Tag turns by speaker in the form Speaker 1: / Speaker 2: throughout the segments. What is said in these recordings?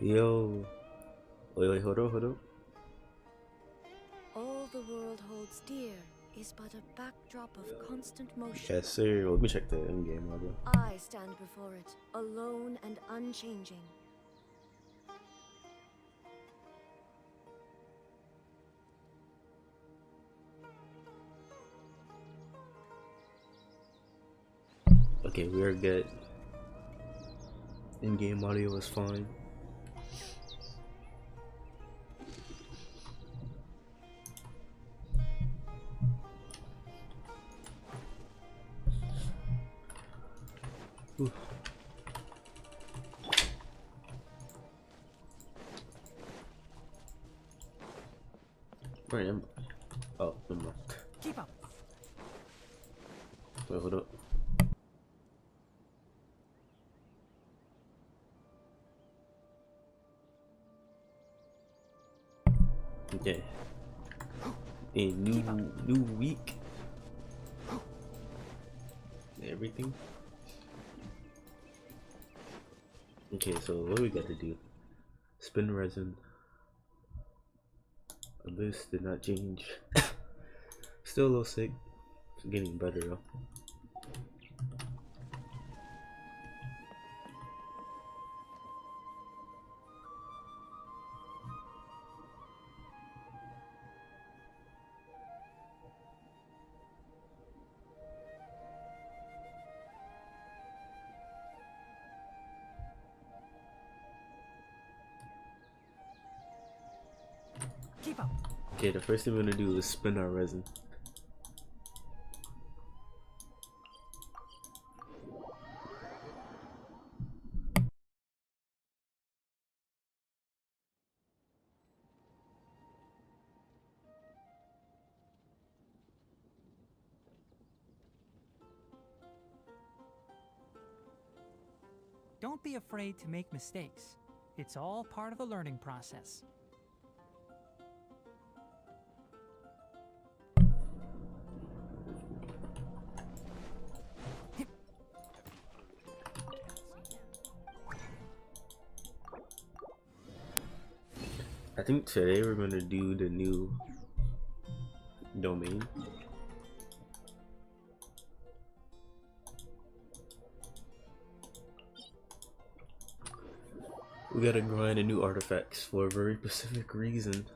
Speaker 1: Yo. Wait, hold up.
Speaker 2: All the world holds dear is but a backdrop of constant motion.
Speaker 1: Yes, sir. Let me check the in-game audio.
Speaker 2: I stand before it, alone and unchanging.
Speaker 1: Okay, we are good. In-game audio is fine. Ooh. Where am I? Oh, never mind.
Speaker 3: Keep up.
Speaker 1: Wait, hold up. Okay. A new week. Everything. Okay, so what we gotta do? Spin resin. This did not change. Still a little sick. It's getting better though.
Speaker 3: Keep up.
Speaker 1: Okay, the first thing we're gonna do is spin our resin.
Speaker 3: Don't be afraid to make mistakes. It's all part of the learning process.
Speaker 1: I think today we're gonna do the new domain. We gotta grind the new artifacts for a very specific reason.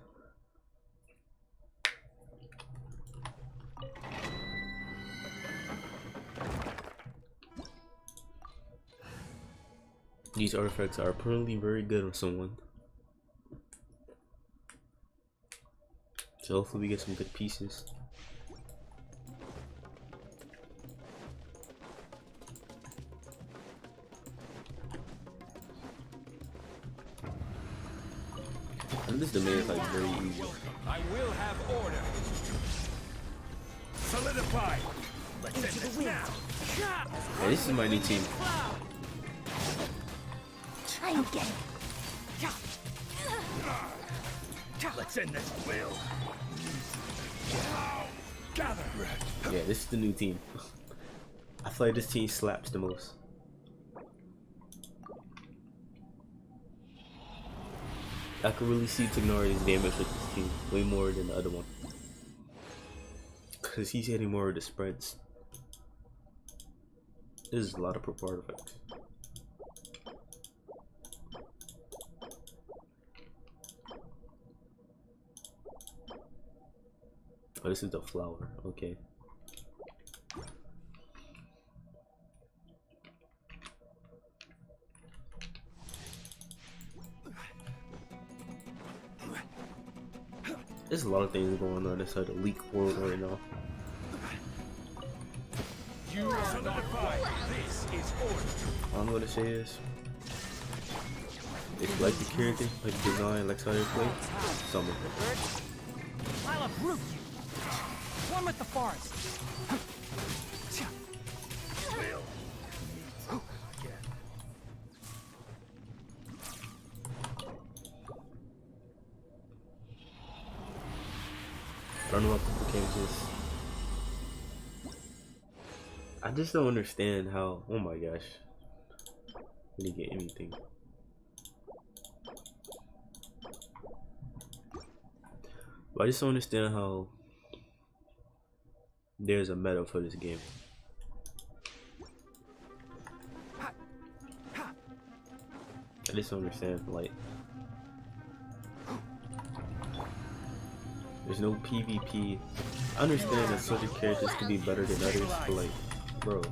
Speaker 1: These artifacts are apparently very good on someone. So hopefully we get some good pieces. And this domain is like very easy.
Speaker 4: I will have order. Solidify. Let's end this now.
Speaker 1: Hey, this is my new team.
Speaker 2: I'm getting
Speaker 4: Let's end this will. Gather.
Speaker 1: Yeah, this is the new team. I feel like this team slaps the most. I could really see Tignari's damage with this team way more than the other one. Cause he's hitting more of the spreads. This is a lot of purple artifacts. Oh, this is the flower, okay. There's a lot of things going on inside the leak world right now.
Speaker 4: You solidify. This is order.
Speaker 1: I'm gonna say this. If you like the character, like the design, like how they play, summon it.
Speaker 3: I'll uproot you. One with the forest.
Speaker 1: I don't know what the game is. I just don't understand how. Oh my gosh. We didn't get anything. But I just don't understand how there's a meta for this game. I just don't understand, like, there's no PvP. I understand that certain characters could be better than others, but like, bro,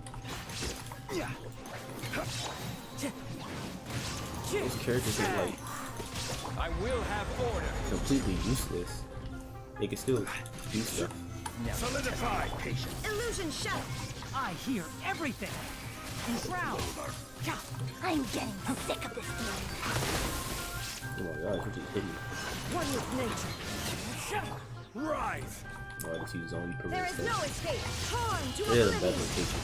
Speaker 1: those characters are like
Speaker 4: I will have order.
Speaker 1: completely useless. They can still do stuff.
Speaker 4: Solidify, patience.
Speaker 2: Illusion shut.
Speaker 3: I hear everything. Enshroud.
Speaker 2: I'm getting sick of this game.
Speaker 1: Oh my god, he just hit me.
Speaker 2: One with nature.
Speaker 4: Rise.
Speaker 1: Oh, I just use zombie
Speaker 2: There
Speaker 1: parade
Speaker 2: is no
Speaker 1: stuff.
Speaker 2: escape. Torn to
Speaker 1: Yeah, that's
Speaker 2: oblivion.
Speaker 1: location.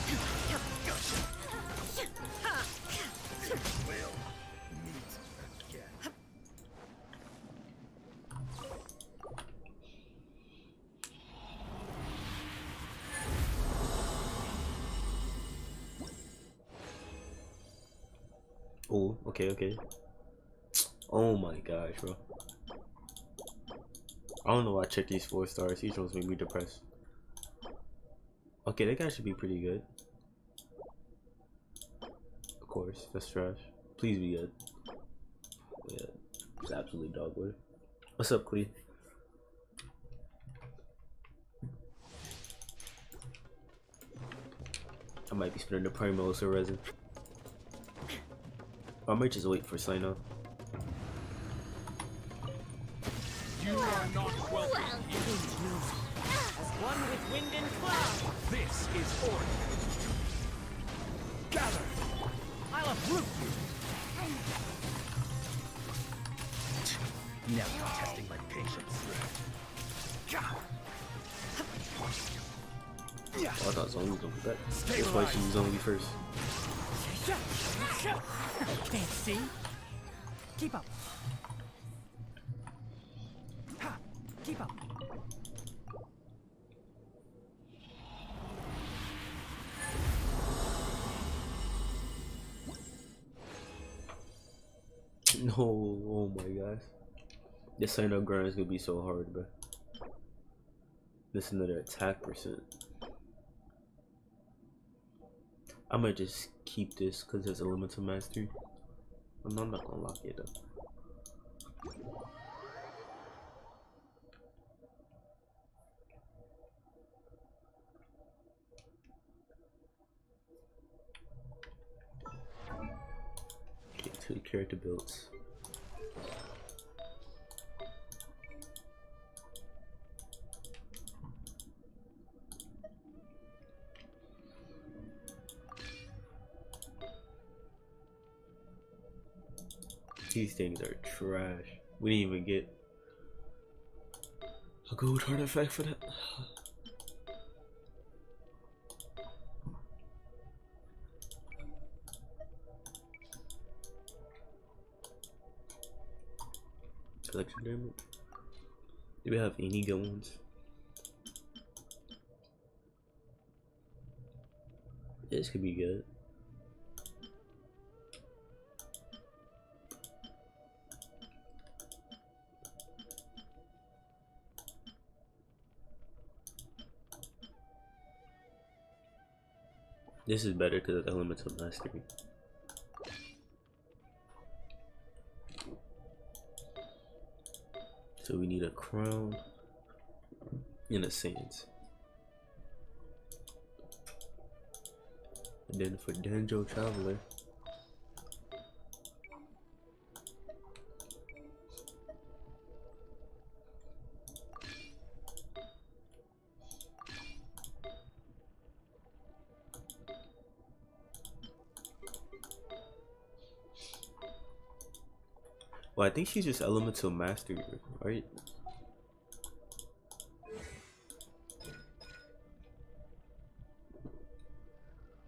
Speaker 4: Will meet again.
Speaker 1: Oh, okay. Oh my gosh, bro. I don't know why I checked these 4 stars. These ones make me depressed. Okay, that guy should be pretty good. Of course, that's trash. Please be good. Yeah, it's absolutely dog wood. What's up, Clee? I might be spending the primos or resin. I might just wait for sign up.
Speaker 4: You are not welcome here.
Speaker 5: As one with wind and cloud,
Speaker 4: This is order. Gather.
Speaker 3: I'll uproot you.
Speaker 4: Now you're testing my patience.
Speaker 1: Oh, I thought zombies don't be better. That's why she used zombie first.
Speaker 3: Can't see. Keep up. Ha! Keep up.
Speaker 1: No, oh my gosh. This sign up grind is gonna be so hard, bro. This another attack percent. I might just keep this because it's elemental mastery. I'm not gonna lock it up. Okay, 2 character builds. These things are trash. We didn't even get a gold artifact for that. Collection damage. Do we have any good ones? This could be good. This is better because of the elemental mastery. So we need a crown and a sands. And then for Danjo Traveler, well, I think she's just elemental mastery, right?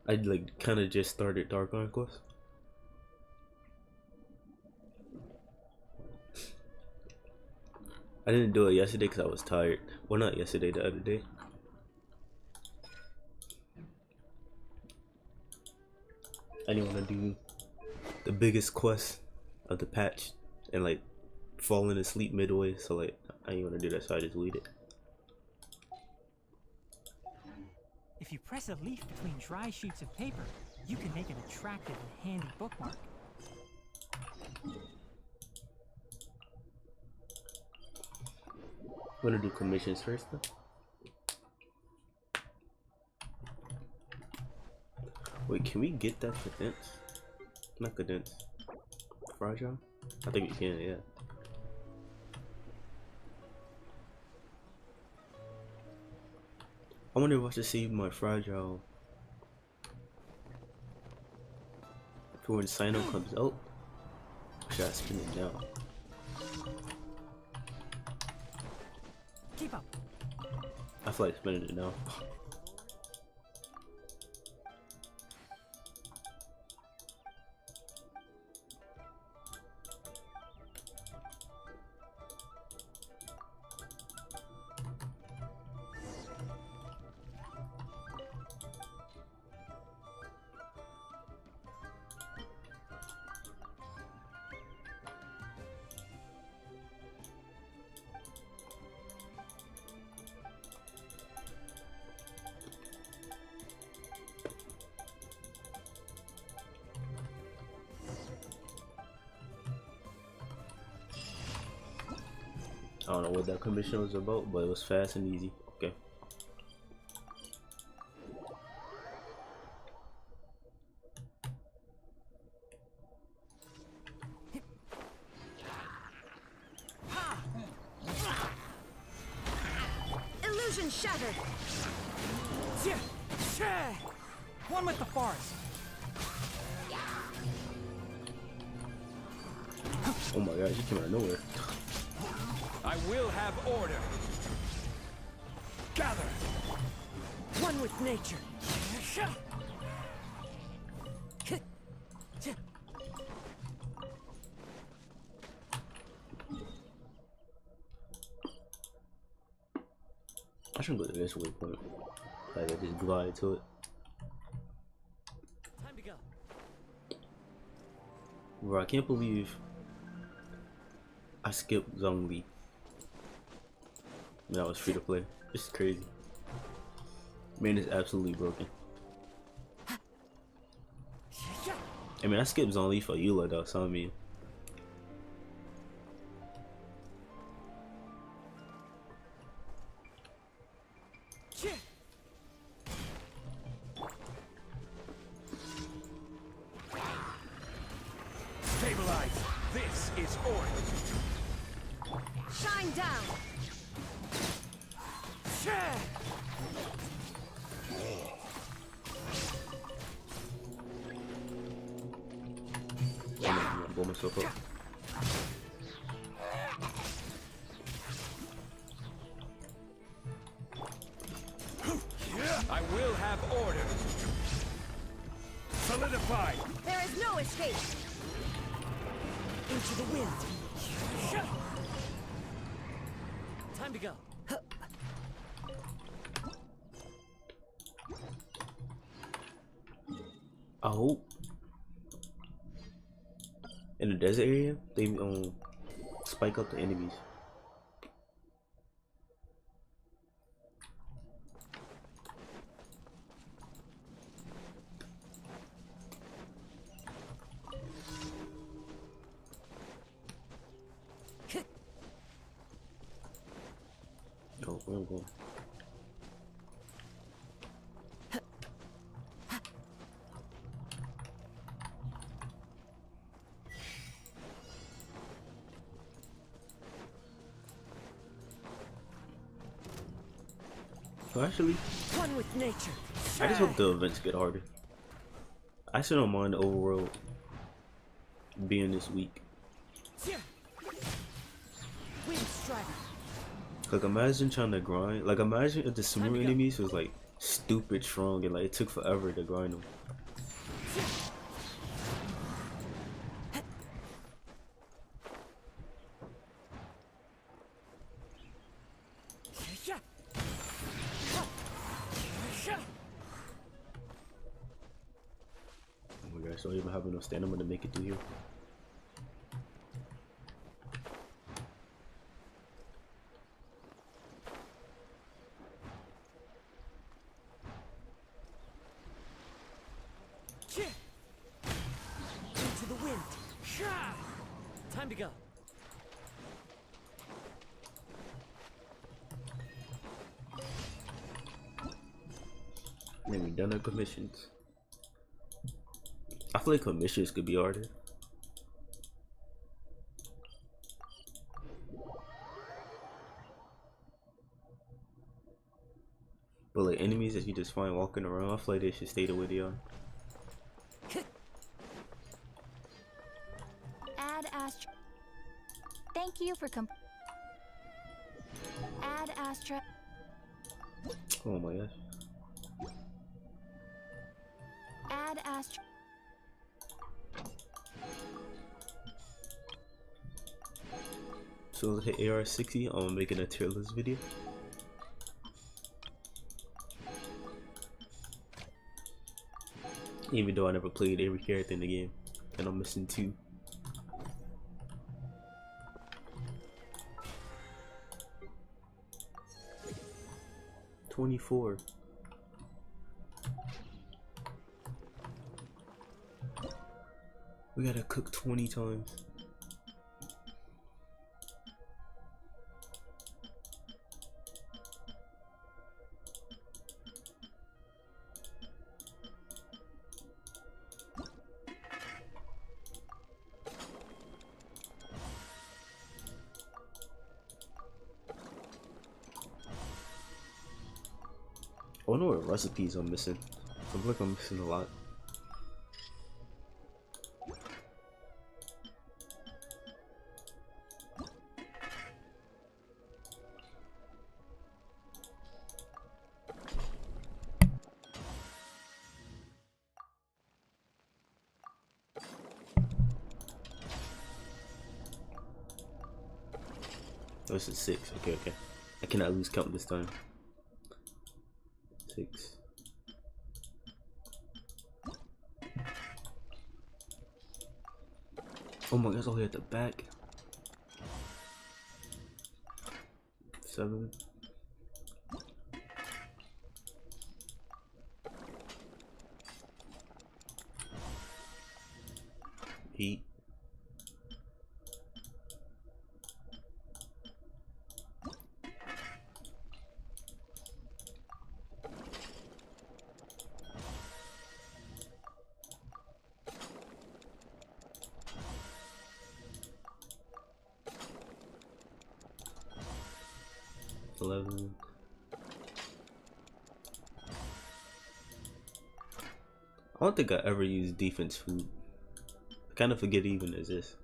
Speaker 1: I like kind of just started Dark Iron Quest. I didn't do it yesterday because I was tired. Well, not yesterday, the other day. I didn't want to do the biggest quest of the patch and like falling asleep midway, so like I ain't wanna do that, so I just delete it.
Speaker 3: If you press a leaf between dry sheets of paper, you can make an attractive and handy bookmark.
Speaker 1: I'm gonna do commissions first though. Wait, can we get that cadence? Not cadence. Fragile? I think we can, yeah. I wonder if I should see my fragile for when Sino comes out. Or should I spin it now?
Speaker 3: Keep up.
Speaker 1: I feel like spinning it now. I don't know what that commission was about, but it was fast and easy. Okay.
Speaker 2: Illusion shattered.
Speaker 3: One with the forest.
Speaker 1: Oh my god, she came out of nowhere.
Speaker 4: I will have order. Gather.
Speaker 5: One with nature.
Speaker 1: I shouldn't go to this waypoint. Like I just glide to it.
Speaker 5: Time to go.
Speaker 1: Bro, I can't believe I skipped Zhongli. That was free to play. This is crazy. Man is absolutely broken. I mean, I skipped Zhongli for Eula though, so I mean.
Speaker 4: Stabilize. This is order.
Speaker 2: Shine down.
Speaker 1: I'm gonna blow myself up.
Speaker 4: I will have order. Solidify.
Speaker 2: There is no escape.
Speaker 5: Into the wind. Time to go.
Speaker 1: I hope in the desert area they spike up the enemies. Oh, where am I going? Well, actually,
Speaker 5: One with nature.
Speaker 1: I just hope the events get harder. I still don't mind the overworld being this weak.
Speaker 5: Wind strider.
Speaker 1: Like, imagine trying to grind. Like, imagine if the
Speaker 5: Time to
Speaker 1: Sumeru
Speaker 5: go.
Speaker 1: enemies was like stupid strong and like it took forever to grind them. Oh my gosh, I don't even have enough stamina to make it through here.
Speaker 5: Into the wind. Time to go.
Speaker 1: Then we done our commissions. I feel like commissions could be harder. But like enemies that you just find walking around, I feel like they should stay the way they are.
Speaker 2: Add Astra. Thank you for Add Astra.
Speaker 1: Oh my gosh.
Speaker 2: Add Astra.
Speaker 1: So hit AR60, I'm making a tier list video. Even though I never played every character in the game, and I'm missing 2. $24. We gotta cook 20 times. I wonder what recipes I'm missing. I feel like I'm missing a lot. Oh, this is 6. Okay, okay. I cannot lose count this time. 6. Oh my gosh, all the way at the back. 7. 8. 11. I don't think I ever used defense food. I kind of forget it even exists.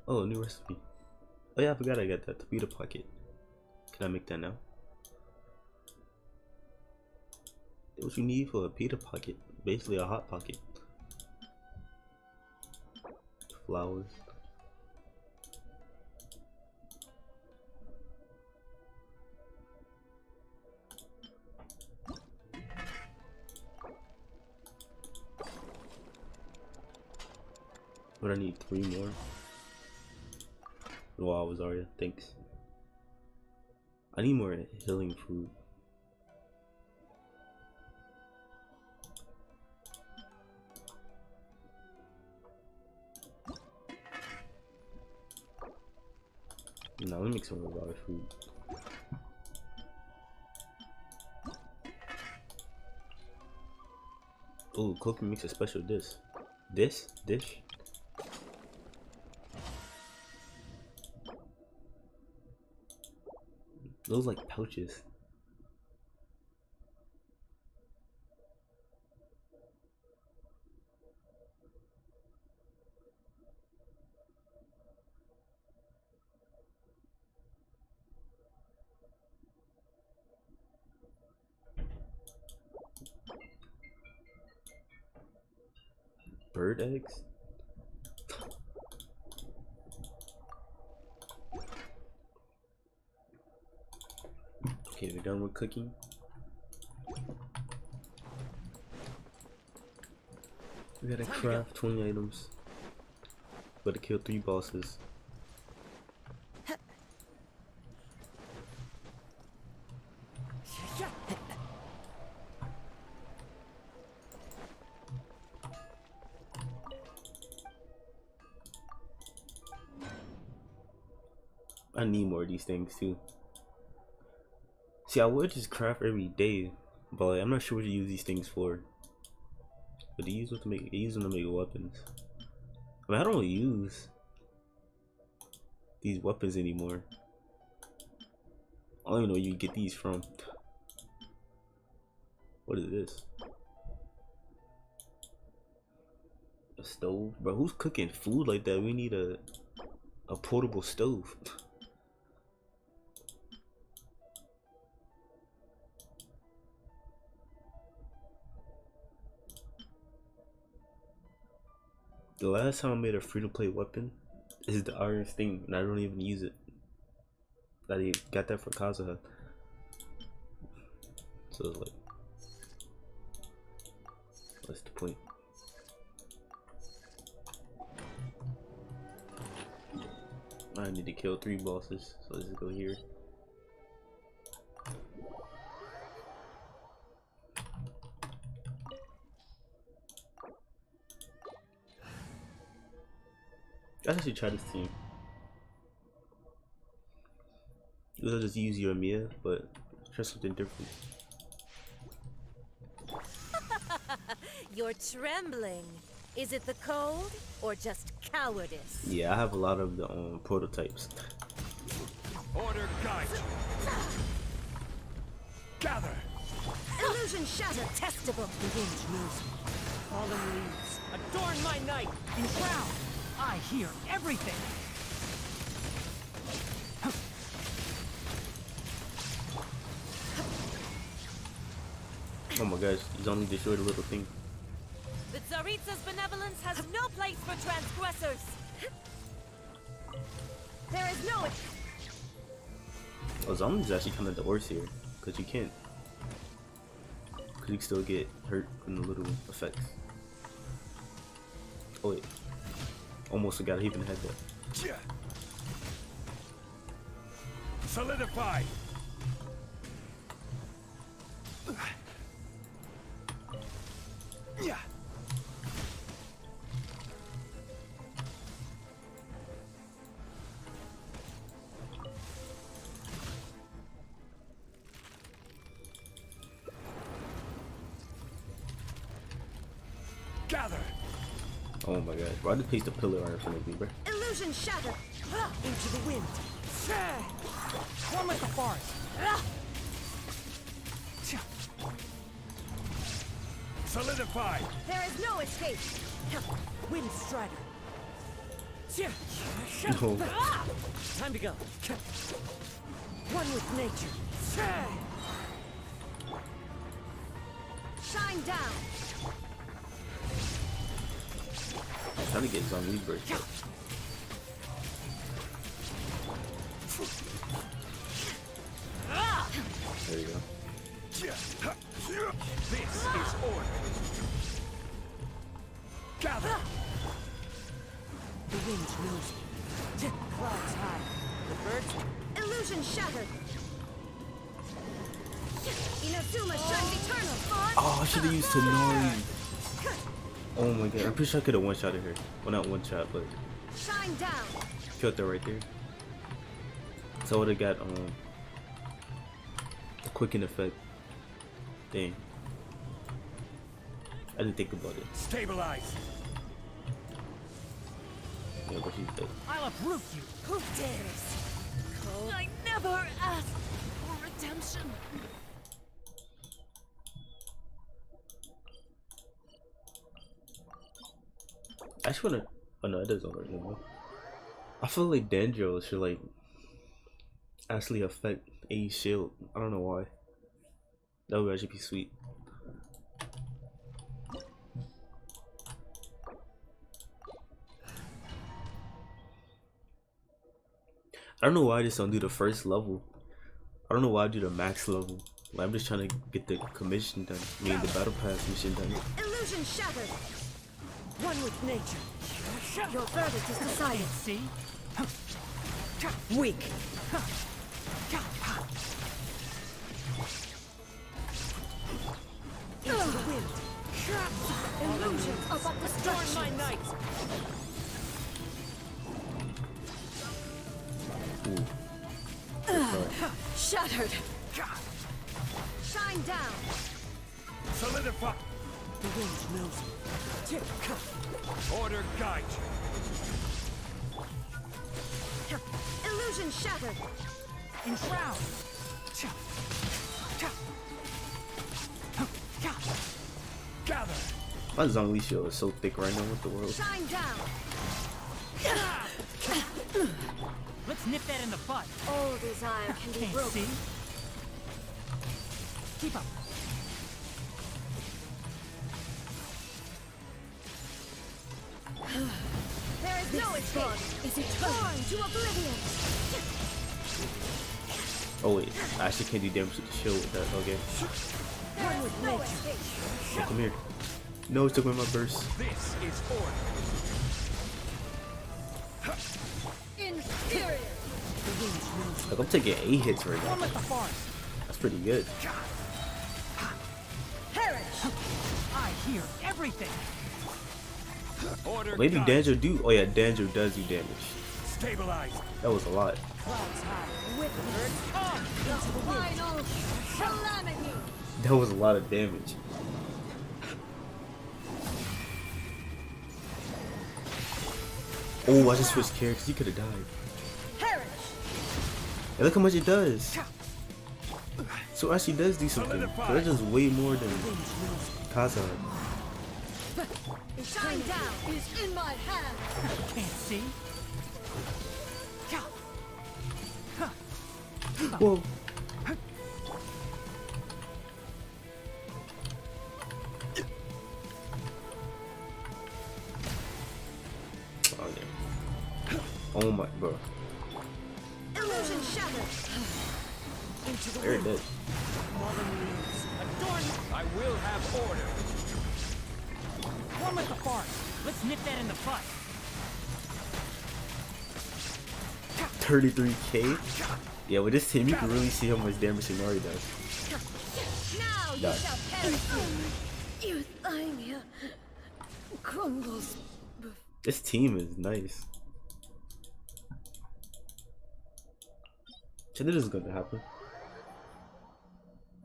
Speaker 1: Oh, a new recipe. Oh yeah, I forgot I got that. The pita pocket. Can I make that now? What you need for a pita pocket? Basically a hot pocket. Flowers. But I need 3 more. Wow, I was Arya. Thanks. I need more healing food. Now let me make some revive food. Oh, cooking makes a special dish. Dish? Those like pouches. Bird eggs? Okay, we're done with cooking. We gotta craft 20 items. Gotta kill 3 bosses. I need more of these things too. See, I would just craft every day, but like, I'm not sure what to use these things for. But they use them to make weapons. I mean, I don't use these weapons anymore. I don't even know where you get these from. What is this? A stove? Bro, who's cooking food like that? We need a portable stove. The last time I made a free-to-play weapon is the iron sting, and I don't even use it. I got that for Kazuha. So like, what's the point? I need to kill 3 bosses, so let's just go here. I actually try this team. You'll just use your Mia, but try something different.
Speaker 2: You're trembling. Is it the cold or just cowardice?
Speaker 1: Yeah, I have a lot of the prototypes.
Speaker 4: Order guide. Gather.
Speaker 2: Illusion shatter testable.
Speaker 3: The wind's losing. Fallen leaves adorn my night. In ground, I hear everything.
Speaker 1: Oh my gosh, he's only destroyed a little thing.
Speaker 2: The Tsaritsa's benevolence has no place for transgressors. There is no...
Speaker 1: Oh, zombies actually kind of the worst here, because you can still get hurt from the little effects. Oh wait, almost forgot I even had that.
Speaker 4: Solidify. Yeah. Gather.
Speaker 1: Oh my god, bro, I just placed a pillar right in front of me, bro.
Speaker 2: Illusion shatter.
Speaker 3: Into the wind. One with the forest.
Speaker 4: Solidify.
Speaker 2: There is no escape.
Speaker 3: Wind strider.
Speaker 1: No.
Speaker 3: Time to go. One with nature.
Speaker 2: Shine down.
Speaker 1: I'm trying to get zombie burst. There you go.
Speaker 4: This is order. Gather.
Speaker 3: The wind's losing. Clouds high. The birds.
Speaker 2: Illusion shattered. Inazuma shines eternal.
Speaker 1: Oh, I should have used Tonori. Oh my god, I'm pretty sure I could have one-shotted her. Well, not one-shot, but
Speaker 2: Shine down.
Speaker 1: killed her right there. So I would have got a quicken effect. Dang. I didn't think about it.
Speaker 4: Stabilize.
Speaker 1: Yeah, but she's dead.
Speaker 3: I'll uproot you.
Speaker 2: Who dares? I never asked for redemption.
Speaker 1: I just wanna. Oh no, it doesn't work anymore. I feel like Dandro should like actually affect a shield. I don't know why. That would actually be sweet. I don't know why I just don't do the first level. I don't know why I do the max level. Like, I'm just trying to get the commission done. I mean the battle pass mission done.
Speaker 2: Illusion shattered.
Speaker 3: One with nature.
Speaker 2: Your verdict is decided.
Speaker 3: See?
Speaker 5: Weak.
Speaker 3: Into the wind.
Speaker 2: Illusions of
Speaker 3: Adorn
Speaker 2: destruction.
Speaker 3: my night.
Speaker 1: Ooh.
Speaker 2: Shattered. Shine down.
Speaker 4: Solidify.
Speaker 5: The wind knows me.
Speaker 4: Order guide you.
Speaker 2: Illusion shattered.
Speaker 3: Enshroud.
Speaker 4: Gather.
Speaker 1: My Zhongli shield is so thick right now. What the world?
Speaker 2: Shine down.
Speaker 3: Let's nip that in the bud.
Speaker 2: All desire can be
Speaker 3: Can't
Speaker 2: broken.
Speaker 3: see. Keep up.
Speaker 2: There is no escape. Is it torn to oblivion?
Speaker 1: Oh wait, I actually can't do damage to the shield with that. Okay.
Speaker 2: There is no escape.
Speaker 1: Yeah, come here. No, it took away my burst.
Speaker 4: This is order.
Speaker 2: Inferior.
Speaker 1: Like I'm taking 8 hits right
Speaker 3: One
Speaker 1: now.
Speaker 3: with the forest.
Speaker 1: That's pretty good.
Speaker 2: Perish.
Speaker 3: I hear everything.
Speaker 4: Order
Speaker 1: Maybe
Speaker 4: guide.
Speaker 1: Danjo do. Oh yeah, Danjo does do damage.
Speaker 4: Stabilize.
Speaker 1: That was a lot.
Speaker 5: Clouds high.
Speaker 2: The final calamity.
Speaker 1: That was a lot of damage. Oh, I just switched characters. He could have died.
Speaker 2: Perish.
Speaker 1: And look how much it does. So it actually does do something. That's just way more than Kaza.
Speaker 2: Shine down is in my hand.
Speaker 3: Can't see.
Speaker 1: Whoa. Oh, yeah. Oh my, bro.
Speaker 2: Illusion shattered.
Speaker 5: Into the
Speaker 1: Very
Speaker 5: wind.
Speaker 1: dead.
Speaker 5: Fallen leaves. Adorn.
Speaker 4: I will have order.
Speaker 3: One with the forest. Let's nip that in the bud.
Speaker 1: 33k? Yeah, with this team, you can really see how much damage Sumeru does.
Speaker 2: Now you
Speaker 1: Die.
Speaker 2: shall perish. Youth lying here crumbles.
Speaker 1: This team is nice. I knew this was gonna happen.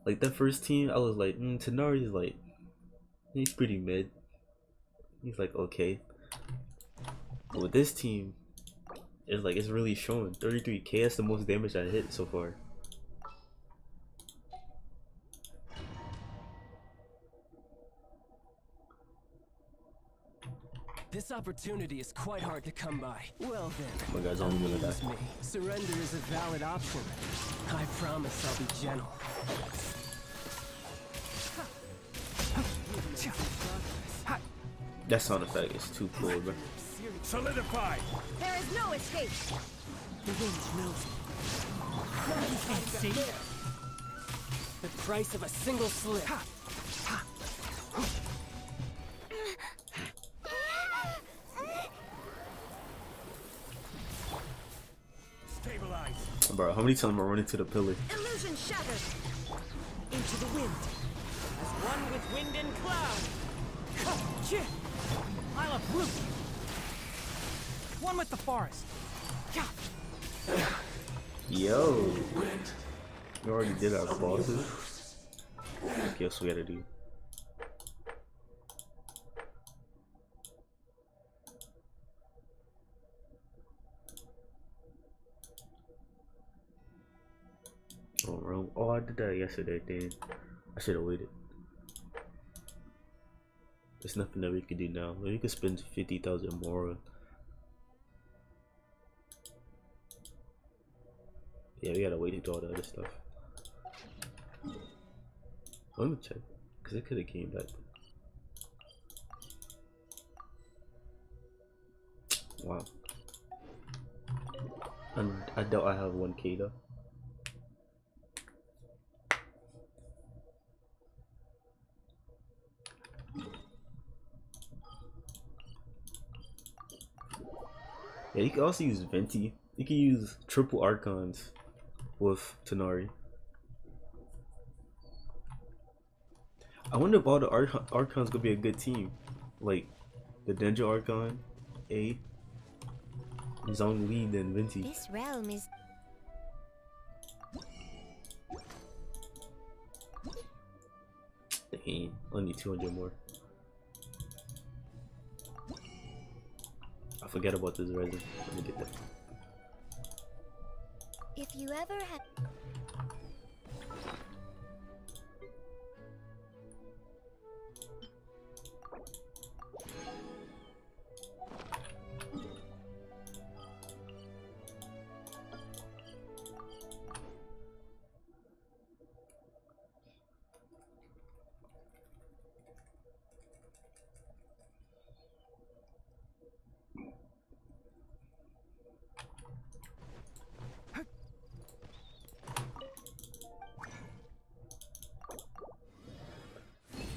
Speaker 1: Like that first team, I was like, Tenari is like, he's pretty mid. He's like okay. But with this team, it's like it's really showing. 33k, that's the most damage I hit so far.
Speaker 5: This opportunity is quite hard to come by. Well then.
Speaker 1: Oh my guy's only gonna die.
Speaker 5: amuse me. Surrender is a valid option. I promise I'll be gentle.
Speaker 1: That sound effect is too cool, bro.
Speaker 4: Solidify.
Speaker 2: There is no escape.
Speaker 5: The wind knows me.
Speaker 3: Can't see.
Speaker 5: The price of a single slip.
Speaker 4: Stabilize.
Speaker 1: Bro, how many times am I running to the pillar?
Speaker 2: Illusion shattered.
Speaker 5: Into the wind. As one with wind and cloud.
Speaker 3: Pile of root. One with the forest.
Speaker 1: Yo, we already did our bosses. Okay, what we gotta do? Oh, wrong. Oh, I did that yesterday. Then I should have waited. There's nothing that we can do now. We could spend 50,000 more. Yeah, we gotta wait to do all the other stuff. Let me check, cause it could have came back. Wow. And I doubt I have 1k though. Yeah, you can also use Venti. You can use triple Archons with Tenari. I wonder if all the Archons gonna be a good team. Like the Denja Archon, A, Zhongli, then Venti.
Speaker 2: This realm is
Speaker 1: Dang, I need 200 more. I forget about this resin. Let me get that.
Speaker 2: If you ever had.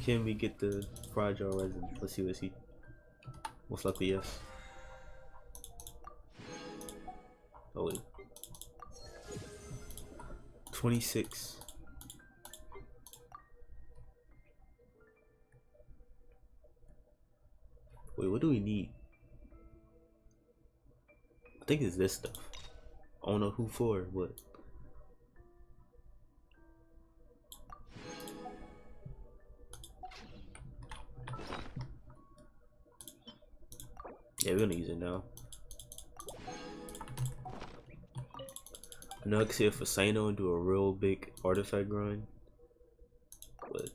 Speaker 1: Can we get the fragile resin? Let's see, let's see. Most likely yes. Oh wait. 26. Wait, what do we need? I think it's this stuff. I don't know who for, but yeah, we're gonna use it now. I know I can see if a Sino and do a real big artifact grind, but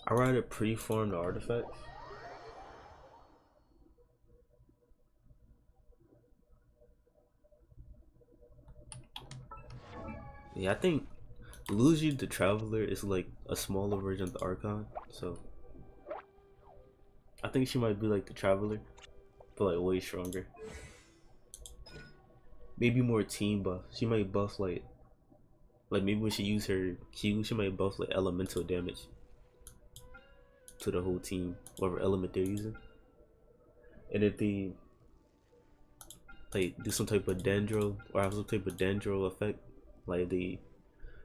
Speaker 1: I'd rather pre-farm the artifacts. Yeah, I think Luigi the Traveler is like a smaller version of the Archon, so I think she might be like the Traveler, but like way stronger. Maybe more team buff. She might buff like maybe when she use her Q, she might buff like elemental damage to the whole team, whatever element they're using. And if they like do some type of dendro or have some type of dendro effect, like they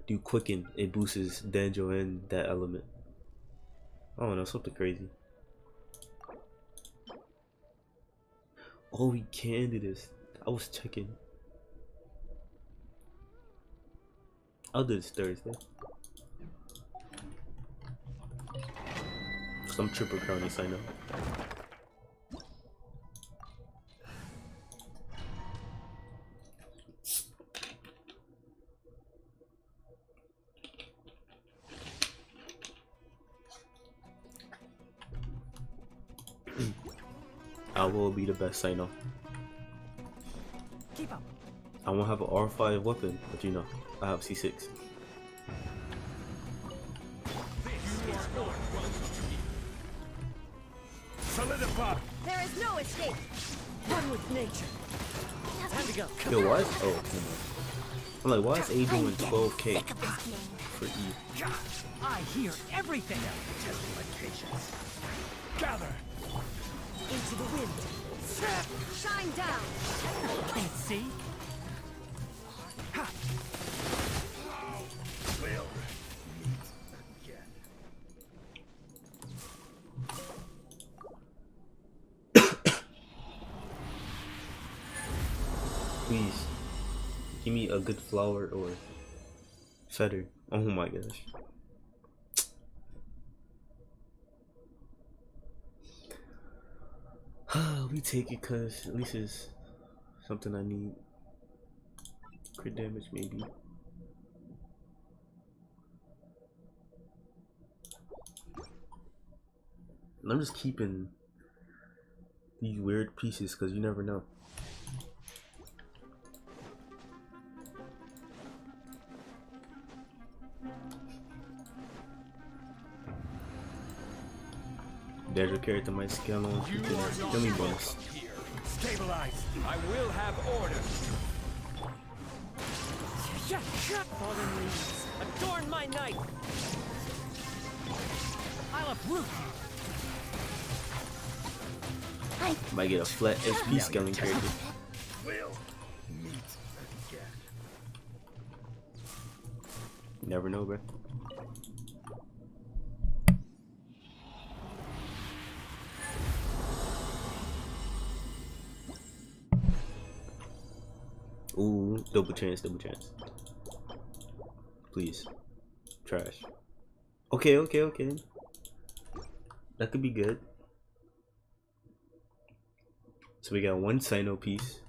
Speaker 1: do quicken, it boosts dendro and that element. I don't know, something crazy. Oh, we can do this. I was checking. I'll do this Thursday. Some triple crowning sign up. I will be the best sign off.
Speaker 3: Keep up.
Speaker 1: I won't have an R5 weapon, but you know, I have C6.
Speaker 4: Solidify.
Speaker 2: There is no escape.
Speaker 5: One with nature. Time to go.
Speaker 1: Yo, why is I'm like, why is A doing 12k for E?
Speaker 3: I hear everything.
Speaker 4: Testing my patience. Gather.
Speaker 5: Into the wind.
Speaker 2: Shine down.
Speaker 3: Can't see.
Speaker 4: Will meet again.
Speaker 1: Please, give me a good flower or feather. Oh my gosh. We take it cause at least it's something I need. Crit damage maybe. And I'm just keeping these weird pieces cause you never know. There's a character might scale on healing bonus.
Speaker 4: Stabilize. I will have order.
Speaker 5: Fallen leaves. Adorn my night.
Speaker 3: I'll uproot you.
Speaker 1: Might get a flat HP scaling character.
Speaker 4: Will meet again.
Speaker 1: You never know, bro. Ooh, double chance, double chance. Please. Trash. Okay, okay, okay. That could be good. So we got one Sino piece.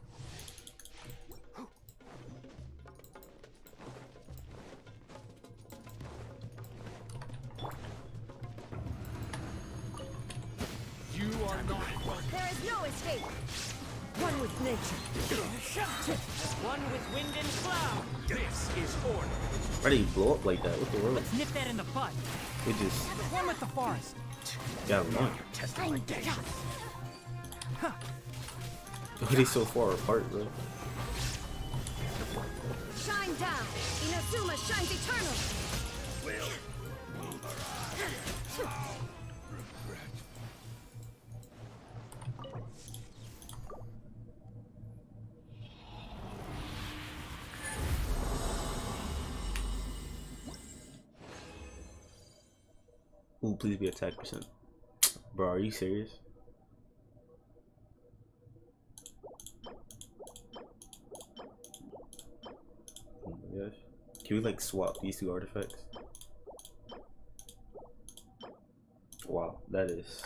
Speaker 4: You are not welcome.
Speaker 2: There is no escape.
Speaker 5: One with nature. As one with wind and cloud.
Speaker 4: This is order.
Speaker 1: Why did he blow up like that? What the world?
Speaker 3: Let's nip that in the bud.
Speaker 1: It just
Speaker 3: One with the forest.
Speaker 1: got along.
Speaker 4: Testing my patience.
Speaker 1: Why are they so far apart, bro?
Speaker 2: Shine down. Inazuma shines eternal.
Speaker 1: Ooh, please be attack percent. Bro, are you serious? Oh my gosh. Can we like swap these two artifacts? Wow, that is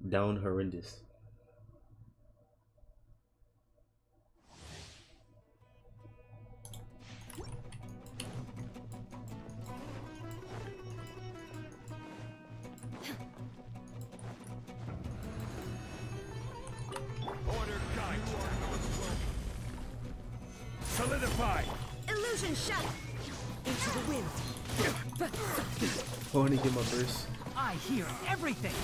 Speaker 1: down horrendous.
Speaker 4: Order guide. You are not welcome. Solidify.
Speaker 2: Illusion shatter.
Speaker 5: Into the wind.
Speaker 1: I want to get my burst.
Speaker 3: I hear everything.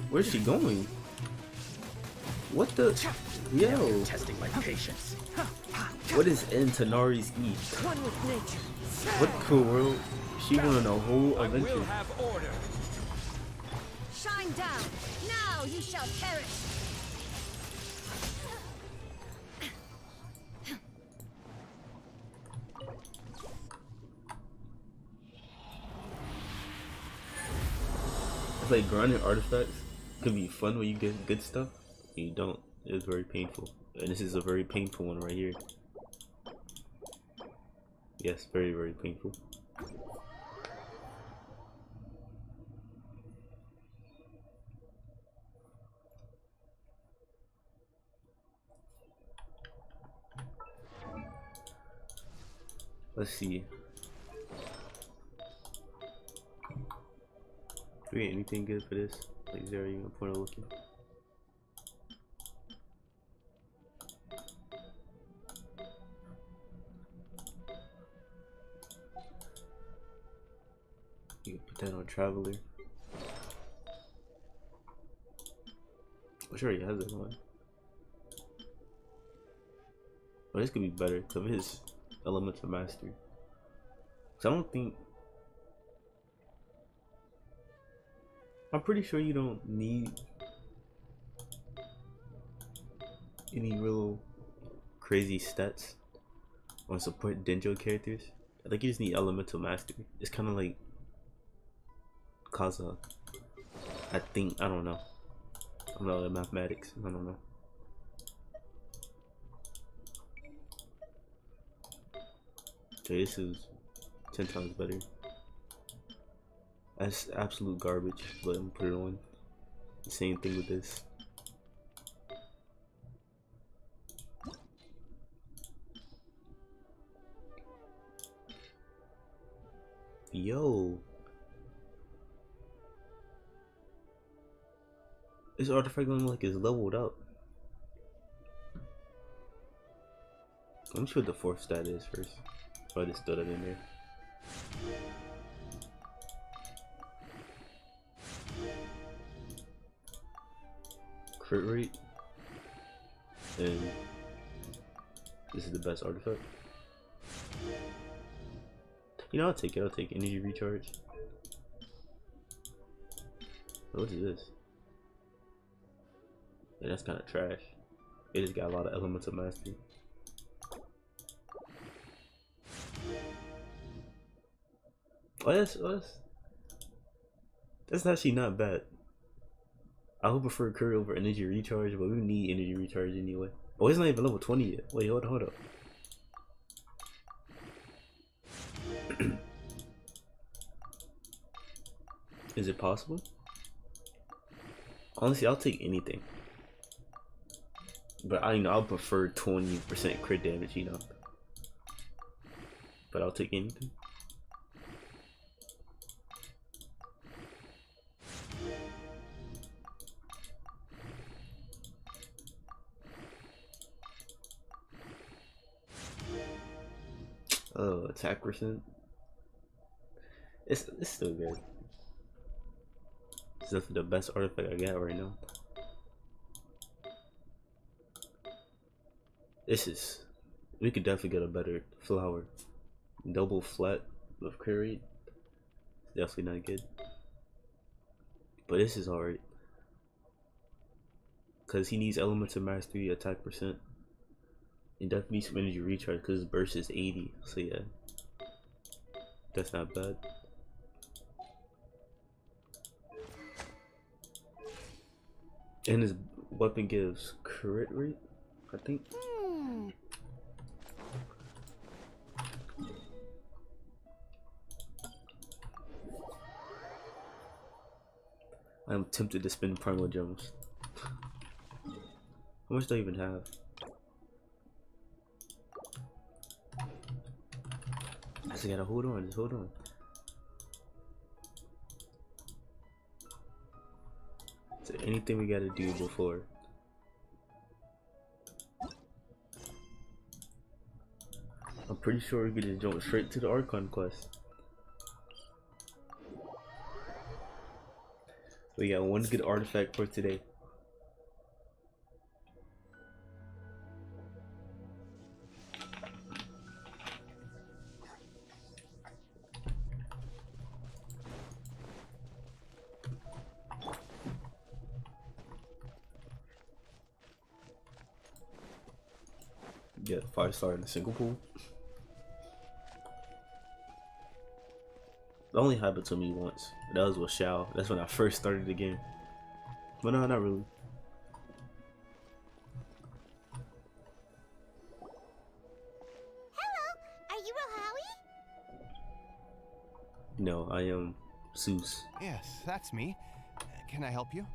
Speaker 1: Where's she going? What the? Yo.
Speaker 4: Testing my patience.
Speaker 1: What is in Tanari's E?
Speaker 5: One with nature.
Speaker 1: What cool world? She won a whole
Speaker 4: I
Speaker 1: adventure.
Speaker 4: will have order.
Speaker 2: Shine down. Now you shall perish.
Speaker 1: It's like grinding artifacts can be fun when you get good stuff. And you don't. It's very painful. And this is a very painful one right here. Yes, very, very painful. Let's see. Do we get anything good for this? Like, is there even a point of looking? You can put that on Traveler. I'm sure he has that one. But this could be better because of his Elements of Mastery. So I don't think. I'm pretty sure you don't need any real crazy stats on support Denjo characters. I think you just need Elemental Mastery. It's kind of like Kaza. I think. I don't know. I'm not in mathematics. I don't know. Okay, this is 10 times better. That's absolute garbage, but I'm put it on. The same thing with this. Yo. This artifact going like is leveled up. Let me see what the fourth stat is first. Oh, I just throw that in there. Crit rate. And this is the best artifact. You know, I'll take it. I'll take energy recharge. What is this? Yeah, that's kind of trash. It just got a lot of elements of mastery. Oh, that's actually not bad. I would prefer curry over energy recharge, but we need energy recharge anyway. Oh, he's not even level 20 yet. Wait, hold up. Is it possible? Honestly, I'll take anything. But I'll prefer 20% crit damage, you know. But I'll take anything. Attack percent. It's still good. It's definitely the best artifact I got right now. We could definitely get a better flower. Double flat with crit rate. Definitely not good. But this is alright. Cause he needs elements of mastery, attack percent. And definitely needs some energy recharge because his burst is 80. So yeah. That's not bad. And his weapon gives crit rate, I think. I'm tempted to spend primal gems. How much do I even have? I just gotta hold on, just hold on. Is there anything we gotta do before? I'm pretty sure we could just jump straight to the Archon quest. We got one good artifact for today. Get 5-star in a single pool. It only happened to me once. That was with Shao. That's when I first started the game. But no, not really.
Speaker 6: Hello, are you Rohawi?
Speaker 1: No, I am Seuss.
Speaker 7: Yes, that's me. Can I help you?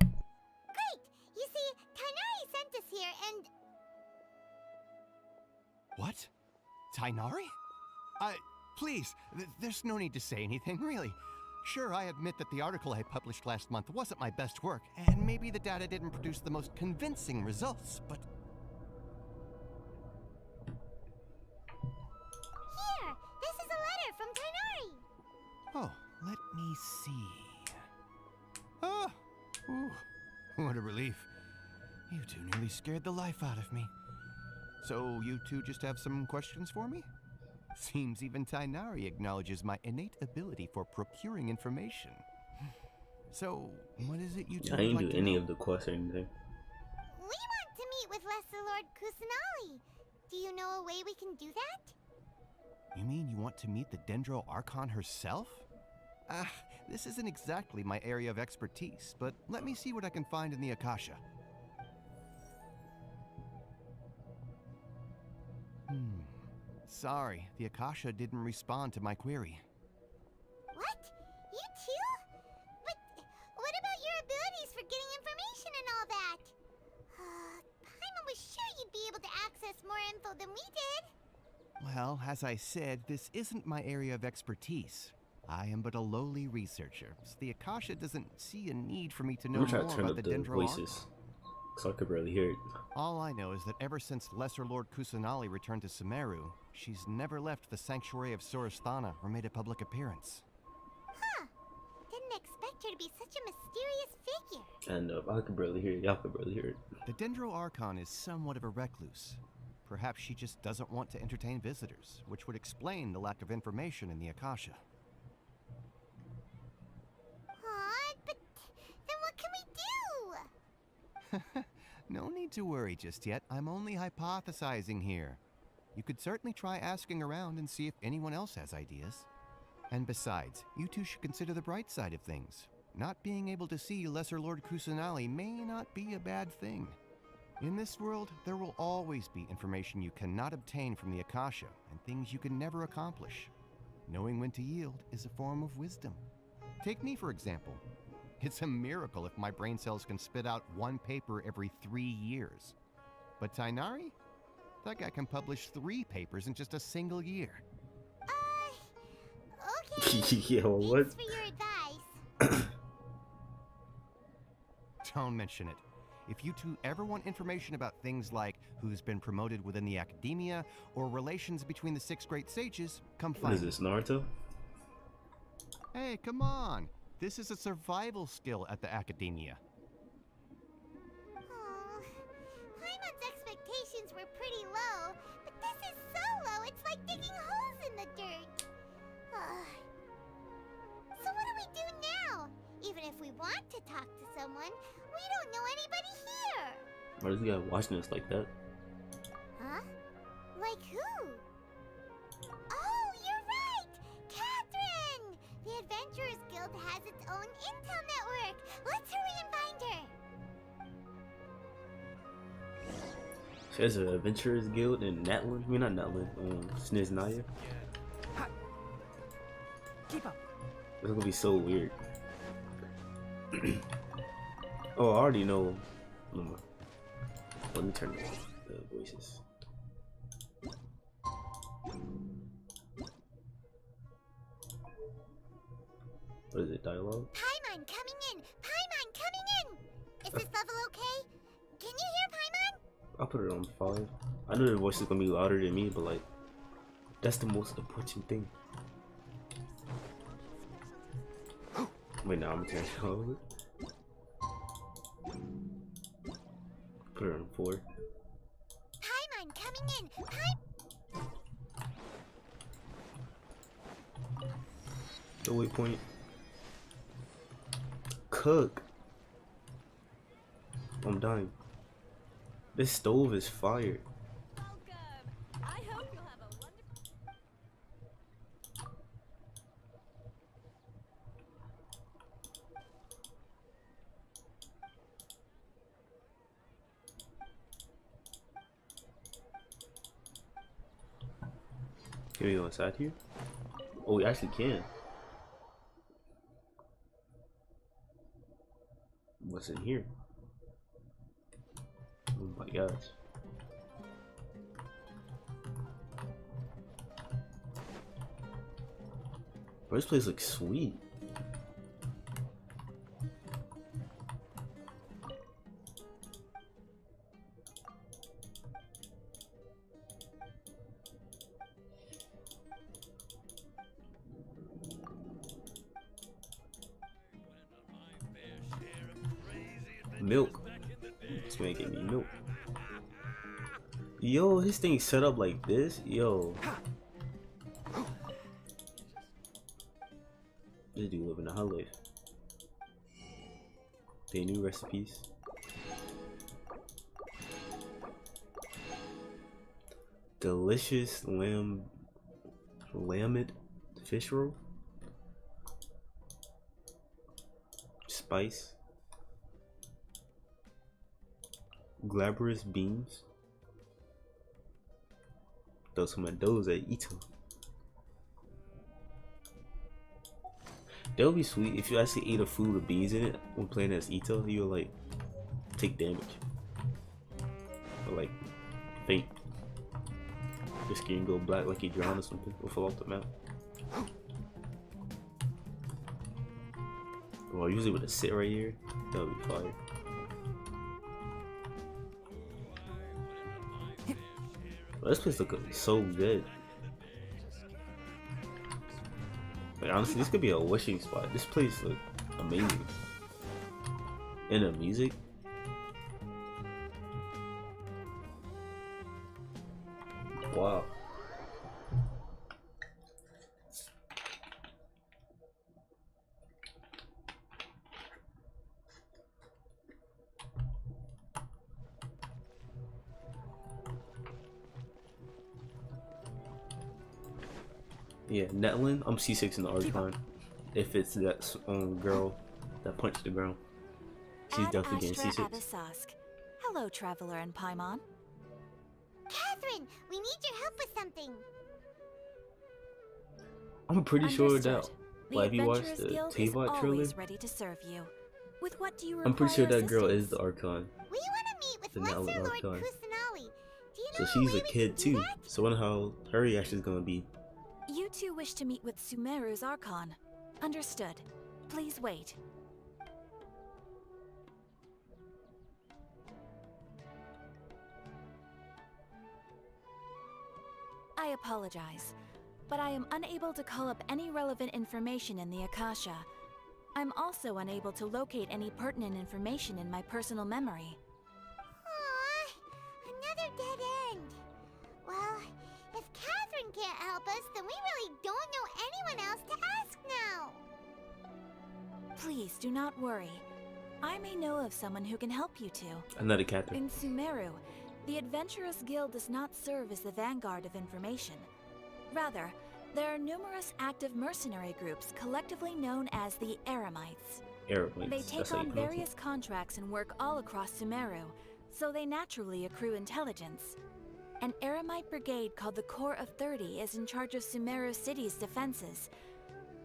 Speaker 6: Great! You see, Tainari sent us here and...
Speaker 7: What? Tainari? Please, there's no need to say anything, really. Sure, I admit that the article I published last month wasn't my best work, and maybe the data didn't produce the most convincing results, but...
Speaker 6: Here! This is a letter from Tainari!
Speaker 7: Oh, let me see... Oh! Ooh, what a relief. You two nearly scared the life out of me. So, you two just have some questions for me? Seems even Tainari acknowledges my innate ability for procuring information. So, what is it you two
Speaker 1: I didn't
Speaker 7: would like
Speaker 1: do
Speaker 7: to
Speaker 1: any
Speaker 7: know?
Speaker 1: of the quests or anything.
Speaker 6: We want to meet with Lesser Lord Kusanali. Do you know a way we can do that?
Speaker 7: You mean you want to meet the Dendro Archon herself? This isn't exactly my area of expertise, but let me see what I can find in the Akasha. Sorry, the Akasha didn't respond to my query.
Speaker 6: What? You too? But what about your abilities for getting information and all that? Paimon was sure you'd be able to access more info than we did.
Speaker 7: Well, as I said, this isn't my area of expertise. I am but a lowly researcher, so the Akasha doesn't see a need for me to know
Speaker 1: I'm trying
Speaker 7: more
Speaker 1: to turn
Speaker 7: about
Speaker 1: up
Speaker 7: the
Speaker 1: the
Speaker 7: Dendro
Speaker 1: voices, so I could barely hear it.
Speaker 7: All I know is that ever since Lesser Lord Kusanali returned to Sumeru, she's never left the Sanctuary of Sorasthana or made a public appearance.
Speaker 6: Huh. Didn't expect her to be such a mysterious figure.
Speaker 1: And I could barely hear it. Y'all could barely hear it.
Speaker 7: The Dendro Archon is somewhat of a recluse. Perhaps she just doesn't want to entertain visitors, which would explain the lack of information in the Akasha.
Speaker 6: Aw, but then what can we do?
Speaker 7: No need to worry just yet. I'm only hypothesizing here. You could certainly try asking around and see if anyone else has ideas. And besides, you two should consider the bright side of things. Not being able to see Lesser Lord Kusanali may not be a bad thing. In this world, there will always be information you cannot obtain from the Akasha and things you can never accomplish. Knowing when to yield is a form of wisdom. Take me, for example. It's a miracle if my brain cells can spit out one paper every 3 years. But Tainari? That guy can publish 3 papers in just a single year.
Speaker 6: Okay.
Speaker 1: Yo, what?
Speaker 6: Thanks for your advice.
Speaker 7: Don't mention it. If you two ever want information about things like who's been promoted within the academia or relations between the 6 great sages, come
Speaker 1: What
Speaker 7: find
Speaker 1: is
Speaker 7: me.
Speaker 1: this, Naruto?
Speaker 7: Hey, come on. This is a survival skill at the academia.
Speaker 6: Oh, Paimon's expectations were pretty low, but this is so low, it's like digging holes in the dirt. So what do we do now? Even if we want to talk to someone, we don't know anybody here.
Speaker 1: Why is the guy watching us like that?
Speaker 6: Huh? Like who? Oh, you're right! Catherine! The Adventurers Guild has its own intel network. Let's hurry and find her.
Speaker 1: So there's an Adventurers Guild in Natlan. I mean, not Natlan. Sniznaya.
Speaker 3: Keep up.
Speaker 1: It's gonna be so weird. Oh, I already know. No more. Let me turn the voices. What is it? Dialogue?
Speaker 6: Paimon coming in! Paimon coming in! Is this level okay? Can you hear Paimon?
Speaker 1: I'll put it on 5. I know their voice is gonna be louder than me, but like, that's the most important thing. Wait, now I'm gonna turn it over. Put it on 4.
Speaker 6: Paimon coming in!
Speaker 1: The waypoint. Cook. I'm dying. This stove is fire.
Speaker 2: Welcome. I hope you'll have a wonderful.
Speaker 1: Can we go inside here? Oh, we actually can. What's in here? Oh my gosh. Bro, this place looks sweet. Milk. This man gave me milk. Yo, his thing set up like this. Yo. This dude living a high life. They new recipes. Delicious lamid fish roll. Spice. Glabrous beans. Throw some of those at Ito. That would be sweet if you actually ate a food with beans in it when playing as Ito. You'll like take damage. Or like faint. Your skin go black like you drowned or something. Or fall off the map. Well, usually with a sit right here, that would be fire. Well, this place looks so good. Like, honestly, this could be a wishing spot. This place looks amazing. And the music. Wow. Yeah, Netlin, I'm C6 in the Archon. If it's that girl that punched the ground. She's definitely getting C6.
Speaker 2: Hello, Traveler and Paimon.
Speaker 6: Catherine, we need your help with something.
Speaker 1: I'm pretty sure that,
Speaker 2: Understood. The
Speaker 1: like, if you watch
Speaker 2: Adventurers
Speaker 1: the
Speaker 2: Guild is
Speaker 1: TVOD trailer,
Speaker 2: always ready to serve you. With what do you require
Speaker 1: I'm pretty sure that girl is
Speaker 2: assistance?
Speaker 1: the Archon.
Speaker 6: We want to meet with
Speaker 1: The Nala
Speaker 6: Lesser Lord
Speaker 1: Archon.
Speaker 6: Kusanali. Do you
Speaker 1: So
Speaker 6: know
Speaker 1: she's
Speaker 6: way
Speaker 1: a
Speaker 6: we
Speaker 1: kid
Speaker 6: can do
Speaker 1: too.
Speaker 6: that?
Speaker 1: So I wonder how her reaction is gonna be.
Speaker 2: You two wish to meet with Sumeru's Archon. Understood. Please wait. I apologize, but I am unable to call up any relevant information in the Akasha. I'm also unable to locate any pertinent information in my personal memory.
Speaker 6: Aww, another dead end. Well, if Catherine can't help us, then we really don't know anyone else to ask now.
Speaker 2: Please do not worry. I may know of someone who can help you two.
Speaker 1: Another Catherine.
Speaker 2: In Sumeru, the Adventurers Guild does not serve as the vanguard of information. Rather, there are numerous active mercenary groups collectively known as the Eremites.
Speaker 1: Arrowblades.
Speaker 2: They take on various contracts and work all across Sumeru, so they naturally accrue intelligence. An Eremite brigade called the Corps of 30 is in charge of Sumeru City's defenses.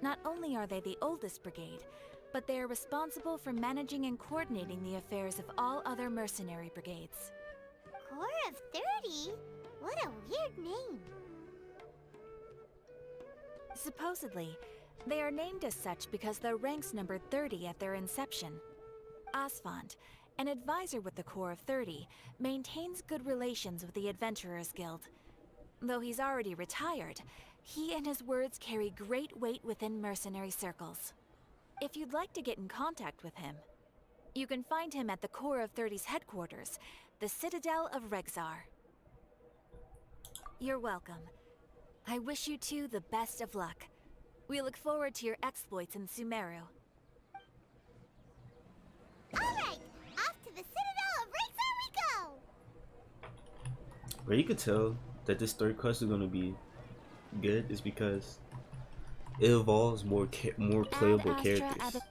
Speaker 2: Not only are they the oldest brigade, but they are responsible for managing and coordinating the affairs of all other mercenary brigades.
Speaker 6: Corps of 30? What a weird name.
Speaker 2: Supposedly, they are named as such because their ranks numbered 30 at their inception. Asfand, an advisor with the Corps of 30, maintains good relations with the Adventurers Guild. Though he's already retired, he and his words carry great weight within mercenary circles. If you'd like to get in contact with him, you can find him at the Corps of 30's headquarters, the Citadel of Rexar. You're welcome. I wish you two the best of luck. We look forward to your exploits in Sumeru.
Speaker 6: Alright, off to the Citadel of Rexar we go!
Speaker 1: Where you could tell that this third quest is gonna be good is because it involves more playable
Speaker 2: Ad Astra,
Speaker 1: characters.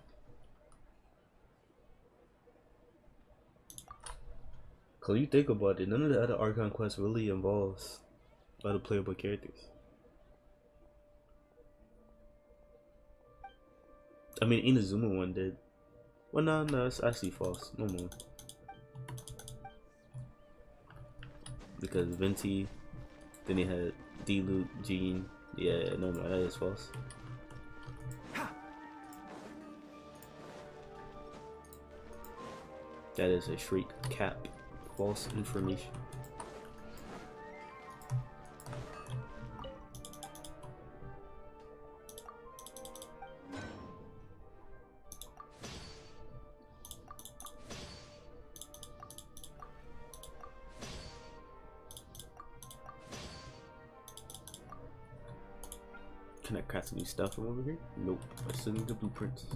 Speaker 1: Cause you think about it, none of the other Archon quests really involves other playable characters. I mean, Inazuma one did. Well, no, it's actually false. No more. Because Venti, then they had D-Luke, Jean. Yeah, no more. That is false. That is a shriek cap. False information. Can I craft some new stuff from over here? Nope. I still need the blueprints.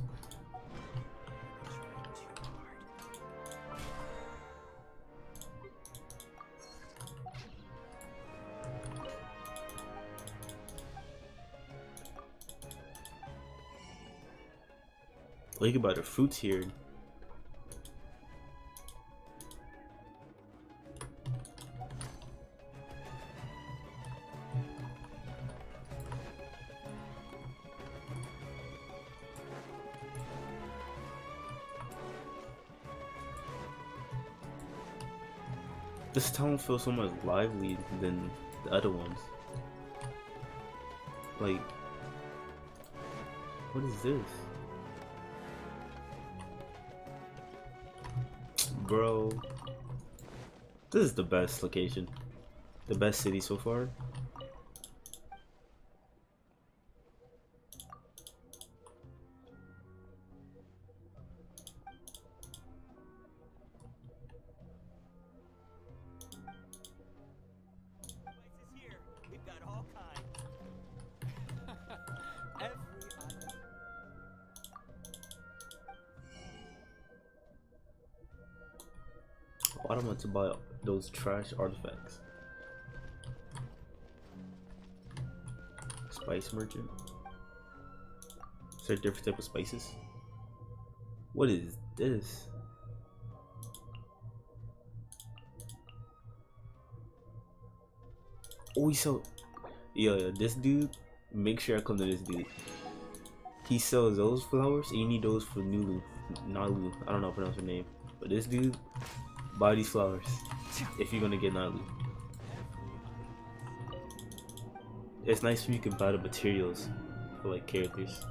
Speaker 1: Think about the fruits here. This town feels so much lively than the other ones. Like, what is this? Bro, this is the best location, the best city so far.
Speaker 5: We've got all kinds. Every item.
Speaker 1: I don't want to buy those trash artifacts. Spice merchant. Is there different type of spices? What is this? Oh, he sells. Yeah, this dude. Make sure I come to this dude. He sells those flowers, and you need those for Nulu. Nalu. I don't know how to pronounce her name. But this dude, buy these flowers if you're gonna get Nalu. It's nice when you can buy the materials for like characters.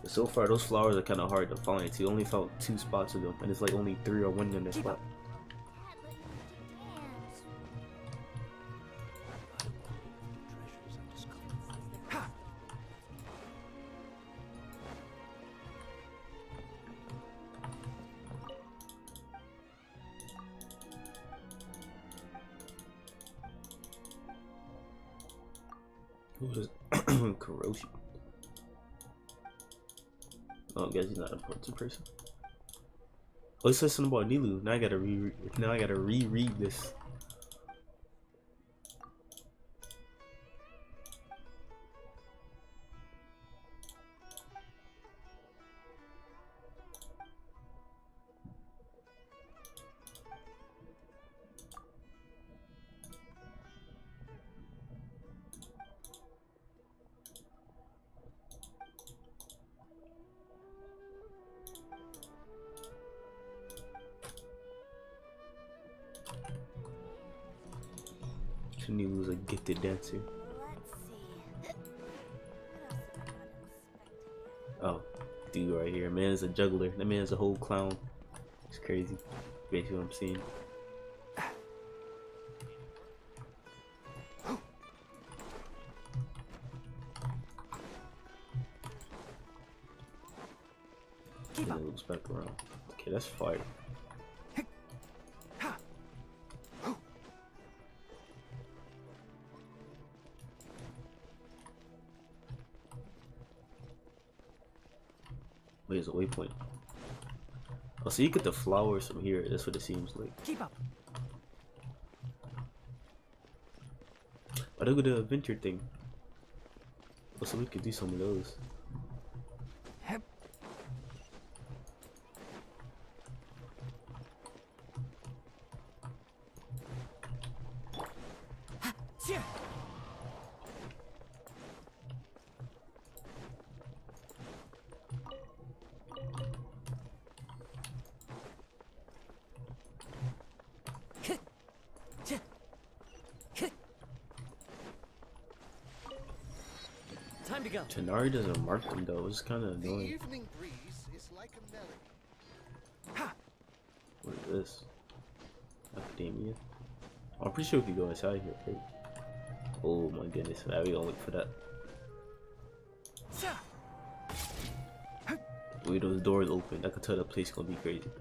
Speaker 1: But so far, those flowers are kind of hard to find. So you only found 2 spots of them, and it's like only 3 or 1 in this spot. Who is Corrosion? Oh, I guess he's not a important person. Oh, it says something about Nilu. Now I gotta reread this. Nilu's a gifted dancer.
Speaker 2: Let's see.
Speaker 1: Oh, dude right here. Man is a juggler. That man is a whole clown. It's crazy. Basically what I'm seeing. And it looks back around. Okay, that's fire. Wait, it's a waypoint. Oh, so you get the flowers from here. That's what it seems like.
Speaker 3: Keep up.
Speaker 1: Oh, look at the adventure thing. Oh, so we could do some of those.
Speaker 3: Hep. Yeah.
Speaker 5: Time to go.
Speaker 1: Tanari doesn't mark them though, it's kind of
Speaker 4: The
Speaker 1: annoying.
Speaker 4: evening breeze is like a melody.
Speaker 1: What is this? Academia? Oh, I'm pretty sure we could go inside here, right? Oh my goodness, I we gonna look for that. Wait, those doors open. I could tell the place gonna be crazy.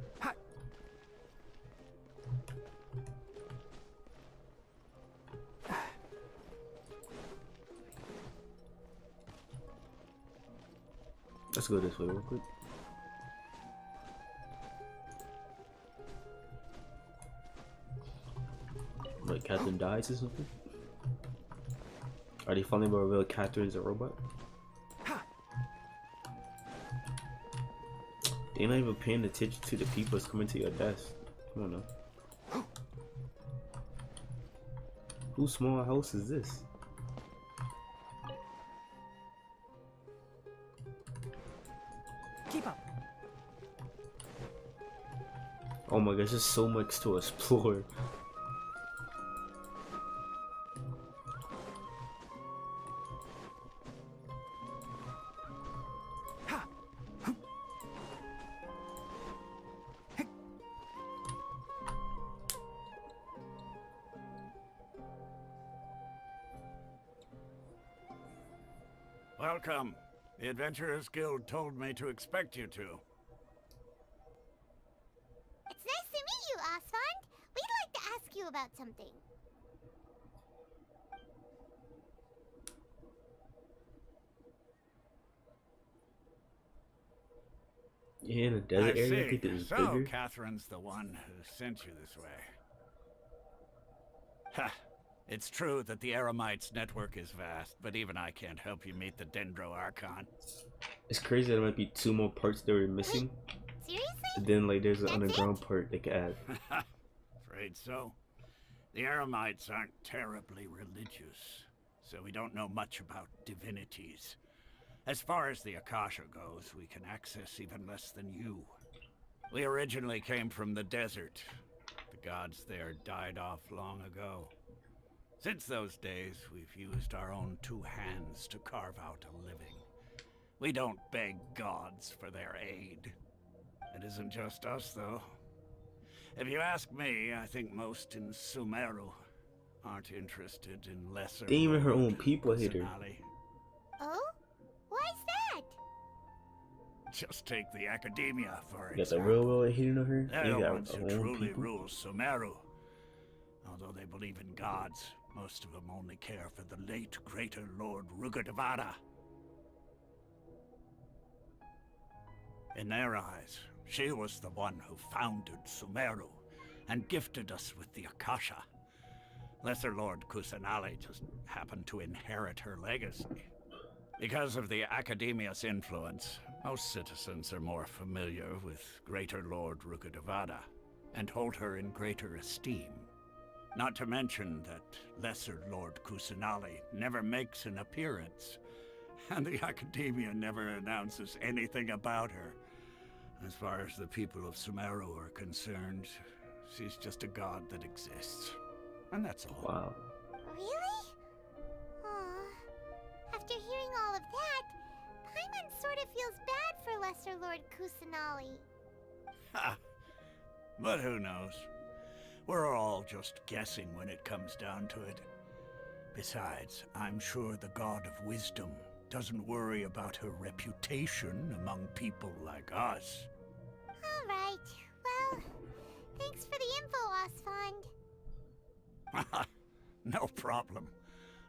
Speaker 1: Let's go this way real quick. Like Catherine dies or something? Are they finally gonna reveal Catherine is a robot? They're not even paying attention to the people that's coming to your desk. Come on now. Whose small house is this?
Speaker 3: Keep up.
Speaker 1: Oh my gosh, there's so much to explore.
Speaker 8: Welcome. The Adventurers Guild told me to expect you to.
Speaker 6: It's nice to meet you, Asfand. We'd like to ask you about something.
Speaker 1: Yeah, in a desert
Speaker 8: I
Speaker 1: area, I
Speaker 8: see.
Speaker 1: think it's
Speaker 8: So,
Speaker 1: bigger.
Speaker 8: Catherine's the one who sent you this way. Ha! It's true that the Eremites network is vast, but even I can't help you meet the Dendro Archon.
Speaker 1: It's crazy that there might be 2 more parts that we're missing.
Speaker 6: Seriously?
Speaker 1: And then like there's an
Speaker 6: That's
Speaker 1: underground part they could add.
Speaker 8: afraid so. The Eremites aren't terribly religious, so we don't know much about divinities. As far as the Akasha goes, we can access even less than you. We originally came from the desert. The gods there died off long ago. Since those days, we've used our own two hands to carve out a living. We don't beg gods for their aid. It isn't just us, though. If you ask me, I think most in Sumeru aren't interested in lesser.
Speaker 1: Even her own people hate her.
Speaker 6: Oh? Why's that?
Speaker 8: Just take the academia, for
Speaker 1: You got the
Speaker 8: example.
Speaker 1: real world hating on her.
Speaker 8: They're
Speaker 1: You
Speaker 8: the
Speaker 1: got
Speaker 8: ones
Speaker 1: her
Speaker 8: who
Speaker 1: own
Speaker 8: truly
Speaker 1: people.
Speaker 8: rule Sumeru. Although they believe in gods, most of them only care for the late Greater Lord Rugurdevada. In their eyes, she was the one who founded Sumeru and gifted us with the Akasha. Lesser Lord Kusanali just happened to inherit her legacy. Because of the Academia's influence, most citizens are more familiar with Greater Lord Rugurdevada and hold her in greater esteem. Not to mention that Lesser Lord Kusanali never makes an appearance, and the Academia never announces anything about her. As far as the people of Sumeru are concerned, she's just a god that exists. And that's all.
Speaker 1: Wow.
Speaker 6: Really? Aw. After hearing all of that, Paimon sort of feels bad for Lesser Lord Kusanali.
Speaker 8: Ha! But who knows? We're all just guessing when it comes down to it. Besides, I'm sure the God of Wisdom doesn't worry about her reputation among people like us.
Speaker 6: All right. Well, thanks for the info, Osfond.
Speaker 8: No problem.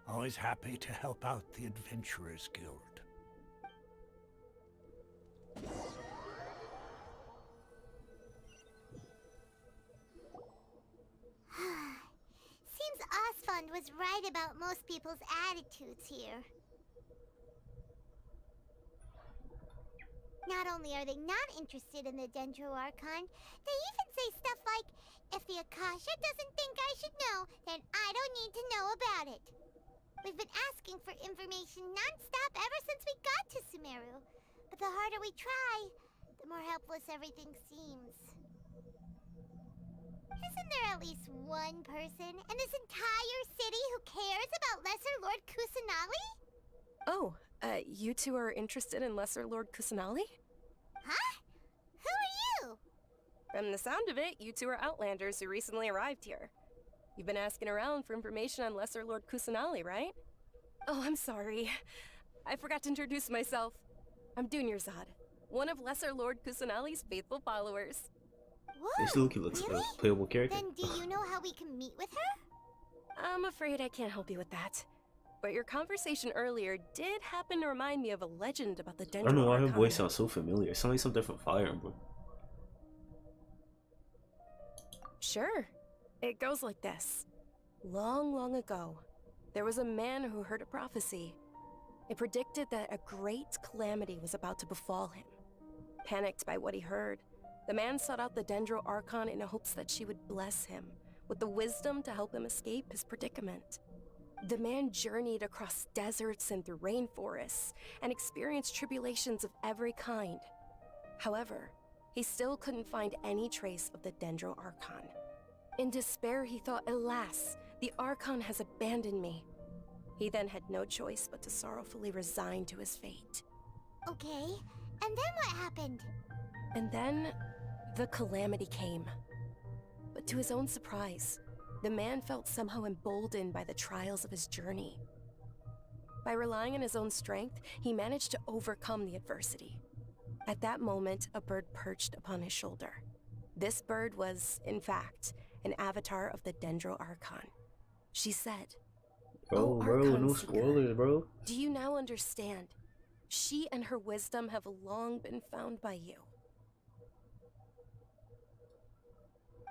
Speaker 8: Always happy to help out the Adventurers Guild.
Speaker 6: Seems Osfond was right about most people's attitudes here. Not only are they not interested in the Dendro Archon, they even say stuff like, if the Akasha doesn't think I should know, then I don't need to know about it. We've been asking for information non-stop ever since we got to Sumeru. But the harder we try, the more helpless everything seems. Isn't there at least one person in this entire city who cares about Lesser Lord Kusanali?
Speaker 9: Oh, you two are interested in Lesser Lord Kusanali?
Speaker 6: Huh? Who are you?
Speaker 9: From the sound of it, you two are Outlanders who recently arrived here. You've been asking around for information on Lesser Lord Kusanali, right? Oh, I'm sorry. I forgot to introduce myself. I'm Dunyarzad, one of Lesser Lord Kusanali's faithful followers.
Speaker 6: Whoa,
Speaker 1: They still looks like
Speaker 6: really?
Speaker 1: a playable character.
Speaker 6: Then do you know how we can meet with her?
Speaker 9: I'm afraid I can't help you with that. But your conversation earlier did happen to remind me of a legend about the Dendro
Speaker 1: I don't know why her
Speaker 9: Archon.
Speaker 1: voice sounds so familiar. It sounds like something from Fire Emblem.
Speaker 9: Sure. It goes like this. Long, long ago, there was a man who heard a prophecy. It predicted that a great calamity was about to befall him. Panicked by what he heard, the man sought out the Dendro Archon in hopes that she would bless him with the wisdom to help him escape his predicament. The man journeyed across deserts and through rainforests and experienced tribulations of every kind. However, he still couldn't find any trace of the Dendro Archon. In despair, he thought, alas, the Archon has abandoned me. He then had no choice but to sorrowfully resign to his fate.
Speaker 6: Okay, and then what happened?
Speaker 9: And then, the calamity came. But to his own surprise, the man felt somehow emboldened by the trials of his journey. By relying on his own strength, he managed to overcome the adversity. At that moment, a bird perched upon his shoulder. This bird was, in fact, an avatar of the Dendro Archon. She said,
Speaker 1: Bro,
Speaker 9: "Oh,
Speaker 1: bro,
Speaker 9: Archon
Speaker 1: no
Speaker 9: seeker,
Speaker 1: spoilers, bro.
Speaker 9: do you now understand? She and her wisdom have long been found by you.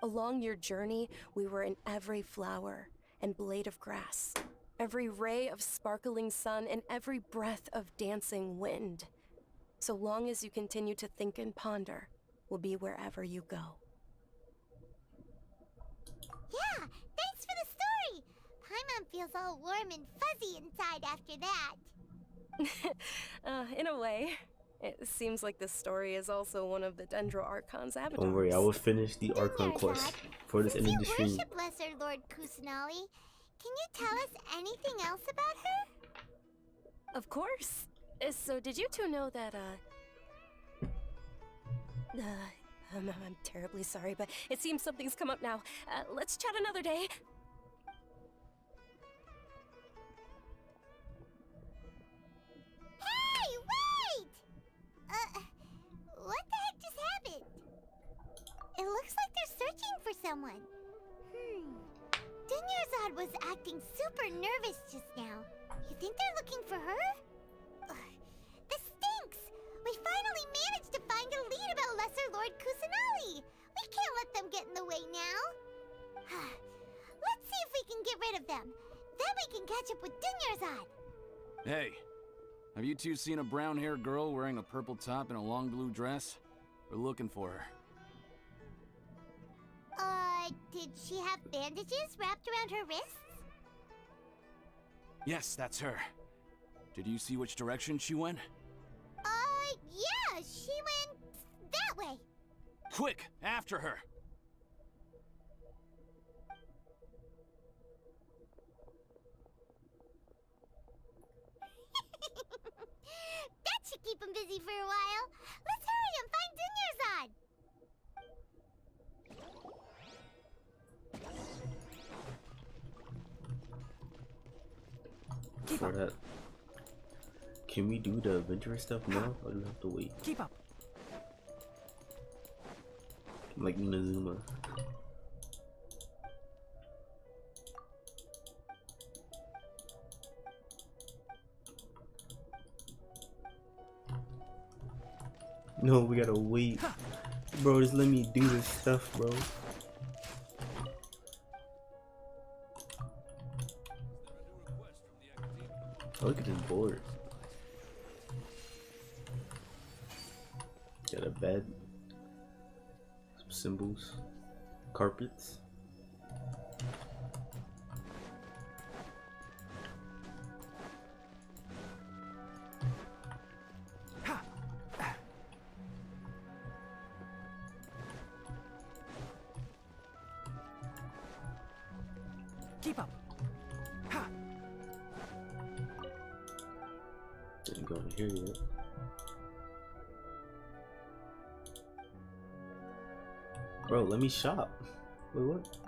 Speaker 9: Along your journey, we were in every flower and blade of grass, every ray of sparkling sun, and every breath of dancing wind. So long as you continue to think and ponder, we'll be wherever you go."
Speaker 6: Sam feels all warm and fuzzy inside after that.
Speaker 9: In a way. It seems like this story is also one of the Dendro Archon's avatars.
Speaker 1: Don't worry, I will finish the Archon quest for this end of the
Speaker 6: Since
Speaker 1: stream.
Speaker 6: you worship Lesser Lord Kusanali, can you tell us anything else about her?
Speaker 9: Of course. So did you two know that, I'm terribly sorry, but it seems something's come up now. Let's chat another day.
Speaker 6: Hey, wait! What the heck just happened? It looks like they're searching for someone. Dunyarzad was acting super nervous just now. You think they're looking for her? This stinks! We finally managed to find a lead about Lesser Lord Kusanali! We can't let them get in the way now. Let's see if we can get rid of them. Then we can catch up with Dunyarzad.
Speaker 10: Hey, have you two seen a brown-haired girl wearing a purple top and a long blue dress? We're looking for her.
Speaker 6: Did she have bandages wrapped around her wrists?
Speaker 10: Yes, that's her. Did you see which direction she went?
Speaker 6: Yeah, she went that way.
Speaker 10: Quick, after her!
Speaker 6: That should keep him busy for a while. Let's hurry and find Dunyarzad.
Speaker 1: For that, can we do the adventurous stuff now, or do we have to wait?
Speaker 3: Keep up.
Speaker 1: Like Inazuma. No, we gotta wait. Bro, just let me do this stuff, bro. Oh, look at this board. Got a bed. Some symbols. Carpets.
Speaker 3: Keep up. Ha!
Speaker 1: Didn't go in here yet. Bro, let me shop. Wait, what?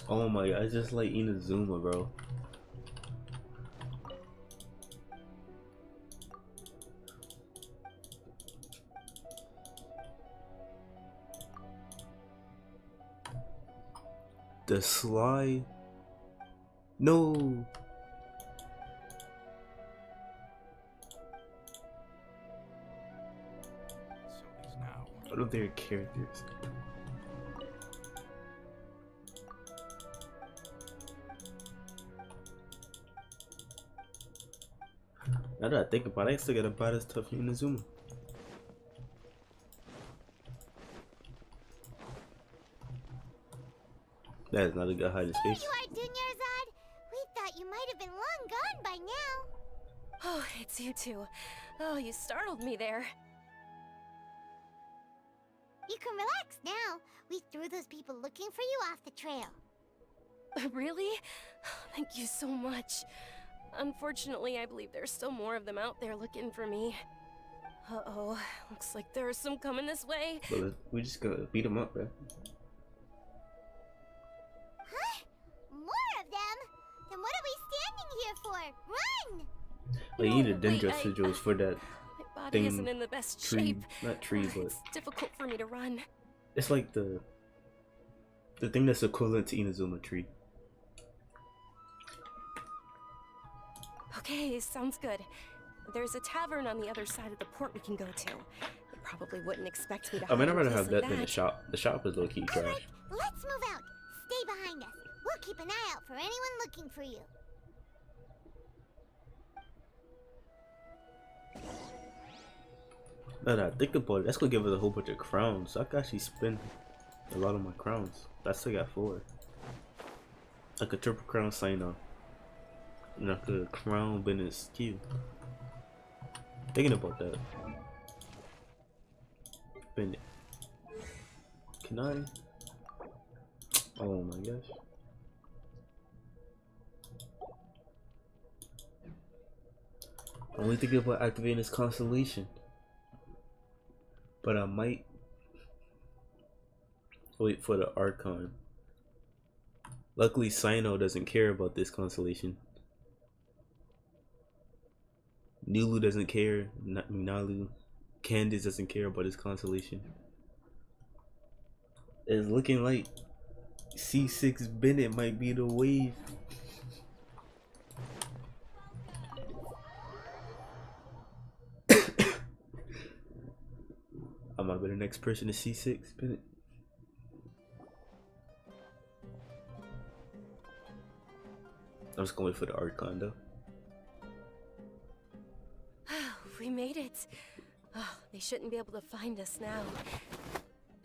Speaker 1: Oh my god, I just like Inazuma, bro. The Sly. No. I don't think they're characters. Now that I think about it, I still gotta buy this stuff in Inazuma. That is not a good hiding
Speaker 6: There
Speaker 1: space.
Speaker 6: you are, Dunyarzad. We thought you might have been long gone by now.
Speaker 9: Oh, it's you two. Oh, you startled me there.
Speaker 6: You can relax now. We threw those people looking for you off the trail.
Speaker 9: Really? Thank you so much. Unfortunately, I believe there's still more of them out there looking for me. Uh-oh, looks like there's some coming this way.
Speaker 1: But we just gonna beat them up, bro.
Speaker 6: Huh? More of them? Then what are we standing here for? Run!
Speaker 1: Like, you need a
Speaker 9: No,
Speaker 1: Dendro
Speaker 9: wait,
Speaker 1: sigils for that
Speaker 9: My body
Speaker 1: thing,
Speaker 9: isn't in the best
Speaker 1: tree.
Speaker 9: shape.
Speaker 1: Not tree, but
Speaker 9: It's difficult for me to run.
Speaker 1: it's like the thing that's equivalent to Inazuma tree.
Speaker 9: Okay, sounds good. There's a tavern on the other side of the port we can go to. You probably wouldn't expect me to
Speaker 1: I mean,
Speaker 9: hide
Speaker 1: I'd
Speaker 9: in a
Speaker 1: rather
Speaker 9: place
Speaker 1: have
Speaker 9: like
Speaker 1: that than the shop. The shop is low key trash.
Speaker 6: Alright, let's move out. Stay behind us. We'll keep an eye out for anyone looking for you.
Speaker 1: Now that I think about it, that's gonna give us a whole bunch of crowns. So I can actually spend a lot of my crowns. I still got 4. Like a triple crown sign off. Like a crown bending skew. Thinking about that. Bend it. Can I? Oh my gosh. I'm only thinking about activating this constellation. But I might wait for the Archon. Luckily, Sino doesn't care about this constellation. Nulu doesn't care. Nalu. Candace doesn't care about this constellation. It's looking like C6 Bennett might be the wave. I might be the next person to C6 Bennett. I'm just gonna wait for the Archon though.
Speaker 9: We made it. Oh, they shouldn't be able to find us now.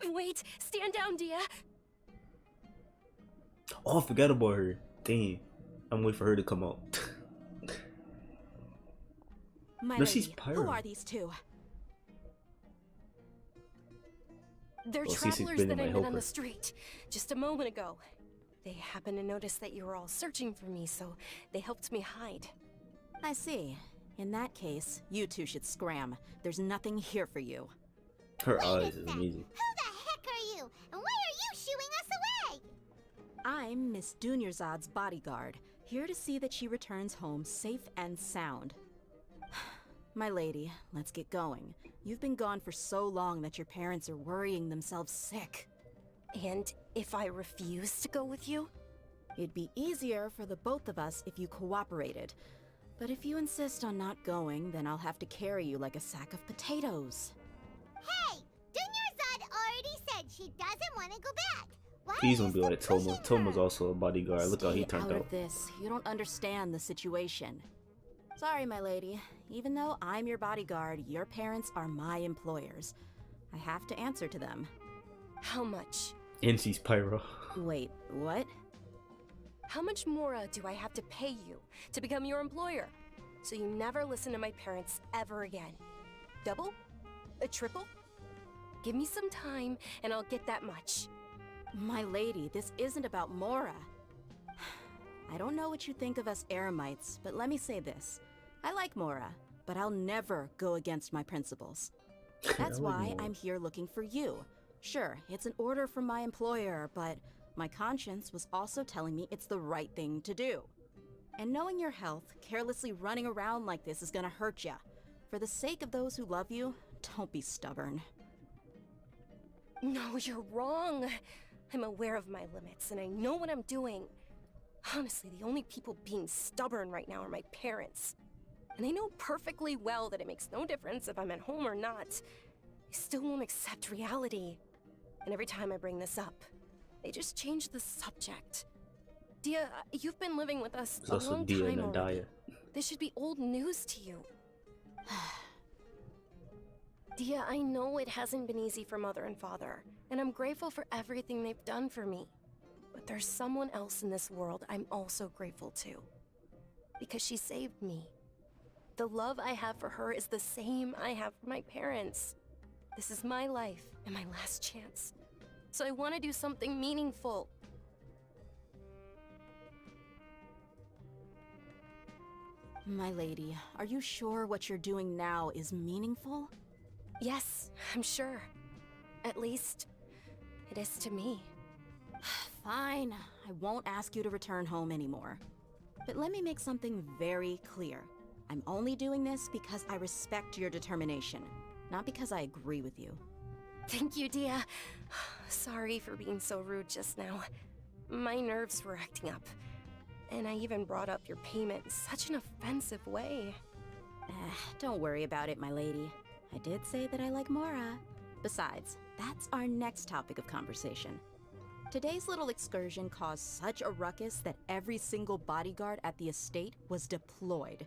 Speaker 9: Wait, stand down, Dia.
Speaker 1: Oh, I forgot about her. Dang. I'm waiting for her to come out.
Speaker 2: My
Speaker 1: No,
Speaker 2: lady,
Speaker 1: she's Pyro.
Speaker 2: who are these two?
Speaker 9: They're
Speaker 1: Well, Cece's
Speaker 9: travelers
Speaker 1: been
Speaker 9: that
Speaker 1: in
Speaker 9: I
Speaker 1: my
Speaker 9: met on
Speaker 1: helper.
Speaker 9: the street just a moment ago. They happened to notice that you were all searching for me, so they helped me hide.
Speaker 2: I see. In that case, you two should scram. There's nothing here for you.
Speaker 1: Her
Speaker 6: Wait a
Speaker 1: eyes is
Speaker 6: sec.
Speaker 1: amazing.
Speaker 6: Who the heck are you? And why are you shooing us away?
Speaker 2: I'm Miss Dunyarzad's bodyguard, here to see that she returns home safe and sound. My lady, let's get going. You've been gone for so long that your parents are worrying themselves sick.
Speaker 9: And if I refuse to go with you?
Speaker 2: It'd be easier for the both of us if you cooperated. But if you insist on not going, then I'll have to carry you like a sack of potatoes.
Speaker 6: Hey, Dunyarzad already said she doesn't want to go back. Why
Speaker 1: He's
Speaker 6: are
Speaker 1: gonna
Speaker 6: you
Speaker 1: be
Speaker 6: still
Speaker 1: like Toma.
Speaker 6: pushing
Speaker 1: Toma's
Speaker 6: her?
Speaker 1: also a bodyguard. Look how he
Speaker 2: Stay
Speaker 1: turned
Speaker 2: out
Speaker 1: out.
Speaker 2: of this. You don't understand the situation. Sorry, my lady. Even though I'm your bodyguard, your parents are my employers. I have to answer to them.
Speaker 9: How much?
Speaker 1: And she's Pyro.
Speaker 2: Wait, what?
Speaker 9: How much more do I have to pay you to become your employer? So you never listen to my parents ever again. Double? A triple? Give me some time and I'll get that much.
Speaker 2: My lady, this isn't about Mora. I don't know what you think of us Eremites, but let me say this. I like Mora, but I'll never go against my principles. That's
Speaker 1: I like
Speaker 2: why
Speaker 1: Mora.
Speaker 2: I'm here looking for you. Sure, it's an order from my employer, but my conscience was also telling me it's the right thing to do. And knowing your health, carelessly running around like this is gonna hurt ya. For the sake of those who love you, don't be stubborn.
Speaker 9: No, you're wrong. I'm aware of my limits and I know what I'm doing. Honestly, the only people being stubborn right now are my parents. And they know perfectly well that it makes no difference if I'm at home or not. They still won't accept reality. And every time I bring this up, they just change the subject. Dia, you've been living with us
Speaker 1: There's
Speaker 9: a
Speaker 1: also
Speaker 9: long
Speaker 1: Dia
Speaker 9: time
Speaker 1: and
Speaker 9: already.
Speaker 1: Adaya.
Speaker 9: This should be old news to you. Dia, I know it hasn't been easy for Mother and Father, and I'm grateful for everything they've done for me. But there's someone else in this world I'm also grateful to. Because she saved me. The love I have for her is the same I have for my parents. This is my life and my last chance. So I want to do something meaningful.
Speaker 2: My lady, are you sure what you're doing now is meaningful?
Speaker 9: Yes, I'm sure. At least, it is to me.
Speaker 2: Fine, I won't ask you to return home anymore. But let me make something very clear. I'm only doing this because I respect your determination, not because I agree with you.
Speaker 9: Thank you, Dia. Sorry for being so rude just now. My nerves were acting up. And I even brought up your payment in such an offensive way.
Speaker 2: Don't worry about it, my lady. I did say that I like Mora. Besides, that's our next topic of conversation. Today's little excursion caused such a ruckus that every single bodyguard at the estate was deployed.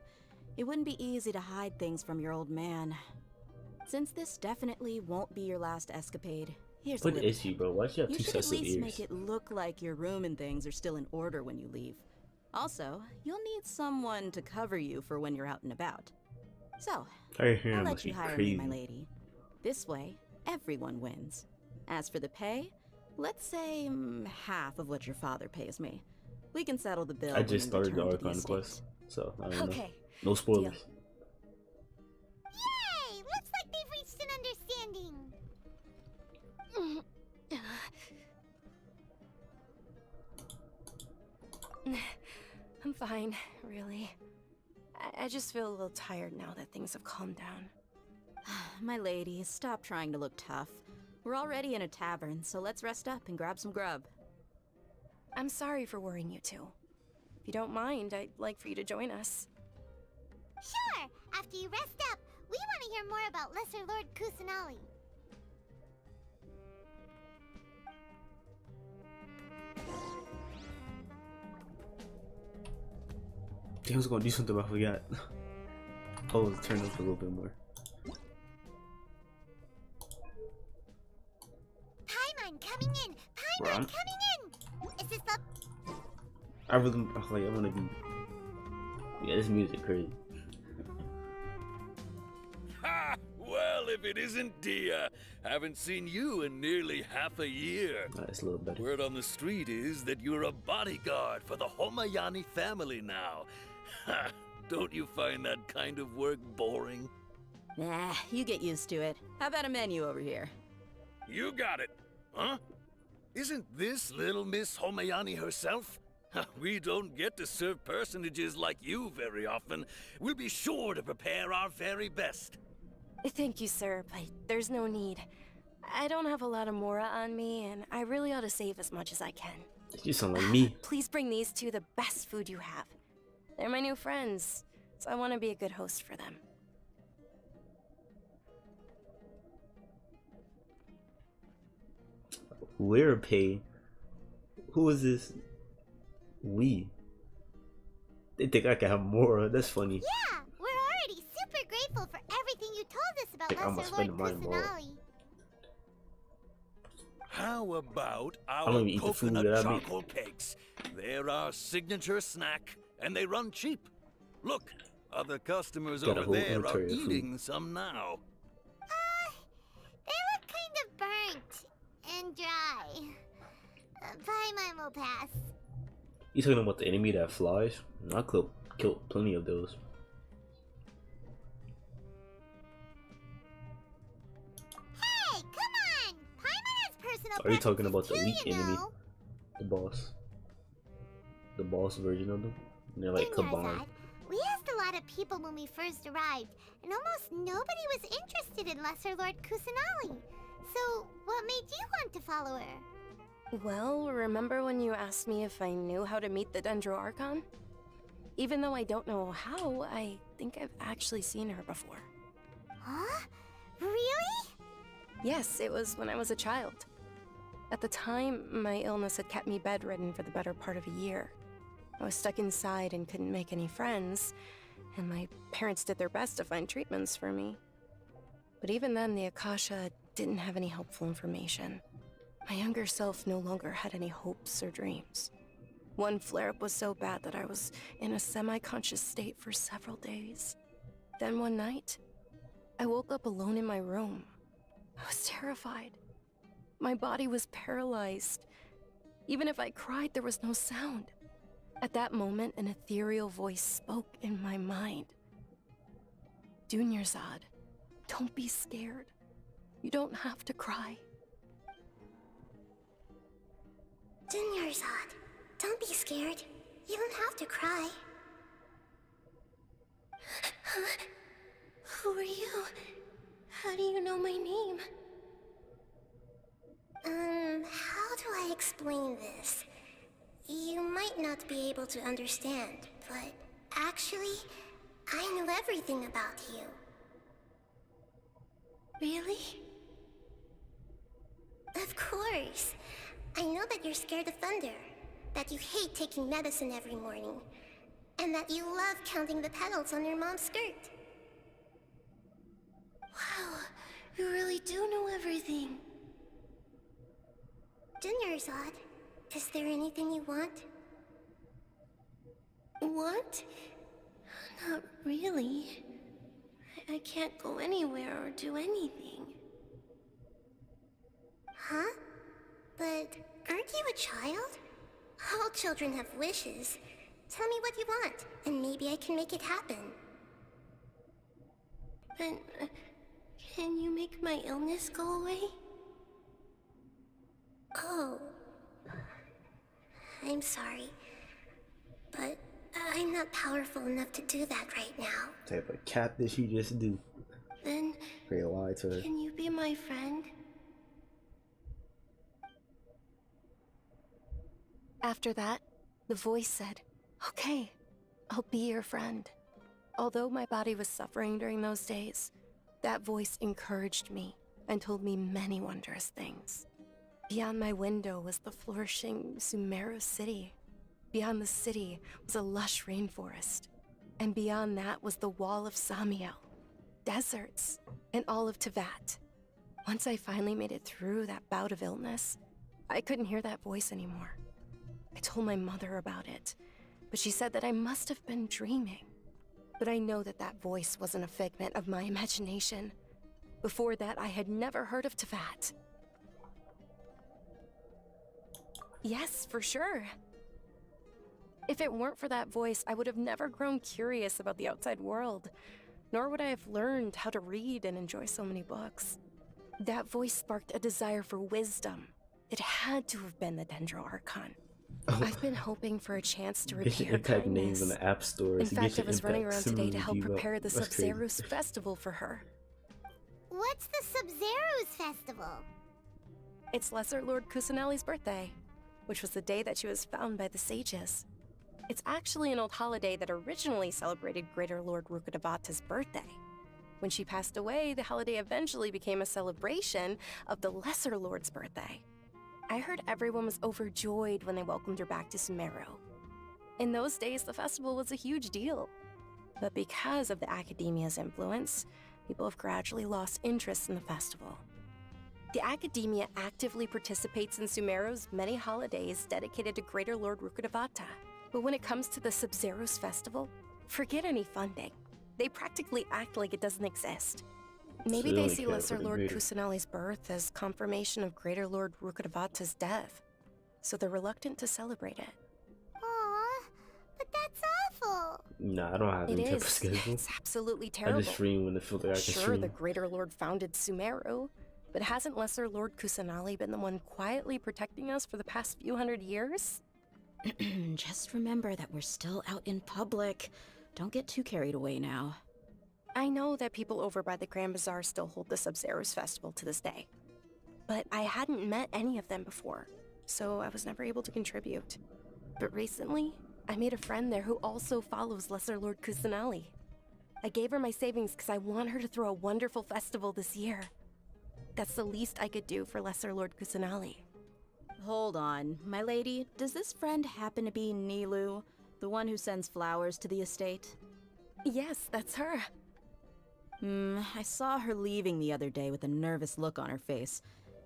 Speaker 2: It wouldn't be easy to hide things from your old man. Since this definitely won't be your last escapade,
Speaker 11: Here's
Speaker 1: What
Speaker 11: the
Speaker 1: is she, bro? Why does she have
Speaker 11: You
Speaker 1: two
Speaker 11: should at
Speaker 1: sets of
Speaker 11: least
Speaker 1: ears?
Speaker 11: make it look like your room and things are still in order when you leave. Also, you'll need someone to cover you for when you're out and about. So,
Speaker 1: Her hair
Speaker 11: I'll let
Speaker 1: must
Speaker 11: you
Speaker 1: be
Speaker 11: hire
Speaker 1: crazy.
Speaker 11: me, my lady. This way, everyone wins. As for the pay, let's say half of what your father pays me. We can settle the bill
Speaker 1: I
Speaker 11: when
Speaker 1: just
Speaker 11: we
Speaker 1: started the
Speaker 11: return to the
Speaker 1: Archon
Speaker 11: estate.
Speaker 1: quest, so I don't know.
Speaker 9: Okay.
Speaker 1: No spoilers.
Speaker 6: Yay! Looks like they've reached an understanding.
Speaker 9: I'm fine, really. I just feel a little tired now that things have calmed down.
Speaker 11: My lady, stop trying to look tough. We're already in a tavern, so let's rest up and grab some grub.
Speaker 9: I'm sorry for worrying you two. If you don't mind, I'd like for you to join us.
Speaker 6: Sure! After you rest up, we want to hear more about Lesser Lord Kusanali.
Speaker 1: Damn, I was gonna do something, but I forgot. Oh, turn up a little bit more.
Speaker 6: Paimon coming in!
Speaker 1: Bro,
Speaker 6: Paimon coming in! Is this the...
Speaker 1: I wanna be. Yeah, this music crazy.
Speaker 12: Ha! Well, if it isn't Dia, haven't seen you in nearly half a year.
Speaker 1: That's a little better.
Speaker 12: Word on the street is that you're a bodyguard for the Homayani family now. Ha! Don't you find that kind of work boring?
Speaker 11: Nah, you get used to it. How about a menu over here?
Speaker 12: You got it, huh? Isn't this little Miss Homayani herself? We don't get to serve personages like you very often. We'll be sure to prepare our very best.
Speaker 9: Thank you, sir, but there's no need. I don't have a lot of Mora on me, and I really ought to save as much as I can.
Speaker 1: You sound like me.
Speaker 9: Please bring these two the best food you have. They're my new friends, so I want to be a good host for them.
Speaker 1: We're pay. Who is this? We. They think I can have more. That's funny.
Speaker 6: Yeah! We're already super grateful for everything you told us about
Speaker 1: Think I'm
Speaker 6: Lesser
Speaker 1: gonna
Speaker 6: Lord
Speaker 1: spend mine more.
Speaker 6: Kusanali.
Speaker 12: How about
Speaker 1: I'm
Speaker 12: our
Speaker 1: gonna eat the food
Speaker 12: coconut
Speaker 1: that I make.
Speaker 12: charcoal cakes? They're our signature snack, and they run cheap. Look, other customers
Speaker 1: Got a
Speaker 12: over
Speaker 1: whole
Speaker 12: there are
Speaker 1: inventory of food.
Speaker 12: eating some now.
Speaker 6: They look kind of burnt and dry. Paimon will pass.
Speaker 1: You talking about the enemy that flies? I killed plenty of those.
Speaker 6: Hey, come on! Paimon has personal
Speaker 1: Are you talking
Speaker 6: preferences
Speaker 1: about the
Speaker 6: too,
Speaker 1: weak
Speaker 6: you
Speaker 1: enemy?
Speaker 6: know.
Speaker 1: The boss. The boss version of them? And they're like
Speaker 6: In
Speaker 1: combined.
Speaker 6: Yarzad, we asked a lot of people when we first arrived, and almost nobody was interested in Lesser Lord Kusanali. So, what made you want to follow her?
Speaker 9: Well, remember when you asked me if I knew how to meet the Dendro Archon? Even though I don't know how, I think I've actually seen her before.
Speaker 6: Huh? Really?
Speaker 9: Yes, it was when I was a child. At the time, my illness had kept me bedridden for the better part of a year. I was stuck inside and couldn't make any friends, and my parents did their best to find treatments for me. But even then, the Akasha didn't have any helpful information. My younger self no longer had any hopes or dreams. One flare-up was so bad that I was in a semi-conscious state for several days. Then one night, I woke up alone in my room. I was terrified. My body was paralyzed. Even if I cried, there was no sound. At that moment, an ethereal voice spoke in my mind. Dunyarzad, don't be scared. You don't have to cry.
Speaker 6: Dunyarzad, don't be scared. You don't have to cry.
Speaker 9: Who are you? How do you know my name?
Speaker 6: How do I explain this? You might not be able to understand, but actually, I know everything about you.
Speaker 9: Really?
Speaker 6: Of course. I know that you're scared of thunder, that you hate taking medicine every morning, and that you love counting the petals on your mom's skirt.
Speaker 9: Wow, you really do know everything.
Speaker 6: Dinnerzad, is there anything you want?
Speaker 13: What? Not really. I can't go anywhere or do anything.
Speaker 6: Huh? But aren't you a child? All children have wishes. Tell me what you want, and maybe I can make it happen.
Speaker 13: But can you make my illness go away?
Speaker 6: Oh. I'm sorry. But I'm not powerful enough to do that right now.
Speaker 1: Type of cap did she just do?
Speaker 13: Then
Speaker 1: Great lie to her.
Speaker 13: can you be my friend?
Speaker 9: After that, the voice said, "Okay, I'll be your friend." Although my body was suffering during those days, that voice encouraged me and told me many wondrous things. Beyond my window was the flourishing Sumeru city. Beyond the city was a lush rainforest. And beyond that was the wall of Samiel, deserts, and all of Tevat. Once I finally made it through that bout of illness, I couldn't hear that voice anymore. I told my mother about it, but she said that I must have been dreaming. But I know that that voice wasn't a figment of my imagination. Before that, I had never heard of Tevat. Yes, for sure. If it weren't for that voice, I would have never grown curious about the outside world, nor would I have learned how to read and enjoy so many books. That voice sparked a desire for wisdom. It had to have been the Dendro Archon. I've been hoping for a chance to repay her
Speaker 1: Impact
Speaker 9: kindness.
Speaker 1: names in the app store.
Speaker 9: In fact, I was running around today to help prepare the Sub-Zero's festival for her.
Speaker 6: What's the Sub-Zero's festival?
Speaker 9: It's Lesser Lord Kusanali's birthday, which was the day that she was found by the sages. It's actually an old holiday that originally celebrated Greater Lord Rukkhadevata's birthday. When she passed away, the holiday eventually became a celebration of the Lesser Lord's birthday. I heard everyone was overjoyed when they welcomed her back to Sumeru. In those days, the festival was a huge deal. But because of the Academia's influence, people have gradually lost interest in the festival. The Academia actively participates in Sumeru's many holidays dedicated to Greater Lord Rukkhadevata. But when it comes to the Sub-Zero's festival, forget any funding. They practically act like it doesn't exist. Maybe
Speaker 1: So
Speaker 9: they
Speaker 1: only
Speaker 9: see
Speaker 1: care
Speaker 9: Lesser
Speaker 1: for the
Speaker 9: Lord
Speaker 1: greater.
Speaker 9: Kusanali's birth as confirmation of Greater Lord Rukkhadevata's death, so they're reluctant to celebrate it.
Speaker 6: Aw, but that's awful.
Speaker 1: Nah, I don't have
Speaker 9: It
Speaker 1: any type of
Speaker 9: is.
Speaker 1: schedule.
Speaker 9: It's absolutely
Speaker 1: I
Speaker 9: terrible.
Speaker 1: just stream when it feels like I can
Speaker 9: Sure,
Speaker 1: stream.
Speaker 9: the Greater Lord founded Sumeru, but hasn't Lesser Lord Kusanali been the one quietly protecting us for the past few hundred years?
Speaker 11: Just remember that we're still out in public. Don't get too carried away now.
Speaker 9: I know that people over by the Grand Bazaar still hold the Sub-Zero's festival to this day. But I hadn't met any of them before, so I was never able to contribute. But recently, I made a friend there who also follows Lesser Lord Kusanali. I gave her my savings because I want her to throw a wonderful festival this year. That's the least I could do for Lesser Lord Kusanali.
Speaker 11: Hold on, my lady. Does this friend happen to be Nilu, the one who sends flowers to the estate?
Speaker 9: Yes, that's her.
Speaker 11: I saw her leaving the other day with a nervous look on her face.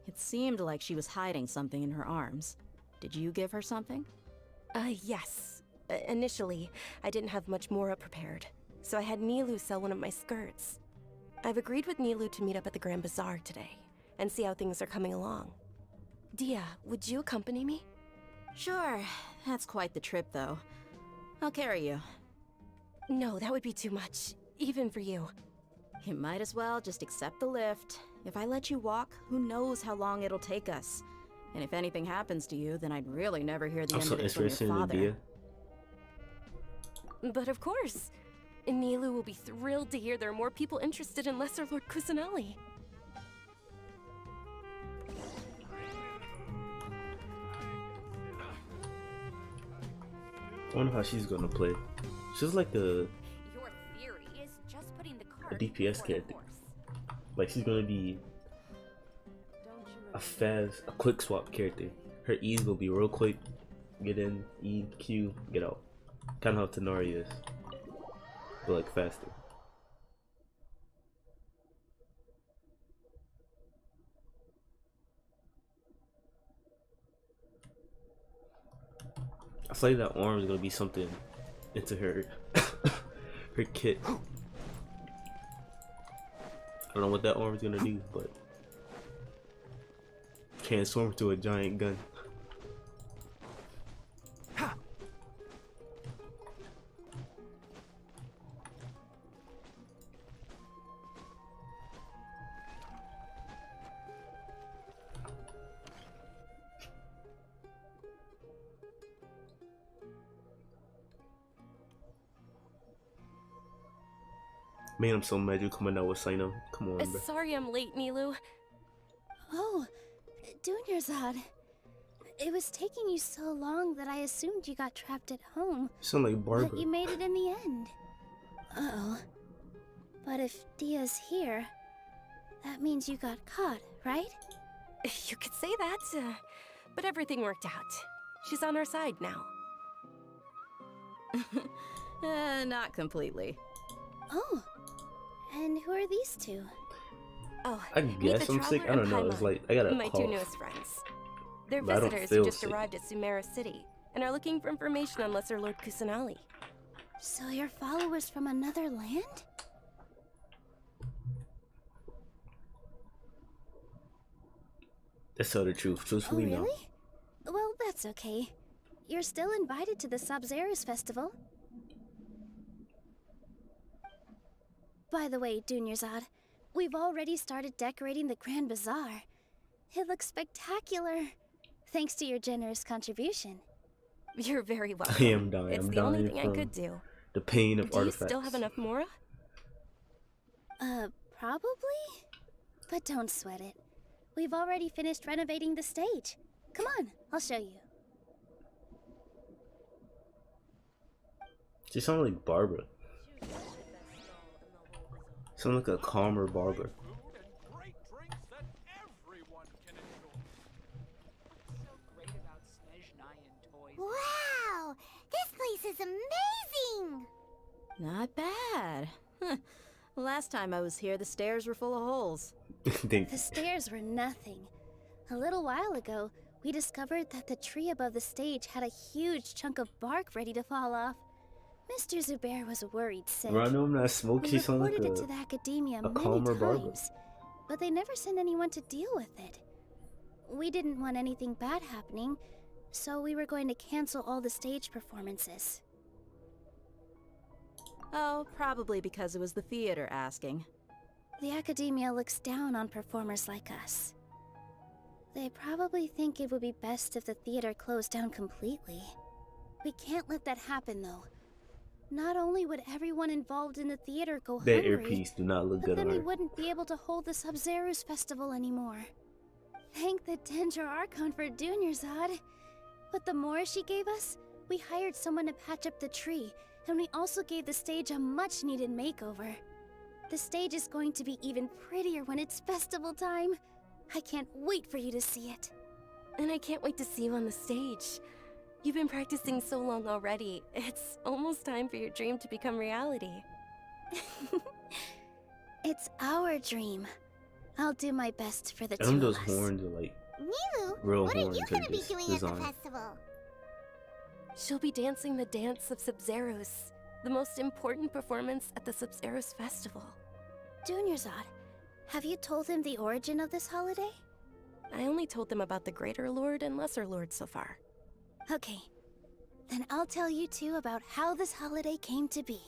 Speaker 11: It seemed like she was hiding something in her arms. Did you give her something?
Speaker 9: Yes. Initially, I didn't have much more prepared, so I had Nilu sell one of my skirts. I've agreed with Nilu to meet up at the Grand Bazaar today, and see how things are coming along. Dia, would you accompany me?
Speaker 11: Sure. That's quite the trip, though. I'll carry you.
Speaker 9: No, that would be too much, even for you.
Speaker 11: You might as well just accept the lift. If I let you walk, who knows how long it'll take us. And if anything happens to you, then I'd really never hear the
Speaker 1: I'm
Speaker 11: end
Speaker 1: so
Speaker 11: of it from your
Speaker 1: interested in
Speaker 11: father.
Speaker 1: Dia.
Speaker 9: But of course, Nilu will be thrilled to hear there are more people interested in Lesser Lord Kusanali.
Speaker 1: I wonder how she's gonna play. She's like
Speaker 2: Your theory is just putting the
Speaker 1: a
Speaker 2: cart
Speaker 1: DPS
Speaker 2: before the
Speaker 1: character.
Speaker 2: horse.
Speaker 1: Like she's gonna be a fast, a quick swap character. Her E's will be real quick. Get in, E, Q, get out. Kind of how Tenari is, but like faster. I feel like that arm is gonna be something into her her kit. I don't know what that arm is gonna do, but transform to a giant gun. Man, I'm so mad you're coming out with Sino. Come on, bro.
Speaker 9: Sorry I'm late, Nilu.
Speaker 6: Oh, Dunyarzad. It was taking you so long that I assumed you got trapped at home.
Speaker 1: You sound like Barbara.
Speaker 6: But you made it in the end. Uh-oh. But if Dia's here, that means you got caught, right?
Speaker 9: You could say that, but everything worked out. She's on our side now.
Speaker 11: Not completely.
Speaker 6: Oh, and who are these two?
Speaker 9: Oh,
Speaker 1: I guess I'm sick. I don't know. It's like I got a
Speaker 9: my
Speaker 1: cough.
Speaker 9: two newest friends. They're
Speaker 1: But I don't
Speaker 9: visitors who
Speaker 1: feel
Speaker 9: just
Speaker 1: sick.
Speaker 9: arrived at Sumeru City and are looking for information on Lesser Lord Kusanali.
Speaker 6: So you're followers from another land?
Speaker 1: Let's tell the truth. Truthfully,
Speaker 6: Oh,
Speaker 1: no.
Speaker 6: really? Well, that's okay. You're still invited to the Sabzerus festival. By the way, Dunyarzad, we've already started decorating the Grand Bazaar. It looks spectacular, thanks to your generous contribution.
Speaker 9: You're very
Speaker 1: I
Speaker 9: welcome.
Speaker 1: am dying.
Speaker 9: It's
Speaker 1: I'm
Speaker 9: the only
Speaker 1: dying
Speaker 9: thing I
Speaker 1: from
Speaker 9: could do.
Speaker 1: the pain of
Speaker 9: Do you
Speaker 1: artifacts.
Speaker 9: still have enough Mora?
Speaker 6: Probably? But don't sweat it. We've already finished renovating the stage. Come on, I'll show you.
Speaker 1: She sounds like Barbara. Sounds like a calmer Barbara.
Speaker 6: Wow! This place is amazing!
Speaker 11: Not bad. Last time I was here, the stairs were full of holes.
Speaker 6: The stairs were nothing. A little while ago, we discovered that the tree above the stage had a huge chunk of bark ready to fall off. Mr. Zubair was worried sick.
Speaker 1: Bro, I know I'm not smoking.
Speaker 6: We
Speaker 1: She sounds like
Speaker 6: reported it to the academia
Speaker 1: a
Speaker 6: many
Speaker 1: calmer Barbara.
Speaker 6: times, but they never sent anyone to deal with it. We didn't want anything bad happening, so we were going to cancel all the stage performances.
Speaker 11: Oh, probably because it was the theater asking.
Speaker 6: The academia looks down on performers like us. They probably think it would be best if the theater closed down completely. We can't let that happen, though. Not only would everyone involved in the theater go
Speaker 1: That
Speaker 6: hungry,
Speaker 1: earpiece do not look
Speaker 6: but
Speaker 1: good
Speaker 6: then
Speaker 1: on
Speaker 6: we
Speaker 1: her.
Speaker 6: wouldn't be able to hold the Sabzerus festival anymore. Thank the Danger Archon for Dunyarzad. With the Mora she gave us, we hired someone to patch up the tree, and we also gave the stage a much-needed makeover. The stage is going to be even prettier when it's festival time. I can't wait for you to see it.
Speaker 9: And I can't wait to see you on the stage. You've been practicing so long already. It's almost time for your dream to become reality.
Speaker 6: It's our dream. I'll do my best for the two
Speaker 1: And
Speaker 6: of
Speaker 1: those
Speaker 6: us.
Speaker 1: horns are like
Speaker 6: Nilu,
Speaker 1: real
Speaker 6: what are
Speaker 1: horns.
Speaker 6: you
Speaker 1: They're
Speaker 6: gonna be
Speaker 1: just
Speaker 6: doing at the
Speaker 1: designed.
Speaker 6: festival?
Speaker 9: She'll be dancing the dance of Sabzerus, the most important performance at the Sabzerus festival.
Speaker 6: Dunyarzad, have you told him the origin of this holiday?
Speaker 9: I only told them about the Greater Lord and Lesser Lord so far.
Speaker 6: Okay, then I'll tell you two about how this holiday came to be.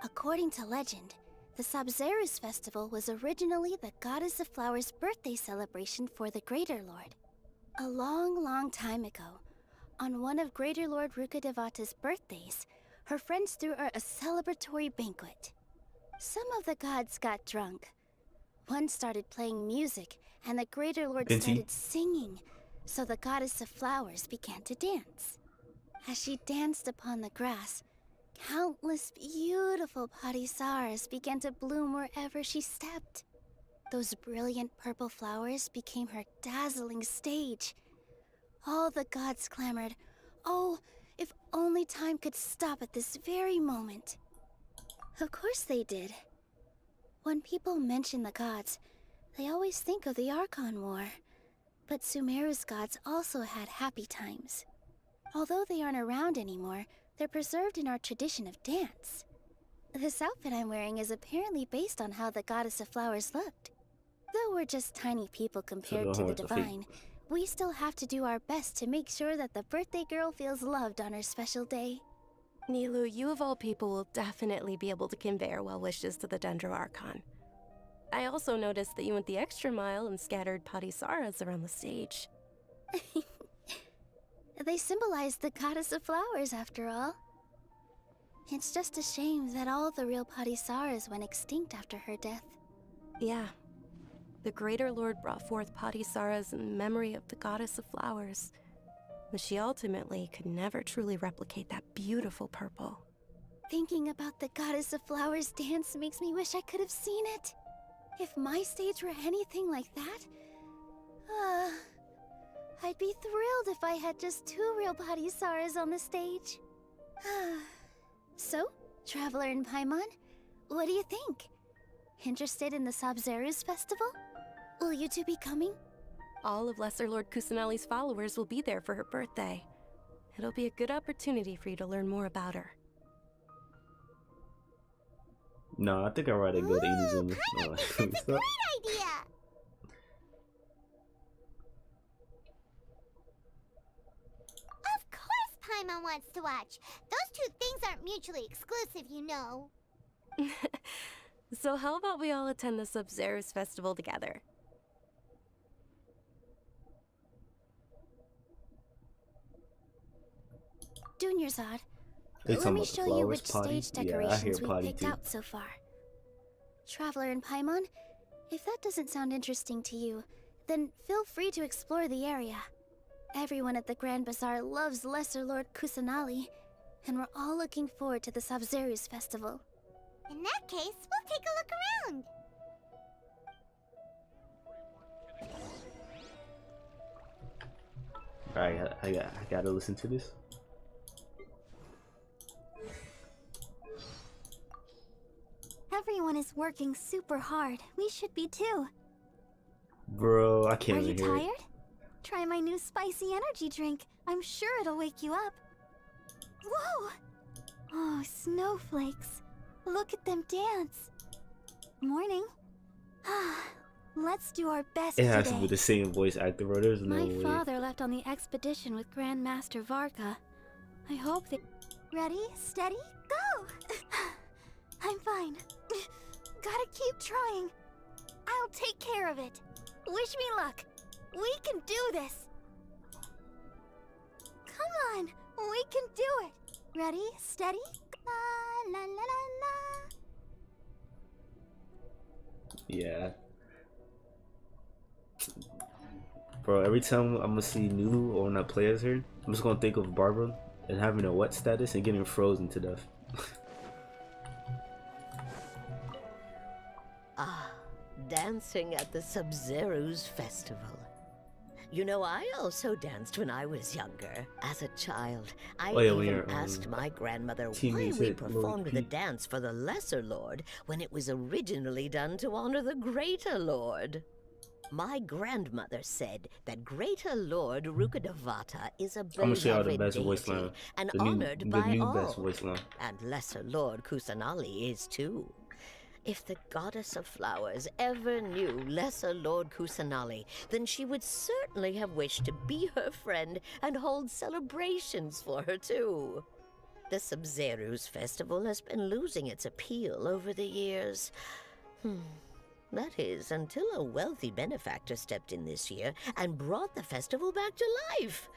Speaker 6: According to legend, the Sabzerus festival was originally the Goddess of Flowers' birthday celebration for the Greater Lord. A long, long time ago, on one of Greater Lord Rukadevata's birthdays, her friends threw her a celebratory banquet. Some of the gods got drunk. One started playing music, and the Greater Lord
Speaker 1: Binti?
Speaker 6: started singing, so the Goddess of Flowers began to dance. As she danced upon the grass, countless beautiful parisaras began to bloom wherever she stepped. Those brilliant purple flowers became her dazzling stage. All the gods clamored, "Oh, if only time could stop at this very moment." Of course they did. When people mention the gods, they always think of the Archon War. But Sumeru's gods also had happy times. Although they aren't around anymore, they're preserved in our tradition of dance. This outfit I'm wearing is apparently based on how the goddess of flowers looked. Though we're just tiny people compared to the divine, we still have to do our best to make sure that the birthday girl feels loved on her special day.
Speaker 9: Nilu, you of all people will definitely be able to convey our well wishes to the Dendro Archon. I also noticed that you went the extra mile and scattered Patisaras around the stage.
Speaker 6: They symbolize the goddess of flowers, after all. It's just a shame that all the real Patisaras went extinct after her death.
Speaker 9: Yeah. The Greater Lord brought forth Patisaras in memory of the goddess of flowers, but she ultimately could never truly replicate that beautiful purple.
Speaker 6: Thinking about the goddess of flowers dance makes me wish I could have seen it. If my stage were anything like that, I'd be thrilled if I had just 2 real Patisaras on the stage. So, Traveler and Paimon, what do you think? Interested in the Sabzeruz festival? Will you two be coming?
Speaker 9: All of Lesser Lord Kusanali's followers will be there for her birthday. It'll be a good opportunity for you to learn more about her.
Speaker 1: No, I think I'd rather go to Inazuma.
Speaker 6: That's a great idea! Of course Paimon wants to watch. Those 2 things aren't mutually exclusive, you know.
Speaker 9: So how about we all attend the Sabzeruz festival together?
Speaker 6: Dunyarzad,
Speaker 1: They
Speaker 6: let
Speaker 1: talking
Speaker 6: me
Speaker 1: about the
Speaker 6: show you
Speaker 1: flowers
Speaker 6: which
Speaker 1: potty?
Speaker 6: stage
Speaker 1: Yeah, I hear
Speaker 6: decorations we
Speaker 1: potty
Speaker 6: picked
Speaker 1: too.
Speaker 6: out so far. Traveler and Paimon, if that doesn't sound interesting to you, then feel free to explore the area. Everyone at the Grand Bazaar loves Lesser Lord Kusanali, and we're all looking forward to the Sabzeruz festival. In that case, we'll take a look around.
Speaker 1: Alright, I gotta listen to this.
Speaker 6: Everyone is working super hard. We should be too.
Speaker 1: Bro, I can't
Speaker 6: Are you
Speaker 1: even hear
Speaker 6: tired?
Speaker 1: it.
Speaker 6: Try my new spicy energy drink. I'm sure it'll wake you up. Whoa! Oh, snowflakes. Look at them dance. Morning. Let's do our best
Speaker 1: It has
Speaker 6: today.
Speaker 1: to be the same voice actor, bro. There's no
Speaker 6: My
Speaker 1: way.
Speaker 6: father left on the expedition with Grandmaster Varka. I hope they... Ready, steady, go! I'm fine. Gotta keep trying. I'll take care of it. Wish me luck. We can do this. Come on, we can do it. Ready, steady, la la la la la.
Speaker 1: Yeah. Bro, every time I'm gonna see Nunu or when I play as her, I'm just gonna think of Barbara and having a wet status and getting frozen to death.
Speaker 14: Dancing at the Sabzeruz festival. You know, I also danced when I was younger. As a child, I even asked my grandmother why we performed the dance for the Lesser Lord when it was originally done to honor the Greater Lord. My grandmother said that Greater Lord Rukkhadevata is a beloved deity and honored by all, and Lesser Lord Kusanali is too. If the goddess of flowers ever knew Lesser Lord Kusanali, then she would certainly have wished to be her friend and hold celebrations for her too. The Sabzeruz festival has been losing its appeal over the years. That is, until a wealthy benefactor stepped in this year and brought the festival back to life.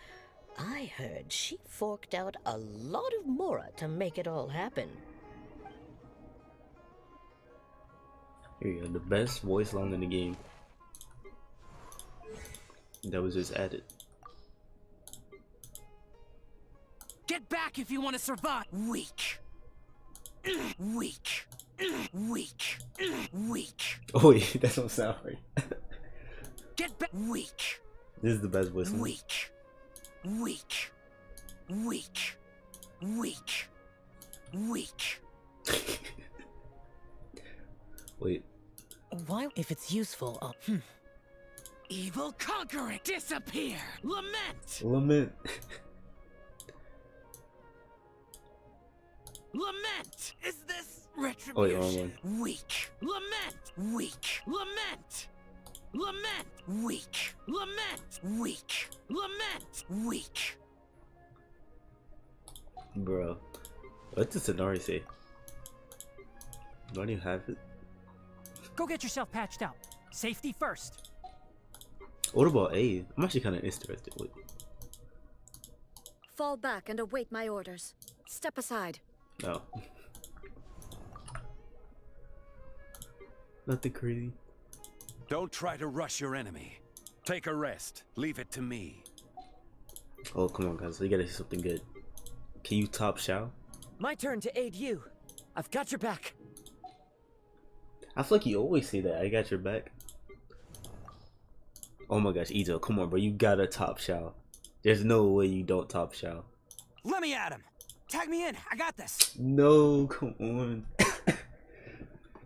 Speaker 14: I heard she forked out a lot of mora to make it all happen.
Speaker 1: Here you go, the best voice line in the game. That was just added.
Speaker 3: Get back if you want to survive. Weak. Weak. Weak. Weak.
Speaker 1: Oh yeah, that don't sound right.
Speaker 3: Get back. Weak.
Speaker 1: This is the best voice line.
Speaker 3: Weak. Weak. Weak. Weak. Weak.
Speaker 1: Wait.
Speaker 3: Why? If it's useful, Evil conquering. Disappear. Lament.
Speaker 1: Lament.
Speaker 5: Lament! Is this retribution?
Speaker 1: Oh, wait, wrong one.
Speaker 5: Weak. Lament! Weak. Lament! Lament! Weak. Lament! Weak. Lament! Weak.
Speaker 1: Bro, what does Sonari say? Don't you have it?
Speaker 3: Go get yourself patched up. Safety first.
Speaker 1: What about A? I'm actually kind of interested. Wait.
Speaker 15: Fall back and await my orders. Step aside.
Speaker 1: No. Nothing crazy.
Speaker 16: Don't try to rush your enemy. Take a rest. Leave it to me.
Speaker 1: Oh, come on, guys. We gotta do something good. Can you top Shao?
Speaker 5: My turn to aid you. I've got your back.
Speaker 1: I feel like you always say that. I got your back. Oh my gosh, Izo, come on, bro. You gotta top Shao. There's no way you don't top Shao.
Speaker 5: Let me at him. Tag me in. I got this.
Speaker 1: No, come on.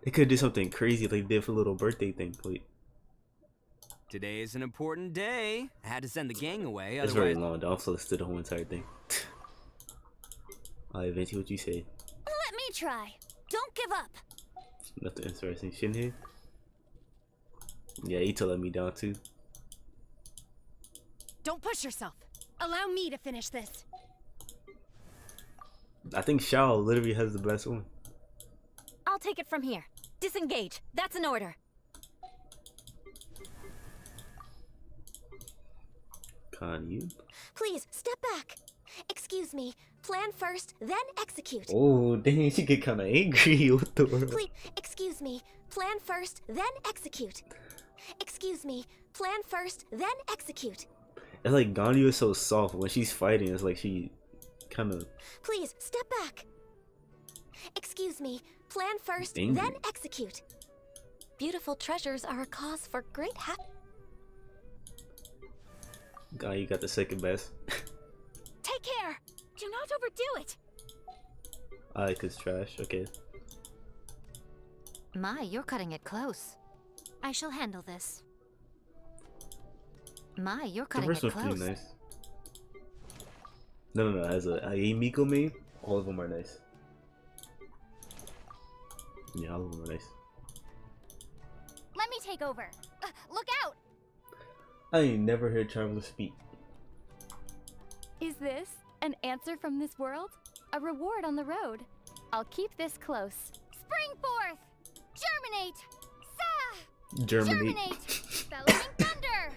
Speaker 1: They could do something crazy like they did for a little birthday thing. Wait.
Speaker 5: Today is an important day. I had to send the gang away.
Speaker 1: It's very long. Don't listen to the whole entire thing. Alright, Venti, what you say?
Speaker 6: Let me try. Don't give up.
Speaker 1: Nothing interesting shit in here. Yeah, Ito let me down too.
Speaker 15: Don't push yourself. Allow me to finish this.
Speaker 1: I think Shao literally has the best one.
Speaker 15: I'll take it from here. Disengage. That's an order.
Speaker 1: Can you?
Speaker 13: Please, step back. Excuse me. Plan first, then execute.
Speaker 1: Oh, dang, she get kind of angry. What the world?
Speaker 13: Please, excuse me. Plan first, then execute. Excuse me. Plan first, then execute.
Speaker 1: It's like Ganyu is so soft when she's fighting. It's like she kind of.
Speaker 13: Please, step back. Excuse me. Plan first,
Speaker 1: angry.
Speaker 13: then execute. Beautiful treasures are a cause for great
Speaker 1: Ganyu got the second best.
Speaker 15: Take care. Do not overdo it.
Speaker 1: I like his trash. Okay.
Speaker 17: My, you're cutting it close. I shall handle this. My, you're
Speaker 1: The
Speaker 17: cutting
Speaker 1: first
Speaker 17: it
Speaker 1: one's pretty
Speaker 17: close.
Speaker 1: nice. No, as a Miko main, all of them are nice. Yeah, all of them are nice.
Speaker 6: Let me take over. Look out!
Speaker 1: I ain't never heard Traveler speak.
Speaker 18: Is this an answer from this world? A reward on the road? I'll keep this close.
Speaker 6: Spring forth! Germinate! Sa!
Speaker 1: Germinate.
Speaker 6: Bellowing thunder!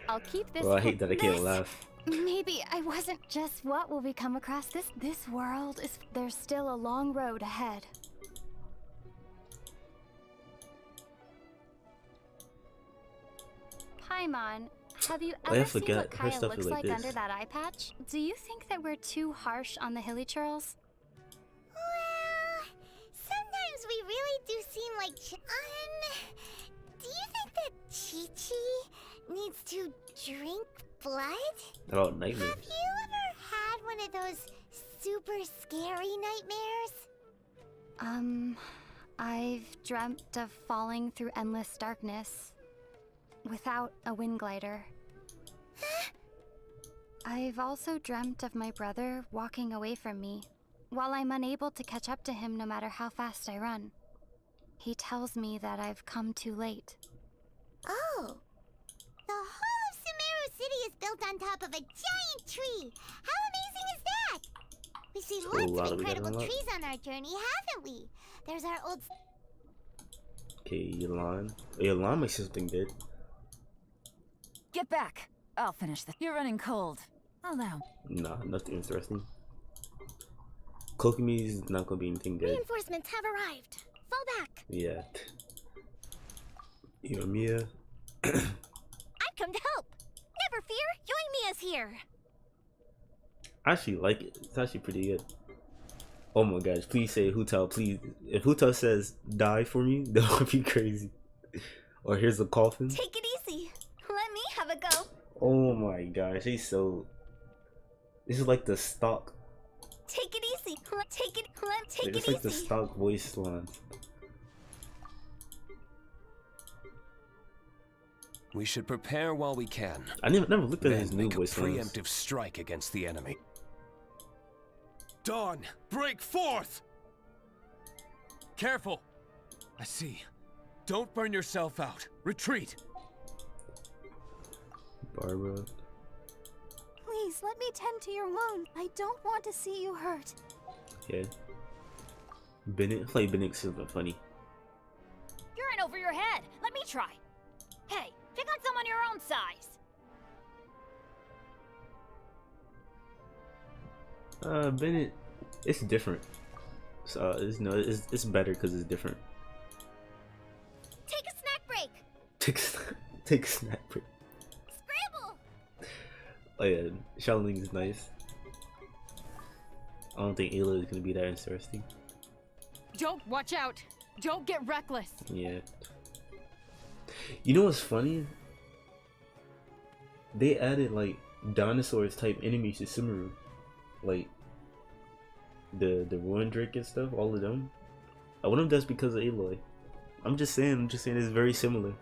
Speaker 18: I'll keep this.
Speaker 1: Well, I hate that I can't laugh.
Speaker 18: Maybe I wasn't just what will we come across this world is there's still a long road ahead. Paimon, have you
Speaker 1: Oh, I
Speaker 18: ever seen
Speaker 1: forgot
Speaker 18: what
Speaker 1: her
Speaker 18: Kaya
Speaker 1: stuff
Speaker 18: looks
Speaker 1: is
Speaker 18: like
Speaker 1: like
Speaker 18: under
Speaker 1: this.
Speaker 18: that eye patch? Do you think that we're too harsh on the hilly churls?
Speaker 6: Well, sometimes we really do seem like do you think that Chi-Chi needs to drink blood?
Speaker 1: Oh, nightmares.
Speaker 6: Have you ever had one of those super scary nightmares?
Speaker 18: I've dreamt of falling through endless darkness without a wind glider. I've also dreamt of my brother walking away from me while I'm unable to catch up to him no matter how fast I run. He tells me that I've come too late.
Speaker 6: Oh. The whole of Sumeru City is built on top of a giant tree. How amazing is that? We've seen
Speaker 1: So
Speaker 6: lots
Speaker 1: loud
Speaker 6: of
Speaker 1: we got
Speaker 6: incredible
Speaker 1: a lot.
Speaker 6: trees on our journey, haven't we? There's our old...
Speaker 1: Okay, Yelan. Yelan makes something good.
Speaker 19: Get back. I'll finish this. You're running cold. Allow.
Speaker 1: Nah, nothing interesting. Kokumi's not gonna be anything good.
Speaker 6: Reinforcements have arrived. Fall back.
Speaker 1: Yeah. Yoimiya.
Speaker 6: I've come to help. Never fear, Yoimiya's here.
Speaker 1: I actually like it. It's actually pretty good. Oh my gosh, please say Hutao, please. If Hutao says die for me, that would be crazy. Or here's the coffin.
Speaker 6: Take it easy. Let me have a go.
Speaker 1: Oh my gosh, he's so... This is like the stock.
Speaker 6: Take it easy. Take it
Speaker 1: It's like the stock voice line.
Speaker 16: We should prepare while we can.
Speaker 1: I never looked at
Speaker 16: Then
Speaker 1: his new
Speaker 16: make a
Speaker 1: voice lines.
Speaker 16: preemptive strike against the enemy. Dawn, break forth! Careful! I see. Don't burn yourself out. Retreat!
Speaker 1: Barbara.
Speaker 18: Please, let me tend to your wound. I don't want to see you hurt.
Speaker 1: Yeah. Bennett? I feel like Bennett's something funny.
Speaker 15: You're in over your head. Let me try. Hey, pick on someone your own size.
Speaker 1: Bennett, it's different. So it's better because it's different.
Speaker 6: Take a snack break.
Speaker 1: Take a snack break.
Speaker 6: Scramble.
Speaker 1: Oh yeah, Charlene is nice. I don't think Ayla is gonna be that interesting.
Speaker 15: Don't watch out. Don't get reckless.
Speaker 1: Yeah. You know what's funny? They added like dinosaurs type enemies to Sumeru. Like the Ruin Drake and stuff, all of them. I wonder if that's because of Aloy. I'm just saying it's very similar.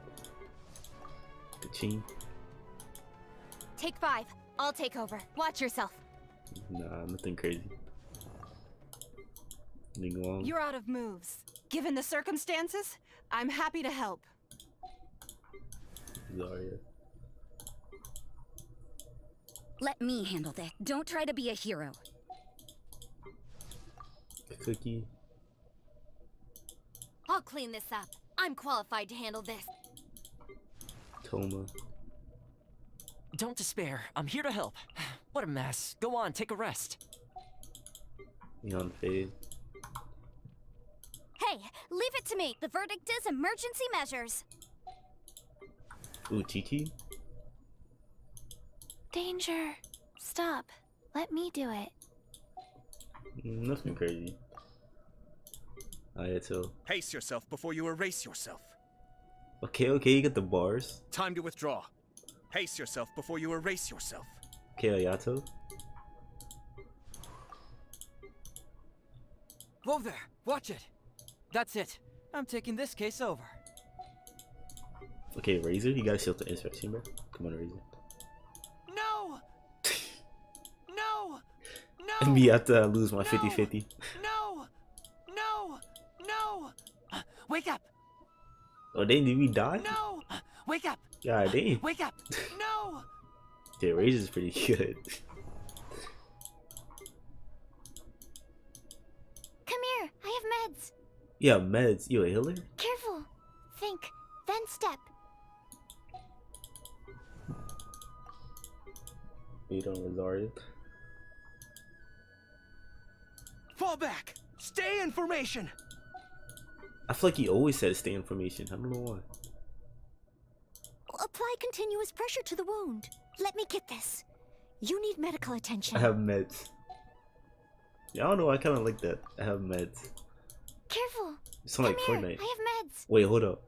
Speaker 1: The team.
Speaker 15: Take 5. I'll take over. Watch yourself.
Speaker 1: Nah, nothing crazy.
Speaker 20: You're out of moves. Given the circumstances, I'm happy to help.
Speaker 1: Zarya.
Speaker 17: Let me handle this. Don't try to be a hero.
Speaker 1: Cookie.
Speaker 15: I'll clean this up. I'm qualified to handle this.
Speaker 1: Toma.
Speaker 21: Don't despair. I'm here to help. What a mess. Go on, take a rest.
Speaker 1: Neon Fade.
Speaker 15: Hey, leave it to me. The verdict is emergency measures.
Speaker 1: Ooh, Tiki.
Speaker 18: Danger. Stop. Let me do it.
Speaker 1: Nothing crazy. Ayato.
Speaker 16: Pace yourself before you erase yourself.
Speaker 1: Okay, you get the bars.
Speaker 16: Time to withdraw. Pace yourself before you erase yourself.
Speaker 1: Okay, Ayato.
Speaker 21: Whoa there, watch it. That's it. I'm taking this case over.
Speaker 1: Okay, Razor, you gotta shield the insurrection, bro. Come on, Razor.
Speaker 21: No! No!
Speaker 1: No! Me have to lose my 50-50.
Speaker 21: No! No! No! Wake up!
Speaker 1: Oh, dang, did we die?
Speaker 21: No! Wake up!
Speaker 1: God dang.
Speaker 21: Wake up! No!
Speaker 1: Yeah, Razor's pretty good.
Speaker 18: Come here. I have meds.
Speaker 1: Yeah, meds. You a healer?
Speaker 18: Careful. Think. Then step.
Speaker 1: Beat on Rosario.
Speaker 21: Fall back! Stay in formation!
Speaker 1: I feel like he always said stay in formation. I don't know why.
Speaker 6: Apply continuous pressure to the wound. Let me get this. You need medical attention.
Speaker 1: I have meds. Yeah, I don't know. I kind of like that. I have meds.
Speaker 18: Careful.
Speaker 1: It's not like
Speaker 18: Come
Speaker 1: Fortnite.
Speaker 18: here. I have meds.
Speaker 1: Wait, hold up.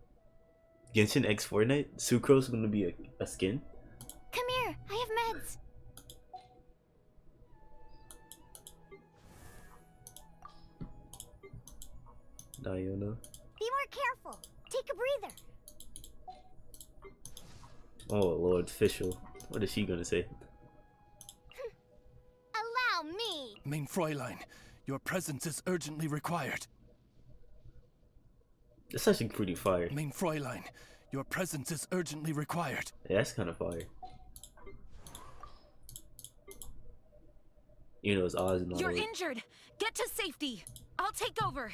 Speaker 1: Genshin X Fortnite? Sucro's gonna be a skin?
Speaker 18: Come here. I have meds.
Speaker 1: Diana.
Speaker 6: Be more careful. Take a breather.
Speaker 1: Oh Lord, official. What is she gonna say?
Speaker 6: Allow me.
Speaker 16: Main Fräulein, your presence is urgently required.
Speaker 1: That's actually pretty fire.
Speaker 16: Main Fräulein, your presence is urgently required.
Speaker 1: Yeah, that's kind of fire. You know, it's Oz and all
Speaker 20: You're
Speaker 1: that.
Speaker 20: injured. Get to safety. I'll take over.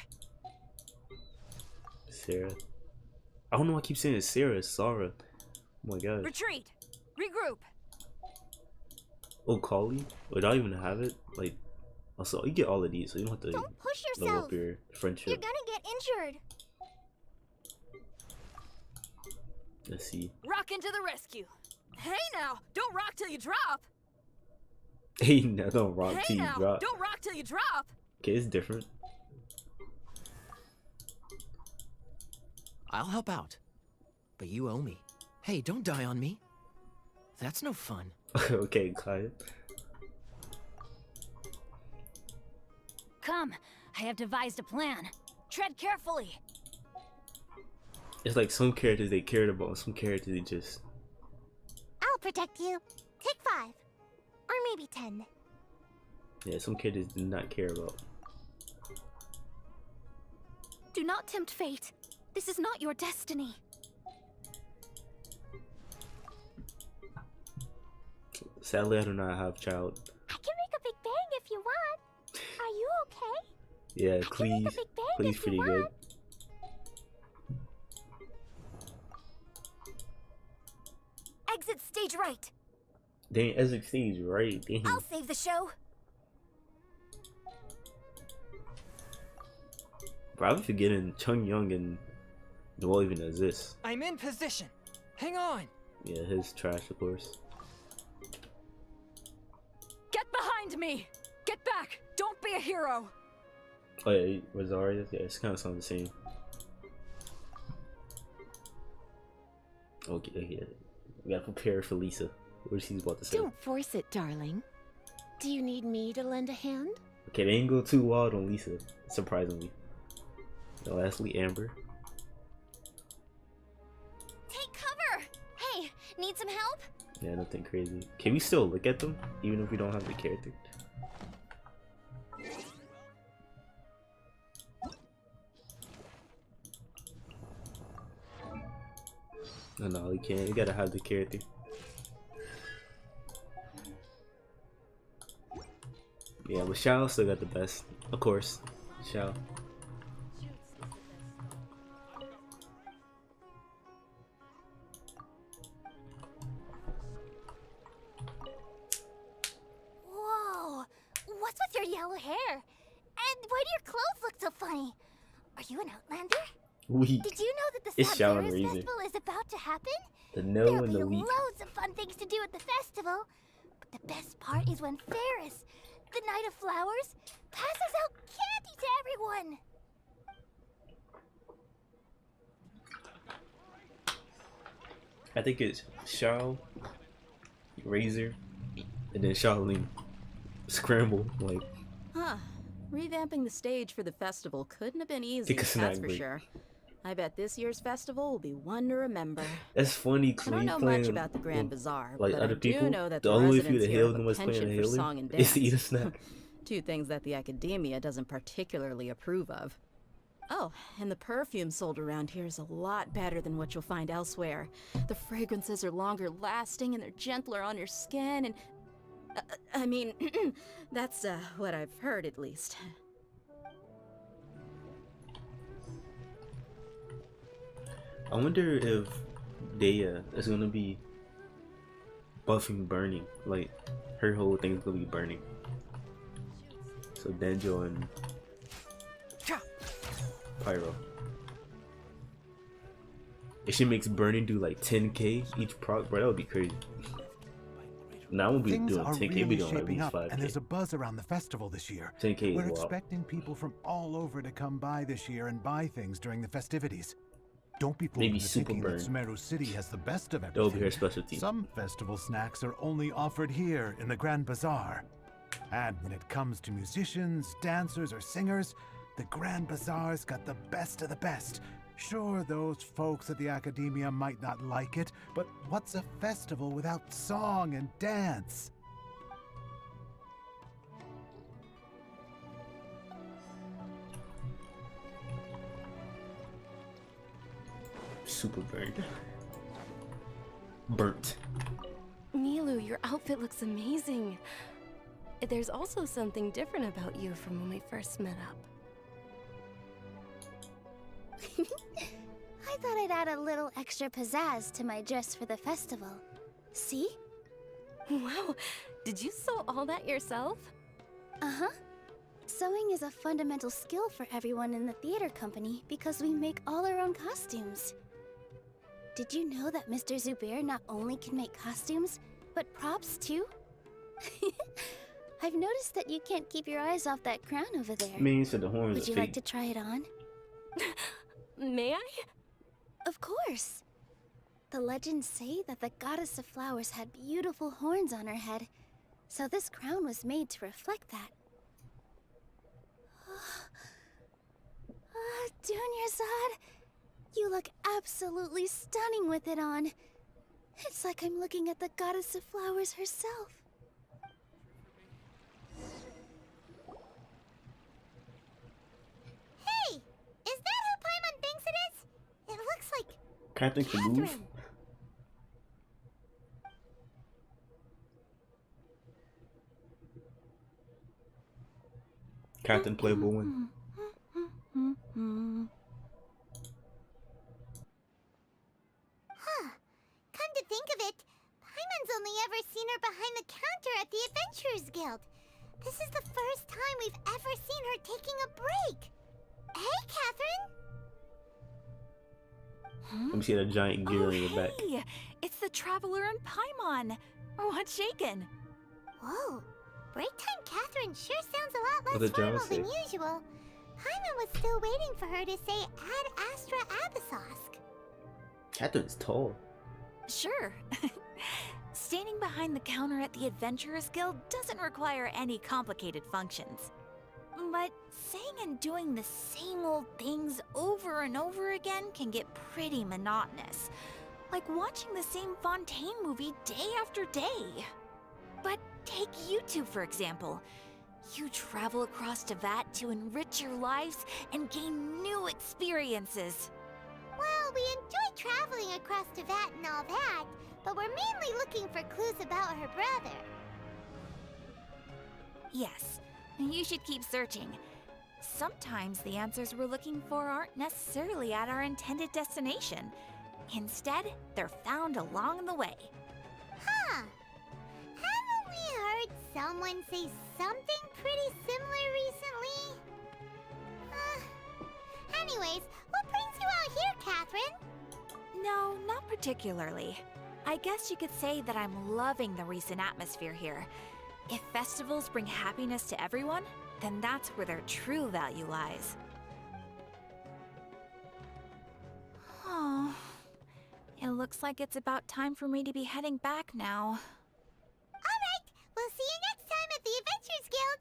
Speaker 1: Sarah. I don't know why I keep saying it's Sarah. It's Sarah. Oh my god.
Speaker 20: Retreat. Regroup.
Speaker 1: Oh, Kali? Wait, I don't even have it. Like, also, you get all of these, so you don't have to
Speaker 6: Don't push
Speaker 1: level
Speaker 6: yourself.
Speaker 1: up your friendship.
Speaker 6: You're gonna get injured.
Speaker 1: Let's see.
Speaker 20: Rock into the rescue. Hey now, don't rock till you drop.
Speaker 1: Hey, now don't rock
Speaker 20: Hey
Speaker 1: till you
Speaker 20: now,
Speaker 1: drop.
Speaker 20: don't rock till you drop.
Speaker 1: Okay, it's different.
Speaker 21: I'll help out. But you owe me. Hey, don't die on me. That's no fun.
Speaker 1: Okay, Kyle.
Speaker 15: Come, I have devised a plan. Tread carefully.
Speaker 1: It's like some characters they cared about, some characters they just...
Speaker 6: I'll protect you. Take 5. Or maybe 10.
Speaker 1: Yeah, some kid did not care about.
Speaker 13: Do not tempt fate. This is not your destiny.
Speaker 1: Sadly, I do not have child.
Speaker 6: I can make a big bang if you want. Are you okay?
Speaker 1: Yeah, Clee's pretty good.
Speaker 13: Exit stage right.
Speaker 1: Dang, exit stage right. Dang.
Speaker 13: I'll save the show.
Speaker 1: Bro, I'm forgetting Chung Young and Noel even exists.
Speaker 3: I'm in position. Hang on.
Speaker 1: Yeah, his trash, of course.
Speaker 19: Get behind me! Get back! Don't be a hero!
Speaker 1: Oh yeah, Rosario? Yeah, it's kind of sound the same. Okay, yeah. We gotta prepare for Lisa. What she's about to say.
Speaker 5: Don't force it, darling. Do you need me to lend a hand?
Speaker 1: Okay, they ain't go too wild on Lisa, surprisingly. And lastly, Amber.
Speaker 6: Take cover! Hey, need some help?
Speaker 1: Yeah, nothing crazy. Can we still look at them, even if we don't have the character? No, we can't. We gotta have the character. Yeah, but Xiao still got the best. Of course. Xiao.
Speaker 6: Whoa! What's with your yellow hair? And why do your clothes look so funny? Are you an Outlander?
Speaker 1: We.
Speaker 6: Did you know that the
Speaker 1: It's Xiao and
Speaker 6: Sumeru
Speaker 1: Razor.
Speaker 6: festival is about to happen?
Speaker 1: The no
Speaker 6: There'll
Speaker 1: and
Speaker 6: be
Speaker 1: the weak.
Speaker 6: loads of fun things to do at the festival. But the best part is when Ferris, the Knight of Flowers, passes out candy to everyone.
Speaker 1: I think it's Xiao, Razor, and then Shaolin. Scramble, like.
Speaker 11: Huh. Revamping the stage for the festival couldn't have been easy,
Speaker 1: Take a
Speaker 11: that's
Speaker 1: snack
Speaker 11: for
Speaker 1: break.
Speaker 11: sure. I bet this year's festival will be one to remember.
Speaker 1: That's funny.
Speaker 11: I don't know
Speaker 1: playing
Speaker 11: much about the Grand
Speaker 1: with,
Speaker 11: Bazaar,
Speaker 1: like
Speaker 11: but
Speaker 1: other
Speaker 11: I
Speaker 1: people.
Speaker 11: do know that
Speaker 1: The
Speaker 11: the
Speaker 1: only
Speaker 11: residents
Speaker 1: few that
Speaker 11: here
Speaker 1: hail
Speaker 11: have
Speaker 1: them
Speaker 11: a
Speaker 1: was playing
Speaker 11: penchant
Speaker 1: a
Speaker 11: for
Speaker 1: hailer
Speaker 11: song and
Speaker 1: is to
Speaker 11: dance.
Speaker 1: eat a snack.
Speaker 11: Two things that the academia doesn't particularly approve of. Oh, and the perfume sold around here is a lot better than what you'll find elsewhere. The fragrances are longer lasting and they're gentler on your skin and... I mean, that's what I've heard at least.
Speaker 1: I wonder if Daya is gonna be buffing burning. Like, her whole thing's gonna be burning. So Denjo and Pyro. If she makes burning do like 10k each proc, bro, that would be crazy. Now we'll be
Speaker 7: Things
Speaker 1: doing
Speaker 7: are
Speaker 1: 10k,
Speaker 7: really
Speaker 1: we doing at
Speaker 7: shaping
Speaker 1: least
Speaker 7: up, and
Speaker 1: 5k.
Speaker 7: there's a buzz around the festival this year.
Speaker 1: 10k
Speaker 7: We're
Speaker 1: is wild.
Speaker 7: expecting people from all over to come by this year and buy things during the festivities. Don't be fooled
Speaker 1: Maybe
Speaker 7: into
Speaker 1: super
Speaker 7: thinking that
Speaker 1: burn.
Speaker 7: Sumeru City has the best of
Speaker 1: That would be
Speaker 7: everything.
Speaker 1: her specialty.
Speaker 7: Some festival snacks are only offered here in the Grand Bazaar. And when it comes to musicians, dancers, or singers, the Grand Bazaar's got the best of the best. Sure, those folks at the academia might not like it, but what's a festival without song and dance?
Speaker 1: Super burned. Burnt.
Speaker 9: Milu, your outfit looks amazing. There's also something different about you from when we first met up.
Speaker 6: I thought I'd add a little extra pizzazz to my dress for the festival. See?
Speaker 9: Wow, did you sew all that yourself?
Speaker 6: Uh-huh. Sewing is a fundamental skill for everyone in the theater company because we make all our own costumes. Did you know that Mr. Zubair not only can make costumes, but props too? I've noticed that you can't keep your eyes off that crown over there.
Speaker 1: Means to the horns
Speaker 6: Would
Speaker 1: of
Speaker 6: you
Speaker 1: fate.
Speaker 6: like to try it on?
Speaker 9: May I?
Speaker 6: Of course. The legends say that the goddess of flowers had beautiful horns on her head, so this crown was made to reflect that. Dunyarzad, you look absolutely stunning with it on. It's like I'm looking at the goddess of flowers herself.
Speaker 1: Captain can move. Captain Playboy win.
Speaker 6: Huh. Come to think of it, Paimon's only ever seen her behind the counter at the Adventurers Guild. This is the first time we've ever seen her taking a break. Hey, Catherine!
Speaker 1: Let me see that giant gear in your back.
Speaker 2: Hey! It's the Traveler and Paimon! What's shaken?
Speaker 6: Whoa. Break time Catherine sure sounds a lot
Speaker 1: What
Speaker 6: less
Speaker 1: did John
Speaker 6: formal than
Speaker 1: say?
Speaker 6: usual. Paimon was still waiting for her to say Ad Astra Abyssosk.
Speaker 1: Catherine's tall.
Speaker 2: Sure. Standing behind the counter at the Adventurers Guild doesn't require any complicated functions. But saying and doing the same old things over and over again can get pretty monotonous. Like watching the same Fontaine movie day after day. But take you two, for example. You travel across Teyvat to enrich your lives and gain new experiences.
Speaker 6: Well, we enjoy traveling across Teyvat and all that, but we're mainly looking for clues about her brother.
Speaker 2: Yes, you should keep searching. Sometimes the answers we're looking for aren't necessarily at our intended destination. Instead, they're found along the way.
Speaker 6: Huh. Haven't we heard someone say something pretty similar recently? Anyways, what brings you out here, Catherine?
Speaker 2: No, not particularly. I guess you could say that I'm loving the recent atmosphere here. If festivals bring happiness to everyone, then that's where their true value lies. Oh, it looks like it's about time for me to be heading back now.
Speaker 6: Alright, we'll see you next time at the Adventurers Guild.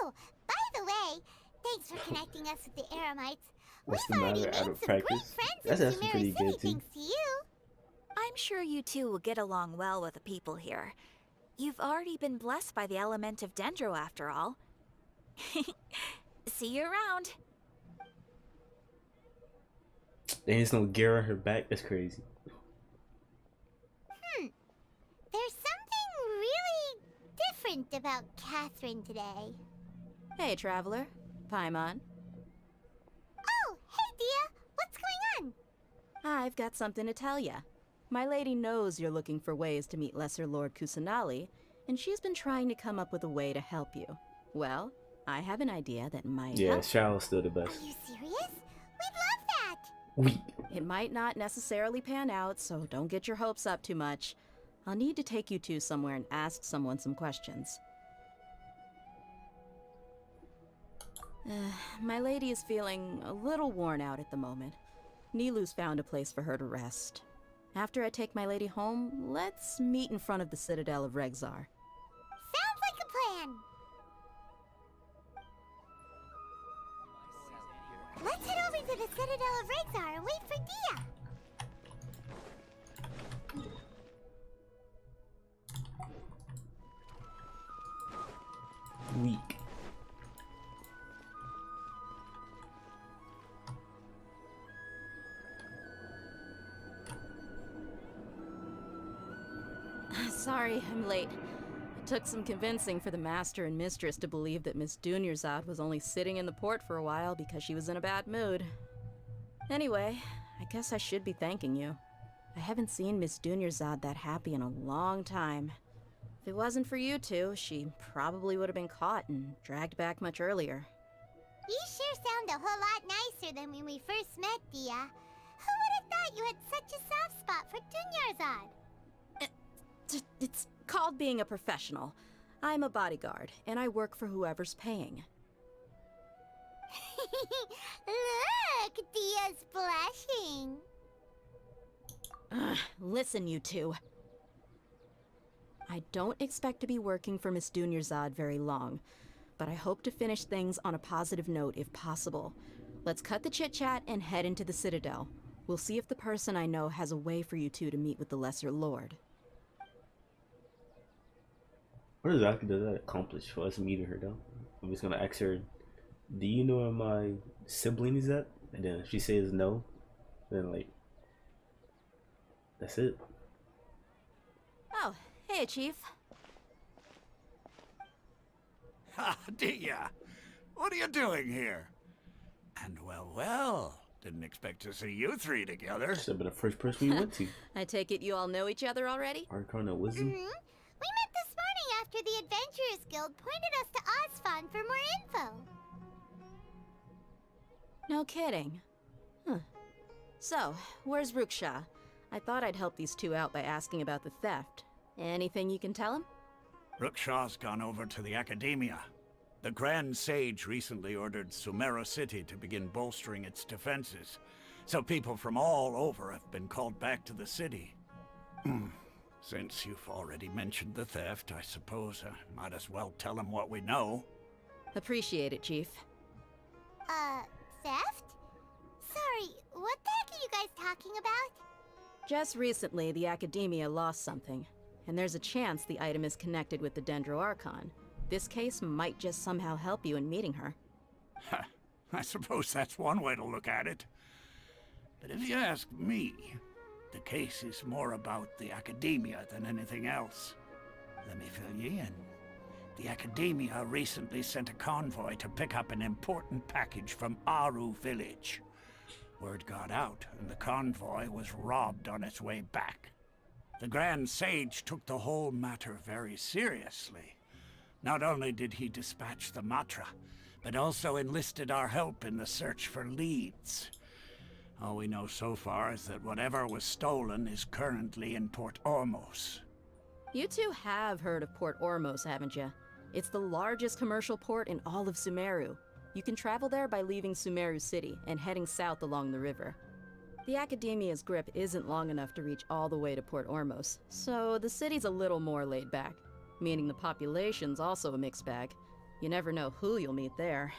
Speaker 6: Oh, by the way, thanks for connecting us with the Eremites.
Speaker 1: What's
Speaker 6: We've
Speaker 1: the
Speaker 6: already
Speaker 1: matter?
Speaker 6: made
Speaker 1: Out of
Speaker 6: some
Speaker 1: practice?
Speaker 6: great friends
Speaker 1: That's
Speaker 6: in
Speaker 1: actually
Speaker 6: Sumeru
Speaker 1: pretty
Speaker 6: City
Speaker 1: good too.
Speaker 6: thanks to you.
Speaker 2: I'm sure you two will get along well with the people here. You've already been blessed by the element of Dendro after all. See you around.
Speaker 1: There's no gear on her back. That's crazy.
Speaker 6: There's something really different about Catherine today.
Speaker 11: Hey, Traveler. Paimon.
Speaker 6: Oh, hey, Dia. What's going on?
Speaker 11: I've got something to tell ya. My lady knows you're looking for ways to meet Lesser Lord Kusanali, and she's been trying to come up with a way to help you. Well, I have an idea that might
Speaker 1: Yeah,
Speaker 11: help.
Speaker 1: Shadow's still the best.
Speaker 6: Are you serious? We'd love that.
Speaker 11: It might not necessarily pan out, so don't get your hopes up too much. I'll need to take you two somewhere and ask someone some questions. My lady is feeling a little worn out at the moment. Nilu's found a place for her to rest. After I take my lady home, let's meet in front of the Citadel of Regzar.
Speaker 6: Sounds like a plan. Let's head over to the Citadel of Regzar and wait for Dia.
Speaker 1: Weak.
Speaker 11: Sorry, I'm late. It took some convincing for the master and mistress to believe that Miss Dunyarzad was only sitting in the port for a while because she was in a bad mood. Anyway, I guess I should be thanking you. I haven't seen Miss Dunyarzad that happy in a long time. If it wasn't for you two, she probably would have been caught and dragged back much earlier.
Speaker 6: You sure sound a whole lot nicer than when we first met, Dia. Who would have thought you had such a soft spot for Dunyarzad?
Speaker 11: It's called being a professional. I'm a bodyguard, and I work for whoever's paying.
Speaker 6: Look, Dia's blushing.
Speaker 11: Listen, you two. I don't expect to be working for Miss Dunyarzad very long, but I hope to finish things on a positive note if possible. Let's cut the chit-chat and head into the Citadel. We'll see if the person I know has a way for you two to meet with the Lesser Lord.
Speaker 1: What exactly does that accomplish for us meeting her though? I'm just gonna ask her, do you know where my sibling is at? And then if she says no, then like, That's it.
Speaker 11: Oh, hey, Chief.
Speaker 8: Ha, Dia! What are you doing here? And well, didn't expect to see you three together.
Speaker 1: Should have been the first person we went to.
Speaker 11: I take it you all know each other already?
Speaker 1: Archon and Wisdom?
Speaker 6: We met this morning after the Adventurers Guild pointed us to Osfond for more info.
Speaker 11: No kidding. Huh. So, where's Ruksha? I thought I'd help these two out by asking about the theft. Anything you can tell him?
Speaker 8: Ruksha's gone over to the Academia. The Grand Sage recently ordered Sumeru City to begin bolstering its defenses, so people from all over have been called back to the city. Since you've already mentioned the theft, I suppose I might as well tell him what we know.
Speaker 11: Appreciate it, Chief.
Speaker 6: Theft? Sorry, what the heck are you guys talking about?
Speaker 11: Just recently, the Academia lost something, and there's a chance the item is connected with the Dendro Archon. This case might just somehow help you in meeting her.
Speaker 8: I suppose that's one way to look at it. But if you ask me, the case is more about the Academia than anything else. Let me fill you in. The Academia recently sent a convoy to pick up an important package from Aru village. Word got out, and the convoy was robbed on its way back. The Grand Sage took the whole matter very seriously. Not only did he dispatch the Matra, but also enlisted our help in the search for leads. All we know so far is that whatever was stolen is currently in Port Ormos.
Speaker 11: You two have heard of Port Ormos, haven't you? It's the largest commercial port in all of Sumeru. You can travel there by leaving Sumeru City and heading south along the river. The Academia's grip isn't long enough to reach all the way to Port Ormos, so the city's a little more laid back, meaning the population's also a mixed bag. You never know who you'll meet there.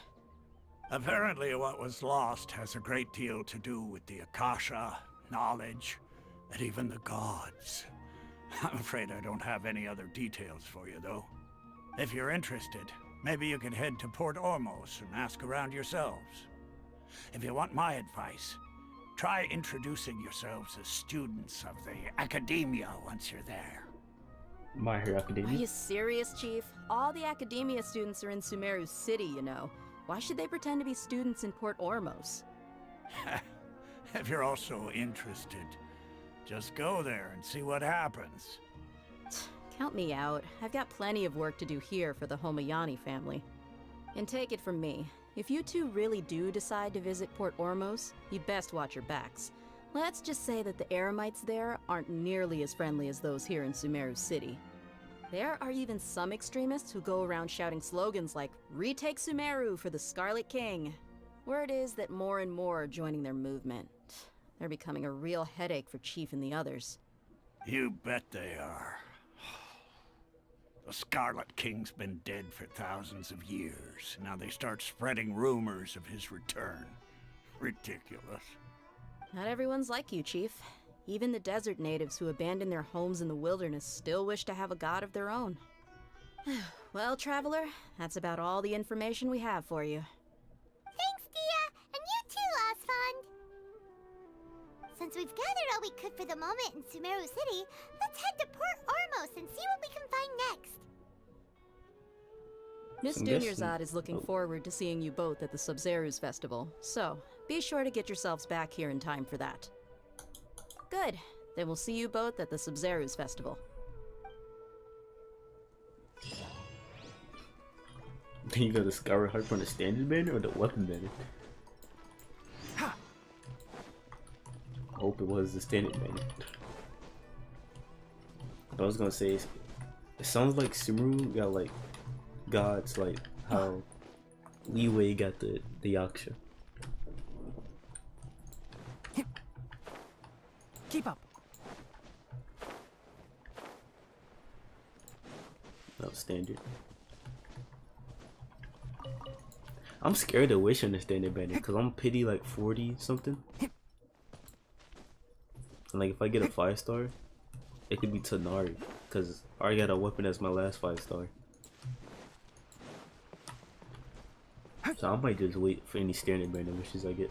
Speaker 8: Apparently what was lost has a great deal to do with the Akasha, knowledge, and even the gods. I'm afraid I don't have any other details for you, though. If you're interested, maybe you can head to Port Ormos and ask around yourselves. If you want my advice, try introducing yourselves as students of the Academia once you're there.
Speaker 1: My Hero Academia?
Speaker 11: Are you serious, Chief? All the Academia students are in Sumeru City, you know. Why should they pretend to be students in Port Ormos?
Speaker 8: If you're also interested, just go there and see what happens.
Speaker 11: Count me out. I've got plenty of work to do here for the Homayani family. And take it from me, if you two really do decide to visit Port Ormos, you best watch your backs. Let's just say that the Eremites there aren't nearly as friendly as those here in Sumeru City. There are even some extremists who go around shouting slogans like, "Retake Sumeru for the Scarlet King." Word is that more and more are joining their movement. They're becoming a real headache for Chief and the others.
Speaker 8: You bet they are. The Scarlet King's been dead for thousands of years. Now they start spreading rumors of his return. Ridiculous.
Speaker 11: Not everyone's like you, Chief. Even the desert natives who abandoned their homes in the wilderness still wish to have a god of their own. Well, Traveler, that's about all the information we have for you.
Speaker 6: Thanks, Dia! And you too, Osfond! Since we've gathered all we could for the moment in Sumeru City, let's head to Port Ormos and see what we can find next.
Speaker 11: Miss Dunyarzad is looking forward to seeing you both at the Sub-Zerus Festival, so be sure to get yourselves back here in time for that. Good. Then we'll see you both at the Sub-Zerus Festival.
Speaker 1: You got the Skyward Harp on the standard banner or the weapon banner? I hope it was the standard banner. I was gonna say, it sounds like Sumeru got like gods, like how Leeway got the Yaksha.
Speaker 3: Keep up.
Speaker 1: That was standard. I'm scared to wish on the standard banner because I'm pity like 40 something. And like if I get a 5-star, it could be Tanari because I already got a weapon as my last 5-star. So I might just wait for any standard banner wishes I get.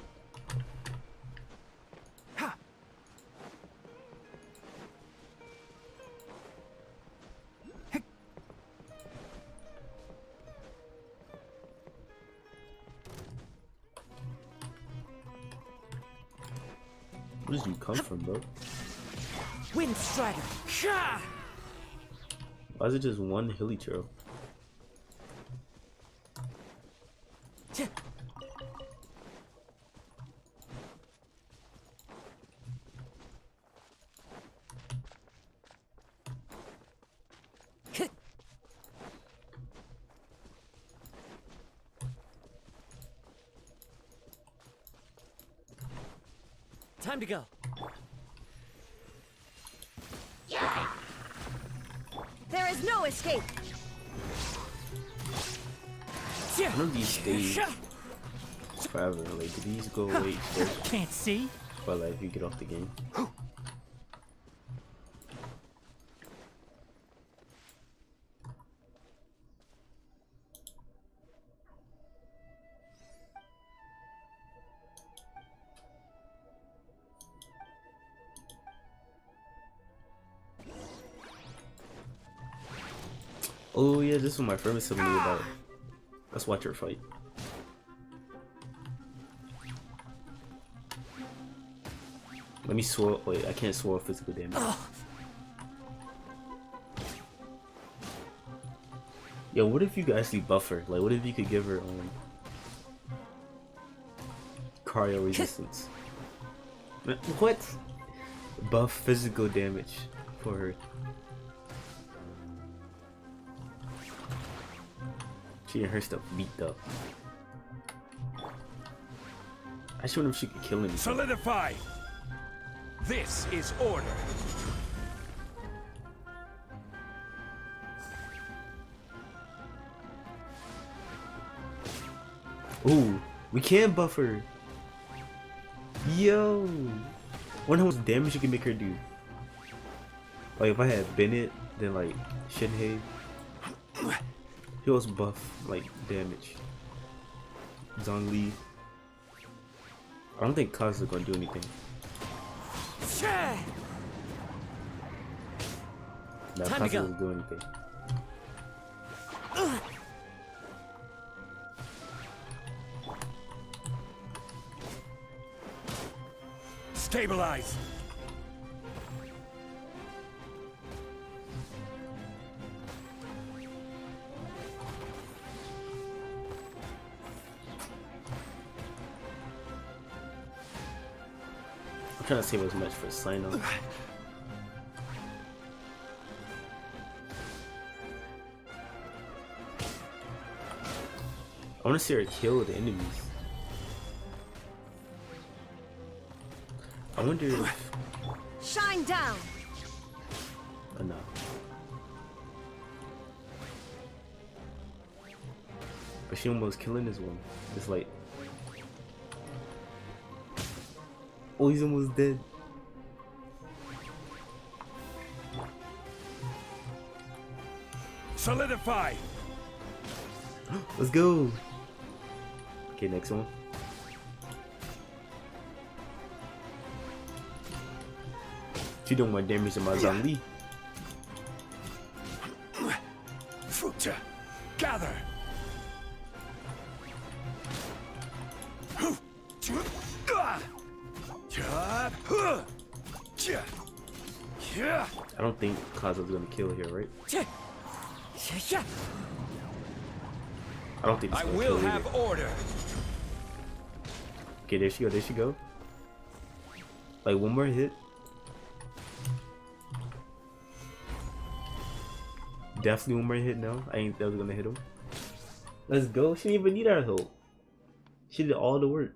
Speaker 1: did you come from, bro?
Speaker 5: Wind Strider.
Speaker 1: Why is it just one hilly trail?
Speaker 5: Time to go. There is no escape.
Speaker 1: I know these stay forever. Like, do these go away first?
Speaker 3: Can't see.
Speaker 1: But like, if you get off the game. Oh yeah, this is what my friend was telling me about. Let's watch her fight. Let me swirl. Wait, I can't swirl physical damage. Yo, what if you could actually buff her? Like, what if you could give her cryo resistance? What? Buff physical damage for her. She and her stuff beat up. I showed him she could kill him.
Speaker 16: Solidify! This is order.
Speaker 1: Ooh, we can buff her. Yo! Wonder how much damage you can make her do. Like if I had Bennett, then like Shinhei. He was buff like damage. Zhongli. I don't think Kaz is gonna do anything. No, Kaz doesn't do anything.
Speaker 16: Stabilize.
Speaker 1: I'm trying to save as much for sign up. I want to see her kill the enemies. I wonder if...
Speaker 5: Shine down.
Speaker 1: Oh no. But she almost killing this one. It's like... Oh, he's almost dead.
Speaker 16: Solidify.
Speaker 1: Let's go. Okay, next one. She doing more damage than my Zhongli.
Speaker 16: Fruta, gather.
Speaker 1: I don't think Kazu's gonna kill here, right? I don't think
Speaker 16: I will have order.
Speaker 1: Okay, there she go, there she go. Like one more hit. Definitely one more hit now. I ain't that was gonna hit him. Let's go. She didn't even need our help. She did all the work.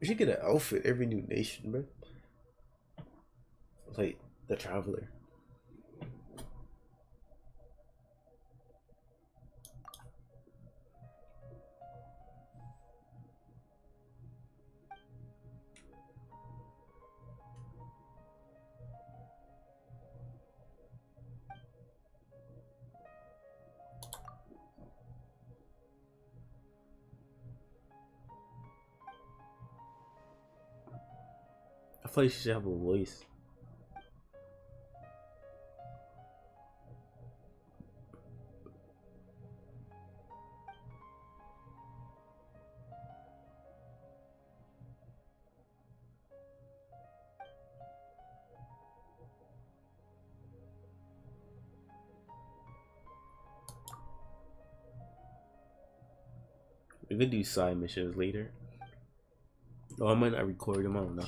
Speaker 1: We should get an outfit every new nation, bro. Like the Traveler. thought you should have a voice. We could do side missions later. Oh, I might not record them, I don't know.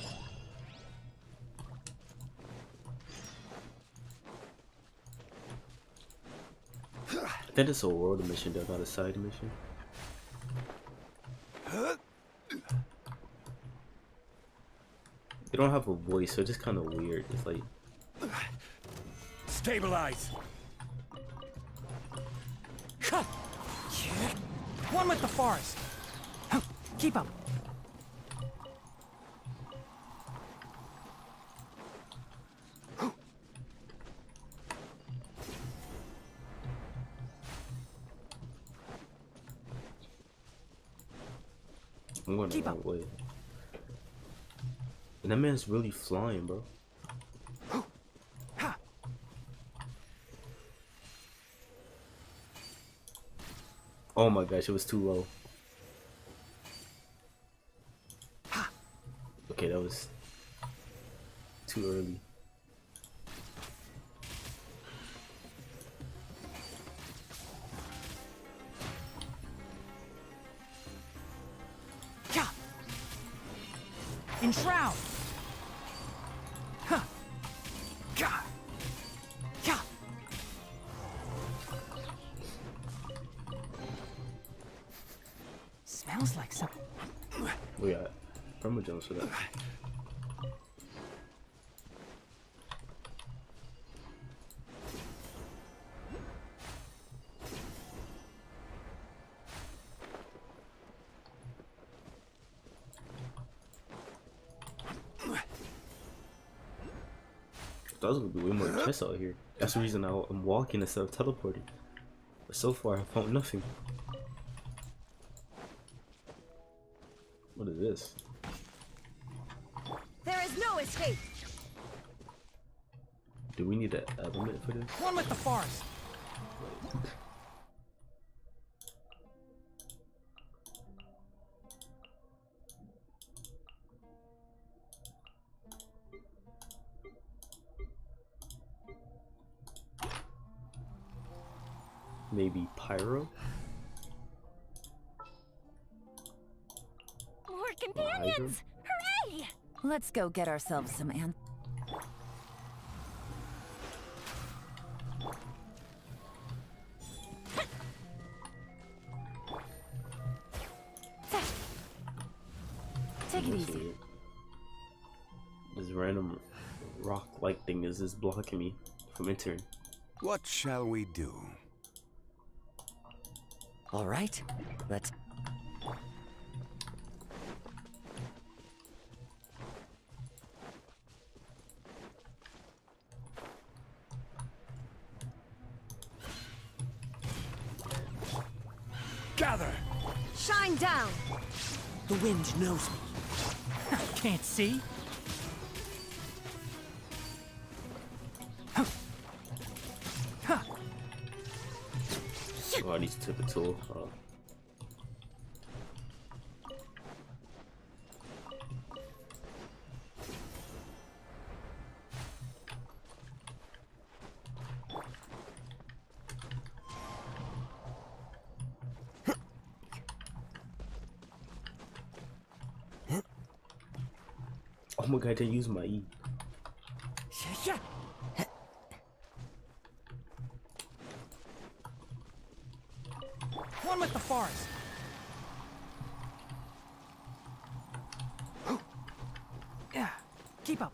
Speaker 1: I think it's a world mission though, not a side mission. They don't have a voice, so it's just kind of weird. It's like...
Speaker 16: Stabilize!
Speaker 3: One with the forest. Keep up.
Speaker 1: I'm going the wrong way. And that man's really flying, bro. Oh my gosh, it was too low. Okay, that was too early.
Speaker 3: Enshroud! Smells like something.
Speaker 1: We got Perma jumps for that. I was gonna be way more chests out here. That's the reason I'm walking instead of teleporting. But so far, I found nothing. What is this?
Speaker 5: There is no escape.
Speaker 1: Do we need an element for this?
Speaker 3: One with the forest.
Speaker 1: Maybe pyro?
Speaker 15: More companions! Hooray!
Speaker 19: Let's go get ourselves some Take it easy.
Speaker 1: This random rock-like thing is just blocking me from entering.
Speaker 16: What shall we do?
Speaker 19: All right, let's...
Speaker 16: Gather!
Speaker 5: Shine down!
Speaker 3: The wind knows me. Can't see?
Speaker 1: Oh, I need to tip a tool. Oh. Oh my god, I didn't use my E.
Speaker 3: One with the forest. Yeah, keep up.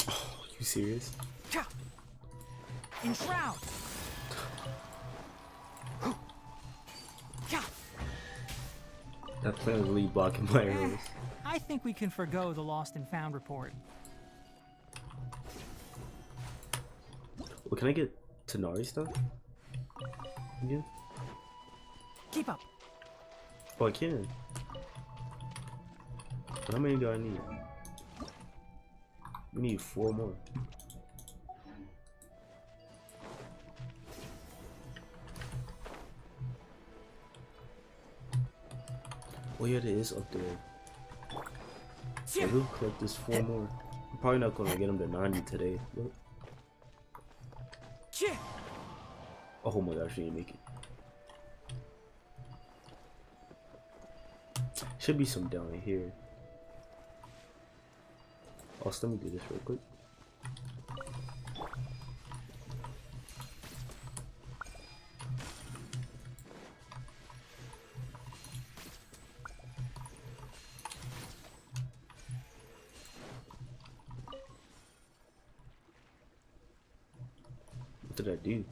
Speaker 1: Oh, you serious?
Speaker 3: Enshroud.
Speaker 1: That plan was really blocking my arrows.
Speaker 3: I think we can forgo the lost and found report.
Speaker 1: Well, can I get Tanari stuff? Yeah.
Speaker 3: Keep up.
Speaker 1: Oh, I can. How many do I need? We need 4 more. Oh yeah, it is up there. So we'll collect this 4 more. I'm probably not gonna get them to 90 today. But... oh my gosh, we didn't make it. Should be some down here. Also, let me do this real quick. What did I do?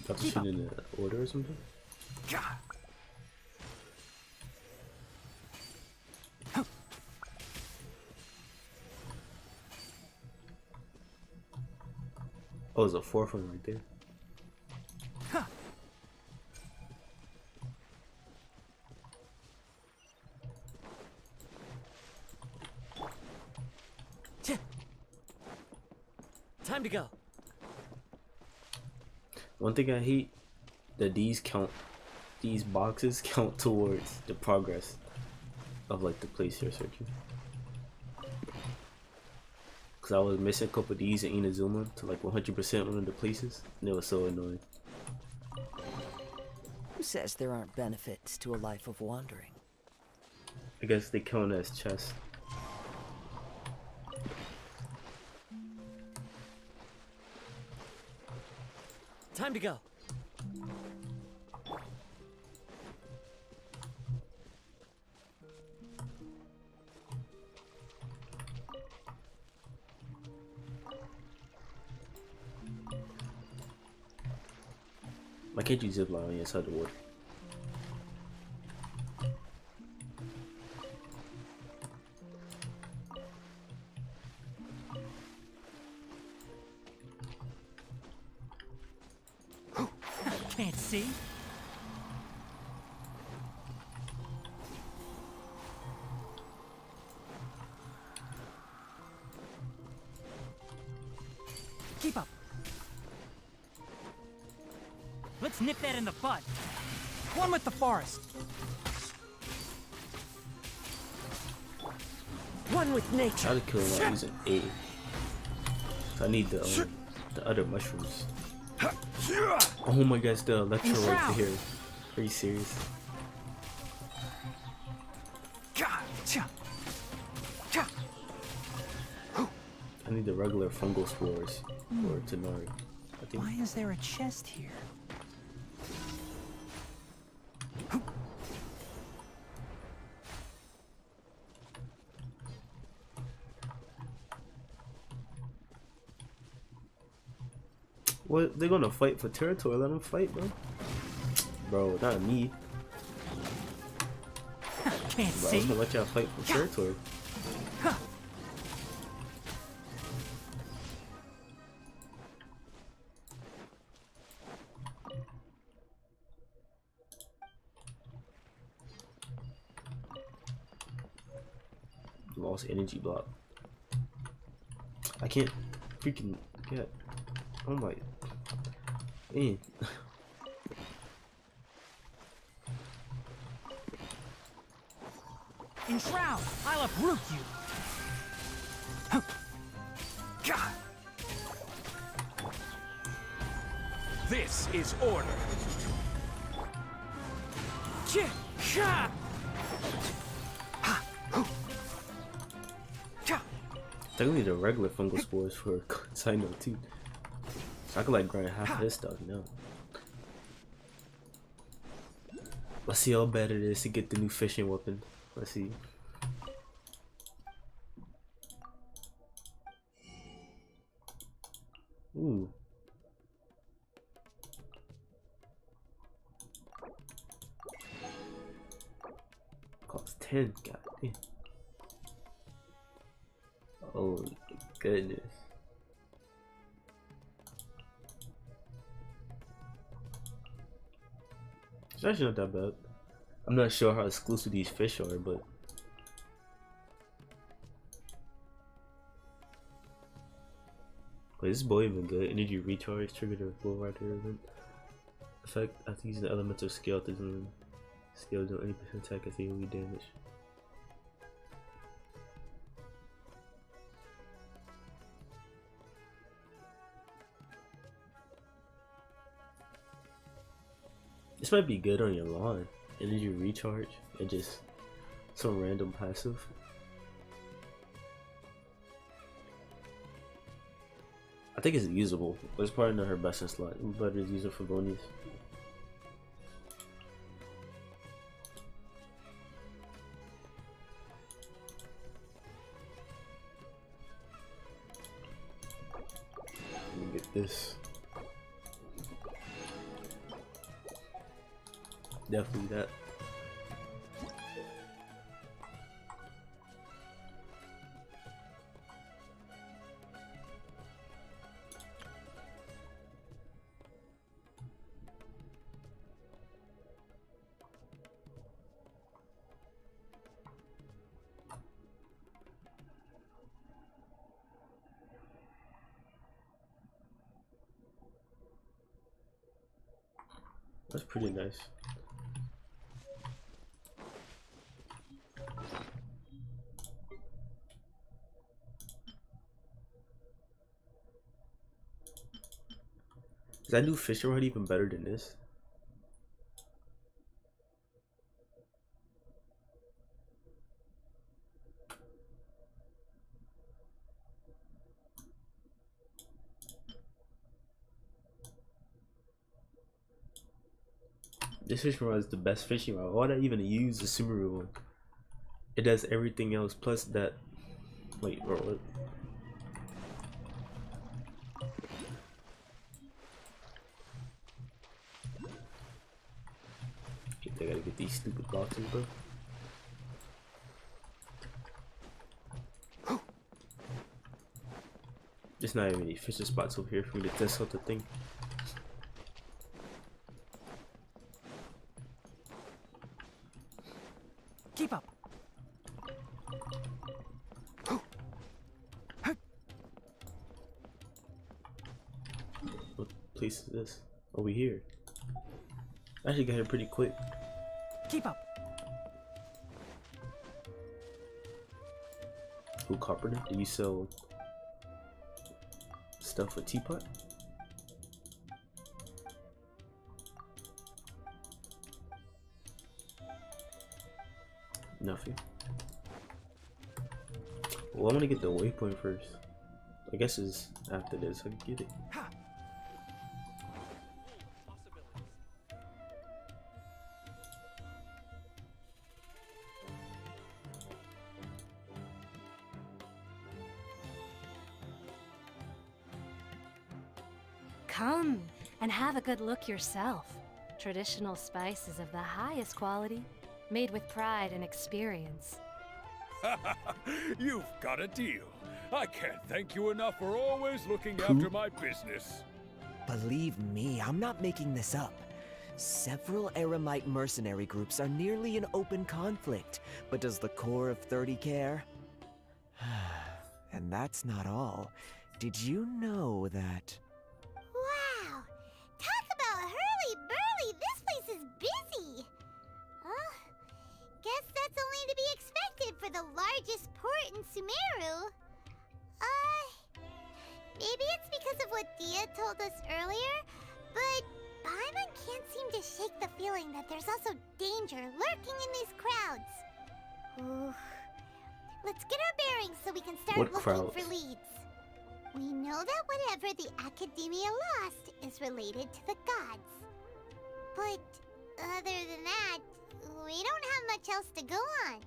Speaker 1: Got to shoot in the order or something? Oh, there's a 4th one right there.
Speaker 5: Time to go.
Speaker 1: One thing I hate that these boxes count towards the progress of like the place you're searching. Cause I was missing a couple of these in Inazuma to like 100% one of the places, and it was so annoying.
Speaker 5: Who says there aren't benefits to a life of wandering?
Speaker 1: I guess they count as chests.
Speaker 5: Time to go.
Speaker 1: Why can't you zip line on the inside the water?
Speaker 3: Can't see. Keep up. Let's nip that in the bud. One with the forest.
Speaker 5: One with nature.
Speaker 1: I would kill him while using A. So I need the other mushrooms. Oh my gosh, the electro right here. Are you serious? I need the regular fungal spores for Tanari. I think.
Speaker 3: Why is there a chest here?
Speaker 1: What? They're gonna fight for territory? Let them fight, bro. Bro, not me.
Speaker 3: Can't
Speaker 1: bro, I was gonna let y'all fight for territory. Lost energy block. I can't freaking get. Oh my. Man.
Speaker 3: Enshroud! I'll uproot you!
Speaker 16: This is order.
Speaker 1: I need the regular fungal spores for Sino too. So I could like grind half of this stuff now. Let's see how bad it is to get the new fishing weapon. Let's see. Ooh. Costs 10, god damn. Oh goodness. It's actually not that bad. I'm not sure how exclusive these fish are, but wait, is this boy even good? Energy recharge triggered a full rider event. Effect after using the elemental scale doesn't scale do any percent attack as AoE damage. This might be good on your lawn. Energy recharge and just some random passive. I think it's usable, but it's probably not her best in slot, but it's usable for bonies. Let me get this. Definitely that. That's pretty nice. Is that new fishing rod even better than this? This fishing rod is the best fishing rod. Why would I even use the Sumeru one? It does everything else plus that. Wait, or what? I gotta get these stupid boxes, bro. There's not even any fishing spots over here for me to test out the thing.
Speaker 3: Keep up.
Speaker 1: What place is this? Over here. I actually got here pretty quick.
Speaker 3: Keep up.
Speaker 1: Ooh, Carpenter, do you sell stuff with teapot? Nothing. Well, I'm gonna get the waypoint first. I guess it's after this I can get it.
Speaker 17: Come and have a good look yourself. Traditional spices of the highest quality, made with pride and experience.
Speaker 16: You've got a deal. I can't thank you enough for always looking after my business.
Speaker 4: Believe me, I'm not making this up. Several Eremite mercenary groups are nearly in open conflict, but does the core of 30 care? And that's not all. Did you know that...
Speaker 6: Wow! Talk about hurly-burly! This place is busy! Guess that's only to be expected for the largest port in Sumeru. Maybe it's because of what Dia told us earlier, but Paimon can't seem to shake the feeling that there's also danger lurking in these crowds. Ooh. Let's get our bearings so we can start looking for leads. We know that whatever the Academia lost is related to the gods. But other than that, we don't have much else to go on.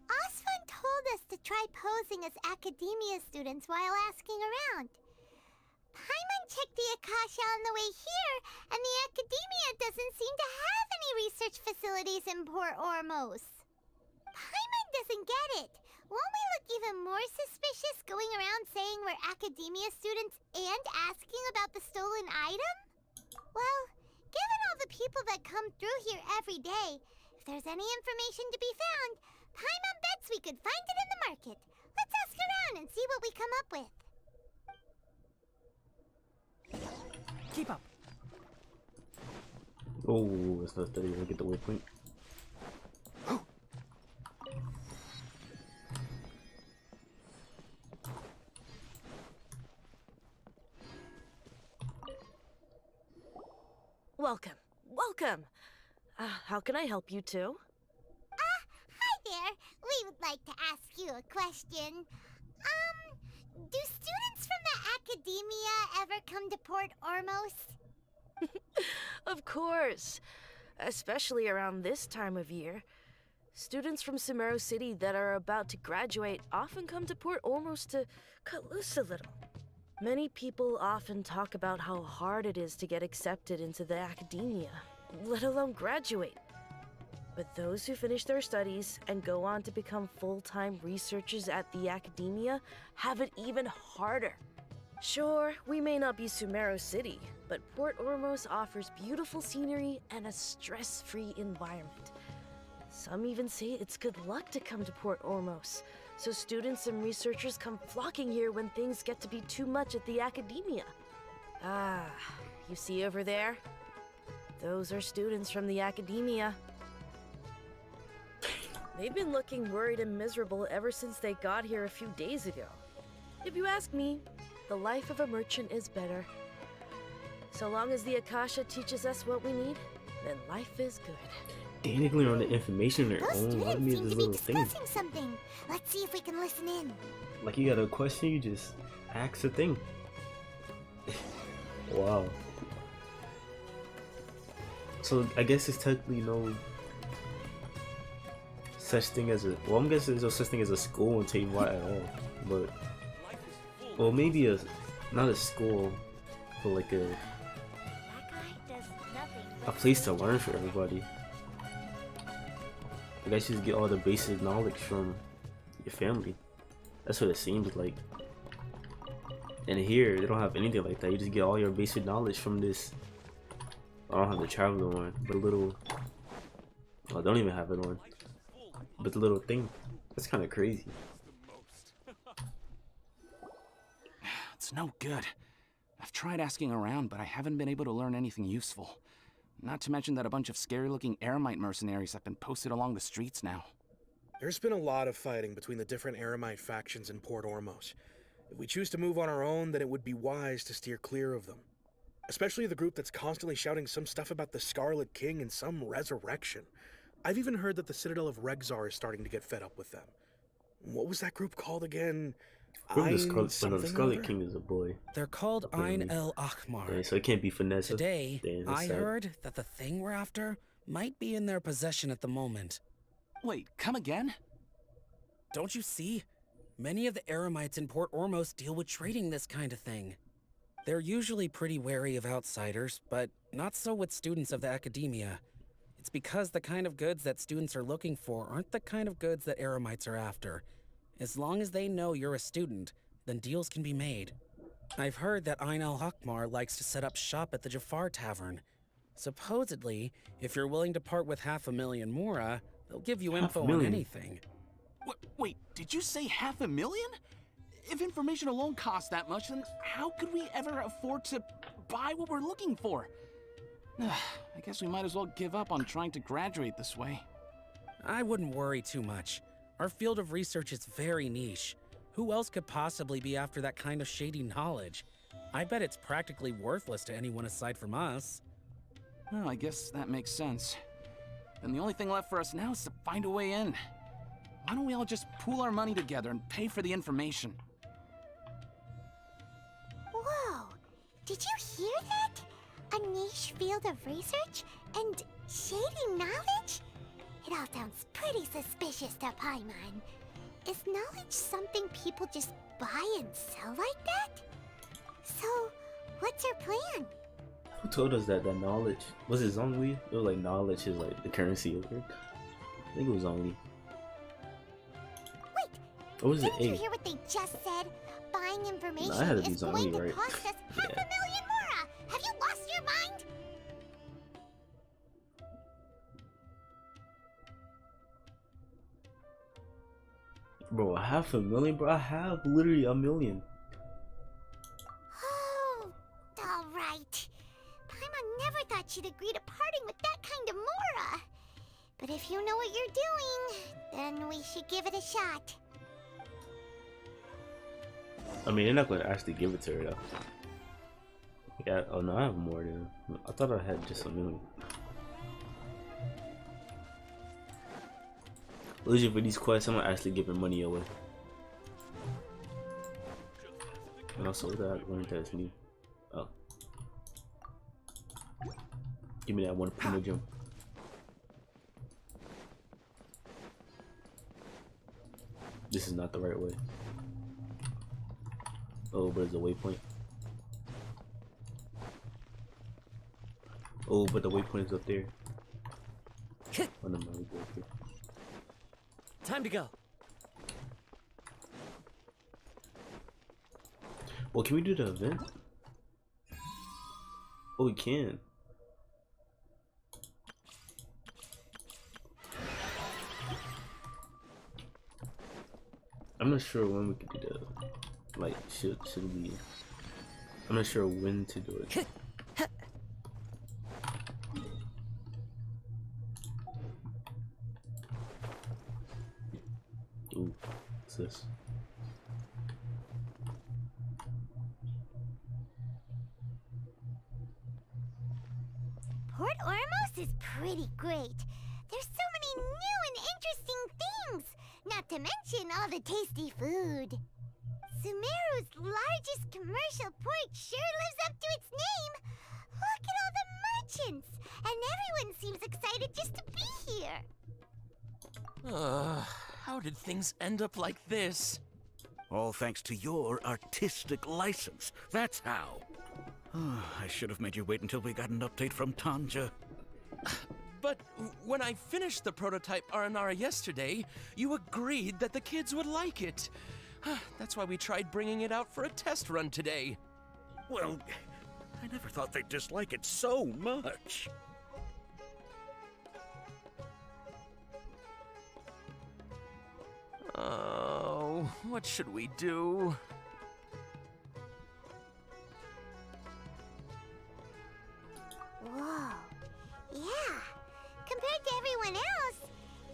Speaker 6: Osfun told us to try posing as Academia students while asking around. Paimon checked the Akasha on the way here, and the Academia doesn't seem to have any research facilities in Port Ormos. Paimon doesn't get it. Won't we look even more suspicious going around saying we're Academia students and asking about the stolen item? Well, given all all the people that come through here every day. If there's any information to be found, Paimon bets we could find it in the market. Let's ask around and see what we come up with.
Speaker 3: Keep up.
Speaker 1: Oh, it's not steady. We'll get the waypoint.
Speaker 10: Welcome. Welcome. How can I help you two?
Speaker 6: Hi there. We would like to ask you a question. Do students from the Academia ever come to Port Ormos?
Speaker 10: Of course. Especially around this time of year. Students from Sumeru City that are about to graduate often come to Port Ormos to cut loose a little. Many people often talk about how hard it is to get accepted into the Academia, let alone graduate. But those who finish their studies and go on to become full-time researchers at the Academia have it even harder. Sure, we may not be Sumeru City, but Port Ormos offers beautiful scenery and a stress-free environment. Some even say it's good luck to come to Port Ormos, so students and researchers come flocking here when things get to be too much at the Academia. Ah, you see over there? Those are students from the Academia. They've been looking worried and miserable ever since they got here a few days ago. If you ask me, the life of a merchant is better. So long as the Akasha teaches us what we need, then life is good.
Speaker 1: Damn, they can learn the information on their own. What
Speaker 6: Students
Speaker 1: is
Speaker 6: seem
Speaker 1: this
Speaker 6: to be
Speaker 1: little thing?
Speaker 6: discussing something. Let's see if we can listen in.
Speaker 1: Like, you got a question, you just ask a thing. Wow. So I guess it's technically no such thing as a, well, I'm guessing there's no such thing as a school in Taiwan at all, but, well, maybe not a school, but like a place to learn for everybody. I guess you just get all the basic knowledge from your family. That's what it seems like. And here, they don't have anything like that. You just get all your basic knowledge from this. I don't have the traveler one, but a little. Oh, I don't even have it on. But the little thing. That's kind of crazy.
Speaker 22: It's no good. I've tried asking around, but I haven't been able to learn anything useful. Not to mention that a bunch of scary-looking Eremite mercenaries have been posted along the streets now.
Speaker 23: There's been a lot of fighting between the different Eremite factions in Port Ormos. If we choose to move on our own, then it would be wise to steer clear of them. Especially the group that's constantly shouting some stuff about the Scarlet King and some resurrection. I've even heard that the Citadel of Regzar is starting to get fed up with them. What was that group called again?
Speaker 1: The Scarlet King is a boy.
Speaker 24: They're called Ain El Akhmar.
Speaker 1: Yeah, so it can't be Finesse.
Speaker 24: Today, I heard that the thing we're after might be in their possession at the moment.
Speaker 22: Wait, come again?
Speaker 24: Don't you see? Many of the Eremites in Port Ormos deal with trading this kind of thing. They're usually pretty wary of outsiders, but not so with students of the Academia. It's because the kind of goods that students are looking for aren't the kind of goods that Eremites are after. As long as they know you're a student, then deals can be made. I've heard that Ain El Akhmar likes to set up shop at the Jafar Tavern. Supposedly, if you're willing to part with 500,000 Mora, they'll give you info on anything.
Speaker 22: Wait, did you say 500,000? If information alone costs that much, then how could we ever afford to buy what we're looking for? I guess we might as well give up on trying to graduate this way.
Speaker 24: I wouldn't worry too much. Our field of research is very niche. Who else could possibly be after that kind of shady knowledge? I bet it's practically worthless to anyone aside from us.
Speaker 22: Well, I guess that makes sense. Then the only thing left for us now is to find a way in. Why don't we all just pool our money together and pay for the information?
Speaker 6: Whoa! Did you hear that? A niche field of research and shady knowledge? It all sounds pretty suspicious to Paimon. Is knowledge something people just buy and sell like that? So, what's our plan?
Speaker 1: Who told us that knowledge? Was it Zhongli? It was like knowledge is like the currency of it. I think it was Zhongli.
Speaker 6: Wait!
Speaker 1: Or was it
Speaker 6: Didn't you
Speaker 1: A?
Speaker 6: hear what they just said? Buying information
Speaker 1: No, I had to be
Speaker 6: is going
Speaker 1: Zhongli,
Speaker 6: to
Speaker 1: right?
Speaker 6: cost us 500,000 Mora! Have you lost your mind?
Speaker 1: Bro, 500,000, bro. I have literally 1,000,000.
Speaker 6: Oh, alright. Paimon never thought she'd agree to parting with that kind of Mora. But if you know what you're doing, then we should give it a shot.
Speaker 1: I mean, they're not going to actually give it to her, though. Yeah, oh no, I have more than. I thought I had just 1,000,000. Usually for these quests, I'm gonna actually give her money away. And also, that one that's new. Oh. Give me that one Puma jump. This is not the right way. Oh, but it's a waypoint. Oh, but the waypoint is up there. Oh, no, we go up there.
Speaker 21: Time to go.
Speaker 1: Well, can we do the event? Oh, we can. I'm not sure when we can do the, like, should we? I'm not sure when to do it. Ooh, what's this?
Speaker 6: Port Ormos is pretty great. There's so many new and interesting things, not to mention all the tasty food. Sumeru's largest commercial port sure lives up to its name. Look at all the merchants, and everyone seems excited just to be here.
Speaker 21: How did things end up like this?
Speaker 8: All thanks to your artistic license. That's how. I should have made you wait until we got an update from Tanja.
Speaker 21: But when I finished the prototype Aranara yesterday, you agreed that the kids would like it. That's why we tried bringing it out for a test run today.
Speaker 8: Well, I never thought they'd dislike it so much.
Speaker 21: Oh, what should we do?
Speaker 6: Whoa. Yeah. Compared to everyone else,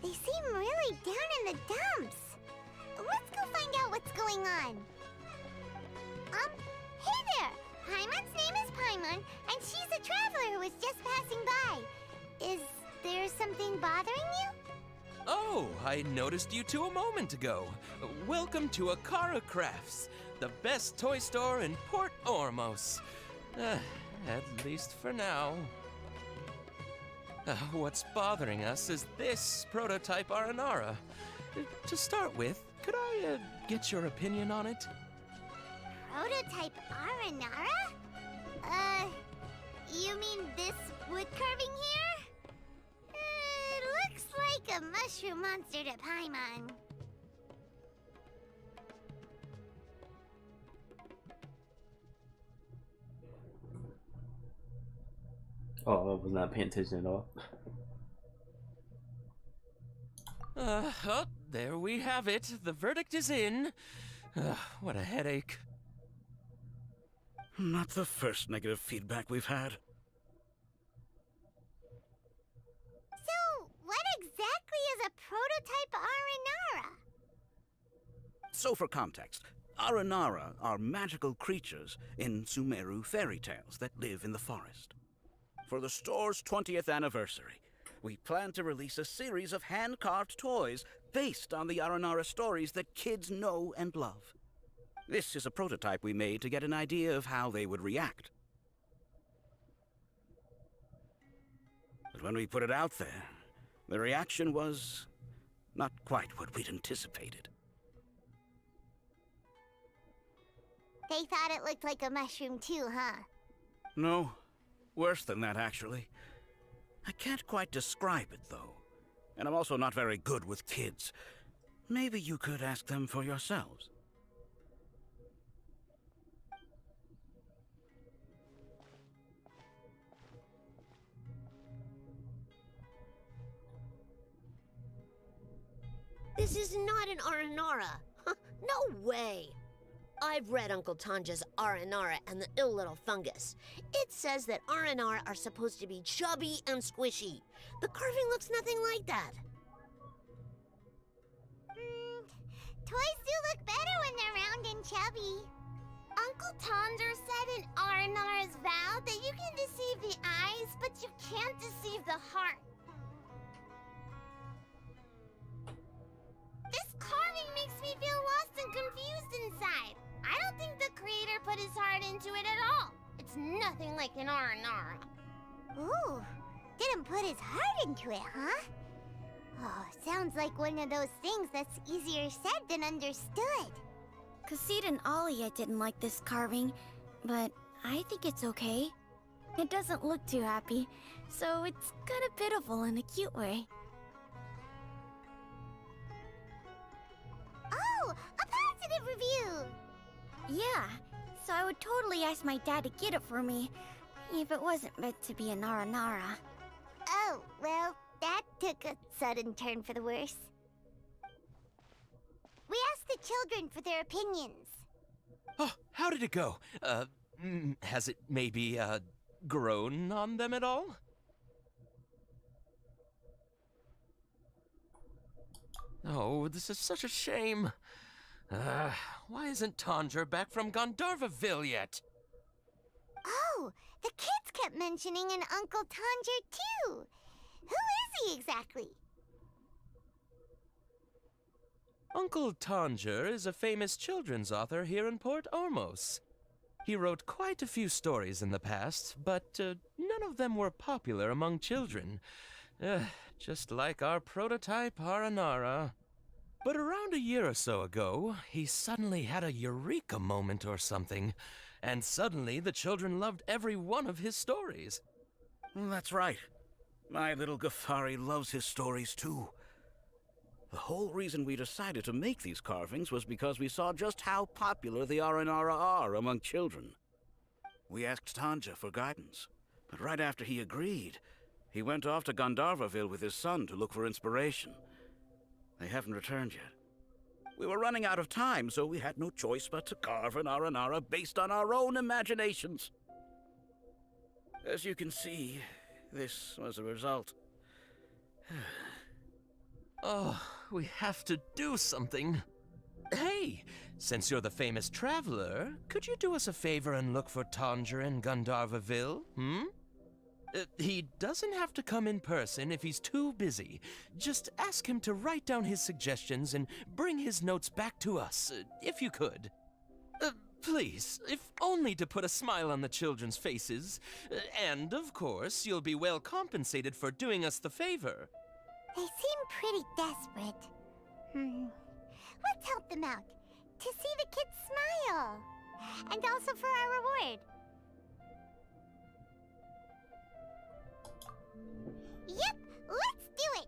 Speaker 6: they seem really down in the dumps. Let's go find out what's going on. Hey there! Paimon's name is Paimon, and she's a traveler who was just passing by. Is there something bothering you?
Speaker 21: Oh, I noticed you two a moment ago. Welcome to Akara Crafts, the best toy store in Port Ormos. At least for now. What's bothering us is this prototype Aranara. To start with, could I get your opinion on it?
Speaker 6: Prototype Aranara? You mean this wood carving here? Looks like a mushroom monster to Paimon.
Speaker 1: Oh, I was not paying attention at all.
Speaker 21: Oh, there we have it. The verdict is in. What a headache.
Speaker 8: Not the first negative feedback we've had.
Speaker 6: So, what exactly is a prototype Aranara?
Speaker 8: So for context, Aranara are magical creatures in Sumeru fairy tales that live in the forest. For the store's 20th anniversary, we plan to release a series of hand-carved toys based on the Aranara stories that kids know and love. This is a prototype we made to get an idea of how they would react. But when we put it out there, the reaction was not quite what we'd anticipated.
Speaker 6: They thought it looked like a mushroom too, huh?
Speaker 8: No, worse than that, actually. I can't quite describe it, though. And I'm also not very good with kids. Maybe you could ask them for yourselves.
Speaker 6: This is not
Speaker 12: an Aranara? No way! I've read Uncle Tanja's Aranara and the Ill Little Fungus. It says that Aranara are supposed to be chubby and squishy. The carving looks nothing like that.
Speaker 6: Toys do look better when they're round and chubby. Uncle Tonder said in Aranara's vow that you can deceive the eyes, but you can't deceive the heart. This carving makes me feel lost and confused inside. I don't think the creator put his heart into it at all. It's nothing like an Aranara. Ooh, didn't put his heart into it, huh? Oh, sounds like one of those things that's easier said than understood.
Speaker 13: Cassid and Alia didn't like this carving, but I think it's okay. It doesn't look too happy, so it's kind of pitiful in a cute way.
Speaker 6: Oh, a positive review!
Speaker 13: Yeah, so I would totally ask my dad to get it for me, if it wasn't meant to be a Nara.
Speaker 6: Oh, well, that took a sudden turn for the worse. We asked the children for their opinions.
Speaker 21: Oh, how did it go? Has it maybe, grown on them at all? Oh, this is such a shame. Why isn't Tanger back from Gandharvaville yet?
Speaker 6: Oh, the kids kept mentioning an Uncle Tanger too. Who is he exactly?
Speaker 21: Uncle Tanger is a famous children's author here in Port Ormos. He wrote quite a few stories in the past, but none of them were popular among children. Just like our prototype Aranara. But around a year or so ago, he suddenly had a eureka moment or something, and suddenly the children loved every one of his stories.
Speaker 8: That's right. My little Ghaffari loves his stories too. The whole reason we decided to make these carvings was because we saw just how popular the Aranara are among children. We asked Tanja for guidance, but right after he agreed, he went off to Gandharvaville with his son to look for inspiration. They haven't returned yet. We were running out of time, so we had no choice but to carve an Aranara based on our own imaginations. As you can see, this was the result.
Speaker 21: Oh, we have to do something. Hey, since you're the famous traveler, could you do us a favor and look for Tanger in Gandharvaville, he doesn't have to come in person if he's too busy. Just ask him to write down his suggestions and bring his notes back to us, if you could. Please, if only to put a smile on the children's faces. And, of course, you'll be well compensated for doing us the favor.
Speaker 6: They seem pretty desperate. Let's help them out. To see the kids smile. And also for our reward. Yep, let's do it!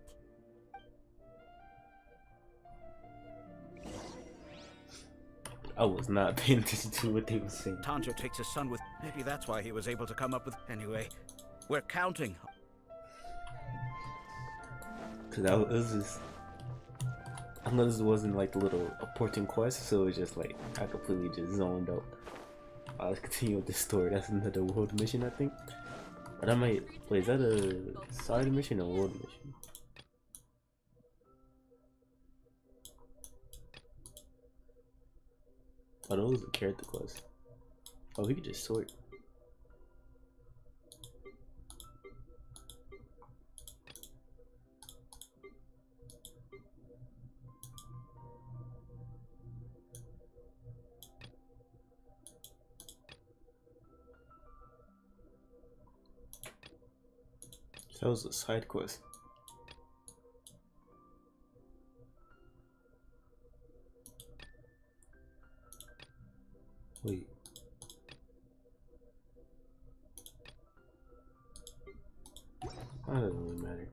Speaker 1: I was not paying attention to what they were saying.
Speaker 8: Tanger takes his son with... Maybe that's why he was able to come up with... Anyway, we're counting.
Speaker 1: Cause it was just... I know this wasn't like the little important quest, so it was just like, I completely just zoned out. Let's continue with this story. That's another world mission, I think. But I might... Wait, is that a side mission or world mission? Oh, those are character quests. Oh, we could just sort. That was a side quest. Wait. That doesn't really matter.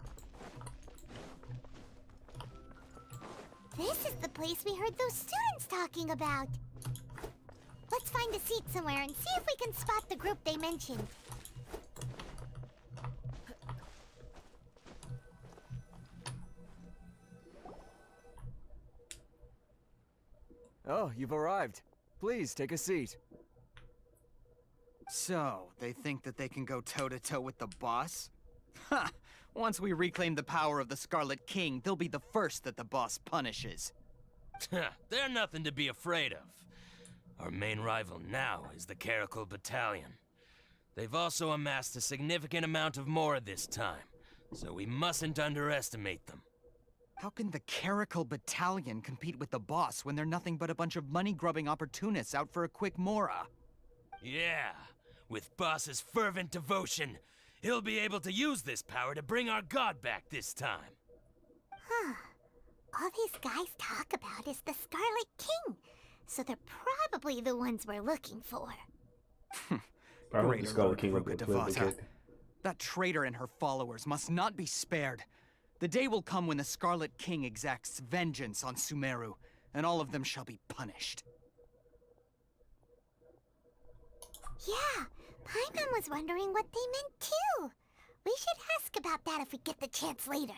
Speaker 6: This is the place we heard those students talking about. Let's find a seat somewhere and see if we can spot the group they mentioned.
Speaker 7: you've arrived. Please take a seat.
Speaker 14: So, they think that they can go toe-to-toe with the boss? Ha! Once we reclaim the power of the Scarlet King, they'll be the first that the boss punishes.
Speaker 18: They're nothing to be afraid of. Our main rival now is the Caracal Battalion. They've also amassed a significant amount of Mora this time, so we mustn't underestimate them.
Speaker 14: How can the Caracal Battalion compete with the boss when they're nothing but a bunch of money-grubbing opportunists out for a quick Mora?
Speaker 18: Yeah, with Boss's fervent devotion, he'll be able to use this power to bring our god back this time.
Speaker 6: Huh. All these guys talk about is the Scarlet King, so they're probably the ones we're looking for.
Speaker 1: Probably the
Speaker 14: Greater
Speaker 1: Scarlet
Speaker 14: Lord
Speaker 1: King
Speaker 14: Ruka
Speaker 1: would
Speaker 14: Devata. That traitor and her followers must not be spared. The day will come when the Scarlet King exacts vengeance on Sumeru, and all of them shall be punished.
Speaker 6: Yeah, Paimon was wondering what they meant too. We should ask about that if we get the chance later.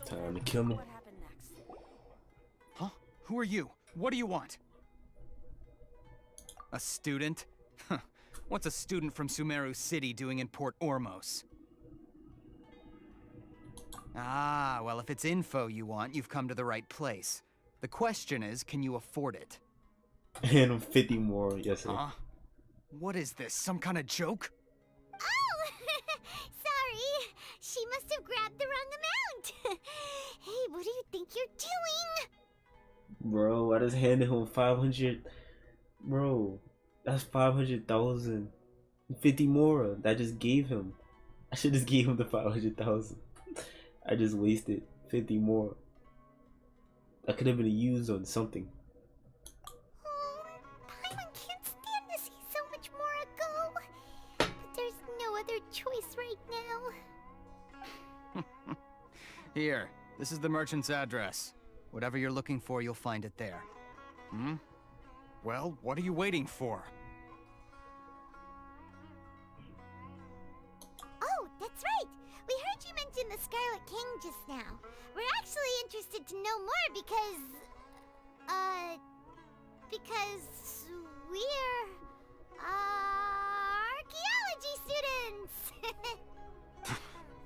Speaker 1: Time to kill me.
Speaker 14: Huh? Who are you? What do you want? A student? Huh. What's a student from Sumeru City doing in Port Ormos? Ah, well, if it's info you want, you've come to the right place. The question is, can you afford it?
Speaker 1: And 50 more, yes sir.
Speaker 14: Huh? What is this, some kind of joke?
Speaker 6: Oh! Sorry! She must have grabbed the wrong amount! Hey, what do you think you're doing?
Speaker 1: Bro, I just handed him 500. Bro, that's 500,000. 50 more that I just gave him. I should just gave him the 500,000. I just wasted 50 more. That could have been used on something.
Speaker 6: Paimon can't stand to see so much more go. But there's no other choice right now.
Speaker 14: Here, this is the merchant's address. Whatever you're looking for, you'll find it there. Hmm? Well, what are you waiting for?
Speaker 6: Oh, that's right! We heard you mention the Scarlet King just now. We're actually interested to know more because we're, archaeology students!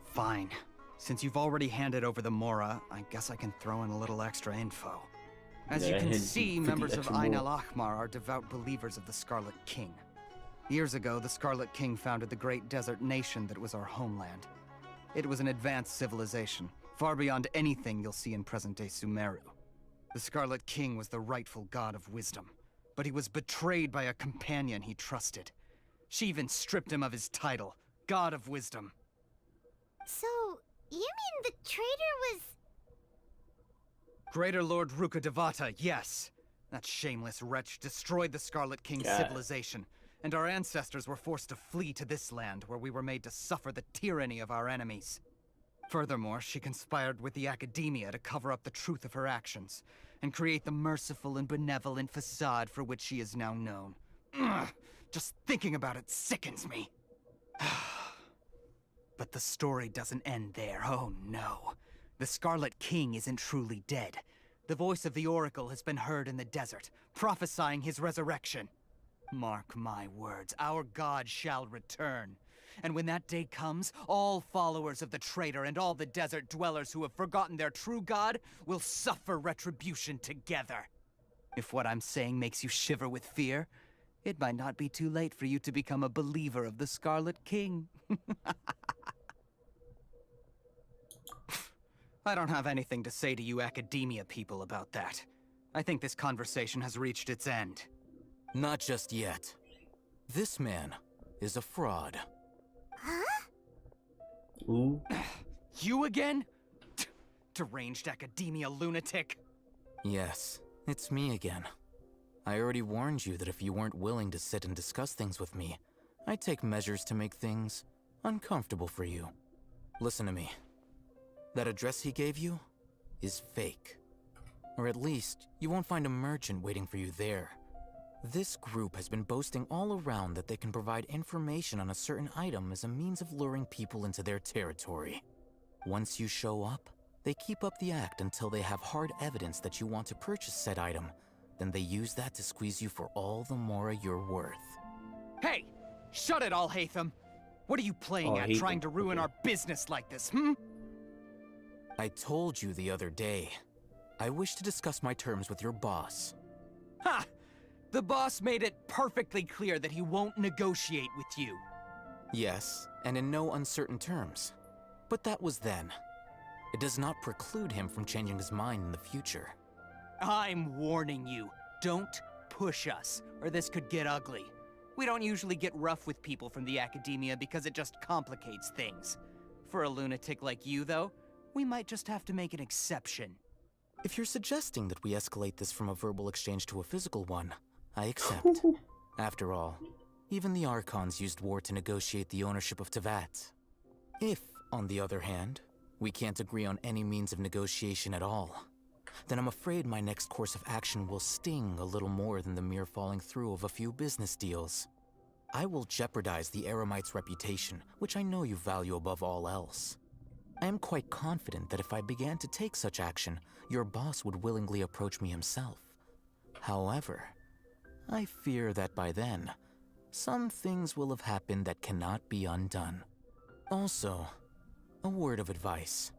Speaker 14: Fine. Since you've already handed over the Mora, I guess I can throw in a little extra info. As you can see, members of Ain al-Ahmar are devout believers of the Scarlet King. Years ago, the Scarlet King founded the great desert nation that was our homeland. It was an advanced civilization, far beyond anything you'll see in present-day Sumeru. The Scarlet King was the rightful god of wisdom, but he was betrayed by a companion he trusted. She even stripped him of his title, God of Wisdom.
Speaker 6: So, you mean the traitor was...
Speaker 14: Greater Lord Ruka Devata, yes. That shameless wretch destroyed the Scarlet King's civilization, and our ancestors were forced to flee to this land where we were made to suffer the tyranny of our enemies. Furthermore, she conspired with the Academia to cover up the truth of her actions, and create the merciful and benevolent facade for which she is now known. Ugh, just thinking about it sickens me. But the story doesn't end there, oh no. The Scarlet King isn't truly dead. The voice of the Oracle has been heard in the desert, prophesying his resurrection. Mark my words, our god shall return. And when that day comes, all followers of the traitor and all the desert dwellers who have forgotten their true god will suffer retribution together. If what I'm saying makes you shiver with fear, it might not be too late for you to become a believer of the Scarlet King. I don't have anything to say to you Academia people about that. I think this conversation has reached its end.
Speaker 20: Not just yet. This man is a fraud.
Speaker 6: Huh?
Speaker 1: Ooh.
Speaker 14: You again? Deranged Academia lunatic.
Speaker 20: Yes, it's me again. I already warned you that if you weren't willing to sit and discuss things with me, I'd take measures to make things uncomfortable for you. Listen to me. That address he gave you is fake. Or at least, you won't find a merchant waiting for you there. This group has been boasting all around that they can provide information on a certain item as a means of luring people into their territory. Once you show up, they keep up the act until they have hard evidence that you want to purchase said item. Then they use that to squeeze you for all the mora you're worth.
Speaker 14: Hey! Shut it, Alhaitham! What are you playing at, trying to ruin our business like this,
Speaker 20: I told you the other day. I wish to discuss my terms with your boss.
Speaker 14: Ha! The boss made it perfectly clear that he won't negotiate with you.
Speaker 20: Yes, and in no uncertain terms. But that was then. It does not preclude him from changing his mind in the future.
Speaker 14: I'm warning you, don't push us, or this could get ugly. We don't usually get rough with people from the academia because it just complicates things. For a lunatic like you, though, we might just have to make an exception.
Speaker 20: If you're suggesting that we escalate this from a verbal exchange to a physical one, I accept. After all, even the Archons used war to negotiate the ownership of Tevat. If, on the other hand, we can't agree on any means of negotiation at all, then I'm afraid my next course of action will sting a little more than the mere falling through of a few business deals. I will jeopardize the Eremite's reputation, which I know you value above all else. I am quite confident that if I began to take such action, your boss would willingly approach me himself. However, I fear that by then, some things will have happened that cannot be undone. Also, a word of advice.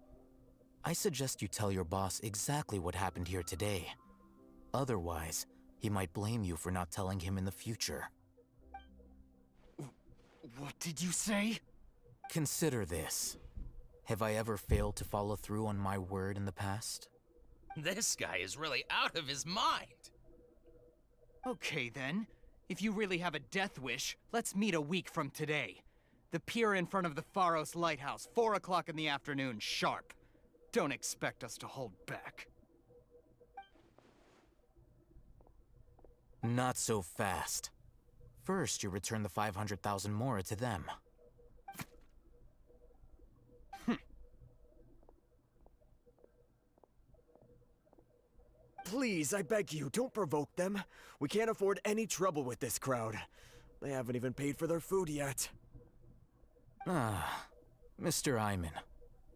Speaker 20: I suggest you tell your boss exactly what happened here today. Otherwise, he might blame you for not telling him in the future.
Speaker 14: What did you say?
Speaker 20: Consider this. Have I ever failed to follow through on my word in the past?
Speaker 18: This guy is really out of his mind.
Speaker 14: Okay then. If you really have a death wish, let's meet a week from today. The pier in front of the Pharos Lighthouse, 4 o'clock in the afternoon, sharp. Don't expect us to hold back.
Speaker 20: Not so fast. First, you return the 500,000 mora to them.
Speaker 7: Please, I beg you, don't provoke them. We can't afford any trouble with this crowd. They haven't even paid for their food yet.
Speaker 20: Ah, Mr. Iman.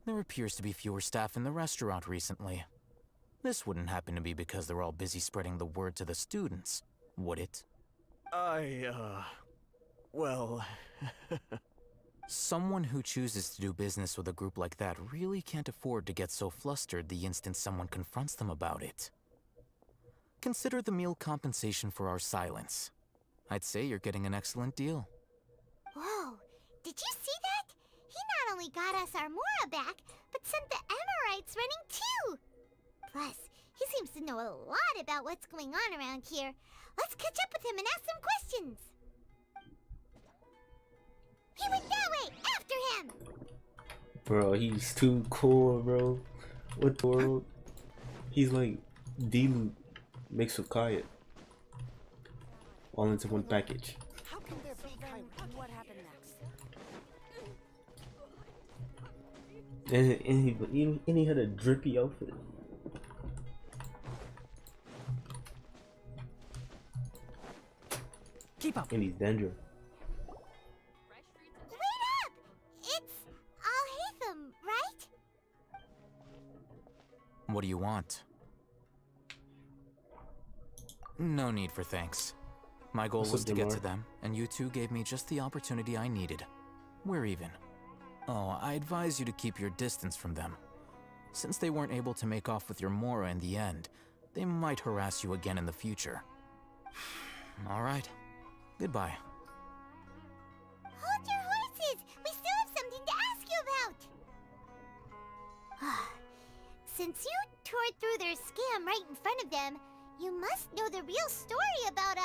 Speaker 20: There appears to be fewer staff in the restaurant recently. This wouldn't happen to be because they're all busy spreading the word to the students, would it?
Speaker 7: Well...
Speaker 20: Someone who chooses to do business with a group like that really can't afford to get so flustered the instant someone confronts them about it. Consider the meal compensation for our silence. I'd say you're getting an excellent deal.
Speaker 6: Whoa, did you see that? He not only got us our Mora back, but sent the Emirites running too! Plus, he seems to know a lot about what's going on around here. Let's catch up with him and ask some questions! He went that way! After him!
Speaker 1: Bro, he's too cool, bro. What the world? He's like D-Loot mixed with Kaya. All into one package.
Speaker 12: How can there be kind of what happened next?
Speaker 1: And he had a drippy outfit.
Speaker 3: Keep up.
Speaker 1: And he's dandruff.
Speaker 6: Wait up! It's Alhaitham, right?
Speaker 20: What do you want? No need for thanks. My goal was to get to them, and you two gave me just the opportunity I needed. We're even. Oh, I advise you to keep your distance from them. Since they weren't able to make off with your Mora in the end, they might harass you again in the future. All right. Goodbye.
Speaker 6: Hold your horses! We still have something to ask you about! Since you tore through their scam right in front of them, you must know the real story about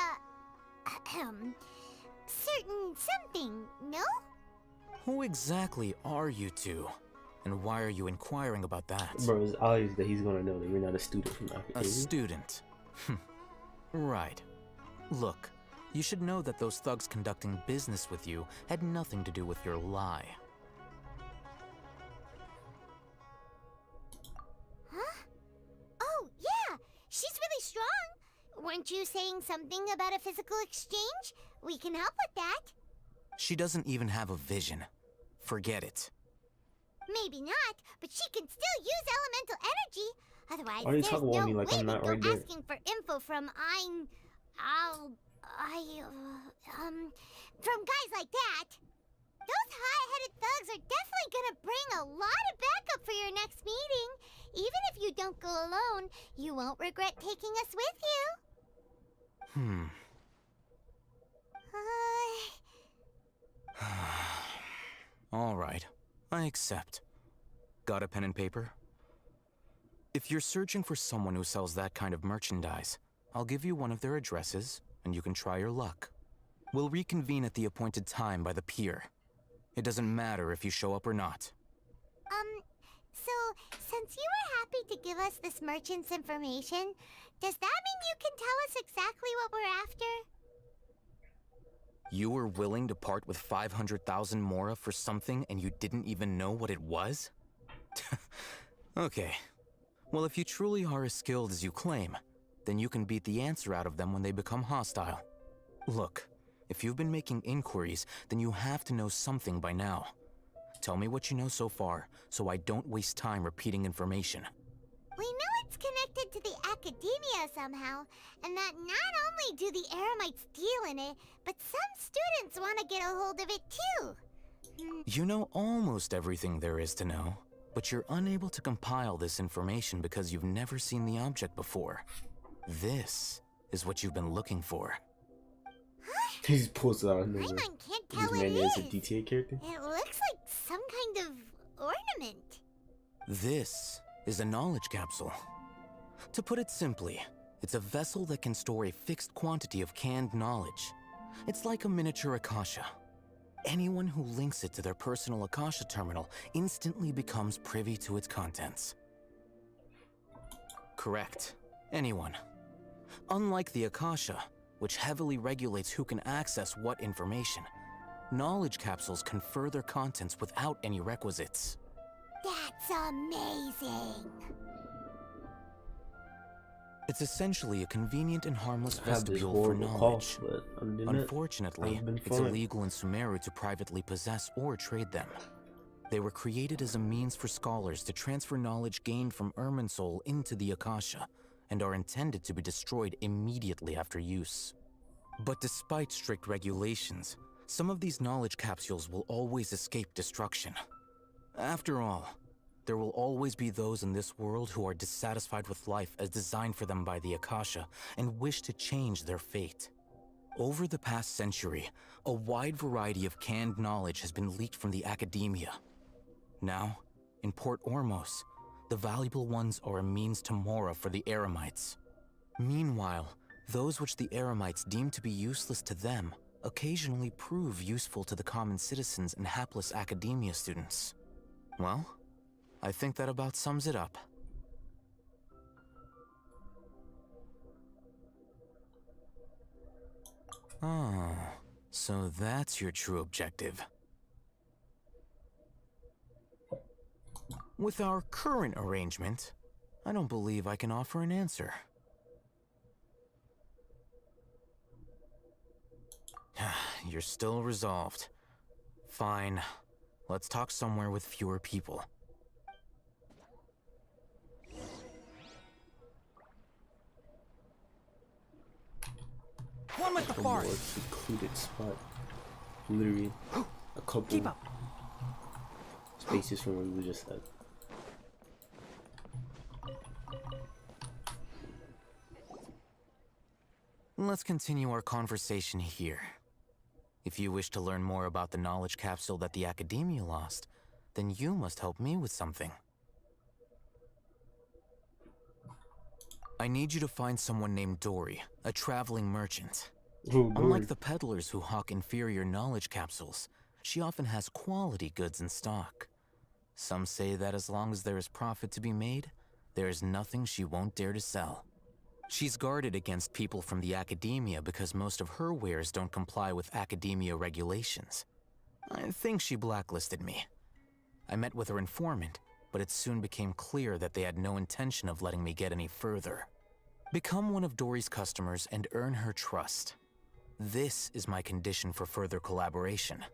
Speaker 6: certain something, no?
Speaker 20: Who exactly are you two? And why are you inquiring about that?
Speaker 1: Bro, it's obvious that he's gonna know that you're not a student from Africa.
Speaker 20: A student? Right. Look, you should know that those thugs conducting business with you had nothing to do with your lie.
Speaker 6: Huh? Oh, yeah! She's really strong! Weren't you saying something about a physical exchange? We can help with that.
Speaker 20: She doesn't even have a vision. Forget it.
Speaker 6: Maybe not, but she can still use elemental energy. Otherwise,
Speaker 1: Why are you
Speaker 6: there's
Speaker 1: talking
Speaker 6: no
Speaker 1: about me like
Speaker 6: way
Speaker 1: I'm
Speaker 6: to
Speaker 1: not
Speaker 6: go
Speaker 1: right there?
Speaker 6: asking for info from from guys like that. Those high-headed thugs are definitely gonna bring a lot of backup for your next meeting. Even if you don't go alone, you won't regret taking us with you.
Speaker 20: All right, I accept. Got a pen and paper? If you're searching for someone who sells that kind of merchandise, I'll give you one of their addresses, and you can try your luck. We'll reconvene at the appointed time by the pier. It doesn't matter if you show up or not.
Speaker 6: So, since you were happy to give us this merchant's information, does that mean you can tell us exactly what we're after?
Speaker 20: You were willing to part with 500,000 mora for something and you didn't even know what it was? Okay. Well, if you truly are as skilled as you claim, then you can beat the answer out of them when they become hostile. Look, if you've been making inquiries, then you have to know something by now. Tell me what you know so far, so I don't waste time repeating information.
Speaker 6: We know it's connected to the academia somehow, and that not only do the Eremites deal in it, but some students want to get a hold of it too.
Speaker 20: You know almost everything there is to know, but you're unable to compile this information because you've never seen the object before. This is what you've been looking for.
Speaker 1: He just pulls it out of nowhere.
Speaker 6: Paimon can't
Speaker 1: This
Speaker 6: tell
Speaker 1: man
Speaker 6: it
Speaker 1: is a
Speaker 6: is.
Speaker 1: DTA character?
Speaker 6: It looks like some kind of ornament.
Speaker 20: This is a knowledge capsule. To put it simply, it's a vessel that can store a fixed quantity of canned knowledge. It's like a miniature Akasha. Anyone who links it to their personal Akasha terminal instantly becomes privy to its contents. Correct. Anyone. Unlike the Akasha, which heavily regulates who can access what information, knowledge capsules confer their contents without any requisites.
Speaker 6: That's amazing.
Speaker 20: It's essentially a convenient and harmless
Speaker 1: I have this
Speaker 20: vestibule for
Speaker 1: horrible
Speaker 20: knowledge.
Speaker 1: cough, but other than that,
Speaker 20: Unfortunately,
Speaker 1: I've been
Speaker 20: it's
Speaker 1: fine.
Speaker 20: illegal in Sumeru to privately possess or trade them. They were created as a means for scholars to transfer knowledge gained from Irminsul into the Akasha, and are intended to be destroyed immediately after use. But despite strict regulations, some of these knowledge capsules will always escape destruction. After all, there will always be those in this world who are dissatisfied with life as designed for them by the Akasha and wish to change their fate. Over the past century, a wide variety of canned knowledge has been leaked from the academia. Now, in Port Ormos, the valuable ones are a means to mora for the Eremites. Meanwhile, those which the Eremites deem to be useless to them occasionally prove useful to the common citizens and hapless academia students. Well, I think that about sums it up. Oh, so that's your true objective. With our current arrangement, I don't believe I can offer an answer. You're still resolved. Fine. Let's talk somewhere with fewer people.
Speaker 3: One with the
Speaker 1: A more
Speaker 3: forest.
Speaker 1: secluded spot. Literally a couple spaces from where we were just at.
Speaker 20: Let's continue our conversation here. If you wish to learn more about the knowledge capsule that the Academia lost, then you must help me with something. I need you to find someone named Dory, a traveling merchant.
Speaker 1: Dory.
Speaker 20: Unlike the peddlers who hawk inferior knowledge capsules, she often has quality goods in stock. Some say that as long as there is profit to be made, there is nothing she won't dare to sell. She's guarded against people from the Academia because most of her wares don't comply with Academia regulations. I think she blacklisted me. I met with her informant, but it soon became clear that they had no intention of letting me get any further. Become one of Dory's customers and earn her trust. This is my condition for further collaboration.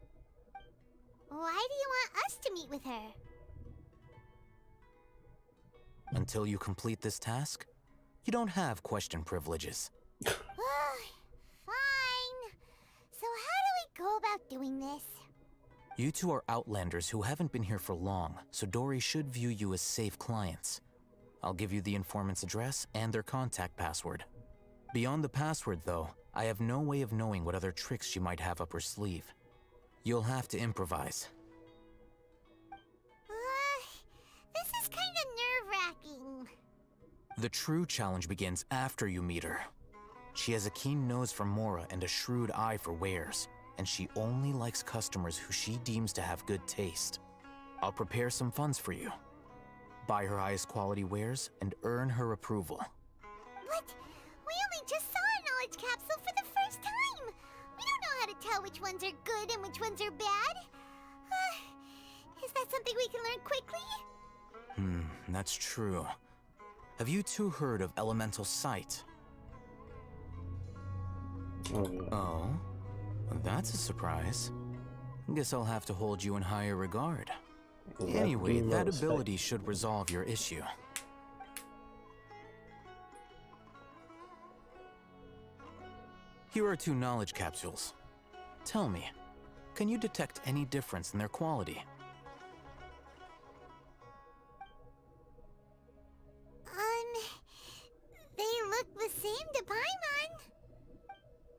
Speaker 6: Why do you want us to meet with her?
Speaker 20: Until you complete this task, you don't have question privileges.
Speaker 6: Fine. So how do we go about doing this?
Speaker 20: You two are outlanders who haven't been here for long, so Dory should view you as safe clients. I'll give you the informant's address and their contact password. Beyond the password, though, I have no way of knowing what other tricks she might have up her sleeve. You'll have to improvise.
Speaker 6: This is kind of nerve-wracking.
Speaker 20: The true challenge begins after you meet her. She has a keen nose for Mora and a shrewd eye for wares, and she only likes customers who she deems to have good taste. I'll prepare some funds for you. Buy her highest quality wares and earn her approval.
Speaker 6: What? We only just saw a knowledge capsule for the first time! We don't know how to tell which ones are good and which ones are bad. Is that something we can learn quickly?
Speaker 20: That's true. Have you two heard of elemental sight? Oh? That's a surprise. Guess I'll have to hold you in higher regard. Anyway, that ability should resolve your issue. Here are 2 knowledge capsules. Tell me, can you detect any difference in their quality?
Speaker 6: They look the same to Paimon.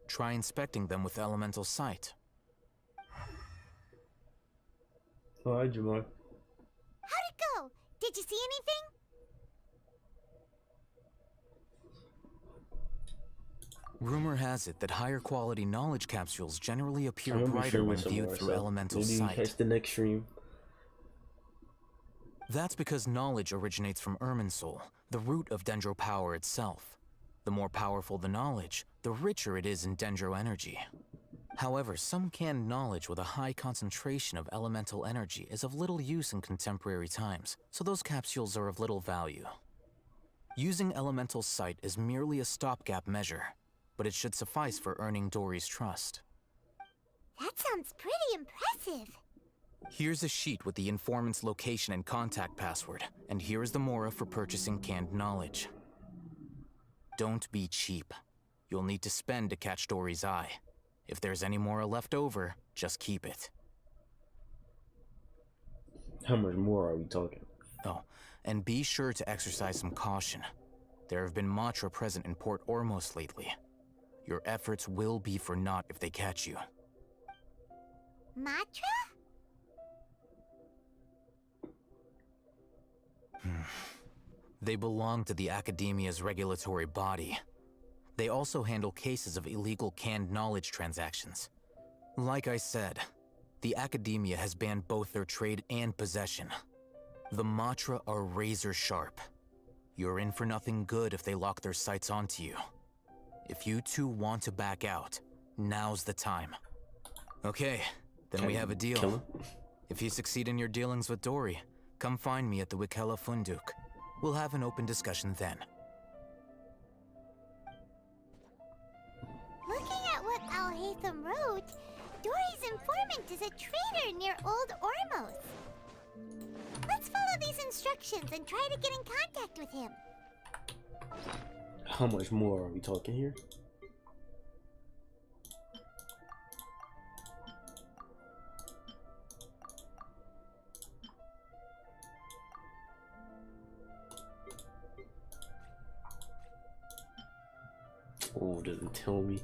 Speaker 20: Try inspecting them with elemental sight.
Speaker 1: Hi, Jamal.
Speaker 6: How'd it go? Did you see anything?
Speaker 20: Rumor has it that higher quality knowledge capsules generally appear brighter when viewed through elemental sight.
Speaker 1: Catch the next stream.
Speaker 20: That's because knowledge originates from Irminsul, the root of Dendro power itself. The more powerful the knowledge, the richer it is in Dendro energy. However, some canned knowledge with a high concentration of elemental energy is of little use in contemporary times, so those capsules are of little value. Using elemental sight is merely a stopgap measure, but it should suffice for earning Dory's trust.
Speaker 6: That sounds pretty impressive.
Speaker 20: Here's a sheet with the informant's location and contact password, and here is the Mora for purchasing canned knowledge. Don't be cheap. You'll need to spend to catch Dory's eye. If there's any Mora left over, just keep it.
Speaker 1: How much more are we talking?
Speaker 20: Oh, and be sure to exercise some caution. There have been Matra present in Port Ormos lately. Your efforts will be for naught if they catch you.
Speaker 6: Matra?
Speaker 20: They belong to the Academia's regulatory body. They also handle cases of illegal canned knowledge transactions. Like I said, the Academia has banned both their trade and possession. The Matra are razor sharp. You're in for nothing good if they lock their sights onto you. If you two want to back out, now's the time. Okay, then we have a deal. If you succeed in your dealings with Dory, come find me at the Wikela Funduk. We'll have an open discussion then.
Speaker 6: Looking at what Al-Haytham wrote, Dory's informant is a trader near Old Ormos. Let's follow these instructions and try to get in contact with him.
Speaker 1: How much more are we talking here? Oh, doesn't tell me.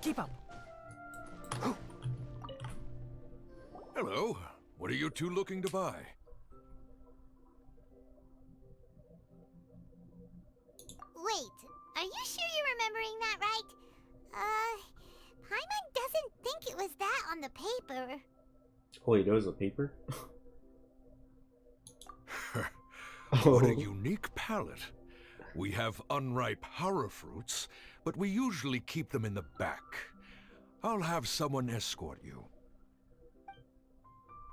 Speaker 3: Keep up.
Speaker 16: Hello. What are you two looking to buy?
Speaker 6: Wait, are you sure you're remembering that right? Paimon doesn't think it was that on the paper.
Speaker 1: Oh, wait, there was a paper?
Speaker 16: What a unique palate. We have unripe horror fruits, but we usually keep them in the back. I'll have someone escort you.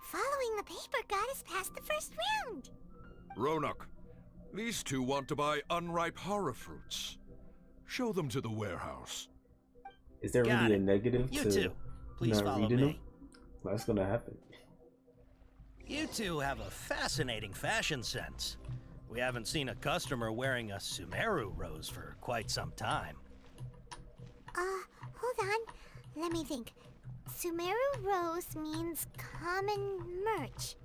Speaker 6: Following the paper got us past the first round.
Speaker 16: Ronak, These two want to buy unripe horror fruits. Show them to the warehouse.
Speaker 1: Is there
Speaker 2: Got
Speaker 1: really
Speaker 2: it.
Speaker 1: a negative
Speaker 2: You
Speaker 1: to
Speaker 2: too. Please
Speaker 1: not
Speaker 2: follow
Speaker 1: reading
Speaker 2: me.
Speaker 1: them? What's gonna happen?
Speaker 2: You two have a fascinating fashion sense. We haven't seen a customer wearing a Sumeru rose for quite some time.
Speaker 6: Hold on. Let me think. Sumeru rose means common merch.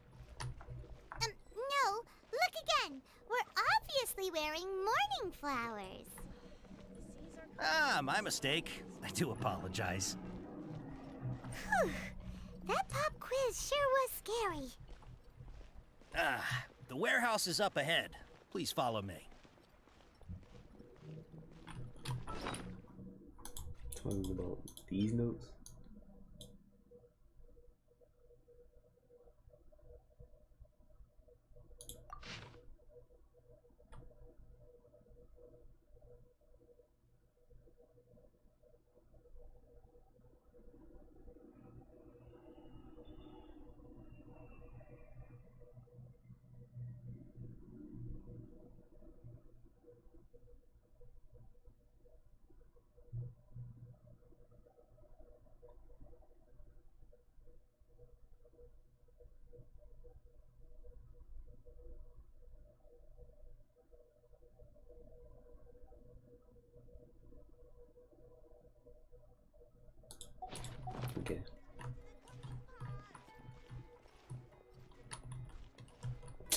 Speaker 6: No, look again. We're obviously wearing morning flowers.
Speaker 2: Ah, my mistake. I do apologize.
Speaker 6: Whew. That pop quiz sure was scary.
Speaker 2: Ah, the warehouse is up ahead. Please follow me.
Speaker 1: Talking about these notes. Okay.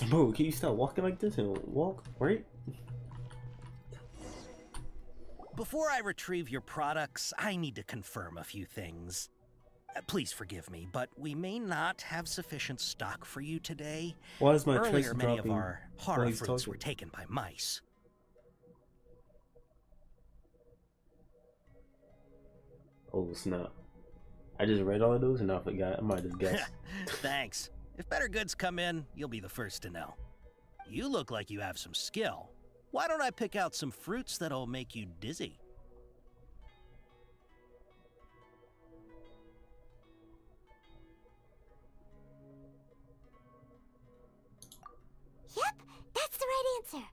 Speaker 1: Bro, can you stop walking like this and walk right?
Speaker 2: Before I retrieve your products, I need to confirm a few things. Please forgive me, but we may not have sufficient stock for you today.
Speaker 1: Why is my
Speaker 2: Earlier,
Speaker 1: trace
Speaker 2: many of
Speaker 1: dropping
Speaker 2: our
Speaker 1: while
Speaker 2: horror
Speaker 1: he's
Speaker 2: fruits
Speaker 1: talking?
Speaker 2: were taken by mice.
Speaker 1: Oh snap. I just read all of those and I forgot. I might just guess.
Speaker 2: Thanks. If better goods come in, you'll be the first to know. You look like you have some skill. Why don't I pick out some fruits that'll make you dizzy?
Speaker 6: Yep, that's the right answer.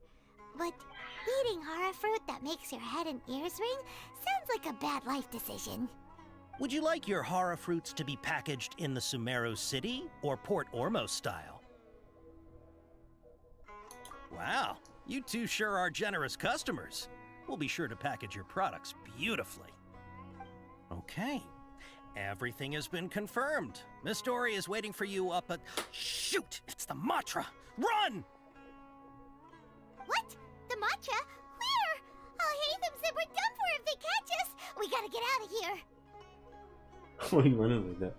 Speaker 6: But eating horror fruit that makes your head and ears ring sounds like a bad life decision.
Speaker 2: Would you like your horror fruits to be packaged in the Sumeru City or Port Ormos style? Wow, you two sure are generous customers. We'll be sure to package your products beautifully. Okay, everything has been confirmed. Miss Dory is waiting for you up at... Shoot, it's the Matra! Run!
Speaker 6: What? The Matra? Where? Oh, Hatham said we're done for if they catch us. We gotta get out of here.
Speaker 1: Why are you running like that?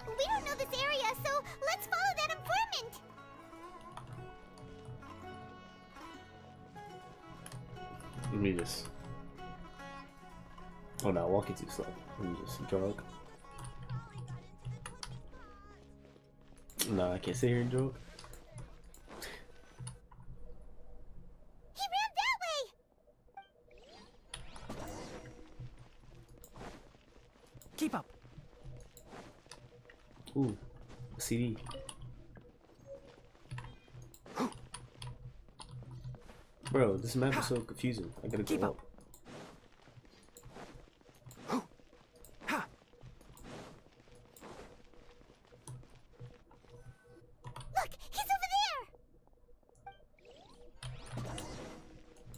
Speaker 6: We don't know this area, so let's follow that informant.
Speaker 1: Let me just... Oh no, walking too slow. Let me just jog. Nah, I can't sit here and jog.
Speaker 6: He ran that way.
Speaker 3: Keep up.
Speaker 1: Ooh, a CD. Bro, this map is so confusing. I gotta go up.
Speaker 6: Look, he's over there.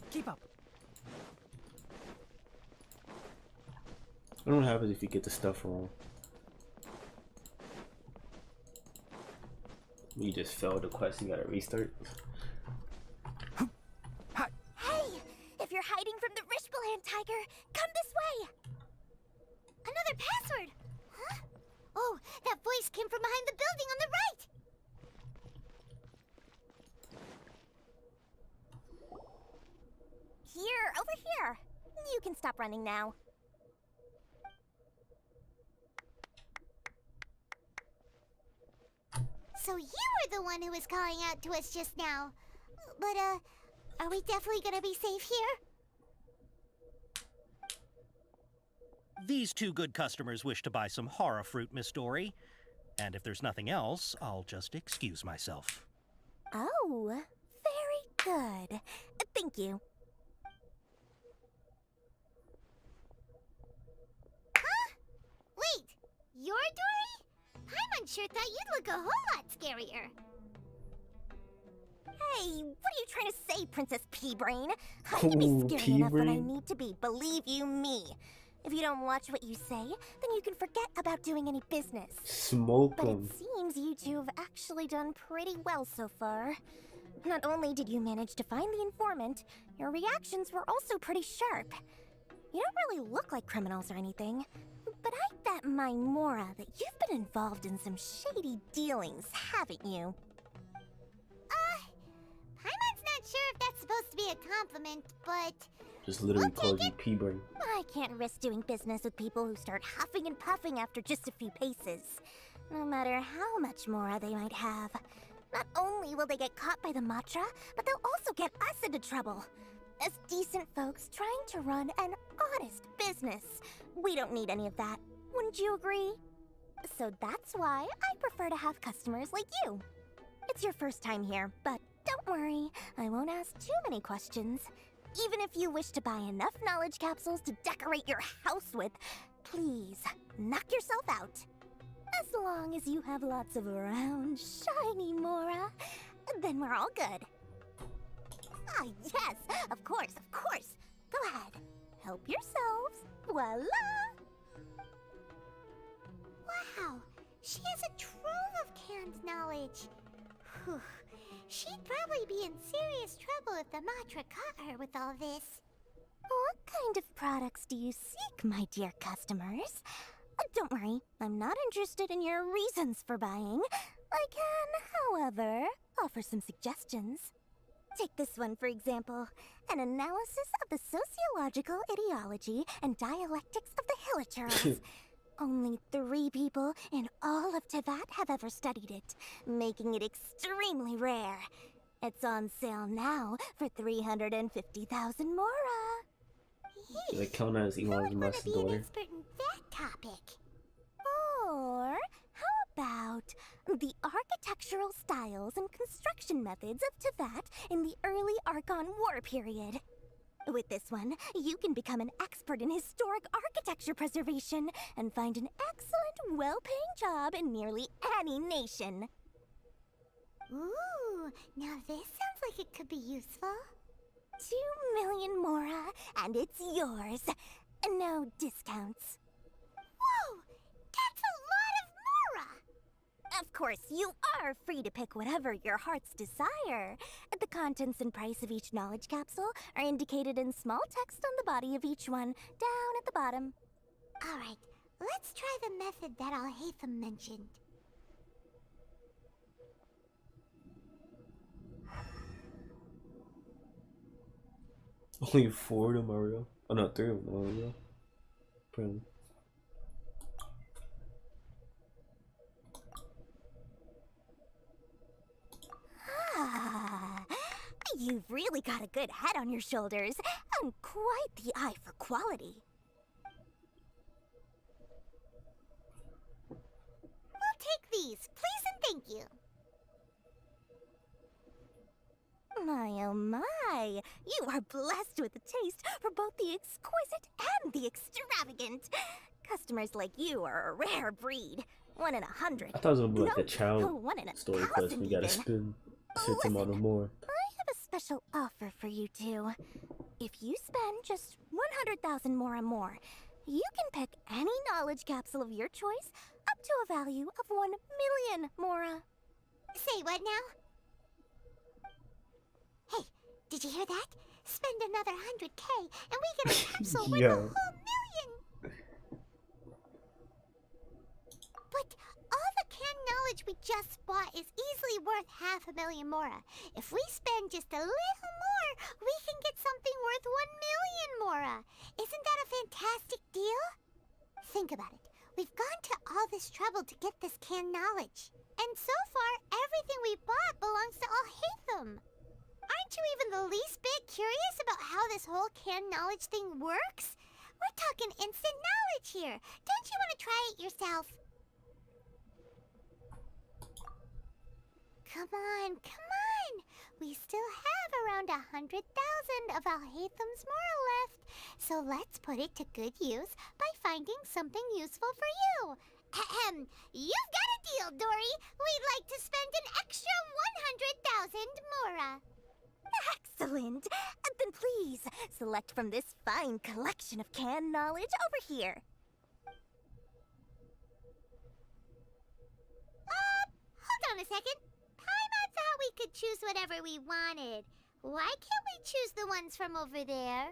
Speaker 3: Keep up.
Speaker 1: I don't know what happens if you get the stuff wrong. You just failed the quest and gotta restart.
Speaker 6: Hey, if you're hiding from the Rishbaland tiger, come this way. Another password. Huh? Oh, that voice came from behind the building on the right. Here, over here. You can stop running now. So you were the one who was calling out to us just now. But, are we definitely gonna be safe here?
Speaker 2: These two good customers wish to buy some horror fruit, Miss Dory. And if there's nothing else, I'll just excuse myself.
Speaker 13: Oh, very good. Thank you.
Speaker 6: Huh? Wait, you're Dory? Paimon sure thought you'd look a whole lot scarier.
Speaker 13: Hey, what are you trying to say, Princess Pea-Brain? I can be scary enough when I need to be, believe you me. If you don't watch what you say, then you can forget about doing any business.
Speaker 1: Smoke
Speaker 13: But
Speaker 1: 'em.
Speaker 13: it seems you two have actually done pretty well so far. Not only did you manage to find the informant, your reactions were also pretty sharp. You don't really look like criminals or anything, but I bet my Mora that you've been involved in some shady dealings, haven't you?
Speaker 6: Paimon's not sure if that's supposed to be a compliment, but
Speaker 1: Just literally called you P-Brain.
Speaker 13: I can't risk doing business with people who start huffing and puffing after just a few paces, no matter how much Mora they might have. Not only will they get caught by the Matra, but they'll also get us into trouble. As decent folks trying to run an honest business, we don't need any of that. Wouldn't you agree? So that's why I prefer to have customers like you. It's your first time here, but don't worry, I won't ask too many questions. Even if you wish to buy enough knowledge capsules to decorate your house with, please, knock yourself out. As long as you have lots of round, shiny Mora, then we're all good. Ah, yes, of course, of course. Go ahead, help yourselves. Voila!
Speaker 6: wow, she has a trove of canned knowledge. Whew. She'd probably be in serious trouble if the Matra caught her with all this.
Speaker 13: What kind of products do you seek, my dear customers? Don't worry, I'm not interested in your reasons for buying. I can, however, offer some suggestions. Take this one, for example. An analysis of the sociological ideology and dialectics of the Hilichurls. Only 3 people in all of Teyvat have ever studied it, making it extremely rare. It's on sale now for 350,000 Mora.
Speaker 1: Do they count as Elon's master daughter?
Speaker 6: Expert in that topic.
Speaker 13: Or how about the architectural styles and construction methods of Teyvat in the early Archon War period? With this one, you can become an expert in historic architecture preservation and find an excellent, well-paying job in nearly any nation.
Speaker 6: Ooh, now this sounds like it could be useful.
Speaker 13: 2 million Mora, and it's yours. No discounts.
Speaker 6: Whoa! That's a lot of Mora!
Speaker 13: Of course, you are free to pick whatever your heart's desire. The contents and price of each knowledge capsule are indicated in small text on the body of each one, down at the bottom.
Speaker 6: Alright, let's try the method that Al-Haytham mentioned.
Speaker 1: Only 4 of them are real. Oh no, 3 of them are real. Bro.
Speaker 13: Ah, you've really got a good head on your shoulders, and quite the eye for quality.
Speaker 6: We'll take these, please and thank you.
Speaker 13: My oh my, you are blessed with a taste for both the exquisite and the extravagant. Customers like you are a rare breed. 1 in 100.
Speaker 1: I thought it was gonna be like
Speaker 13: No,
Speaker 1: a child
Speaker 13: 1 in 1,000
Speaker 1: story quest. We gotta
Speaker 13: even.
Speaker 1: spin a certain amount of more.
Speaker 13: I have a special offer for you two. If you spend just 100,000 Mora more, you can pick any knowledge capsule of your choice up to a value of 1 million Mora.
Speaker 6: Say what now? Hey, did you hear that? Spend another 100K and we get a capsule worth a
Speaker 1: Yeah.
Speaker 6: whole million! But all the canned knowledge we just bought is easily worth 500,000 Mora. If we spend just a little more, we can get something worth 1 million Mora. Isn't that a fantastic deal? Think about it. We've gone to all this trouble to get this canned knowledge. And so far, everything we bought belongs to Al-Haytham. Aren't you even the least bit curious about how this whole canned knowledge thing works? We're talking instant knowledge here. Don't you want to try it yourself? Come on, come on. we still have around 100,000 of Alhaitham's Mora left, so let's put it to good use by finding something useful for you. Ahem. You've got a deal, Dory. We'd like to spend an extra 100,000 Mora.
Speaker 13: Excellent! Then please, select from this fine collection of canned knowledge over here.
Speaker 6: Hold on a second. Paimon thought we could choose whatever we wanted. Why can't we choose the ones from over there?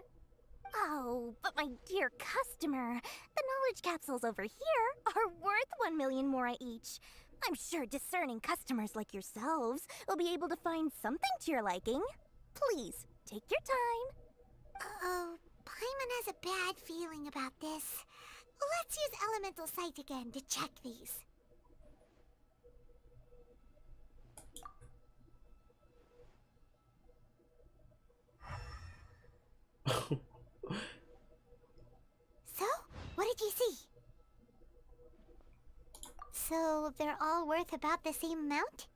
Speaker 13: Oh, but my dear customer, the knowledge capsules over here are worth 1 million Mora each. I'm sure discerning customers like yourselves will be able to find something to your liking. Please, take your time.
Speaker 6: Uh-oh, Paimon has a bad feeling about this. Let's use Elemental Sight again to check these. So, what did you see? So, they're all worth about the same amount?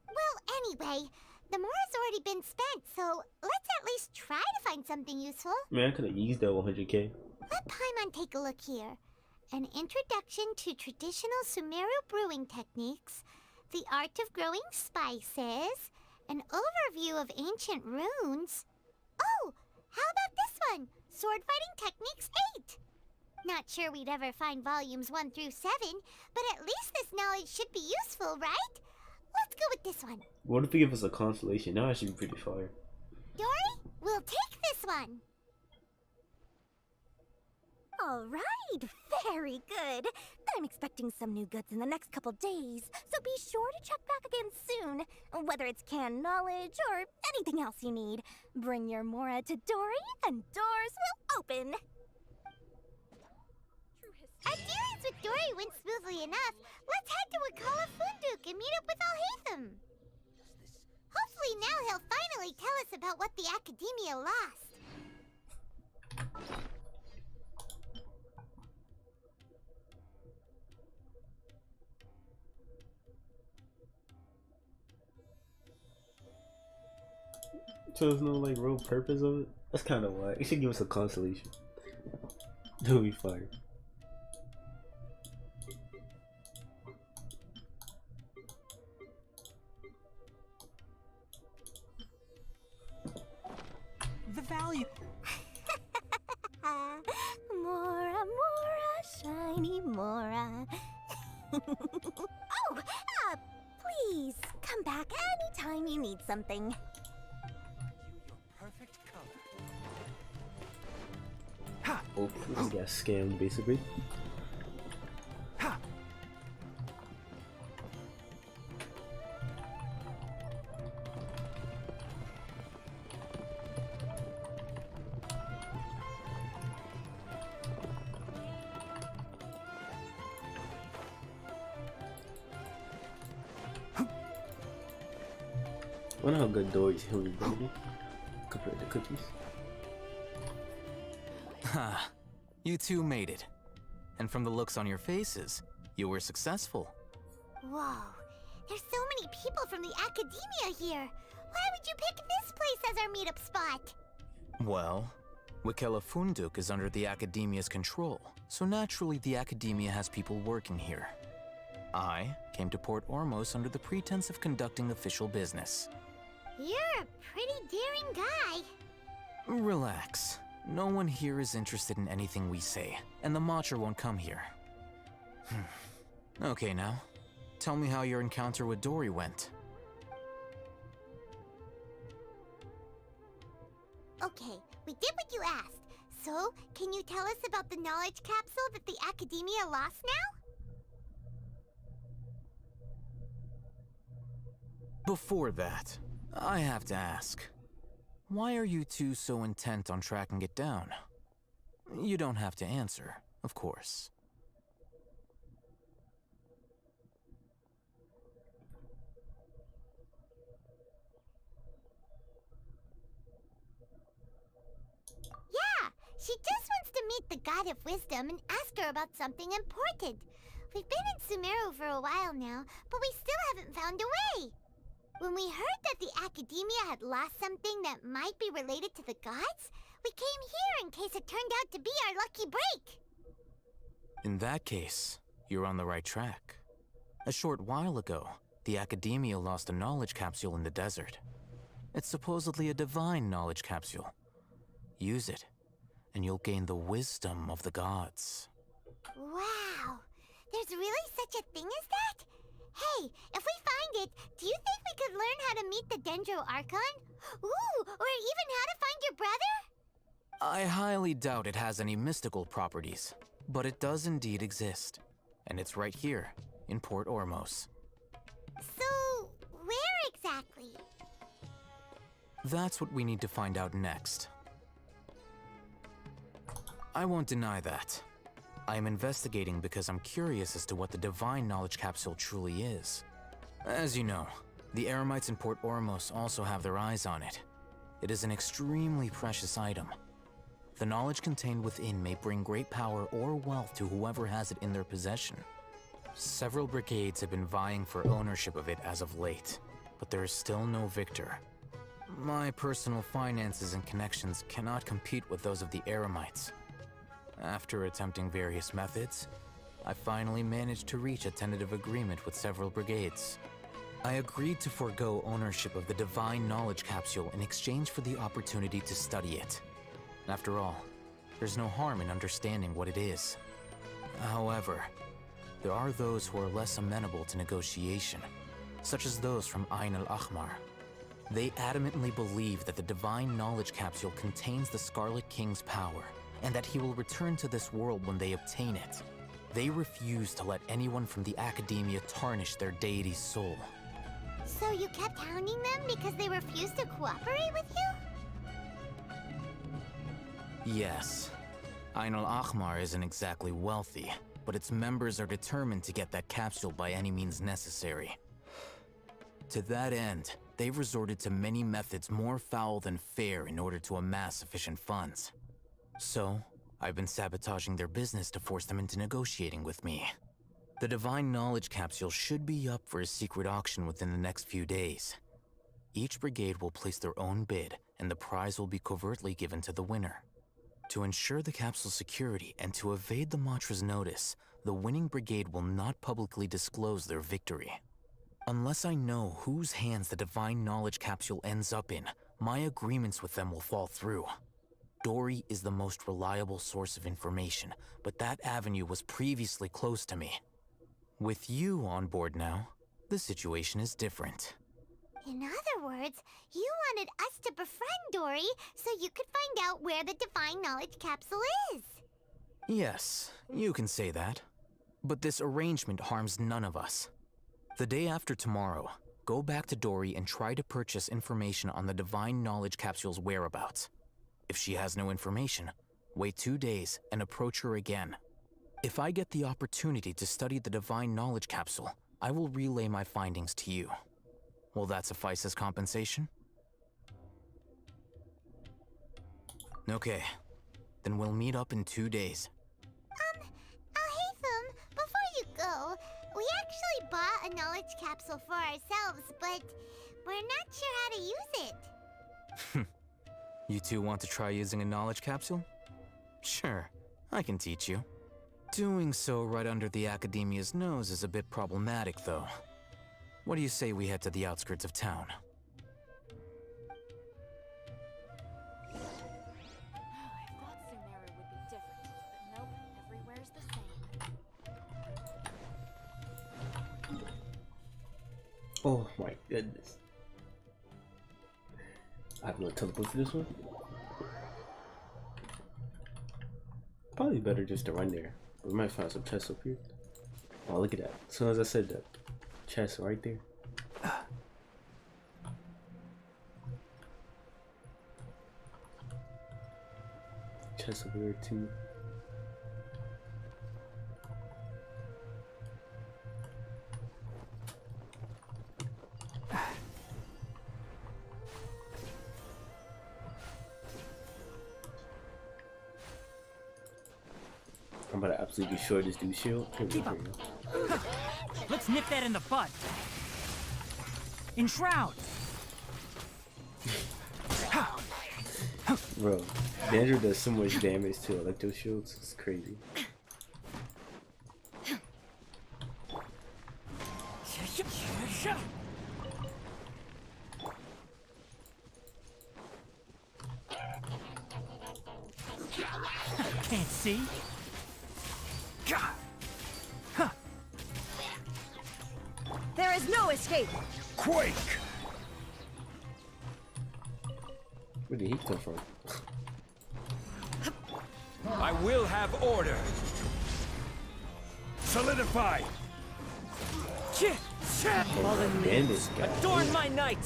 Speaker 6: Well, anyway, the Mora's already been spent, so let's at least try to find something useful.
Speaker 1: Man, I could have used that 100K.
Speaker 6: Let Paimon take a look here. An introduction to traditional Sumeru brewing techniques, the art of growing spices, an overview of ancient runes. Oh, how about this one? Sword Fighting Techniques 8. Not sure we'd ever find volumes 1 through 7, but at least this knowledge should be useful, right? Let's go with this one.
Speaker 1: What if they give us a constellation? Now that should be pretty fire.
Speaker 6: Dory, we'll take this one.
Speaker 13: All right, very good. I'm expecting some new goods in the next couple days, so be sure to check back again soon. Whether it's canned knowledge or anything else you need, bring your Mora to Dory and doors will open.
Speaker 6: Our dealings with Dory went smoothly enough. Let's head to Wakala Funduk and meet up with Alhaitham. Hopefully now he'll finally tell us about what the Academia lost.
Speaker 1: So there's no like real purpose of it? That's kind of why. It should give us a constellation. That would be fire.
Speaker 3: The value.
Speaker 13: Mora, Mora, shiny Mora. Oh, please come back anytime you need something.
Speaker 3: Perfect color.
Speaker 1: Ha! Oh, we got scammed basically.
Speaker 3: Ha!
Speaker 1: I wonder how good Dory's healing gonna be compared to Cookies.
Speaker 20: Ha! You two made it. And from the looks on your faces, you were successful.
Speaker 6: Whoa, there's so many people from the Academia here. Why would you pick this place as our meetup spot?
Speaker 20: Well, Wakela Funduk is under the Academia's control, so naturally the Academia has people working here. I came to Port Ormos under the pretense of conducting official business.
Speaker 6: You're a pretty daring guy.
Speaker 20: Relax. No one here is interested in anything we say, and the Matcha won't come here. Okay now, tell me how your encounter with Dory went.
Speaker 6: Okay, we did what you asked. So, can you tell us about the knowledge capsule that the Academia lost now?
Speaker 20: Before that, I have to ask, why are you two so intent on tracking it down? You don't have to answer, of course.
Speaker 6: Yeah, she just wants to meet the God of Wisdom and ask her about something important. We've been in Sumeru for a while now, but we still haven't found a way. When we heard that the Academia had lost something that might be related to the gods, we came here in case it turned out to be our lucky break.
Speaker 20: In that case, you're on the right track. A short while ago, the Academia lost a knowledge capsule in the desert. It's supposedly a divine knowledge capsule. Use it, and you'll gain the wisdom of the gods.
Speaker 6: Wow, there's really such a thing as that? Hey, if we find it, do you think we could learn how to meet the Dendro Archon? Ooh, or even how to find your brother?
Speaker 20: I highly doubt it has any mystical properties, but it does indeed exist. And it's right here, in Port Ormos.
Speaker 6: So, where exactly?
Speaker 20: That's what we need to find out next. I won't deny that. I am investigating because I'm curious as to what the divine knowledge capsule truly is. As you know, the Eremites in Port Ormos also have their eyes on it. It is an extremely precious item. The knowledge contained within may bring great power or wealth to whoever has it in their possession. Several brigades have been vying for ownership of it as of late, but there is still no victor. My personal finances and connections cannot compete with those of the Eremites. After attempting various methods, I finally managed to reach a tentative agreement with several brigades. I agreed to forego ownership of the divine knowledge capsule in exchange for the opportunity to study it. After all, there's no harm in understanding what it is. However, there are those who are less amenable to negotiation, such as those from Ain al-Ahmar. They adamantly believe that the divine knowledge capsule contains the Scarlet King's power, and that he will return to this world when they obtain it. They refuse to let anyone from the Academia tarnish their deity's soul.
Speaker 6: So you kept hounding them because they refused to cooperate with you?
Speaker 20: Yes. Ain al-Ahmar isn't exactly wealthy, but its members are determined to get that capsule by any means necessary. To that end, they've resorted to many methods more foul than fair in order to amass sufficient funds. So, I've been sabotaging their business to force them into negotiating with me. The divine knowledge capsule should be up for a secret auction within the next few days. Each brigade will place their own bid, and the prize will be covertly given to the winner. To ensure the capsule's security and to evade the Matra's notice, the winning brigade will not publicly disclose their victory. Unless I know whose hands the divine knowledge capsule ends up in, my agreements with them will fall through. Dory is the most reliable source of information, but that avenue was previously closed to me. With you on board now, the situation is different.
Speaker 6: In other words, you wanted us to befriend Dory so you could find out where the divine knowledge capsule is.
Speaker 20: Yes, you can say that. But this arrangement harms none of us. The day after tomorrow, go back to Dory and try to purchase information on the divine knowledge capsule's whereabouts. If she has no information, wait 2 days and approach her again. If I get the opportunity to study the divine knowledge capsule, I will relay my findings to you. Will that suffice as compensation? Okay, then we'll meet up in 2 days.
Speaker 6: Alhaitham, before you go, we actually bought a knowledge capsule for ourselves, but we're not sure how to use it.
Speaker 20: You two want to try using a knowledge capsule? Sure, I can teach you. Doing so right under the Academia's nose is a bit problematic, though. What do you say we head to the outskirts of town?
Speaker 17: I thought Sumeru would be different, but nope, everywhere's the same.
Speaker 1: Oh my goodness. I have no teleport for this one. Probably better just to run there. We might find some chests up here. Oh, look at that. As soon as I said that, chest right there. Chest over there too. I'm about to absolutely destroy this dude's shield.
Speaker 3: Keep up. Let's nip that in the bud. Enshroud.
Speaker 1: Bro, Danger does so much damage to electro shields. It's crazy.
Speaker 3: Can't see.
Speaker 5: There is no escape.
Speaker 16: Quake!
Speaker 1: Where did he come from?
Speaker 16: I will have order. Solidify.
Speaker 5: Follow me.
Speaker 1: Man, this guy.
Speaker 5: Adorn my night.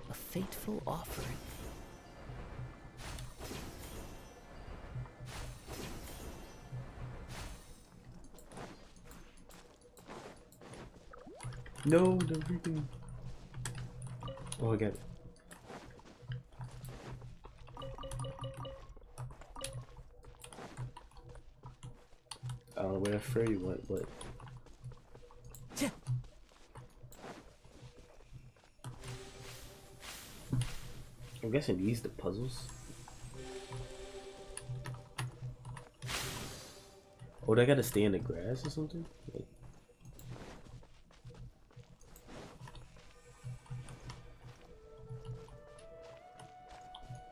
Speaker 4: A fateful offering.
Speaker 1: No, the freaking. Oh, I got it. I don't know where that fairy went, but. I'm guessing these the puzzles. Oh, do I gotta stay in the grass or something? Like,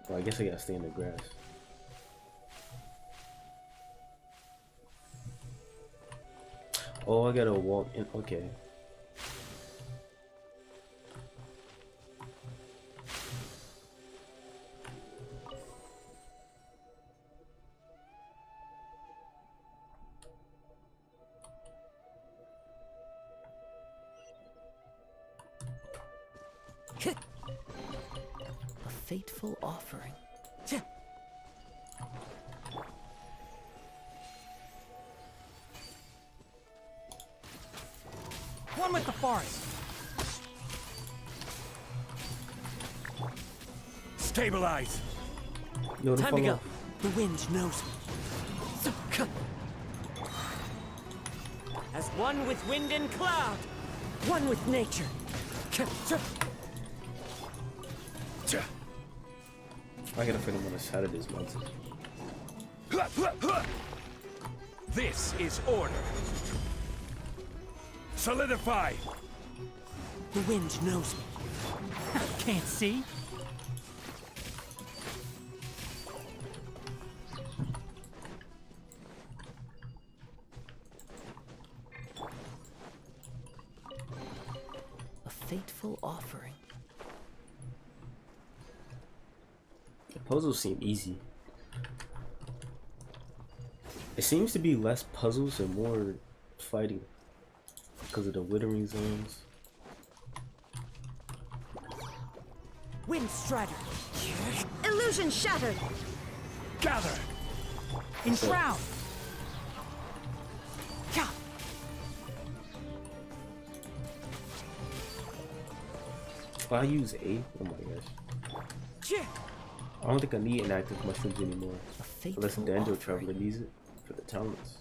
Speaker 1: well, I guess I gotta stay in the grass. Oh, I gotta walk in. Okay.
Speaker 4: A fateful offering.
Speaker 3: One with the forest.
Speaker 16: Stabilize.
Speaker 1: Yo,
Speaker 5: Time to go. The wind knows me. As one with wind and cloud, one with nature.
Speaker 1: I gotta find him on the side of this mountain.
Speaker 16: This is order. Solidify.
Speaker 5: The wind knows me.
Speaker 3: Can't see.
Speaker 4: A fateful offering.
Speaker 1: The puzzles seem easy. It seems to be less puzzles and more fighting because of the withering zones.
Speaker 5: Wind strider.
Speaker 12: Illusion shattered.
Speaker 16: Gather.
Speaker 3: Enshroud.
Speaker 1: If I use A, oh my gosh. I don't think I need inactive mushrooms anymore. Unless the Danjo Traveler needs it for the talents.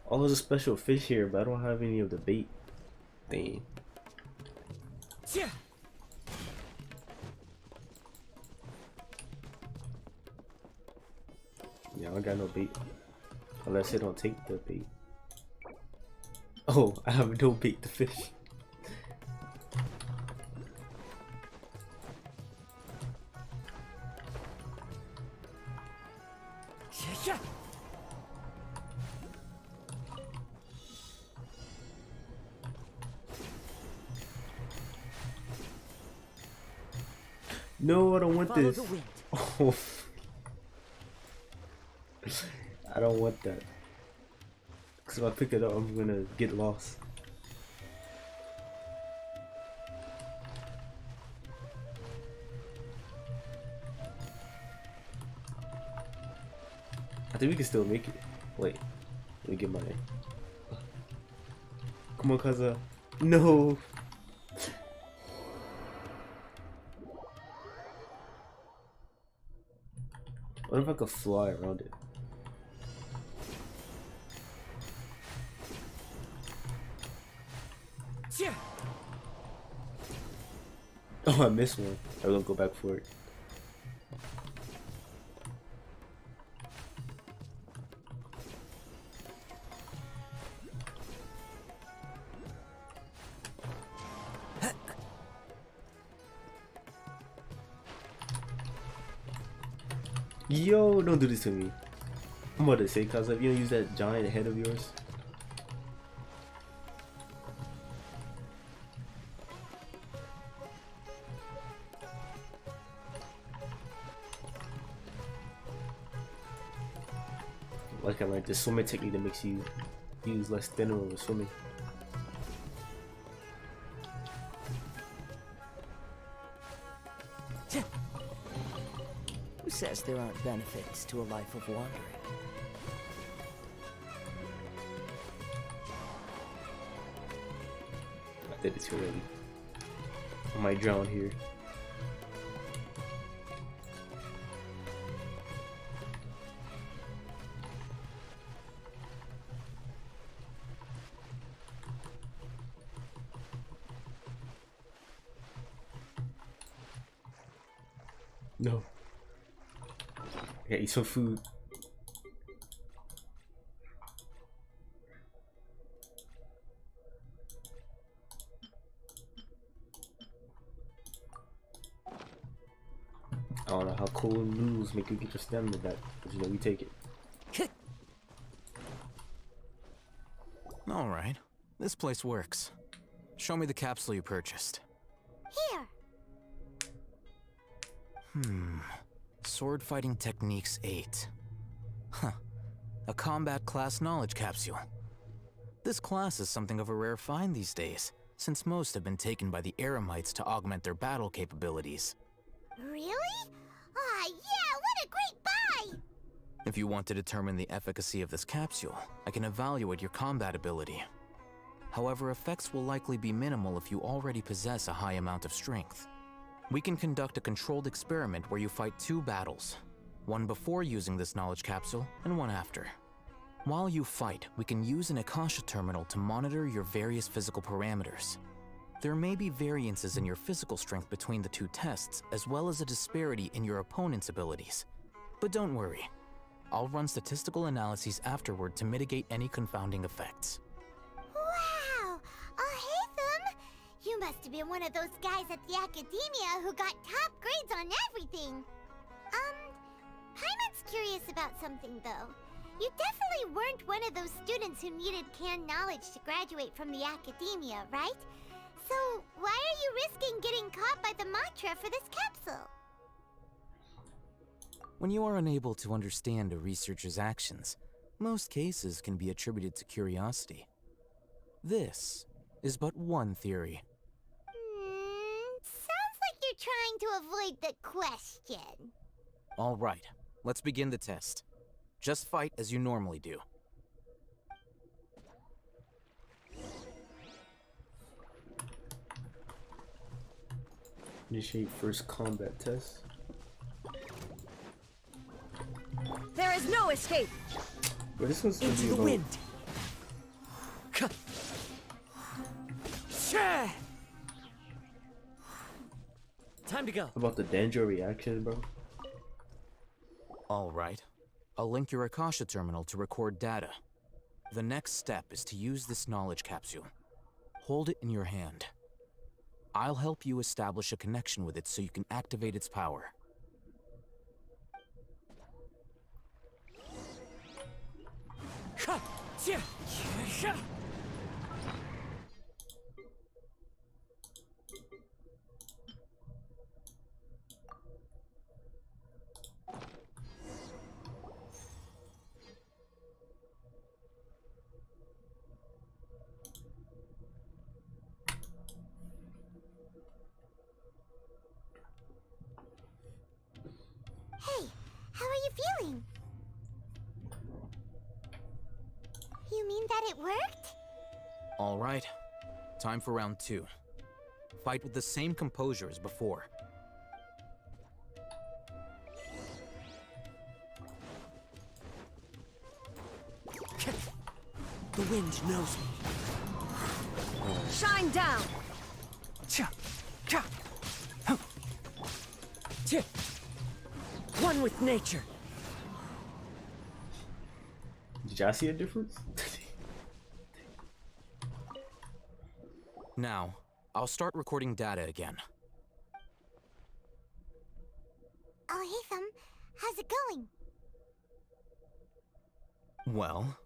Speaker 1: Oh, there's a special fish here, but I don't have any of the bait thing. Yeah, I don't got no bait. Unless they don't take the bait. Oh, I have no bait to fish. No, I don't want
Speaker 5: Follow
Speaker 1: this.
Speaker 5: the wind.
Speaker 1: Oh. I don't want that. Because if I pick it up, I'm gonna get lost. I think we can still make it. Wait, let me get my name. Come on, Kaza. No. What if I could fly around it? Oh, I missed one. I will go back for it. Yo, don't do this to me. I'm about to say, cause if you don't use that giant head of yours. Like I learned this swimming technique that makes you use less thinner over swimming.
Speaker 5: Who says there aren't benefits to a life of wandering?
Speaker 1: I did it too early. I might drown here. No. I gotta eat some food. I don't know how cold noodles make you get your stamina back, but you know we take it.
Speaker 20: Alright, this place works. Show me the capsule you purchased.
Speaker 6: Here.
Speaker 20: Sword Fighting Techniques 8. Huh. A combat class knowledge capsule. This class is something of a rare find these days, since most have been taken by the Eremites to augment their battle capabilities.
Speaker 6: Really? Ah, yeah, what a great buy!
Speaker 20: If you want to determine the efficacy of this capsule, I can evaluate your combat ability. However, effects will likely be minimal if you already possess a high amount of strength. We can conduct a controlled experiment where you fight 2 battles, one before using this knowledge capsule and one after. While you fight, we can use an Akasha terminal to monitor your various physical parameters. There may be variances in your physical strength between the 2 tests, as well as a disparity in your opponent's abilities. But don't worry, I'll run statistical analyses afterward to mitigate any confounding effects.
Speaker 6: Wow! You must have been one of those guys at the academia who got top grades on everything. Paimon's curious about something, though. You definitely weren't one of those students who needed canned knowledge to graduate from the academia, right? So, why are you risking getting caught by the Matra for this capsule?
Speaker 20: When you are unable to understand a researcher's actions, most cases can be attributed to curiosity. This is but one theory.
Speaker 6: Sounds like you're trying to avoid the question.
Speaker 20: All right, let's begin the test. Just fight as you normally do.
Speaker 1: Initiate first combat test.
Speaker 5: There is no escape!
Speaker 1: But this one's
Speaker 5: Into the
Speaker 1: about...
Speaker 5: wind! Time to go.
Speaker 1: About the danger reaction, bro.
Speaker 20: All right. I'll link your Akasha terminal to record data. The next step is to use this knowledge capsule. Hold it in your hand. I'll help you establish a connection with it so you can activate its power.
Speaker 6: Hey, how are you feeling? You mean that it worked?
Speaker 20: All right. Time for round 2. Fight with the same composure as before.
Speaker 4: The wind knows me.
Speaker 5: Shine down! One with nature.
Speaker 1: Did y'all see a difference?
Speaker 20: Now, I'll start recording data again.
Speaker 6: Oh, hey, Thumb. How's it going?
Speaker 20: Well,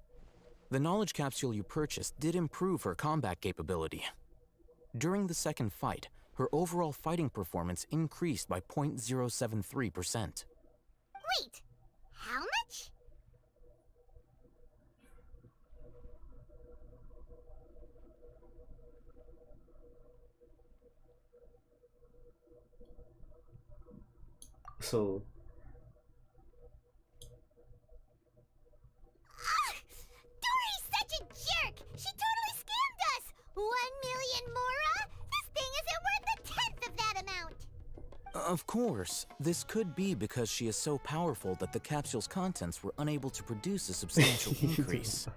Speaker 20: the knowledge capsule you purchased did improve her combat capability. During the second fight, her overall fighting performance increased by 0.073%.
Speaker 6: Wait, how much?
Speaker 1: So
Speaker 6: Dory's such a jerk! She totally scammed us! 1 million mora? This thing isn't worth a tenth of that amount!
Speaker 20: Of course, this could be because she is so powerful that the capsule's contents were unable to produce a substantial increase.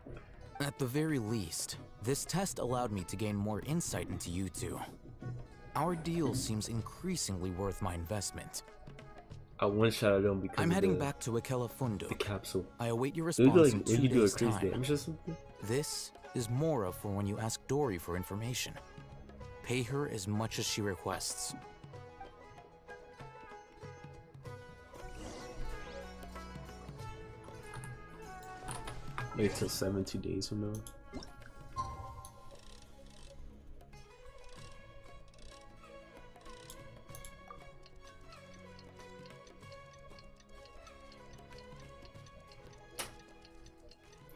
Speaker 20: At the very least, this test allowed me to gain more insight into you two. Our deal seems increasingly worth my investment.
Speaker 1: I one-shot them because
Speaker 20: I'm
Speaker 1: of
Speaker 20: heading back to Akela Funduk.
Speaker 1: the capsule.
Speaker 20: I await your
Speaker 1: It would
Speaker 20: response
Speaker 1: be
Speaker 20: in
Speaker 1: like
Speaker 20: 2
Speaker 1: if you do a
Speaker 20: days'
Speaker 1: crazy
Speaker 20: time.
Speaker 1: damage or something.
Speaker 20: This is Mora for when you ask Dory for information. Pay her as much as she requests.
Speaker 1: Wait till 72 days from now.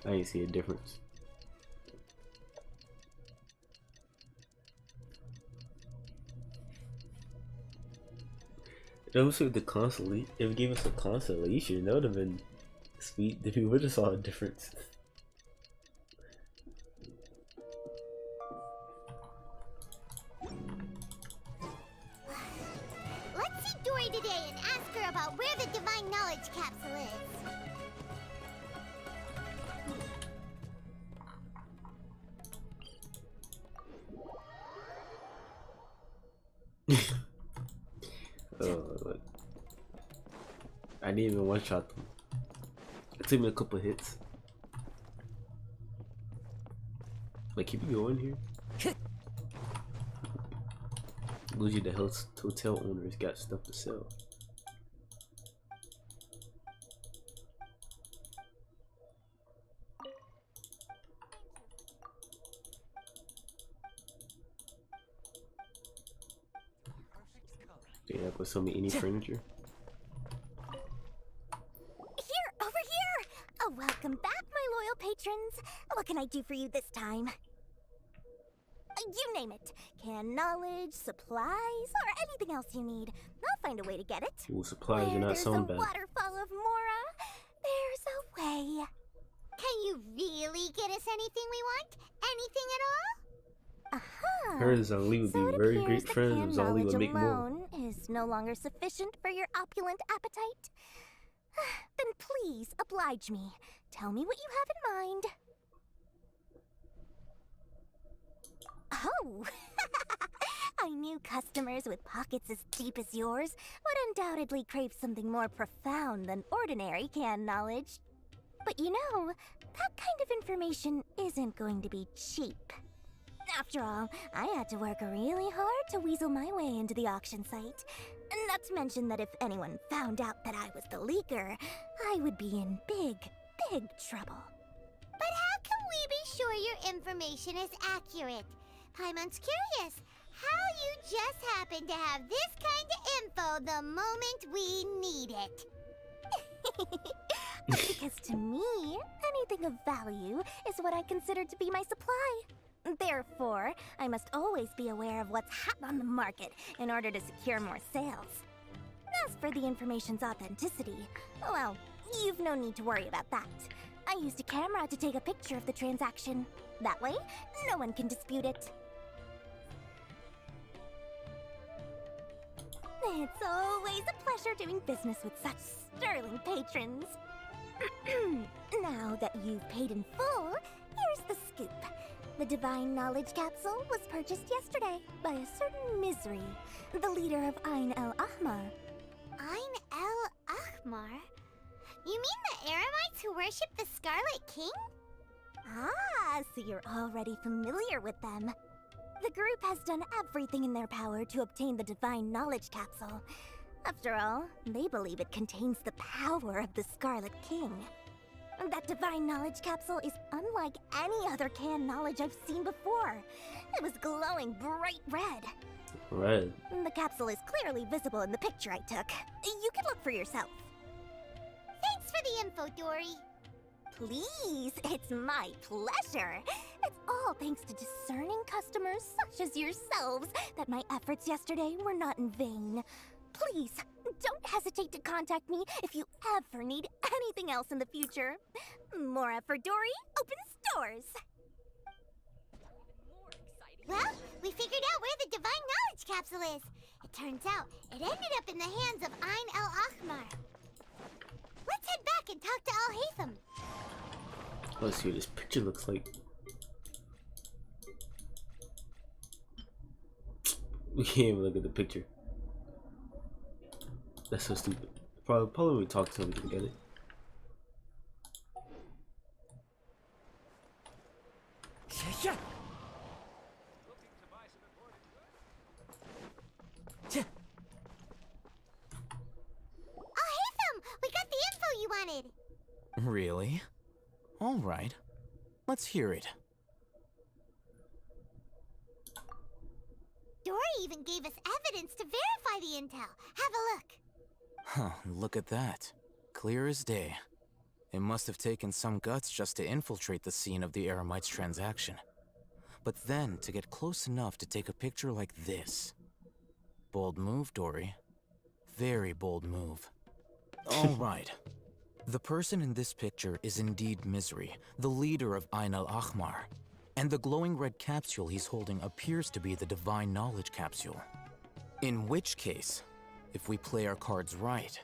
Speaker 1: I ain't see a difference. It almost like the constellation. If it gave us a constellation, that would have been sweet. Then we would have saw a difference.
Speaker 6: Let's see Dory today and ask her about where the Divine Knowledge Capsule is.
Speaker 1: Look. I didn't even one-shot them. It took me a couple hits. Like, keep you going here. Luigi, the hotel owners got stuff to sell. Yeah, but sell me any furniture.
Speaker 13: Here, over here! Oh, welcome back, my loyal patrons. What can I do for you this time? You name it. Can knowledge, supplies, or anything else you need. I'll find a way to get it.
Speaker 1: Ooh, supplies are not
Speaker 13: There's a
Speaker 1: sound bad.
Speaker 13: waterfall of Mora. There's a way.
Speaker 6: Can you really get us anything we want? Anything at all?
Speaker 1: Her and Zhongli would
Speaker 13: So
Speaker 1: be
Speaker 13: it
Speaker 1: very
Speaker 13: appears
Speaker 1: great
Speaker 13: that
Speaker 1: friends.
Speaker 13: canned
Speaker 1: Zhongli
Speaker 13: knowledge
Speaker 1: would make more.
Speaker 13: alone is no longer sufficient for your opulent appetite. Then please oblige me. Tell me what you have in mind. Oh, I knew customers with pockets as deep as yours would undoubtedly crave something more profound than ordinary canned knowledge. But you know, that kind of information isn't going to be cheap. After all, I had to work really hard to weasel my way into the auction site. Not to mention that if anyone found out that I was the leaker, I would be in big, big trouble.
Speaker 6: But how can we be sure your information is accurate? Paimon's curious how you just happen to have this kind of info the moment we need it.
Speaker 13: Because to me, anything of value is what I consider to be my supply. Therefore, I must always be aware of what's hot on the market in order to secure more sales. As for the information's authenticity, well, you've no need to worry about that. I used a camera to take a picture of the transaction. That way, no one can dispute it. It's always a pleasure doing business with such sterling patrons. Now that you've paid in full, here's the scoop. The Divine Knowledge Capsule was purchased yesterday by a certain Misery, the leader of Ain el Ahmar.
Speaker 6: Ain el Ahmar? You mean the Eremites who worship the Scarlet King?
Speaker 13: Ah, so you're already familiar with them. The group has done everything in their power to obtain the Divine Knowledge Capsule. After all, they believe it contains the power of the Scarlet King. That Divine Knowledge Capsule is unlike any other canned knowledge I've seen before. It was glowing bright red.
Speaker 1: Red?
Speaker 13: The capsule is clearly visible in the picture I took. You can look for yourself.
Speaker 6: Thanks for the info, Dory.
Speaker 13: Please, it's my pleasure. It's all thanks to discerning customers such as yourselves that my efforts yesterday were not in vain. Please, don't hesitate to contact me if you ever need anything else in the future. Mora for Dory opens doors.
Speaker 6: Well, we figured out where the Divine Knowledge Capsule is. It turns out it ended up in the hands of Ain el Ahmar. Let's head back and talk to Al-Haytham.
Speaker 1: Let's see what this picture looks like. We can't even look at the picture. That's so stupid. Probably when we talk to him, we can get it.
Speaker 6: Al-Haytham, we got the info you wanted.
Speaker 20: Really? All right. Let's hear it.
Speaker 6: Dory even gave us evidence to verify the intel. Have a look.
Speaker 20: Huh, look at that. Clear as day. It must have taken some guts just to infiltrate the scene of the Eremites' transaction. But then to get close enough to take a picture like this. Bold move, Dory. Very bold move. All right. The person in this picture is indeed Misery, the leader of Ain el Ahmar. And the glowing red capsule he's holding appears to be the Divine Knowledge Capsule. In which case, if we play our cards right,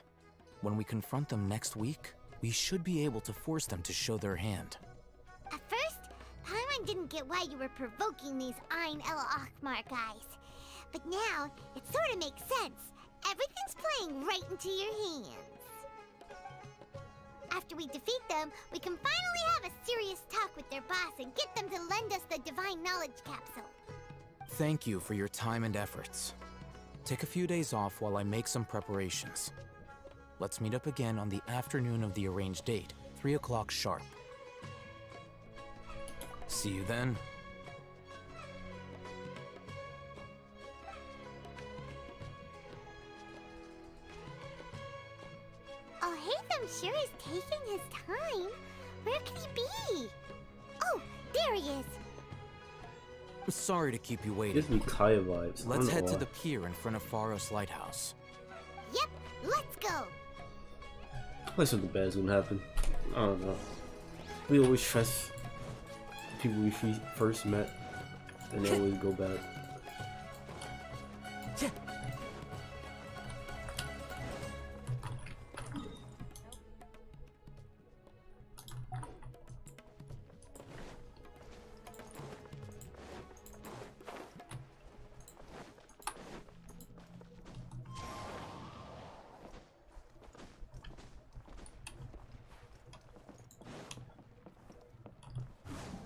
Speaker 20: when we confront them next week, we should be able to force them to show their hand.
Speaker 6: At first, Paimon didn't get why you were provoking these Ain el Ahmar guys. But now, it sort of makes sense. Everything's playing right into your hands. After we defeat them, we can finally have a serious talk with their boss and get them to lend us the Divine Knowledge Capsule.
Speaker 20: Thank you for your time and efforts. Take a few days off while I make some preparations. Let's meet up again on the afternoon of the arranged date, 3 o'clock sharp. See you then.
Speaker 6: Al-Haytham sure is taking his time. Where could he be? Oh, there he is.
Speaker 20: Sorry to keep you waiting.
Speaker 1: Gives me Kaya vibes.
Speaker 20: Let's head to the pier in front of Faros Lighthouse.
Speaker 6: Yep, let's go.
Speaker 1: Let's hope the bad's gonna happen. I don't know. We always trust the people we first met, and they always go bad.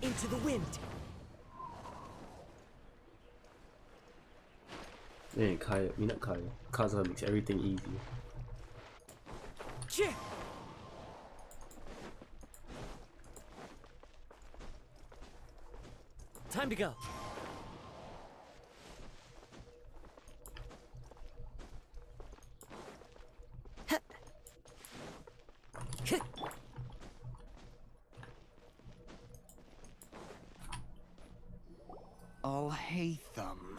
Speaker 5: Into the wind.
Speaker 1: Man, Kaya, not Kaya. Kazuha makes everything easy.
Speaker 5: Cheer. Time to go.
Speaker 14: Al-Haytham.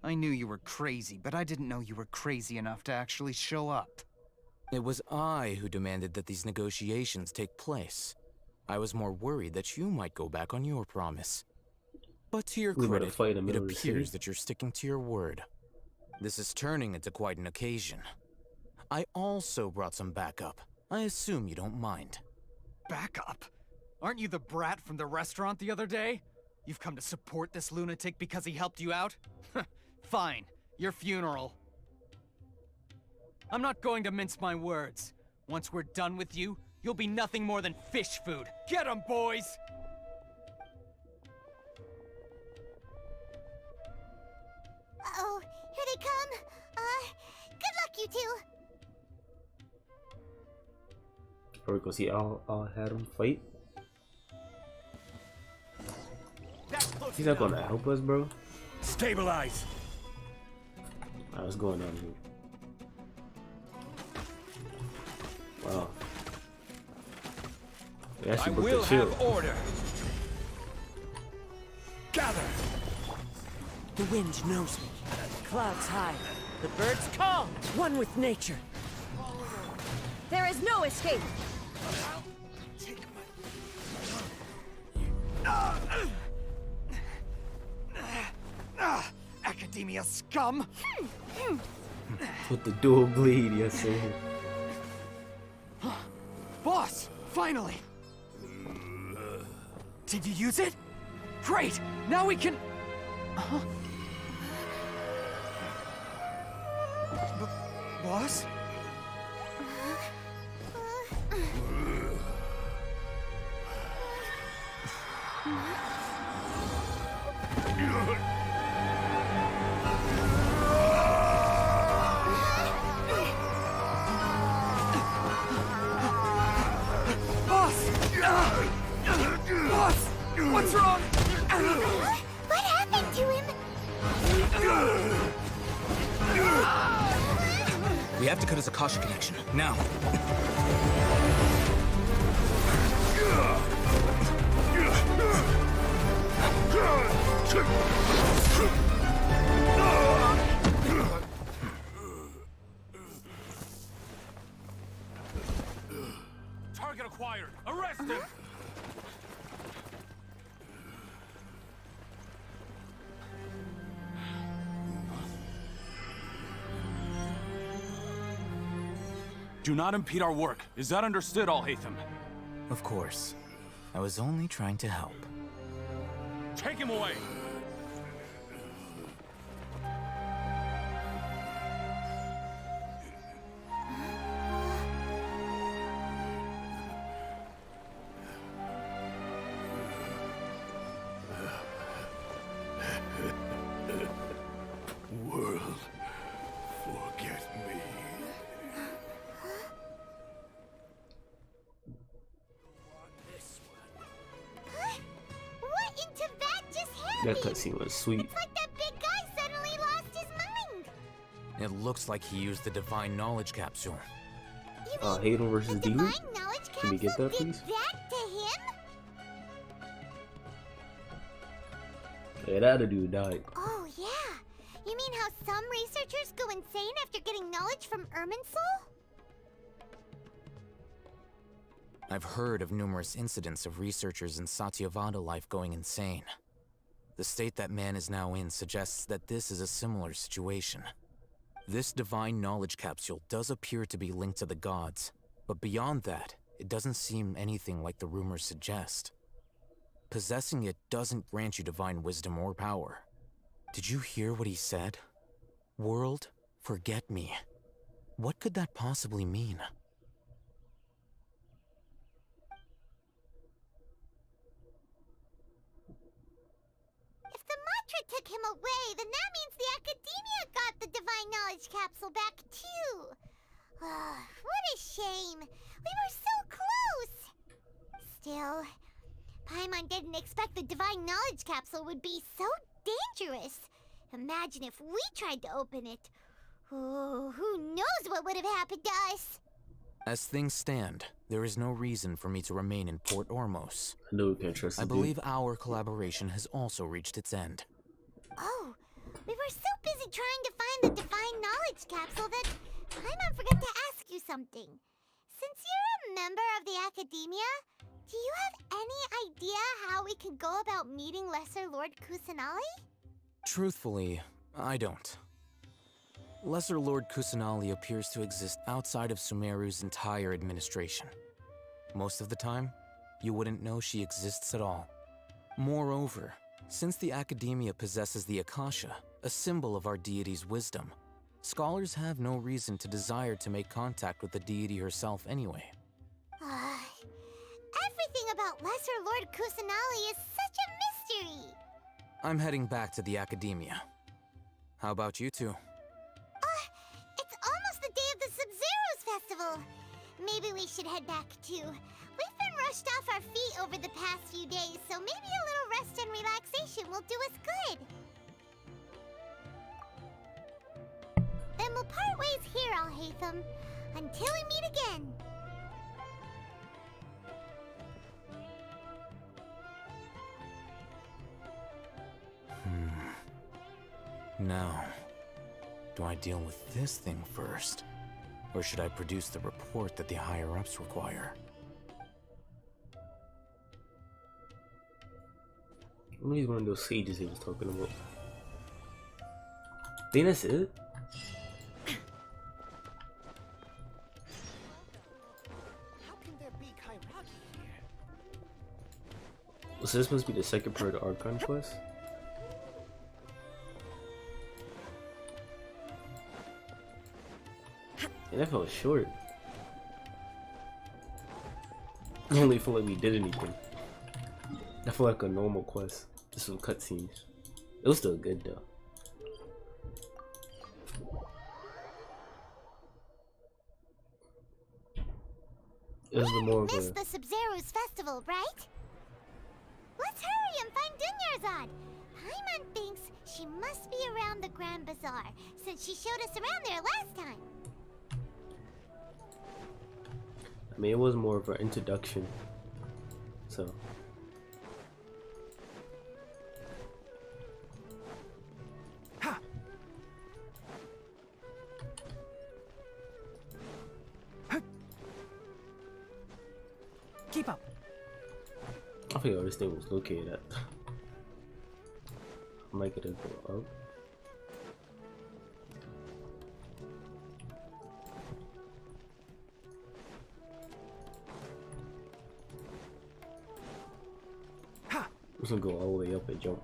Speaker 14: I knew you were crazy, but I didn't know you were crazy enough to actually show up.
Speaker 20: It was I who demanded that these negotiations take place. I was more worried that you might go back on your promise. But to your credit, it appears that you're sticking to your word. This is turning into quite an occasion. I also brought some backup. I assume you don't mind.
Speaker 14: Backup? Aren't you the brat from the restaurant the other day? You've come to support this lunatic because he helped you out? Fine, your funeral. I'm not going to mince my words. Once we're done with you, you'll be nothing more than fish food. Get 'em, boys!
Speaker 6: Uh-oh, here they come. Good luck, you two.
Speaker 1: Or go see I'll have him fight. He's not gonna help us, bro.
Speaker 8: Stabilize.
Speaker 1: Alright, what's going on here? Wow. They
Speaker 22: I
Speaker 1: actually booked
Speaker 22: will
Speaker 1: a shield.
Speaker 22: have order.
Speaker 8: Gather.
Speaker 5: The wind knows me. The clouds high. The birds call. One with nature.
Speaker 10: There is no escape.
Speaker 14: Academia scum!
Speaker 1: With the dual bleed, yes sir.
Speaker 14: Boss! Finally! Did you use it? Great! Now we can... Boss? Boss! What's wrong?
Speaker 6: What happened to him?
Speaker 20: We have to cut his Akasha connection, now.
Speaker 22: Target acquired. Arrest him. Do not impede our work. Is that understood, Al-Haytham?
Speaker 20: Of course. I was only trying to help.
Speaker 22: Take him away!
Speaker 16: World, forget me.
Speaker 6: What in Tibet just happened?
Speaker 1: That cutscene was sweet.
Speaker 6: It's like that big guy suddenly lost his mind.
Speaker 20: It looks like he used the divine knowledge capsule.
Speaker 1: Hayden versus D.
Speaker 6: Divine knowledge
Speaker 1: Can we get that,
Speaker 6: capsule
Speaker 1: please?
Speaker 6: did that to him?
Speaker 1: Yeah, that dude died.
Speaker 6: Oh, yeah. You mean how some researchers go insane after getting knowledge from Irminsul?
Speaker 20: I've heard of numerous incidents of researchers in Satyavada life going insane. The state that man is now in suggests that this is a similar situation. This divine knowledge capsule does appear to be linked to the gods, but beyond that, it doesn't seem anything like the rumors suggest. Possessing it doesn't grant you divine wisdom or power. Did you hear what he said? World, forget me. What could that possibly mean?
Speaker 6: If the mantra took him away, then that means the Academia got the divine knowledge capsule back too. What a shame. We were so close. Still, Paimon didn't expect the divine knowledge capsule would be so dangerous. Imagine if we tried to open it. Oh, who knows what would have happened to us?
Speaker 20: As things stand, there is no reason for me to remain in Port Ormos.
Speaker 1: I know we can't trust
Speaker 20: I
Speaker 1: this
Speaker 20: believe
Speaker 1: dude.
Speaker 20: our collaboration has also reached its end.
Speaker 6: Oh, we were so busy trying to find the divine knowledge capsule that Paimon forgot to ask you something. Since you're a member of the Academia, do you have any idea how we can go about meeting Lesser Lord Kusanali?
Speaker 20: Truthfully, I don't. Lesser Lord Kusanali appears to exist outside of Sumeru's entire administration. Most of the time, you wouldn't know she exists at all. Moreover, since the Academia possesses the Akasha, a symbol of our deity's wisdom, scholars have no reason to desire to make contact with the deity herself anyway.
Speaker 6: Everything about Lesser Lord Kusanali is such a mystery!
Speaker 20: I'm heading back to the Academia. How about you two?
Speaker 6: It's almost the day of the Sub-Zero's festival! Maybe we should head back too. We've been rushed off our feet over the past few days, so maybe a little rest and relaxation will do us good. Then we'll part ways here, Alhaitham, until we meet again.
Speaker 20: Now, do I deal with this thing first? Or should I produce the report that the higher-ups require?
Speaker 1: I know he's one of those sages he was talking about. Think that's it?
Speaker 4: How can there be Kairagi here?
Speaker 1: So this must be the second part of the Archon quest? And that felt short. I only feel like we did anything. I feel like a normal quest. Just some cutscenes. It was still good though. It was more of a...
Speaker 6: Missed the Sub-Zero's festival, right? Let's hurry and find Dunyarzad. Paimon thinks she must be around the Grand Bazaar, since she showed us around there last time.
Speaker 1: I mean, it was more of an introduction, so.
Speaker 4: Ha! Keep up.
Speaker 1: I forgot where this thing was located at. I might get it go up. I'm just gonna go all the way up and jump.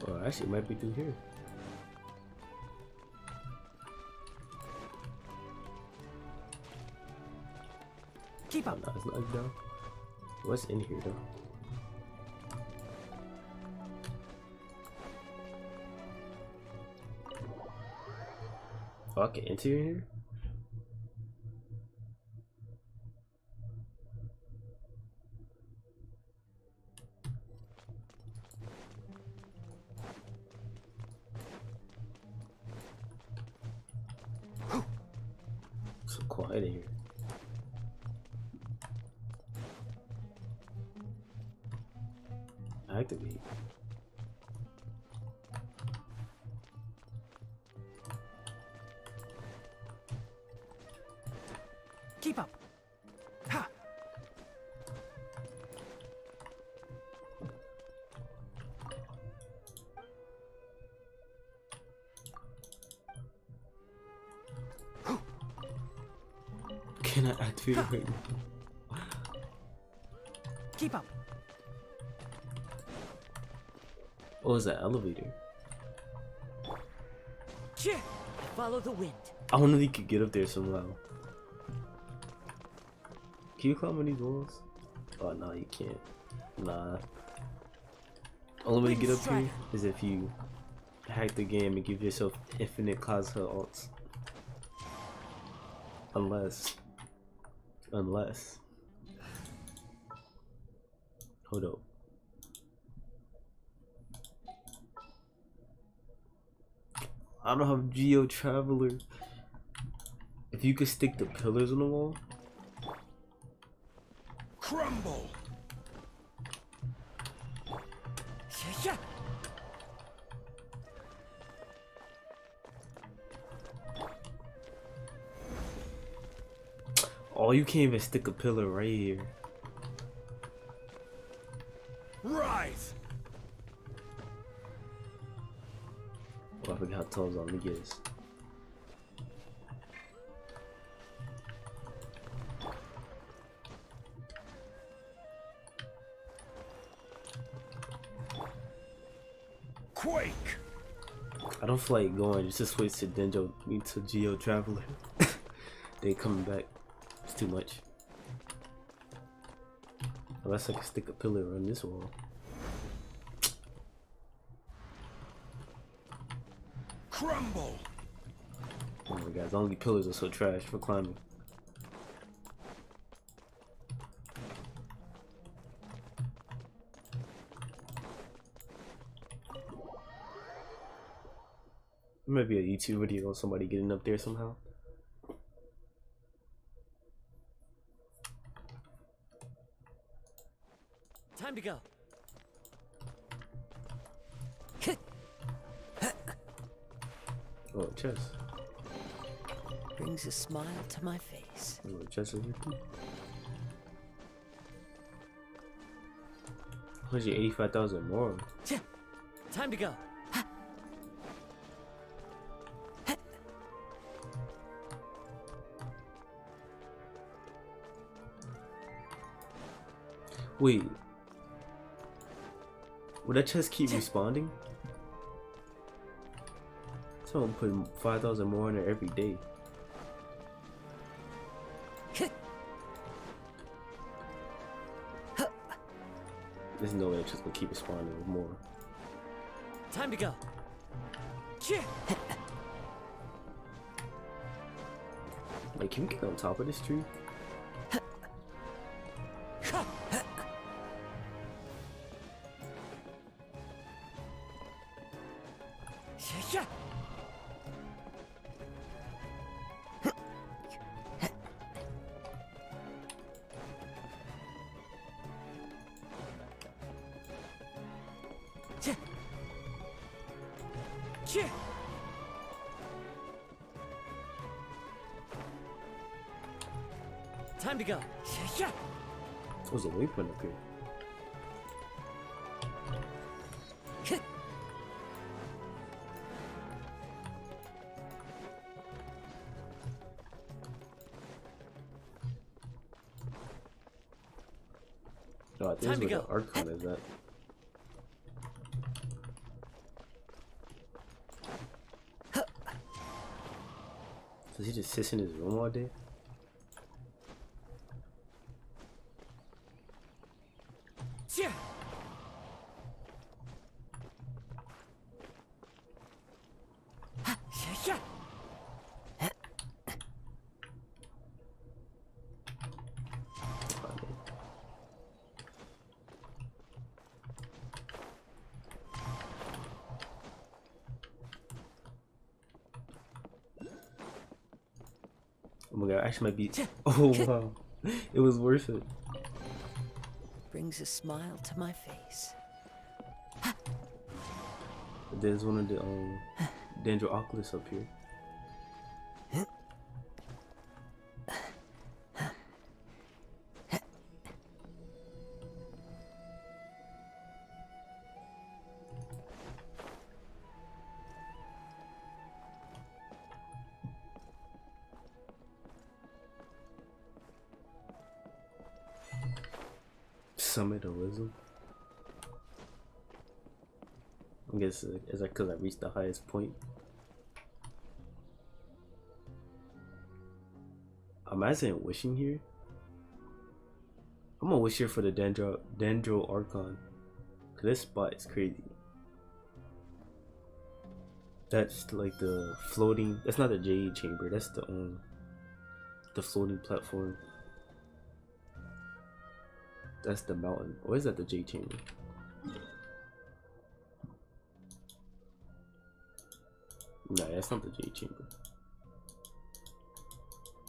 Speaker 1: Oh, actually, it might be through here.
Speaker 4: Keep up.
Speaker 1: Oh, no, it's not down. What's in here though? Oh, I can enter in here? So quiet in here. Activate.
Speaker 4: Keep up. Ha!
Speaker 1: Can I activate it right now?
Speaker 4: Keep up.
Speaker 1: Oh, is that elevator?
Speaker 5: Follow the wind.
Speaker 1: I wonder if you could get up there somehow. Can you climb on these walls? Oh no, you can't. Nah. Only way to get up here is if you hack the game and give yourself infinite Kazuha alts. Unless. Hold up. I don't have Geo Traveler. If you could stick the pillars on the wall.
Speaker 16: Crumble!
Speaker 5: Yeah.
Speaker 1: Oh, you can't even stick a pillar right here.
Speaker 16: Rise!
Speaker 1: Oh, I forgot how tall Zombie is.
Speaker 16: Quake!
Speaker 1: I don't feel like going. Just switch to Geo Traveler. They coming back. It's too much. Unless I can stick a pillar on this wall.
Speaker 16: Crumble!
Speaker 1: Oh my god, the only pillars are so trash for climbing. Maybe a YouTube video of somebody getting up there somehow.
Speaker 5: Time to go.
Speaker 1: Oh, chest.
Speaker 5: Brings a smile to my face.
Speaker 1: Oh, chest over here. 185,000 more.
Speaker 5: Time to go.
Speaker 1: Wait. Will that chest keep responding? Someone putting 5,000 more in there every day. There's no way that chest will keep responding with more.
Speaker 5: Time to go.
Speaker 1: Like, can we get on top of this tree?
Speaker 5: Time to go.
Speaker 1: There's a waypoint up here. Oh, this is where the Archon is at. Does he just sit in his room all day? Oh my god, actually might be. Oh wow, it was worth it.
Speaker 5: Brings a smile to my face.
Speaker 1: There's one of the Dendroculus up here. Summit of Wisdom. I guess is that because I reached the highest point? Imagine wishing here. I'm gonna wish here for the Dendro Archon. Cause this spot is crazy. That's like the floating. That's not the Jade Chamber. That's the floating platform. That's the mountain. Or is that the Jade Chamber? Nah, that's not the Jade Chamber.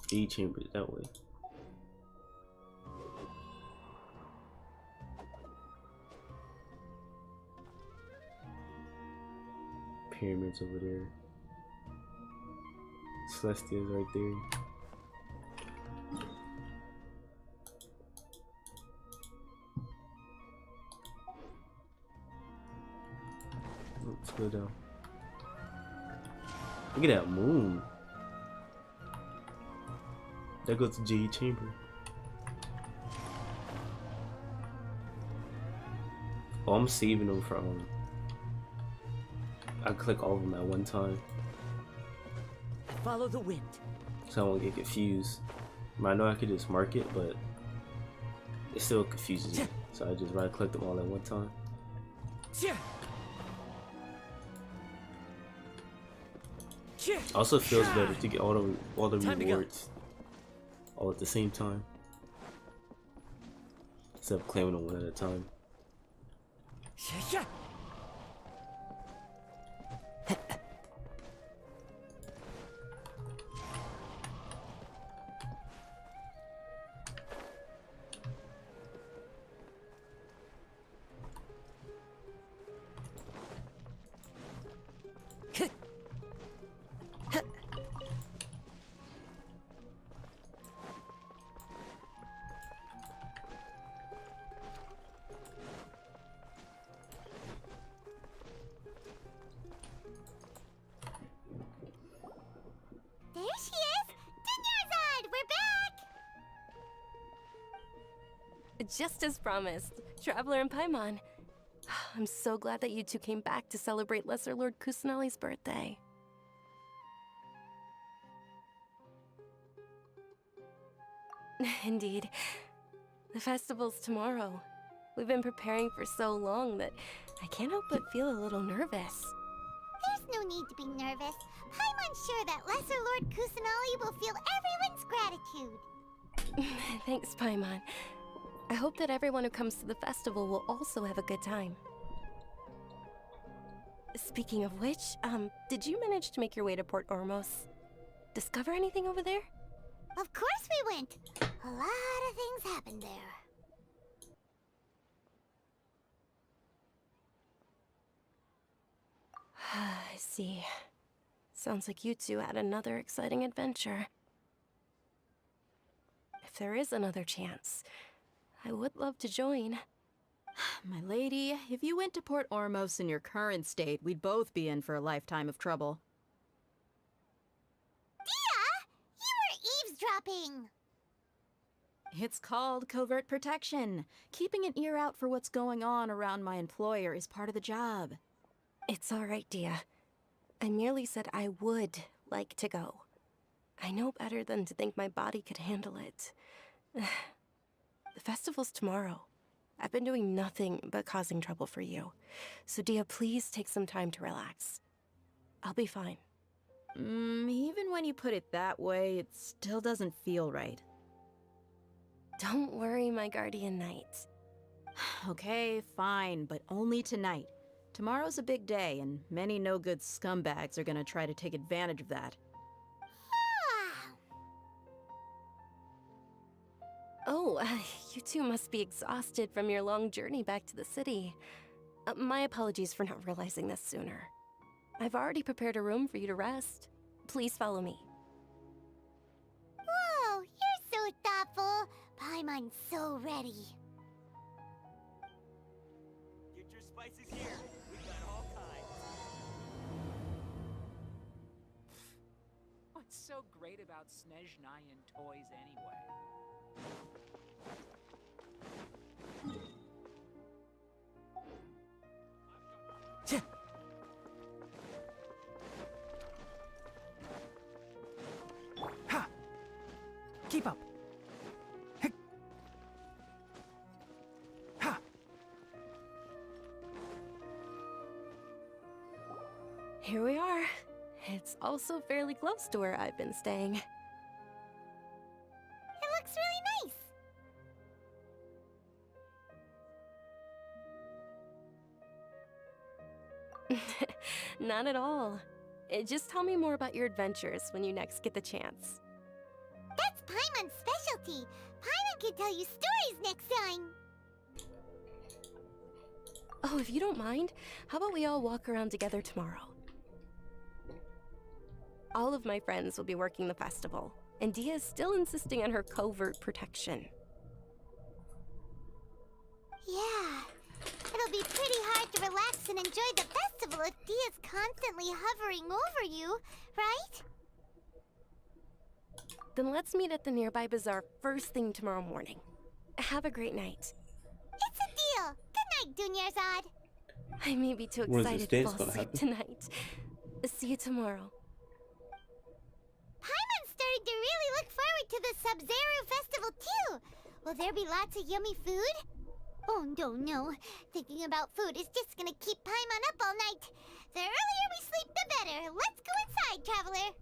Speaker 1: Jade Chamber is that way. Pyramids over there. Celestia's right there. Let's go down. Look at that moon. There goes the Jade Chamber. Oh, I'm saving them from. I click all of them at one time.
Speaker 5: Follow the wind.
Speaker 1: So I won't get confused. I know I could just mark it, but it still confuses me. So I just right click them all at one time. Also feels better to get all the rewards all at the same time. Instead of claiming them one at a time.
Speaker 6: There she is! Dunyarzad! We're back!
Speaker 17: Just as promised, Traveler and Paimon. I'm so glad that you two came back to celebrate Lesser Lord Kusanali's birthday. Indeed. The festival's tomorrow. We've been preparing for so long that I can't help but feel a little nervous.
Speaker 6: There's no need to be nervous. Paimon's sure that Lesser Lord Kusanali will feel everyone's gratitude.
Speaker 17: Thanks, Paimon. I hope that everyone who comes to the festival will also have a good time. Speaking of which, did you manage to make your way to Port Ormos? Discover anything over there?
Speaker 6: Of course we went. A lot of things happened there.
Speaker 17: I see. Sounds like you two had another exciting adventure. If there is another chance, I would love to join.
Speaker 9: My lady, if you went to Port Ormos in your current state, we'd both be in for a lifetime of trouble.
Speaker 6: Dia! You were eavesdropping!
Speaker 9: It's called covert protection. Keeping an ear out for what's going on around my employer is part of the job.
Speaker 17: It's all right, Dia. I merely said I would like to go. I know better than to think my body could handle it. The festival's tomorrow. I've been doing nothing but causing trouble for you. So Dia, please take some time to relax. I'll be fine.
Speaker 9: Even when you put it that way, it still doesn't feel right.
Speaker 17: Don't worry, my guardian knight.
Speaker 9: Okay, fine, but only tonight. Tomorrow's a big day, and many no-good scumbags are gonna try to take advantage of that.
Speaker 17: Oh, you two must be exhausted from your long journey back to the city. My apologies for not realizing this sooner. I've already prepared a room for you to rest. Please follow me.
Speaker 6: Whoa, you're so thoughtful. Paimon's so ready.
Speaker 11: Get your spices here. We've got all kinds.
Speaker 15: What's so great about Snezhnayan toys anyway?
Speaker 5: Ha! Keep up. Ha!
Speaker 17: Here we are. It's also fairly close to where I've been staying.
Speaker 6: It looks really
Speaker 17: nice. Not at all. Just tell me more about your adventures when you next get the chance.
Speaker 6: That's Paimon's specialty. Paimon can tell you stories next time.
Speaker 17: Oh, if you don't mind, how about we all walk around together tomorrow? All of my friends will be working the festival, and Dia is still insisting on her covert protection.
Speaker 6: Yeah, it'll be pretty hard to relax and enjoy the festival festival if Dia's constantly hovering over you, right?
Speaker 17: Then let's meet at the nearby bazaar first thing tomorrow morning. Have a great night.
Speaker 6: It's a deal. Good night, Dunyarzad.
Speaker 17: I may be too
Speaker 1: When is this
Speaker 17: excited to
Speaker 1: dance
Speaker 17: fall
Speaker 1: gonna
Speaker 17: asleep
Speaker 1: happen?
Speaker 17: tonight. See you tomorrow.
Speaker 6: Paimon's starting to really look forward to the Sumeru festival too. Will there be lots of yummy food? Oh no. Thinking about food is just gonna keep Paimon up all night. The earlier we sleep, the better. Let's go inside, traveler.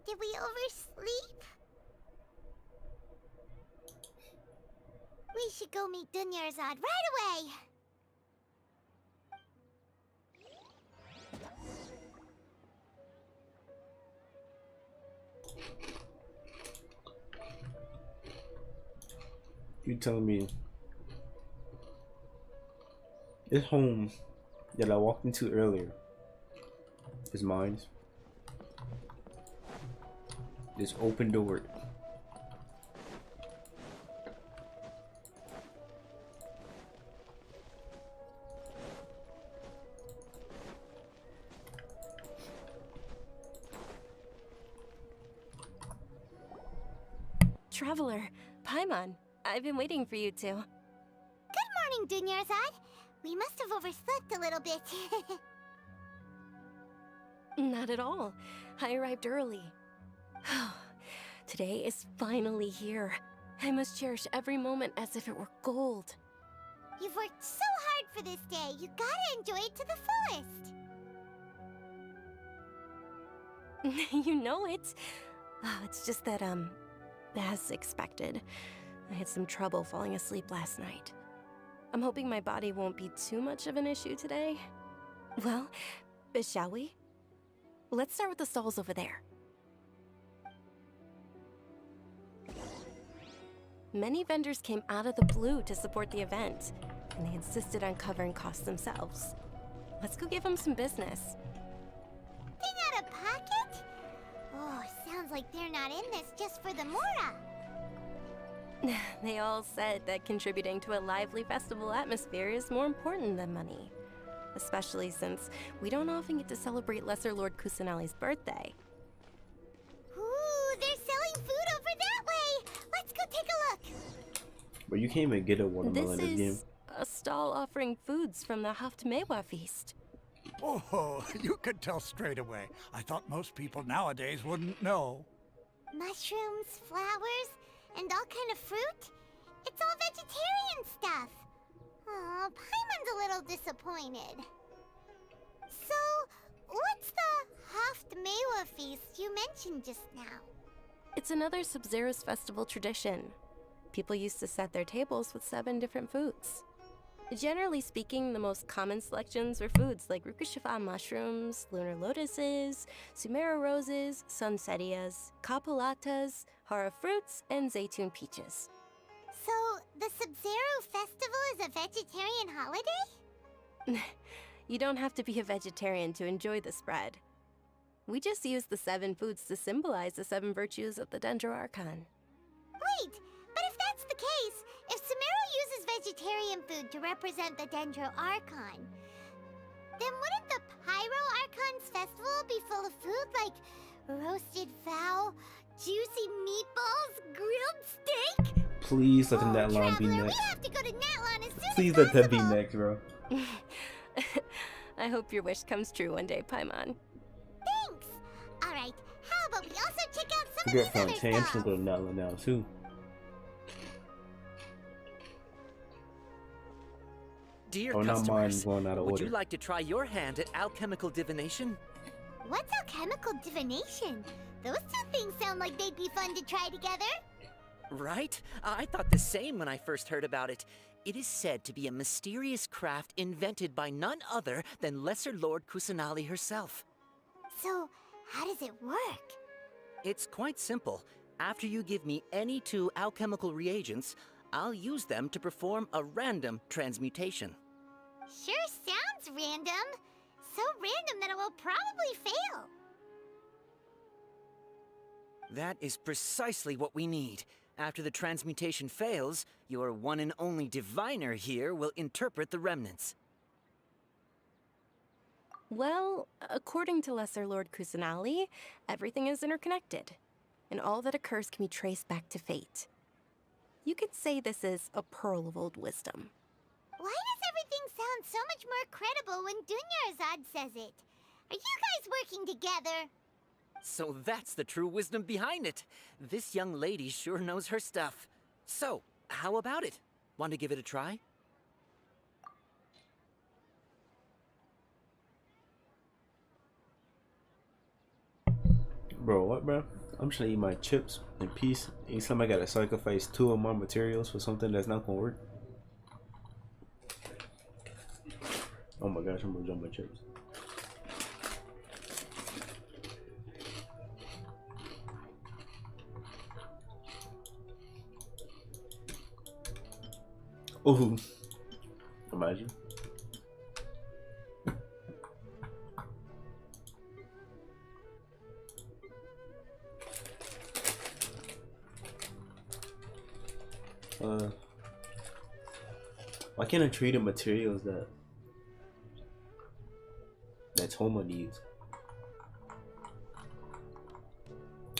Speaker 6: Did we oversleep? We should go meet Dunyarzad right away.
Speaker 1: You telling me this home that I walked into earlier is mine? This open door.
Speaker 17: Traveler, Paimon, I've been waiting for you two.
Speaker 6: Good morning, Dunyarzad. We must have overslept a little bit.
Speaker 17: Not at all. I arrived early. Today is finally here. I must cherish every moment as if it were gold.
Speaker 6: You've worked so hard for this day. You gotta enjoy it to the fullest.
Speaker 17: You know it. Oh, it's just that, as expected, I had some trouble falling asleep last night. I'm hoping my body won't be too much of an issue today. Well, shall we? Let's start with the stalls over there. Many vendors came out of the blue to support the event, and they insisted on covering costs themselves. Let's go give them some business.
Speaker 6: Thing out of pocket? Oh, sounds like they're not in this just for the Mora.
Speaker 17: They all said that contributing to a lively festival atmosphere is more important than money. Especially since we don't often get to celebrate Lesser Lord Kusanali's birthday.
Speaker 6: Ooh, they're selling food over that way! Let's go take a look!
Speaker 1: But you can't even get a watermelon
Speaker 17: This
Speaker 1: in this game.
Speaker 17: is a stall offering foods from the Haftmewa feast.
Speaker 8: Oh, you could tell straight away. I thought most people nowadays wouldn't know.
Speaker 6: Mushrooms, flowers, and all kind of fruit? It's all vegetarian stuff. Oh, Paimon's a little disappointed. So, what's the Haftmewa feast you mentioned just now?
Speaker 17: It's another Sub-Zero's festival tradition. People used to set their tables with 7 different foods. Generally speaking, the most common selections were foods like Rukushifa mushrooms, lunar lotuses, Sumeru roses, sunsetias, kapulatas, hara fruits, and zaytun peaches.
Speaker 6: So, the Sub-Zero festival is a vegetarian holiday?
Speaker 17: You don't have to be a vegetarian to enjoy the spread. We just use the 7 foods to symbolize the 7 virtues of the Dendro Archon.
Speaker 6: Wait, but if that's the case, if Sumeru uses vegetarian food to represent the Dendro Archon, then wouldn't the Pyro Archon's festival be full of food like roasted fowl, juicy meatballs, grilled steak?
Speaker 1: Please let the Natlon be
Speaker 6: Traveler,
Speaker 1: next.
Speaker 6: we have to go to Natlon as soon
Speaker 1: Please
Speaker 6: as
Speaker 1: let that be
Speaker 6: possible.
Speaker 1: next, bro.
Speaker 17: I hope your wish comes true one day, Paimon.
Speaker 6: Thanks. All right, how about we also check out some of
Speaker 1: Forget
Speaker 6: these other
Speaker 1: Fontaine. I'm
Speaker 6: stalls?
Speaker 1: gonna go to Natlon now too.
Speaker 19: Dear
Speaker 1: Oh, not mine
Speaker 19: customers,
Speaker 1: going out of
Speaker 19: would
Speaker 1: order.
Speaker 19: you like to try your hand at alchemical divination?
Speaker 6: What's alchemical divination? Those two things sound like they'd be fun to try together.
Speaker 19: Right? I thought the same when I first heard about it. It is said to be a mysterious craft invented by none other than Lesser Lord Kusanali herself.
Speaker 6: So, how does it work?
Speaker 19: It's quite simple. After you give me any 2 alchemical reagents, I'll use them to perform a random transmutation.
Speaker 6: Sure sounds random. So random that it will probably fail.
Speaker 19: That is precisely what we need. After the transmutation fails, your one and only diviner here will interpret the remnants.
Speaker 17: Well, according to Lesser Lord Kusanali, everything is interconnected, and all that occurs can be traced back to fate. You could say this is a pearl of old wisdom.
Speaker 6: Why does everything sound so much more credible when Dunyarzad says it? Are you guys working together?
Speaker 19: So that's the true wisdom behind it. This young lady sure knows her stuff. So, how about it? Want to give it a try?
Speaker 1: Bro, what, bro? I'm just gonna eat my chips in peace. Anytime I gotta sacrifice 2 of my materials for something that's not gonna work. Oh my gosh, I'm gonna jump my chips. Ooh, imagine. Why can't I trade in materials that Toma needs?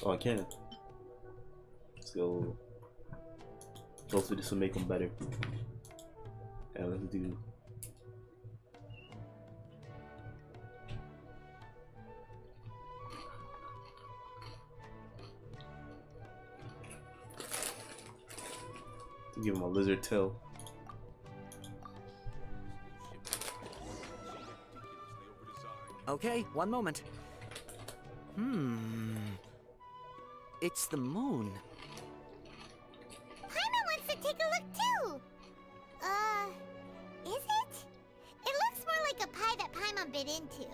Speaker 1: Oh, I can. Let's go. Hopefully this will make them better. And let's do. Give him a lizard tail.
Speaker 19: Okay, one moment. It's the moon.
Speaker 6: Paimon wants to take a look too! Is it? It looks more like a pie that Paimon bit into.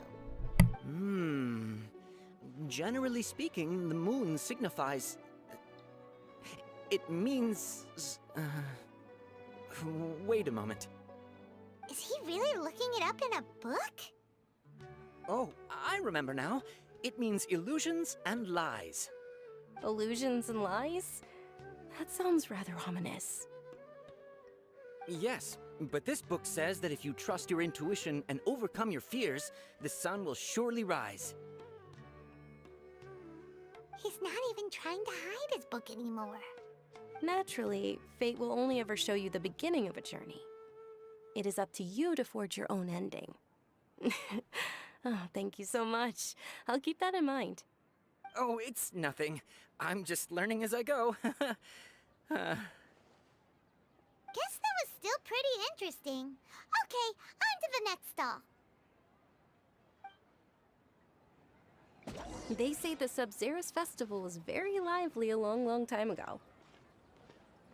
Speaker 19: Generally speaking, the moon signifies... It means... Wait a moment.
Speaker 6: Is he really looking it up in a book?
Speaker 19: Oh, I remember now. It means illusions and lies.
Speaker 17: Illusions and lies? That sounds rather ominous.
Speaker 19: Yes, but this book says that if you trust your intuition and overcome your fears, the sun will surely rise.
Speaker 6: He's not even trying to hide his book anymore.
Speaker 17: Naturally, fate will only ever show you the beginning of a journey. It is up to you to forge your own ending. Oh, thank you so much. I'll keep that in mind.
Speaker 19: Oh, it's nothing. I'm just learning as I go.
Speaker 6: Guess that was still pretty interesting. Okay, on to the next stall.
Speaker 17: They say the Sub-Zerus festival was very lively a long, long time ago.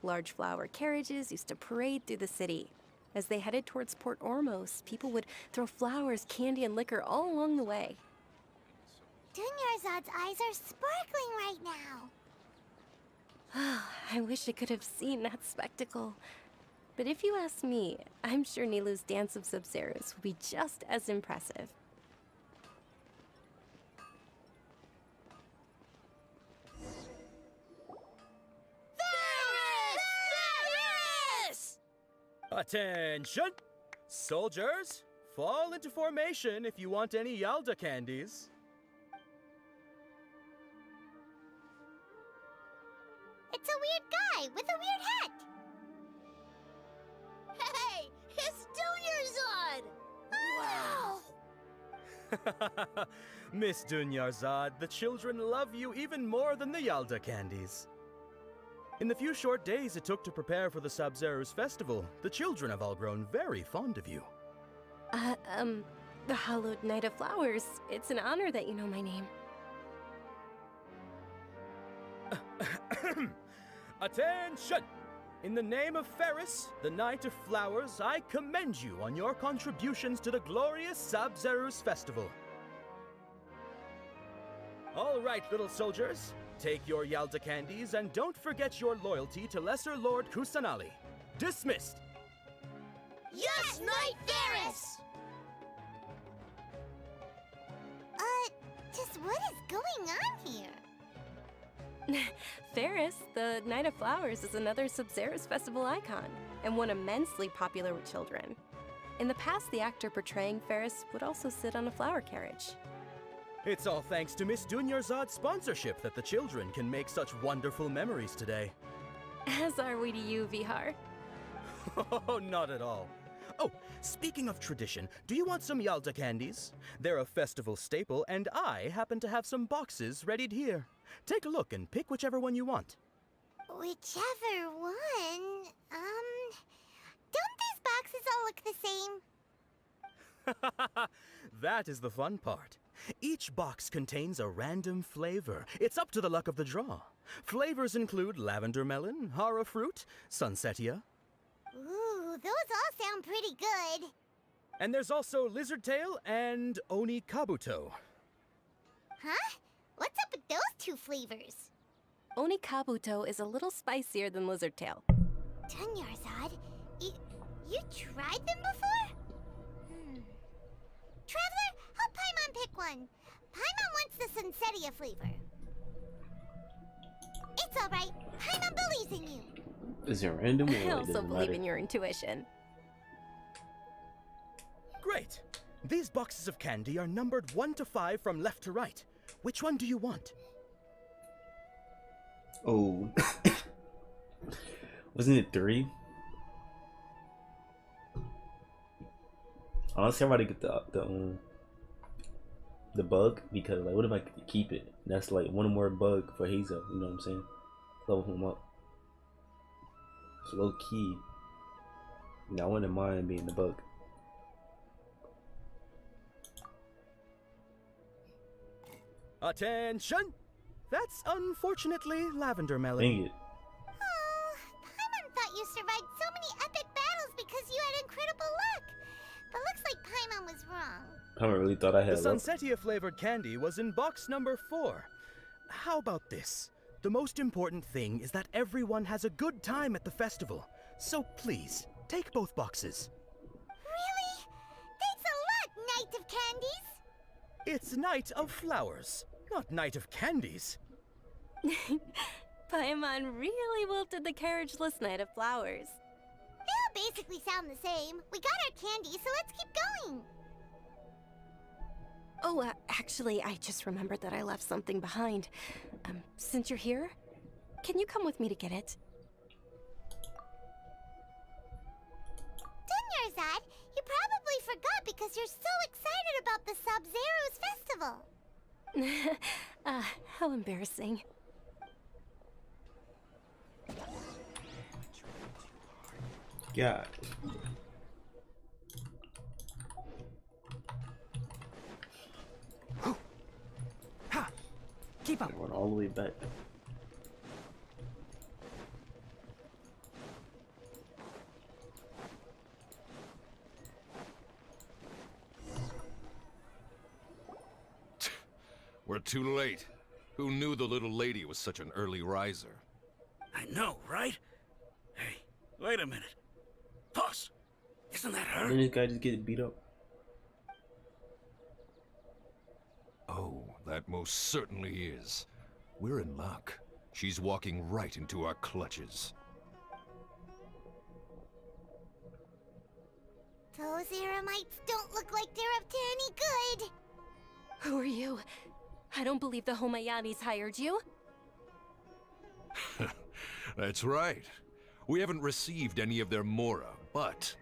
Speaker 17: Large flower carriages used to parade through the city. As they headed towards Port Ormos, people would throw flowers, candy, and liquor all along the way.
Speaker 6: Dunyarzad's eyes are sparkling right now.
Speaker 17: I wish I could have seen that spectacle. But if you ask me, I'm sure Nilu's Dance of Sub-Zerus will be just as impressive.
Speaker 11: Attention! Soldiers, fall into formation if you want any Yalda candies.
Speaker 6: It's a weird guy with a weird hat.
Speaker 12: Hey, it's Dunyarzad!
Speaker 6: Wow!
Speaker 11: Miss Dunyarzad, the children love you even more than the Yalda candies. In the few short days it took to prepare for the Sub-Zerus festival, the children have all grown very fond of you.
Speaker 17: The Hallowed Knight of Flowers. It's an honor that you know my name.
Speaker 11: Attention! In the name of Ferris, the Knight of Flowers, I commend you on your contributions to the glorious Sub-Zerus festival. All right, little soldiers. Take your Yalda candies and don't forget your loyalty to Lesser Lord Kusanali. Dismissed!
Speaker 12: Yes, Knight Ferris!
Speaker 6: Just what is going on here?
Speaker 17: Ferris, the Knight of Flowers, is another Sub-Zero's festival icon, and one immensely popular with children. In the past, the actor portraying Ferris would also sit on a flower carriage.
Speaker 11: It's all thanks to Miss Dunyarzad's sponsorship that the children can make such wonderful memories today.
Speaker 17: As are we to you, Vihar.
Speaker 11: Oh, not at all. Oh, speaking of tradition, do you want some Yalda candies? They're a festival staple, and I happen to have some boxes readied here. Take a look and pick whichever one you want.
Speaker 6: Whichever one? Don't these boxes all look the same?
Speaker 11: That is the fun part. Each box contains a random flavor. It's up to the luck of the draw. Flavors include lavender melon, hara fruit, sunsetia.
Speaker 6: Ooh, those all sound pretty good.
Speaker 11: And there's also lizard tail and oni kabuto.
Speaker 6: Huh? What's up with those two flavors?
Speaker 17: Oni kabuto is a little spicier than lizard tail.
Speaker 6: Dunyarzad, you tried them before? Traveler, help Paimon pick one. Paimon wants the sunsetia flavor. It's alright. Paimon believes in you.
Speaker 1: Is it random or
Speaker 17: I also
Speaker 1: doesn't
Speaker 17: believe
Speaker 1: matter?
Speaker 17: in your intuition.
Speaker 11: Great! These boxes of candy are numbered 1 to 5 from left to right. Which one do you want?
Speaker 1: Oh. Wasn't it 3? Honestly, I'm about to get the bug, because like, what if I could keep it? That's like one more bug for Hazel. You know what I'm saying? Level him up. So low key. I wouldn't mind being the bug.
Speaker 11: Attention! That's unfortunately lavender melon.
Speaker 1: Dang it.
Speaker 6: Oh, Paimon thought you survived so many epic battles because you had incredible luck. But looks like Paimon was wrong.
Speaker 1: I really thought I had
Speaker 11: The
Speaker 1: luck.
Speaker 11: sunsetia flavored candy was in box number 4. How about this? The most important thing is that everyone has a good time at the festival. So please, take both boxes.
Speaker 6: Really? Thanks a lot, Knight of Candies.
Speaker 11: It's Night of Flowers, not Night of Candies.
Speaker 17: Paimon really wilted the carriageless Knight of Flowers.
Speaker 6: They all basically sound the same. We got our candy, so let's keep going.
Speaker 17: Oh, actually, I just remembered that I left something behind. Since you're here, can you come with me to get it?
Speaker 6: Dunyarzad, you probably forgot because you're so excited about the Sub-Zero's festival.
Speaker 17: How embarrassing.
Speaker 1: God.
Speaker 5: Ha! Keep up.
Speaker 1: Run all the way back.
Speaker 16: We're too late. Who knew the little lady was such an early riser?
Speaker 8: I know, right? Hey, wait a minute. Boss, isn't that her?
Speaker 1: Didn't this guy just get beat up?
Speaker 16: Oh, that most certainly is. We're in luck. She's walking right into our clutches.
Speaker 6: Those Eremites don't look like they're up to any good.
Speaker 17: Who are you? I don't believe the Homayanis hired you.
Speaker 16: That's right. We haven't received any of their Mora, but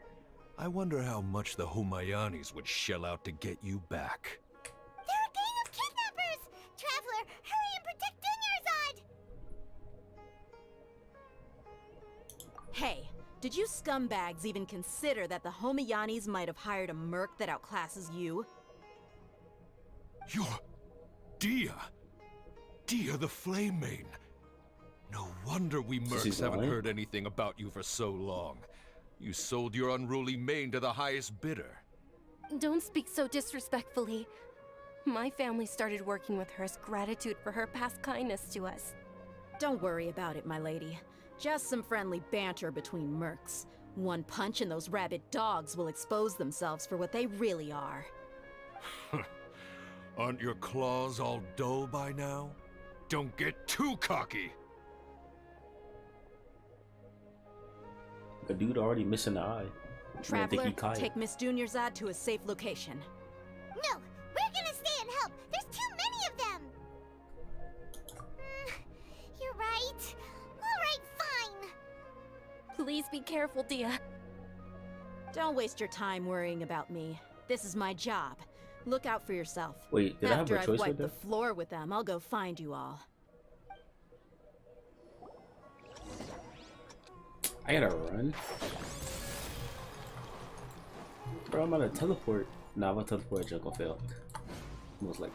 Speaker 16: I wonder how much the Homayanis would shell out to get you back.
Speaker 6: They're a gang of kidnappers! Traveler, hurry and protect Dunyarzad!
Speaker 9: Hey, did you scumbags even consider that the Homayanis might have hired a merc that outclasses you?
Speaker 16: You're Dia! Dia the Flame Maiden! No wonder we mercs haven't
Speaker 1: lying?
Speaker 16: heard anything about you for so long. You sold your unruly mane to the highest bidder.
Speaker 17: Don't speak so disrespectfully. My family started working with her as gratitude for her past kindness to us.
Speaker 9: Don't worry about it, my lady. Just some friendly banter between mercs. One punch and those rabid dogs will expose themselves for what they really are.
Speaker 16: Aren't your claws all dull by now? Don't get too cocky.
Speaker 1: The dude already missing the eye.
Speaker 9: Traveler, take Miss Dunyarzad to a safe location.
Speaker 6: No, we're gonna stay and help. There's too many of them. You're right. All right, fine.
Speaker 17: Please be careful, Dia.
Speaker 9: Don't waste your time worrying about me. This is my job. Look out for yourself.
Speaker 1: Wait, did
Speaker 9: After
Speaker 1: I have a choice
Speaker 9: I've
Speaker 1: with
Speaker 9: wiped the
Speaker 1: that?
Speaker 9: floor with them, I'll go find you all.
Speaker 1: I gotta run. Bro, I'm on a teleport. Nah, I'm a teleport joke gonna fail. Almost like.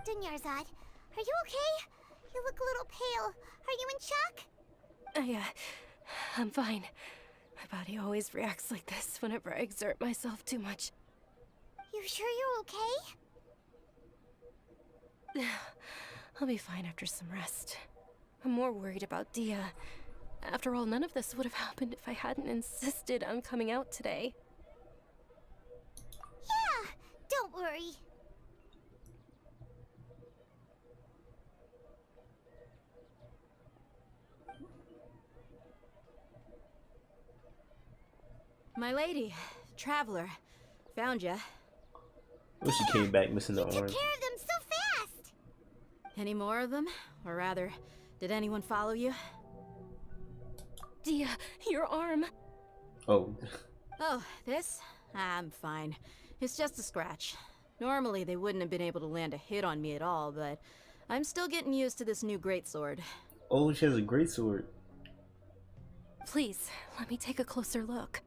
Speaker 6: Dunyarzad, are you okay? You look a little pale. Are you in shock?
Speaker 17: I'm fine. My body always reacts like this whenever I exert myself too much.
Speaker 6: You sure you're okay?
Speaker 17: I'll be fine after some rest. I'm more worried about Dia. After all, none of this would have happened if I hadn't insisted on coming out today.
Speaker 6: Yeah, don't worry.
Speaker 9: My lady, Traveler, found ya.
Speaker 1: Well, she came back missing the
Speaker 6: Took
Speaker 1: arm.
Speaker 6: care of them so fast.
Speaker 9: Any more of them? Or rather, did anyone follow you?
Speaker 17: Dia, your arm.
Speaker 1: Oh.
Speaker 9: Oh, this? I'm fine. It's just a scratch. Normally, they wouldn't have been able to land a hit on me at all, but I'm still getting used to this new greatsword.
Speaker 1: Oh, she has a greatsword.
Speaker 17: Please, let me take a closer look.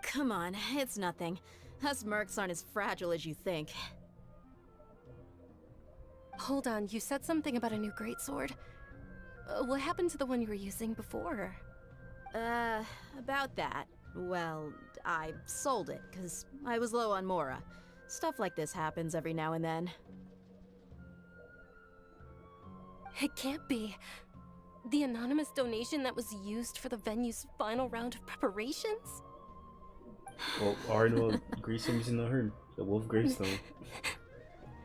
Speaker 9: Come on, it's nothing. Us mercs aren't as fragile as you think.
Speaker 17: Hold on, you said something about a new greatsword. What happened to the one you were using before?
Speaker 9: About that. Well, I sold it, because I was low on Mora. Stuff like this happens every now and then.
Speaker 17: It can't be. The anonymous donation that was used for the venue's final round of preparations?
Speaker 1: Well, Arno Grease using the her, the Wolf Gravestone.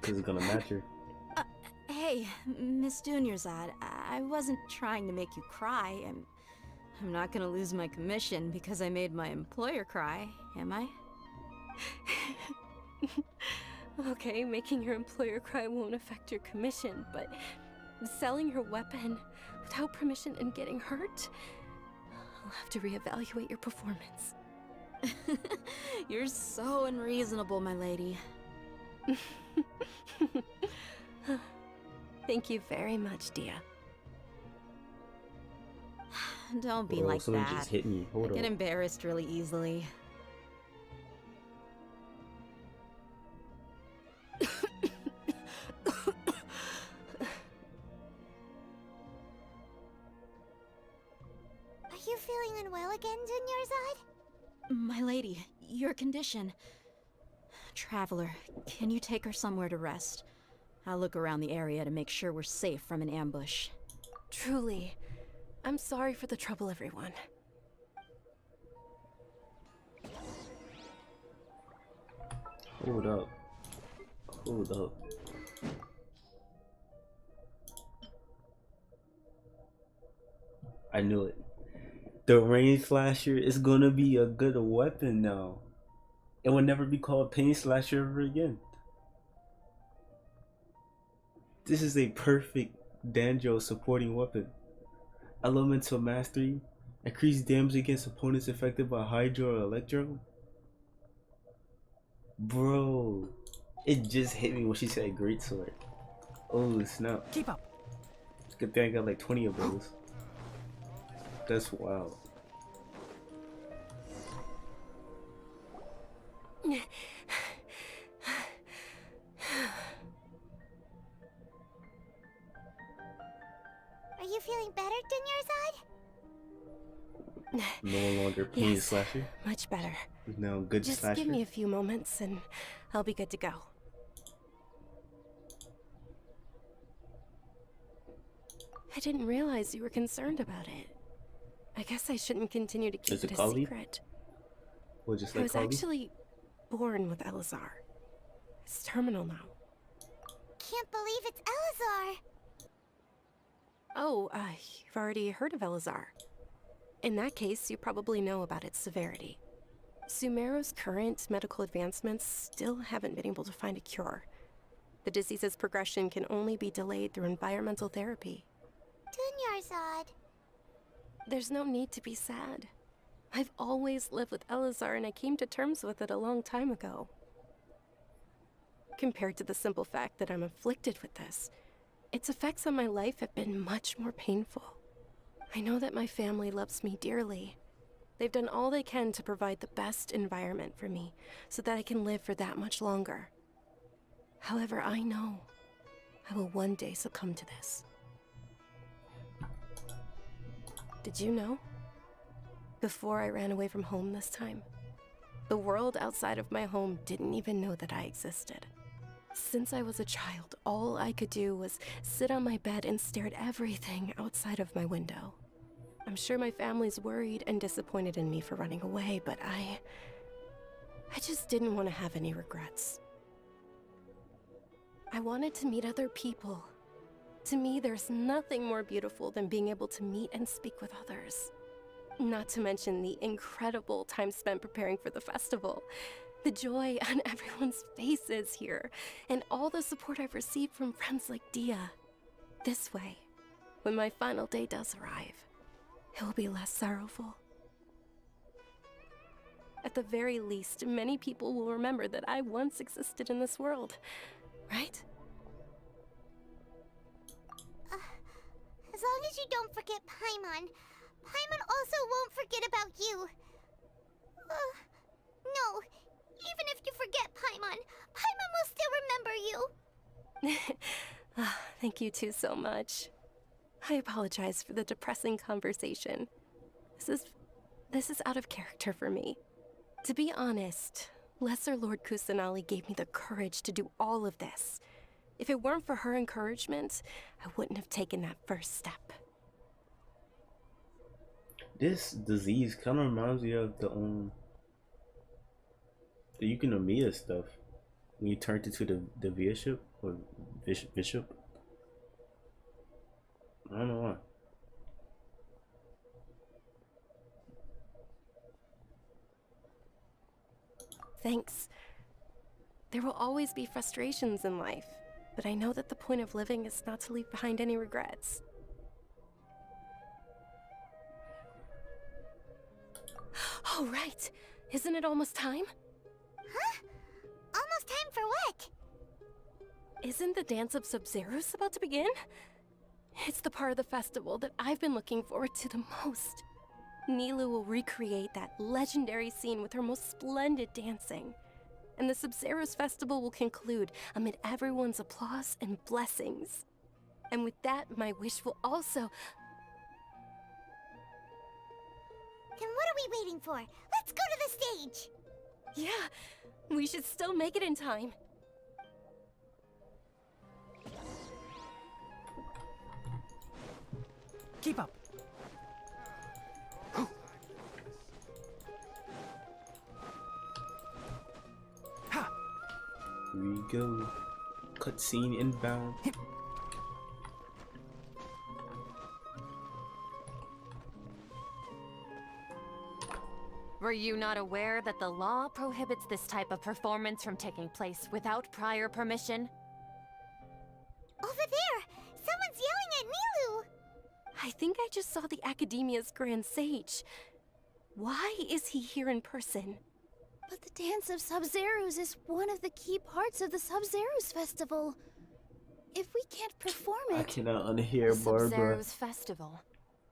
Speaker 1: Because it's gonna match her.
Speaker 9: Hey, Miss Dunyarzad, I wasn't trying to make you cry. I'm not gonna lose my commission because I made my employer cry, am I?
Speaker 17: Okay, making your employer cry won't affect your commission, but selling your weapon without permission and getting hurt? I'll have to reevaluate your performance.
Speaker 9: You're so unreasonable, my lady.
Speaker 17: Thank you very much, Dia.
Speaker 9: Don't be
Speaker 1: Bro,
Speaker 9: like
Speaker 1: someone
Speaker 9: that.
Speaker 1: just hit me. Hold
Speaker 9: I get
Speaker 1: on.
Speaker 9: embarrassed really easily.
Speaker 6: Are you feeling unwell again, Dunyarzad?
Speaker 9: My lady, your condition. Traveler, can you take her somewhere to rest? I'll look around the area to make sure we're safe from an ambush.
Speaker 17: Truly. I'm sorry for the trouble, everyone.
Speaker 1: Hold up. Hold up. I knew it. The rain slasher is gonna be a good weapon now. It will never be called pain slasher ever again. This is a perfect Danjo supporting weapon. Elemental mastery, increased damage against opponents affected by Hydro or Electro. Bro, it just hit me when she said greatsword. Oh snap!
Speaker 3: Keep up.
Speaker 1: Good thing I got like 20 of those. That's wild.
Speaker 6: Are you feeling better, Dunyarzad?
Speaker 1: No longer pain
Speaker 17: Yes,
Speaker 1: slasher.
Speaker 17: much better.
Speaker 1: Now good
Speaker 17: Just
Speaker 1: slasher.
Speaker 17: give me a few moments and I'll be good to go. I didn't realize you were concerned about it. I guess I shouldn't continue to keep
Speaker 1: Is
Speaker 17: it
Speaker 1: it
Speaker 17: a
Speaker 1: Kali?
Speaker 17: secret.
Speaker 1: Or just
Speaker 17: I
Speaker 1: like
Speaker 17: was
Speaker 1: Kali?
Speaker 17: actually born with Elazar. It's terminal now.
Speaker 6: Can't believe it's Elazar.
Speaker 17: Oh, you've already heard of Elazar. In that case, you probably know about its severity. Sumeru's current medical advancements still haven't been able to find a cure. The disease's progression can only be delayed through environmental therapy.
Speaker 6: Dunyarzad.
Speaker 17: There's no need to be sad. I've always lived with Elazar and I came to terms with it a long time ago. Compared to the simple fact that I'm afflicted with this, its effects on my life have been much more painful. I know that my family loves me dearly. They've done all they can to provide the best environment for me so that I can live for that much longer. However, I know I will one day succumb to this. Did you know? Before I ran away from home this time, the world outside of my home didn't even know that I existed. Since I was a child, all I could do was sit on my bed and stare at everything outside of my window. I'm sure my family's worried and disappointed in me for running away, but I just didn't want to have any regrets. I wanted to meet other people. To me, there's nothing more beautiful than being able to meet and speak with others. Not to mention the incredible time spent preparing for the festival. The joy on everyone's faces here, and all the support I've received from friends like Dia. This way, when my final day does arrive, it will be less sorrowful. At the very least, many people will remember that I once existed in this world, right?
Speaker 6: As long as you don't forget Paimon, Paimon also won't forget about you. No, even if you forget Paimon, Paimon will still remember you.
Speaker 17: Thank you two so much. I apologize for the depressing conversation. This is out of character for me. To be honest, Lesser Lord Kusanali gave me the courage to do all of this. If it weren't for her encouragement, I wouldn't have taken that first step.
Speaker 1: This disease kind of reminds me of the Eukinomiya stuff. When you turned into the bishop or bishop. I don't know why.
Speaker 17: Thanks. There will always be frustrations in life, but I know that the point of living is not to leave behind any regrets. Oh, right. Isn't it almost time?
Speaker 6: Huh? Almost time for what?
Speaker 17: Isn't the Dance of Sub-Zeros about to begin? It's the part of the festival that I've been looking forward to the most. Nilu will recreate that legendary scene with her most splendid dancing. And the Sub-Zeros festival will conclude amid everyone's applause and blessings. And with that, my wish will also...
Speaker 6: Then what are we waiting for? Let's go to the stage!
Speaker 17: Yeah, we should still make it in time.
Speaker 3: Keep up.
Speaker 1: Here we go. Cutscene inbound.
Speaker 18: Were you not aware that the law prohibits this type of performance from taking place without prior permission?
Speaker 6: Over there! Someone's yelling at Nilu!
Speaker 17: I think I just saw the Academia's Grand Sage. Why is he here in person?
Speaker 9: But the Dance of Sub-Zeros is one of the key parts of the Sub-Zeros Festival. If we can't perform it...
Speaker 1: I cannot unhear Barbara.
Speaker 18: Sub-Zero's festival.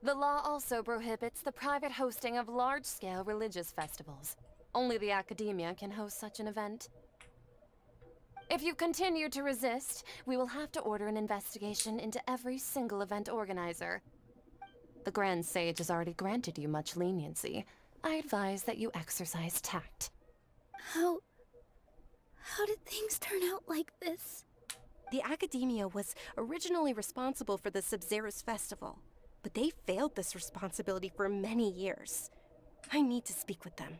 Speaker 18: The law also prohibits the private hosting of large-scale religious festivals. Only the Academia can host such an event. If you continue to resist, we will have to order an investigation into every single event organizer. The Grand Sage has already granted you much leniency. I advise that you exercise tact.
Speaker 9: How did things turn out like this?
Speaker 17: The Academia was originally responsible for the Subzerus Festival, but they failed this responsibility for many years. I need to speak with them.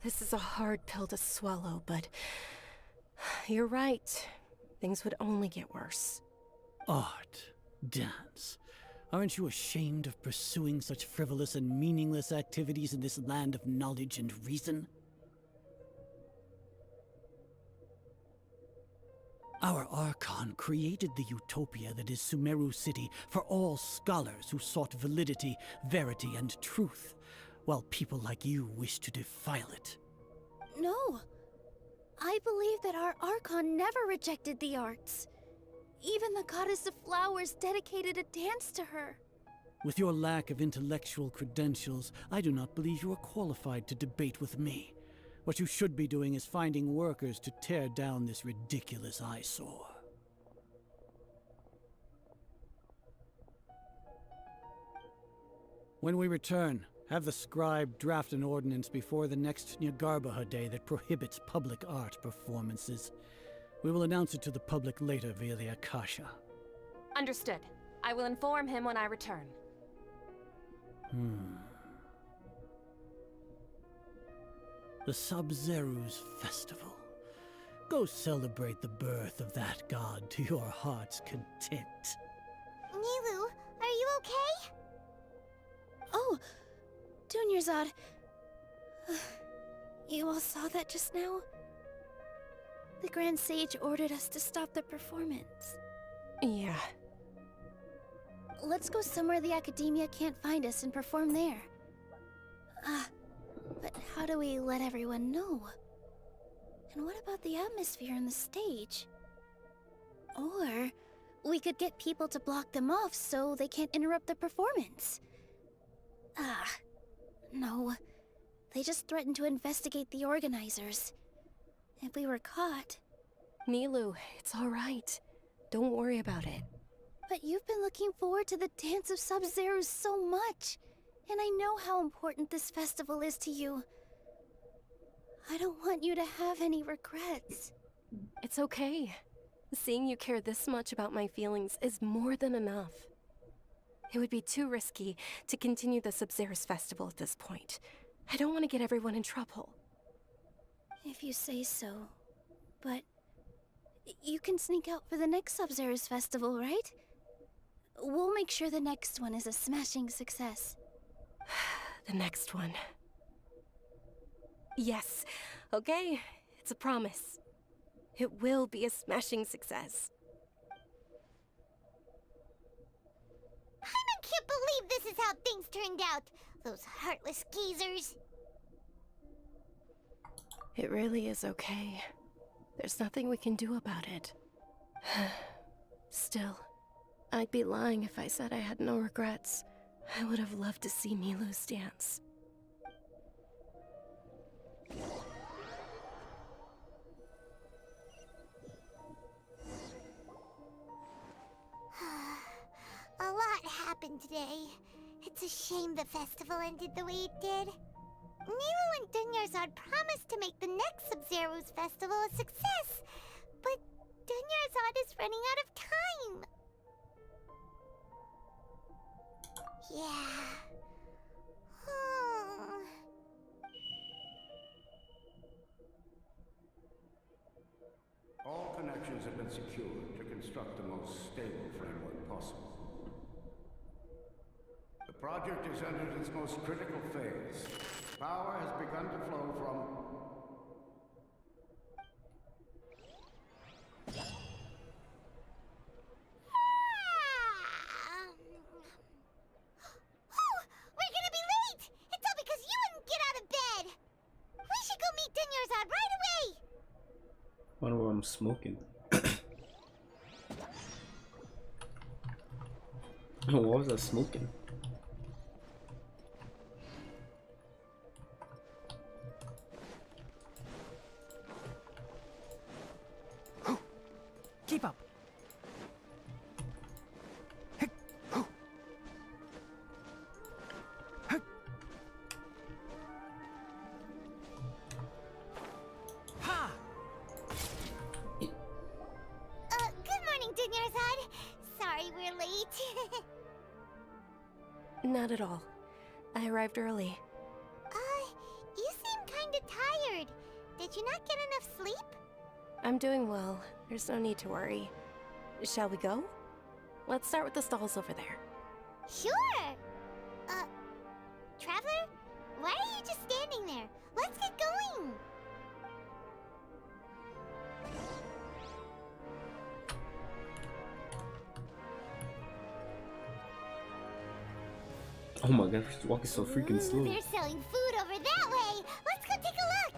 Speaker 17: This is a hard pill to swallow, but you're right. Things would only get worse.
Speaker 7: Art, dance. Aren't you ashamed of pursuing such frivolous and meaningless activities in this land of knowledge and reason? Our Archon created the utopia that is Sumeru City for all scholars who sought validity, verity, and truth, while people like you wish to defile it.
Speaker 9: No. I believe that our Archon never rejected the arts. Even the goddess of flowers dedicated a dance to her.
Speaker 7: With your lack of intellectual credentials, I do not believe you are qualified to debate with me. What you should be doing is finding workers to tear down this ridiculous eyesore. When we return, have the scribe draft an ordinance before the next Nyargarbaha Day that prohibits public art performances. We will announce it to the public later via the Akasha.
Speaker 18: Understood. I will inform him when I return.
Speaker 7: The Subzerus Festival. Go celebrate the birth of that god to your heart's content.
Speaker 6: Nilu, are you okay?
Speaker 9: Oh, Dunyarzad. You all saw that just now? The Grand Sage ordered us to stop the performance.
Speaker 17: Yeah.
Speaker 9: Let's go somewhere the Academia can't find us and perform there. But how do we let everyone know? And what about the atmosphere and the stage? Or we could get people to block them off so they can't interrupt the performance. No. They just threatened to investigate the organizers. If we were caught...
Speaker 17: Nilu, it's all right. Don't worry about it.
Speaker 9: But you've been looking forward to the Dance of Subzerus so much. And I know how important this festival is to you. I don't want you to have any regrets.
Speaker 17: It's okay. Seeing you care this much about my feelings is more than enough. It would be too risky to continue the Subzerus Festival at this point. I don't want to get everyone in trouble.
Speaker 9: If you say so. But you can sneak out for the next Subzerus Festival, right? We'll make sure the next one is a smashing success.
Speaker 17: The next one. Yes. Okay. It's a promise. It will be a smashing success.
Speaker 6: I can't believe this is how things turned out. Those heartless geezers.
Speaker 17: It really is okay. There's nothing we can do about it. Still, I'd be lying if I said I had no regrets. I would have loved to see Nilu's dance.
Speaker 6: A lot happened today. It's a shame the festival ended the way it did. Nilu and Dunyarzad promised to make the next Subzerus festival a success, but Dunyarzad is running out of time. Yeah.
Speaker 21: All connections have been secured to construct the most stable framework possible. The project is entered its most critical phase. Power has begun to flow from...
Speaker 6: We're gonna be late! It's all because you wouldn't get out of bed! We should go meet Dunyarzad right away!
Speaker 1: I wonder where I'm smoking. Oh, what was I smoking?
Speaker 3: Keep up.
Speaker 6: sorry we're late.
Speaker 17: Not at all. I arrived early.
Speaker 6: You seem kinda tired. Did you not get enough sleep?
Speaker 17: I'm doing well. There's no need to worry. Shall we go? Let's start with the stalls over there.
Speaker 6: Sure! Traveler? Why are you just standing there? Let's get going!
Speaker 1: Oh my god, she's walking so freaking slow.
Speaker 6: They're selling food over that way! Let's go take a look!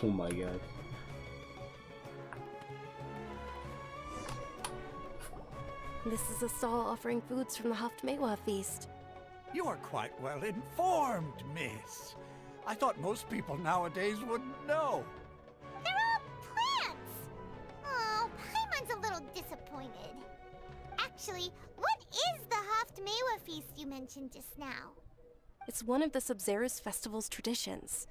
Speaker 1: Oh my god.
Speaker 17: This is a stall offering foods from the Haftmewa feast.
Speaker 8: You are quite well informed, miss. I thought most people nowadays wouldn't know.
Speaker 6: They're all plants! Oh, Paimon's a little disappointed. Actually, what is the Haftmewa feast you mentioned just now?
Speaker 17: It's one of the Sabzerus festival's traditions.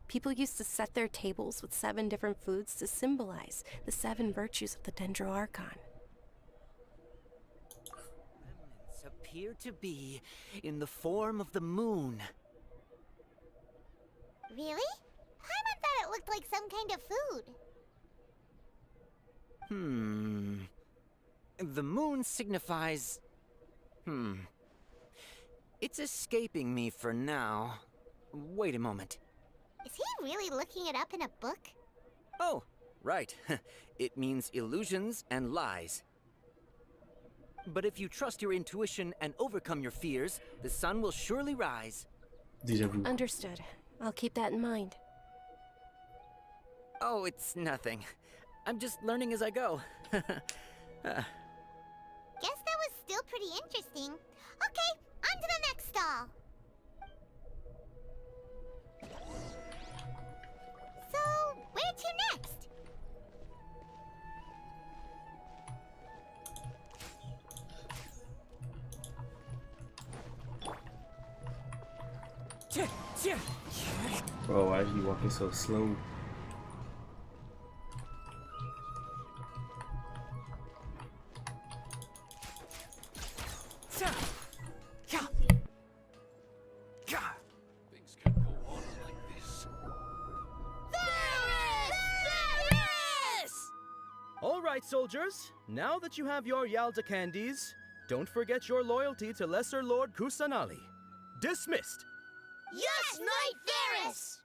Speaker 17: People used to set their tables with 7 different foods to symbolize the 7 virtues of the Dendro Archon.
Speaker 19: Remnants appear to be in the form of the moon.
Speaker 6: Really? Paimon thought it looked like some kind of food.
Speaker 19: The moon signifies... It's escaping me for now. Wait a moment.
Speaker 6: Is he really looking it up in a book?
Speaker 19: Oh, right. It means illusions and lies. But if you trust your intuition and overcome your fears, the sun will surely rise.
Speaker 17: Understood. I'll keep that in mind.
Speaker 19: Oh, it's nothing. I'm just learning as I go.
Speaker 6: Guess that was still pretty interesting. Okay, on to the next stall. So, where to next?
Speaker 1: Bro, why is he walking so slow?
Speaker 16: Things can go on like this.
Speaker 11: All right, soldiers. Now that you have your Yalda candies, don't forget your loyalty to Lesser Lord Kusanali. Dismissed.
Speaker 12: Yes, Knight Varys!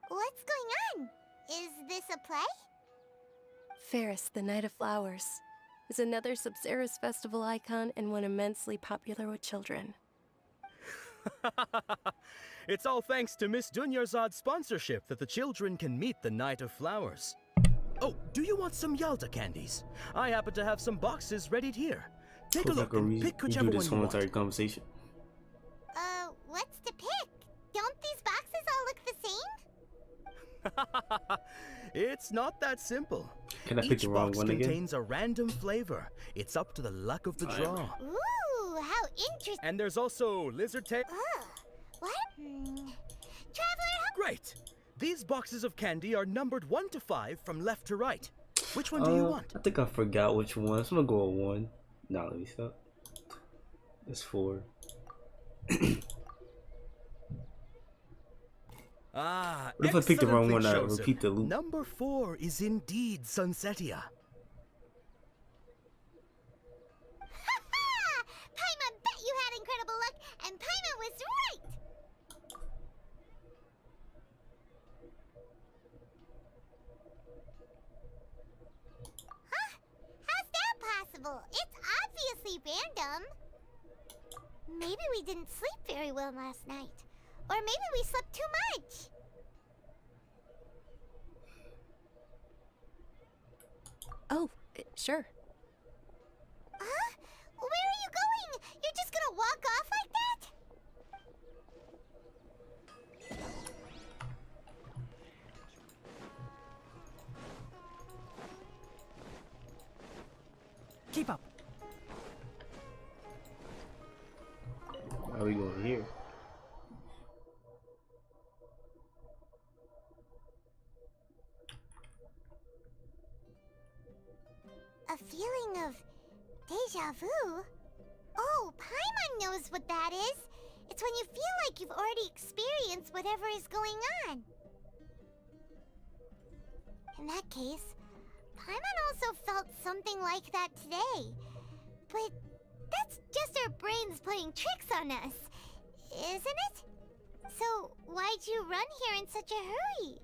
Speaker 6: What's going on? Is this a play?
Speaker 17: Ferris, the Night of Flowers, is another Sabzerus festival icon and one immensely popular with children.
Speaker 11: It's all thanks to Miss Dunyarzad's sponsorship that the children can meet the Night of Flowers. Oh, do you want some Yalda candies? I happen to have some boxes readied here. Take a look and pick whichever one you want.
Speaker 1: Entire conversation.
Speaker 6: What's to pick? Don't these boxes all look the same?
Speaker 11: It's not that simple.
Speaker 1: Can I pick the wrong one again?
Speaker 11: Each box contains a random flavor. It's up to the luck of the draw.
Speaker 6: Ooh, how interesting.
Speaker 11: And there's also lizard tail.
Speaker 6: What? Traveler,
Speaker 11: Great. These boxes of candy are numbered 1 to 5 from left to right. Which one do you want?
Speaker 1: I think I forgot which one. So I'm gonna go with 1. Nah, let me stop. That's 4. What if I pick the wrong one? I repeat the loop.
Speaker 11: Number 4 is indeed Sunsetia.
Speaker 6: Paimon bet you had incredible luck, and Paimon was right! Huh? How's that possible? It's obviously random. Maybe we didn't sleep very well last night. Or maybe we slept too much.
Speaker 17: Oh, sure.
Speaker 6: Huh? Where are you going? You're just gonna walk off like that?
Speaker 3: Keep up.
Speaker 1: we going here?
Speaker 6: A feeling of deja vu? Oh, Paimon knows what that is. It's when you feel like you've already experienced whatever is going on. In that case, Paimon also felt something like that today. But that's just our brains playing tricks on us, isn't it? So why'd you run here in such a hurry?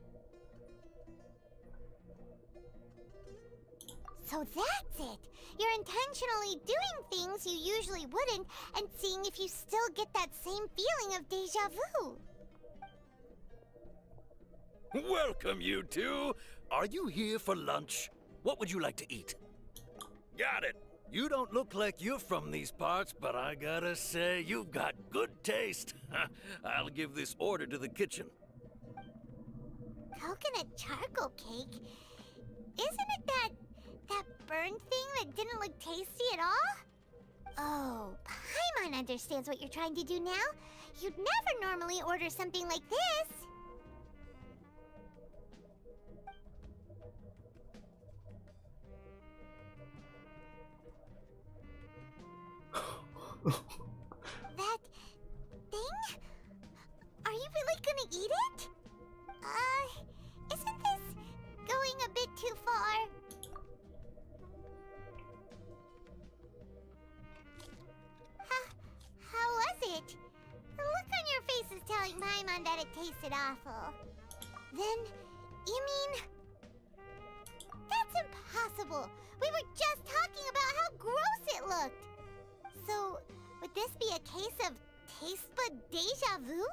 Speaker 6: So that's it! You're intentionally doing things you usually wouldn't and seeing if you still get that same feeling of deja vu.
Speaker 2: Welcome, you two! Are you here for lunch? What would you like to eat? Got it! You don't look like you're from these parts, but I gotta say, you've got good taste. I'll give this order to the kitchen.
Speaker 6: Coconut charcoal cake? Isn't it that burned thing that didn't look tasty at all? Oh, Paimon understands what you're trying to do now. You'd never normally order something like this. That thing? Are you really gonna eat it? Isn't this going a bit too far? How was it? The look on your face is telling Paimon that it tasted awful. Then, you mean... That's impossible! We were just talking about how gross it looked! So, would this be a case of taste bud deja vu?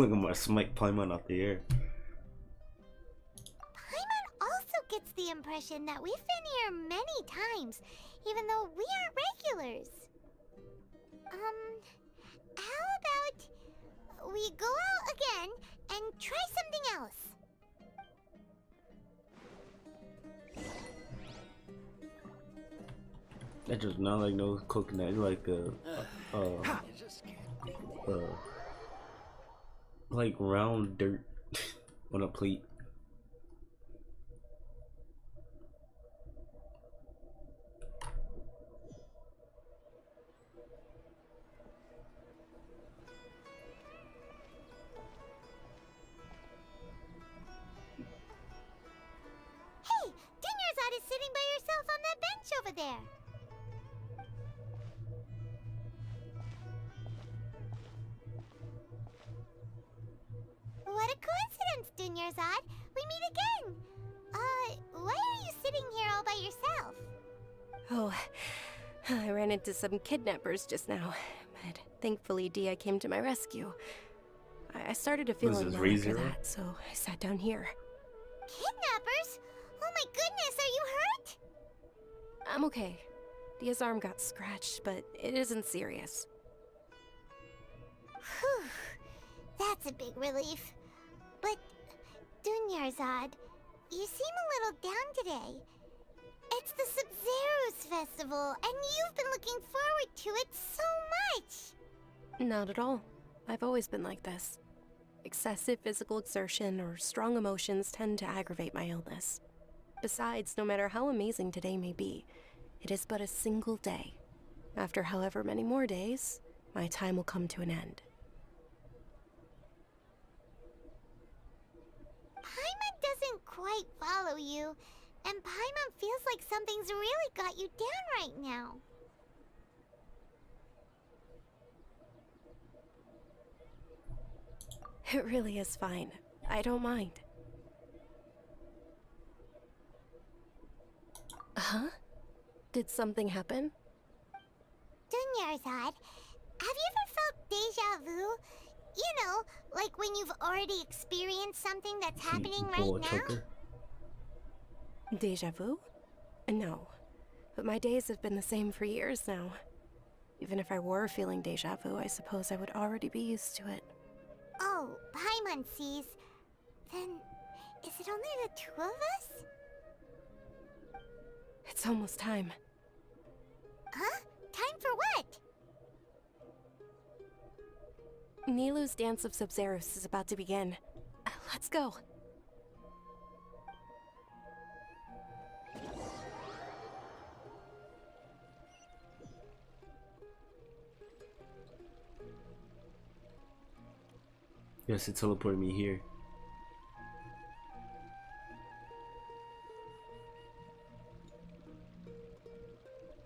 Speaker 1: Look at my smite Paimon out the air.
Speaker 6: Paimon also gets the impression that we've been here many times, even though we aren't regulars. How about we go out again and try something else?
Speaker 1: That just not like no coconut, it's like like round dirt on a plate.
Speaker 6: Hey, Dinyarzad is sitting by herself on that bench over there. What a coincidence, Dinyarzad. We meet again. Why are you sitting here all by yourself?
Speaker 17: Oh, I ran into some kidnappers just now, but thankfully Dia came to my rescue. I started to feel unwell after that, so I sat down here.
Speaker 6: Kidnappers? Oh my goodness, are you hurt?
Speaker 17: I'm okay. Dia's arm got scratched, but it isn't serious.
Speaker 6: Whew. That's a big relief. But, Dunyarzad, you seem a little down today. It's the Sumeru's festival, and you've been looking forward to it so much.
Speaker 17: Not at all. I've always been like this. Excessive physical exertion or strong emotions tend to aggravate my illness. Besides, no matter how amazing today may be, it is but a single day. After however many more days, my time will come to an end.
Speaker 6: Paimon doesn't quite follow you, and Paimon feels like something's really got you down right now.
Speaker 17: It really is fine. I don't mind. Huh? Did something happen?
Speaker 6: Dunyarzad, have you ever felt deja vu? You know, like when you've already experienced something that's happening right now?
Speaker 17: Deja vu? No. But my days have been the same for years now. Even if I were feeling deja vu, I suppose I would already be used to it.
Speaker 6: Oh, Paimon sees. Then, is it only the two of us?
Speaker 17: It's almost time.
Speaker 6: Huh? Time for what?
Speaker 17: Nilu's Dance of Sub-Zerus is about to begin. Let's go.
Speaker 1: Yes, it teleported me here.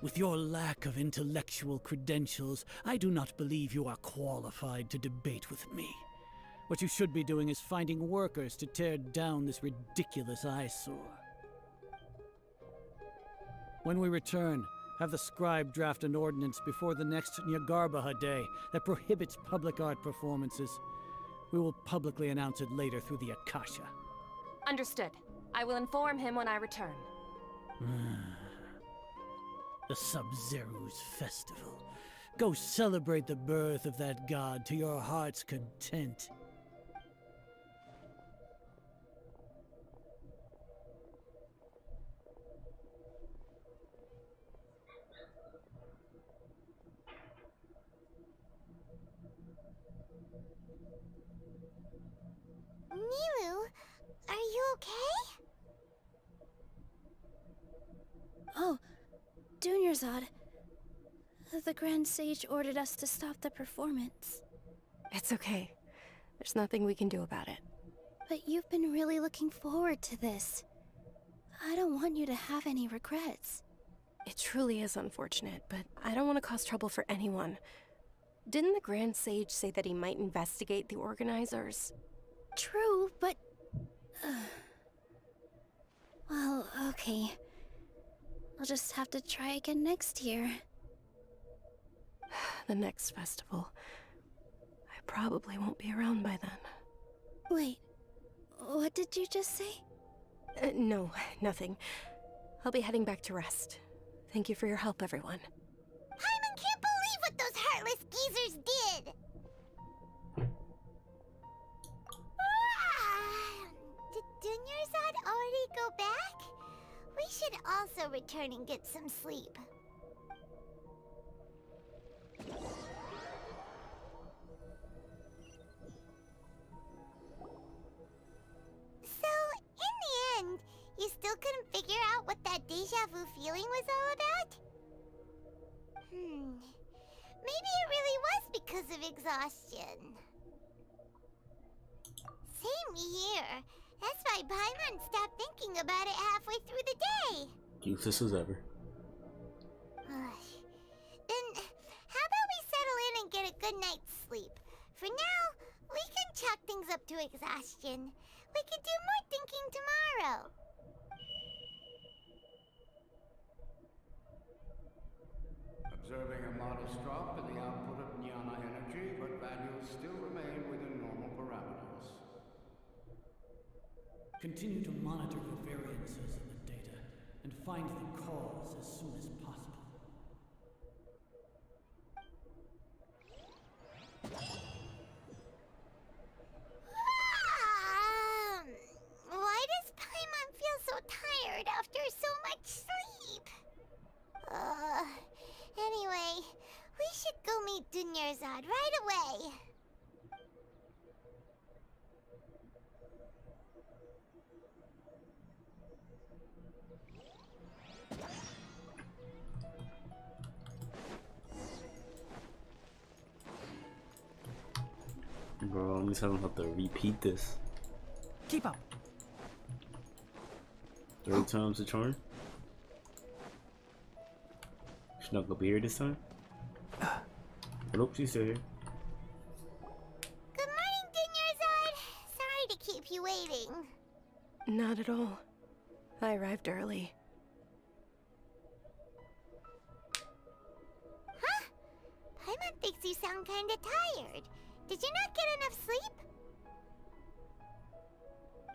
Speaker 7: With your lack of intellectual credentials, I do not believe you are qualified to debate with me. What you should be doing is finding workers to tear down this ridiculous eyesore. When we return, have the scribe draft an ordinance before the next Nyargarbaha Day that prohibits public art performances. We will publicly announce it later through the Akasha.
Speaker 18: Understood. I will inform him when I return.
Speaker 7: The Sub-Zerus Festival. Go celebrate the birth of that god to your heart's content.
Speaker 6: Nilu, are you okay?
Speaker 9: Oh, Dunyarzad. The Grand Sage ordered us to stop the performance.
Speaker 17: It's okay. There's nothing we can do about it.
Speaker 9: But you've been really looking forward to this. I don't want you to have any regrets.
Speaker 17: It truly is unfortunate, but I don't want to cause trouble for anyone. Didn't the Grand Sage say that he might investigate the organizers?
Speaker 9: True, but... well, okay. I'll just have to try again next year.
Speaker 17: The next festival. I probably won't be around by then.
Speaker 9: Wait, what did you just say?
Speaker 17: No, nothing. I'll be heading back to rest. Thank you for your help, everyone.
Speaker 6: Paimon can't believe what those heartless geezers did! Did Dunyarzad already go back? We should also return and get some sleep. So, in the end, you still couldn't figure out what that deja vu feeling was all about? Maybe it really was because of exhaustion. Same here. That's why Paimon stopped thinking about it halfway through the day.
Speaker 1: Useless as ever.
Speaker 6: Then, how about we settle in and get a good night's sleep? For now, we can chalk things up to exhaustion. We can do more thinking tomorrow.
Speaker 21: Observing a modest drop in the output of Jnana energy, but values still remain within normal parameters.
Speaker 7: Continue to monitor for variances in the data, and find the cause as soon as possible.
Speaker 6: Why does Paimon feel so tired after so much sleep? Anyway, we should go meet Dunyarzad right away.
Speaker 1: Bro, at least I don't have to repeat this.
Speaker 3: Keep up.
Speaker 1: 3 times the charm? She's not gonna be here this time? Nope, she's still here.
Speaker 6: Good morning, Dunyarzad. Sorry to keep you waiting.
Speaker 17: Not at all. I arrived early.
Speaker 6: Huh? Paimon thinks you sound kinda tired. Did you not get enough sleep?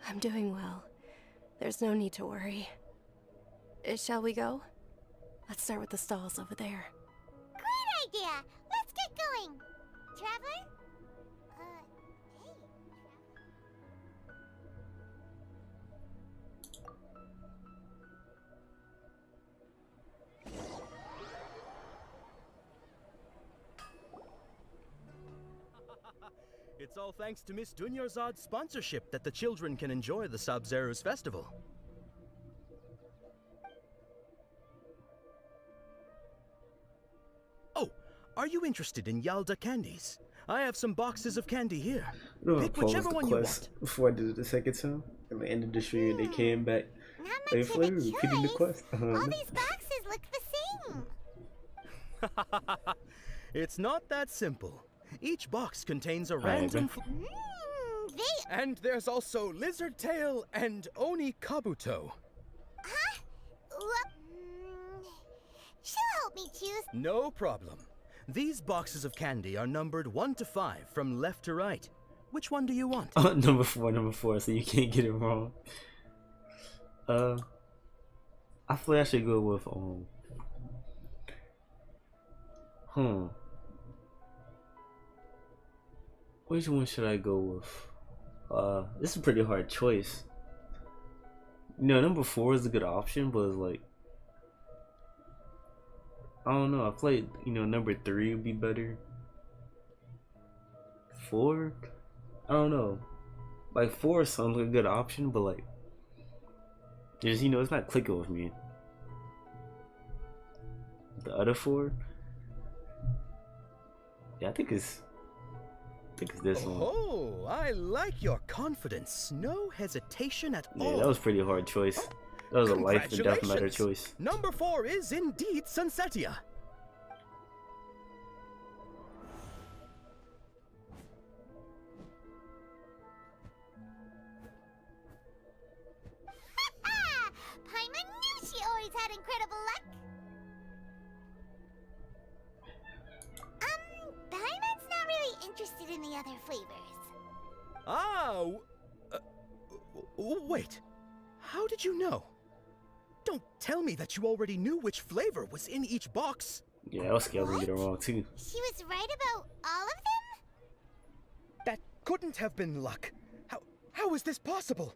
Speaker 17: I'm doing well. There's no need to worry. Shall we go? Let's start with the stalls over there.
Speaker 6: Great idea! Let's get going! Traveler? Hey.
Speaker 11: It's all thanks to Miss Dunyarzad's sponsorship that the children can enjoy the Sub-Zero's festival. Oh, are you interested in Yalda candies? I have some boxes of candy here. Pick whichever one you want.
Speaker 1: Before I did it the second time. At the end of the stream, they came back. They flew, repeating the quest.
Speaker 6: All these boxes look the same.
Speaker 11: It's not that simple. Each box contains a random... And there's also Lizard Tail and Oni Kabuto.
Speaker 6: Huh? She'll help me choose.
Speaker 11: No problem. These boxes of candy are numbered 1 to 5 from left to right. Which one do you want?
Speaker 1: Number four, so you can't get it wrong. I feel I should go with which one should I go with? This is a pretty hard choice. You know, number 4 is a good option, but it's like, I don't know. I feel like, you know, number 3 would be better. 4? I don't know. Like 4 sounds like a good option, but like, just, you know, it's not clicking with me. The other 4, yeah, I think it's this one.
Speaker 11: Oh, I like your confidence. No hesitation at all.
Speaker 1: Yeah, that was a pretty hard choice. That was a life and death matter choice.
Speaker 11: Number 4 is indeed Sunsetia.
Speaker 6: Paimon knew she always had incredible luck. Paimon's not really interested in the other flavors.
Speaker 11: Wait. How did you know? Don't tell me that you already knew which flavor was in each box.
Speaker 1: Yeah, I was scared to get it wrong too.
Speaker 6: She was right about all of them?
Speaker 11: That couldn't have been luck. How is this possible?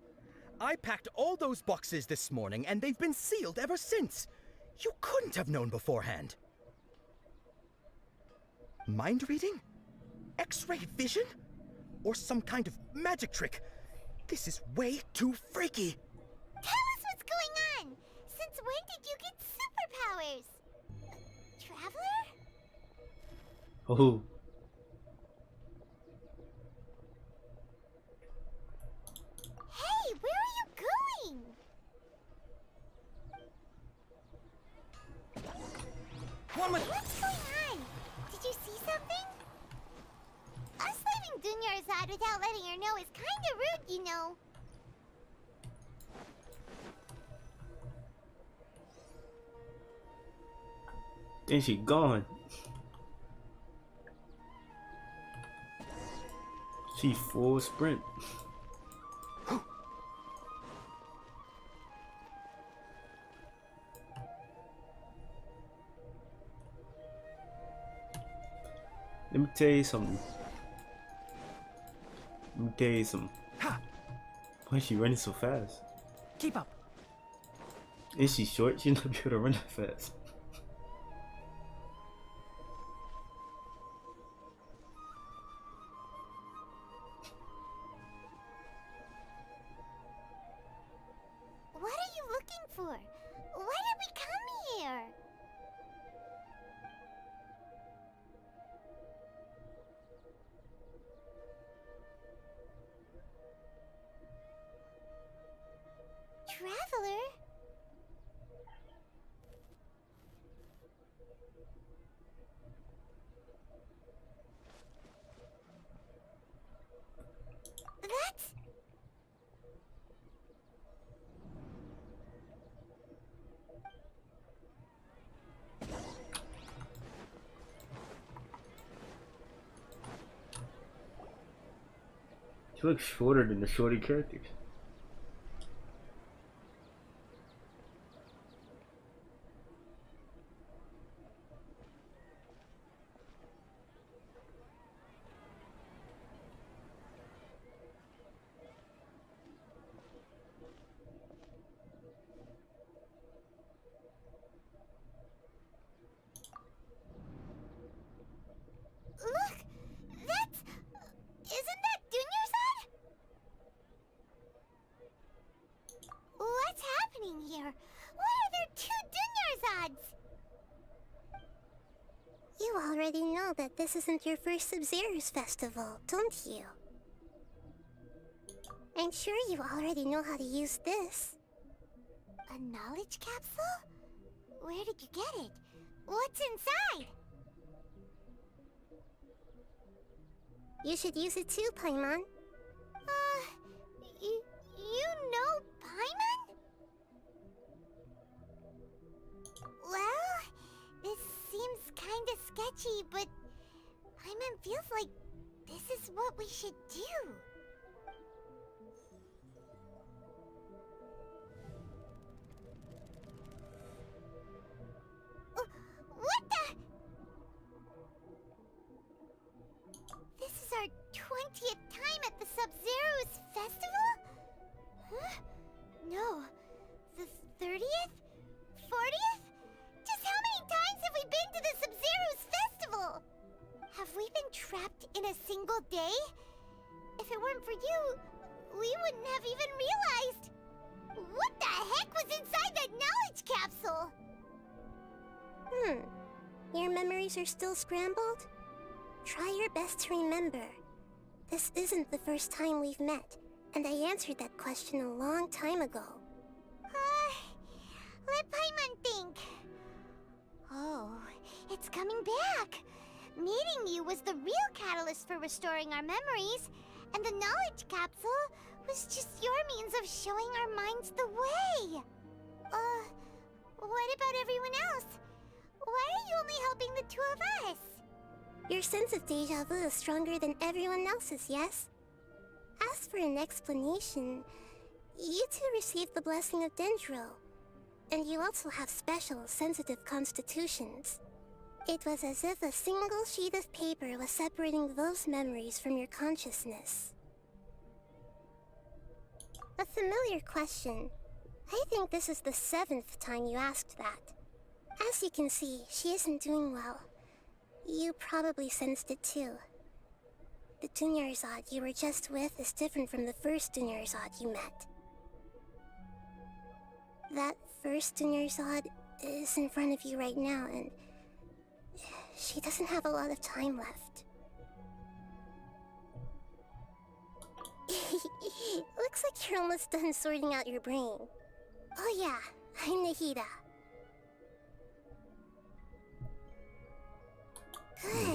Speaker 11: I packed all those boxes this morning and they've been sealed ever since. You couldn't have known beforehand. Mind reading? X-ray vision? Or some kind of magic trick? This is way too freaky.
Speaker 6: Tell us what's going on! Since when did you get superpowers? Traveler?
Speaker 1: Oh.
Speaker 6: Hey, where are you going? What's going on? Did you see something? Us leaving Dunyarzad without letting her know is kinda rude, you know.
Speaker 1: Then she gone. She full sprint. Let me tell you something. Why is she running so fast?
Speaker 3: Keep up.
Speaker 1: Is she short? She's not be able to run that fast.
Speaker 6: What are you looking for? Why did we come here? Traveler? That's...
Speaker 1: She looks shorter than the shorty characters.
Speaker 6: Look! That's... Isn't You already know that this isn't your first Sub-Zero's festival, don't you? I'm sure you already know how to use this. A knowledge capsule? Where did you get it? What's inside? You should use it too, Paimon. You know Paimon? Well, this seems kinda sketchy, but Paimon feels like this is what we should do. What the? This is our 20th time at the Sub-Zero's festival? Huh? No. The 30th? 40th? Just how many times have we been to the Sub-Zero's festival? Have we been trapped in a single day? If it weren't for you, we wouldn't have even realized. What the heck was inside that knowledge capsule? Your memories are still scrambled? Try your best to remember. This isn't the first time we've met, and I answered that question a long time ago. Let Paimon think. Oh, it's coming back. Meeting you was the real catalyst for restoring our memories, and the knowledge capsule was just your means of showing our minds the way. What about everyone else? Why are you only helping the two of us? Your sense of deja vu is stronger than everyone else's, yes? As for an explanation, you two received the blessing of Dendro, and you also have special, sensitive constitutions. It was as if a single sheet of paper was separating those memories from your consciousness. A familiar question. I think this is the 7th time you asked that. As you can see, she isn't doing well. You probably sensed it too. The Dunyarzad you were just with is different from the first Dunyarzad you met. That first Dunyarzad is in front of you right now, and she doesn't have a lot of time left. Looks like you're almost done sorting out your brain. Oh yeah, I'm Nahida.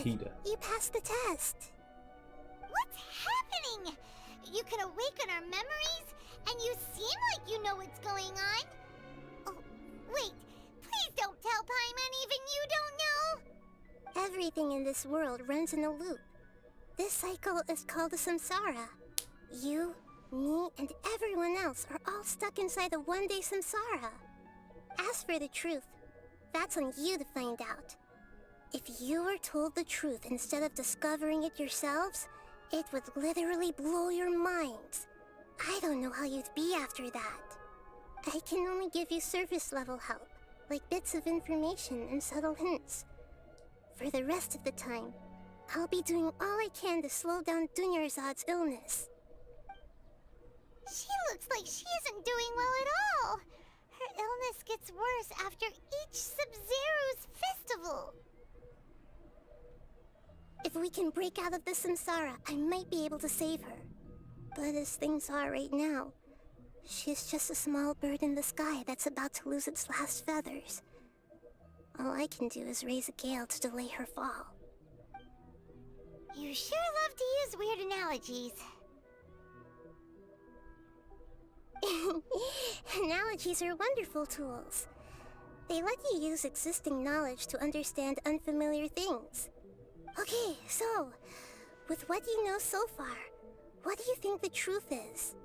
Speaker 6: Good. You passed the test. What's happening? You can awaken our memories, and you seem like you know what's going on. Oh, wait. Please don't tell Paimon even you don't know. Everything in this world runs in a loop. This cycle is called a samsara. You, me, and everyone else are all stuck inside a one-day samsara. As for the truth, that's on you to find out. If you were told the truth instead of discovering it yourselves, it would literally blow your minds. I don't know how you'd be after that. I can only give you surface-level help, like bits of information and subtle hints. For the rest of the time, I'll be doing all I can to slow down Dunyarzad's illness. She looks like she isn't doing well at all. Her illness gets worse after each Sub-Zero's festival. If we can break out of the samsara, I might be able to save her. But as things are right now, she's just a small bird in the sky that's about to lose its last feathers. All I can do is raise a gale to delay her fall. You sure love to use weird analogies. Analogies are wonderful tools. They let you use existing knowledge to understand unfamiliar things. Okay, so, with what you know so far, what do you think the truth is?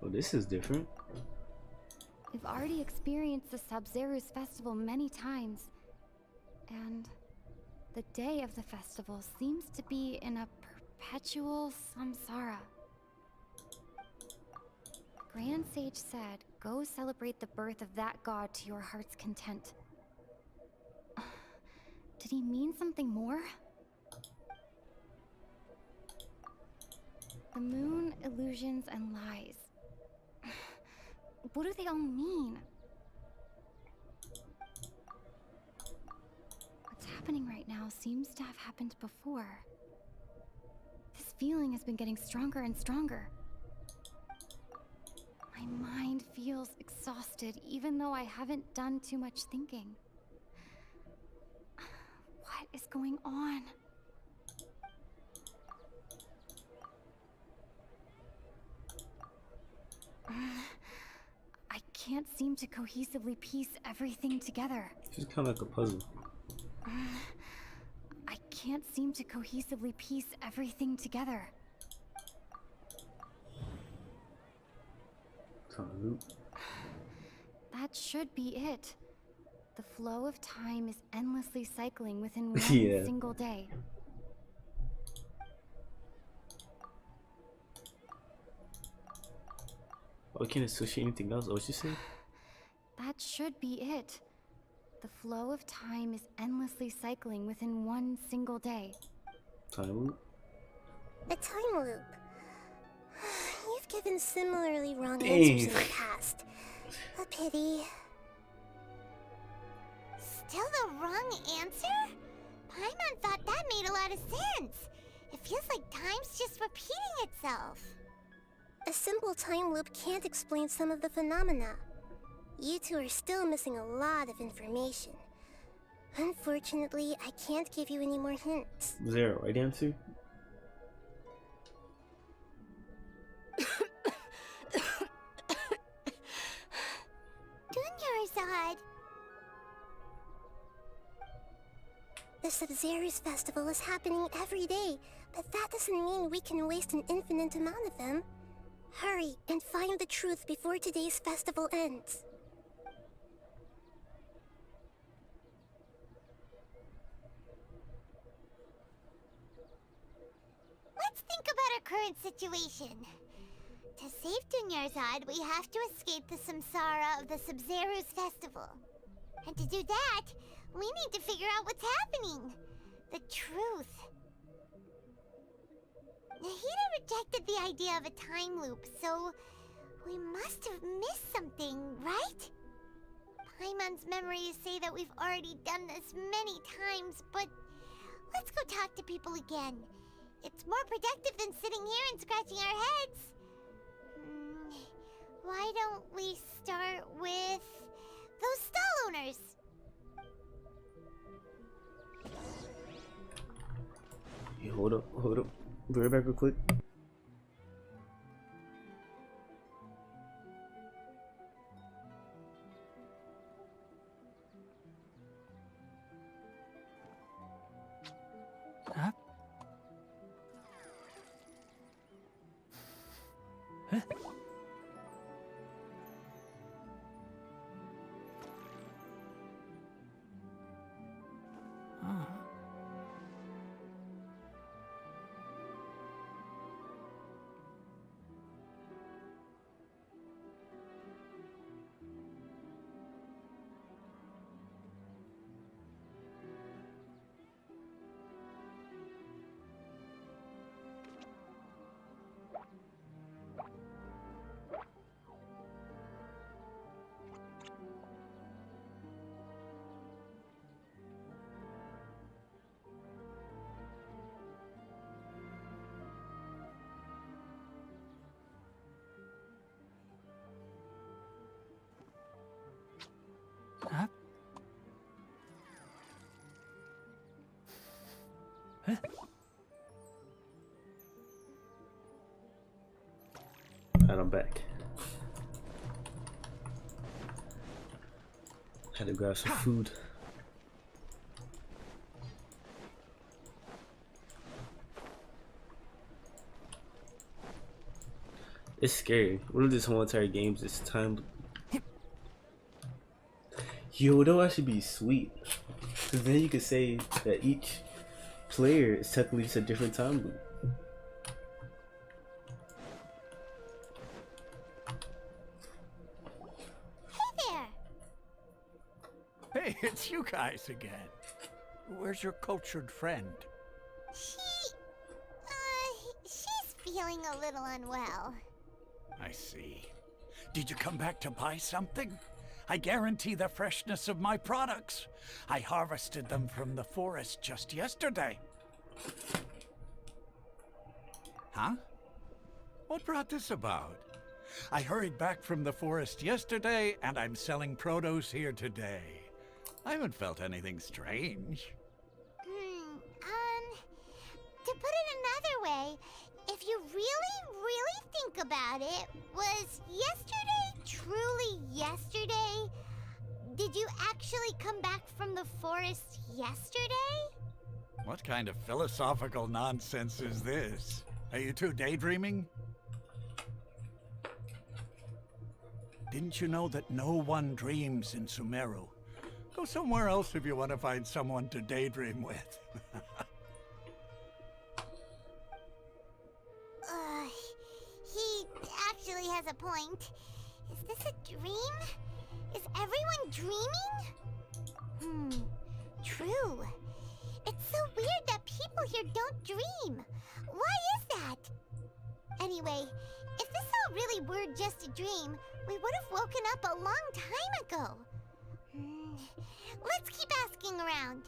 Speaker 1: Well, this is different.
Speaker 10: We've already experienced the Sub-Zero's festival many times, and the day of the festival seems to be in a perpetual samsara. Grand Sage said, go celebrate the birth of that god to your heart's content. Did he mean something more? The moon, illusions, and lies. What do they all mean? What's happening right now seems to have happened before. This feeling has been getting stronger and stronger. My mind feels exhausted, even though I haven't done too much thinking. What is going on? I can't seem to cohesively piece everything together.
Speaker 1: It's just kind of like a puzzle.
Speaker 10: I can't seem to cohesively piece everything together.
Speaker 1: Time loop.
Speaker 10: That should be it. The flow of time is endlessly cycling within one
Speaker 1: Yeah.
Speaker 10: single day.
Speaker 1: Oh, can't associate anything else? Oh, what you say?
Speaker 10: That should be it. The flow of time is endlessly cycling within one single day.
Speaker 1: Time loop?
Speaker 6: A time loop. You've given similarly wrong
Speaker 1: Dang.
Speaker 6: answers in the past. A pity. Still the wrong answer? Paimon thought that made a lot of sense. It feels like time's just repeating itself. A simple time loop can't explain some of the phenomena. You two are still missing a lot of information. Unfortunately, I can't give you any more hints.
Speaker 1: Was there a right answer?
Speaker 6: Dunyarzad! The Sub-Zero's festival is happening every day, but that doesn't mean we can waste an infinite amount of them. Hurry and find the truth before today's festival ends. Let's think about our current situation. To save Dunyarzad, we have to escape the samsara of the Sub-Zero's festival. And to do that, we need to figure out what's happening. The truth. Nahida rejected the idea of a time loop, so we must have missed something, right? Paimon's memories say that we've already done this many times, but let's go talk to people again. It's more productive than sitting here and scratching our heads. Why don't we start with those stall owners?
Speaker 1: Hey, hold up. Be right back real quick.
Speaker 3: Huh? Huh? Oh. Huh? Huh?
Speaker 1: And I'm back. Had to grab some food. It's scary. One of this whole entire games is time. Yo, that'll actually be sweet. Cause then you could say that each player is technically just a different time loop.
Speaker 8: It's you guys again. Where's your cultured friend?
Speaker 6: She's feeling a little unwell.
Speaker 8: I see. Did you come back to buy something? I guarantee the freshness of my products. I harvested them from the forest just yesterday. Huh? What brought this about? I hurried back from the forest yesterday, and I'm selling produce here today. I haven't felt anything strange.
Speaker 6: To put it another way, if you really think about it, was yesterday truly yesterday? Did you actually come back from the forest yesterday?
Speaker 8: What kind of philosophical nonsense is this? Are you two daydreaming? Didn't you know that no one dreams in Sumeru? Go somewhere else if you want to find someone to daydream with.
Speaker 6: He actually has a point. Is this a dream? Is everyone dreaming? True. It's so weird that people here don't dream. Why is that? Anyway, if this all really were just a dream, we would have woken up a long time ago. Let's keep asking around.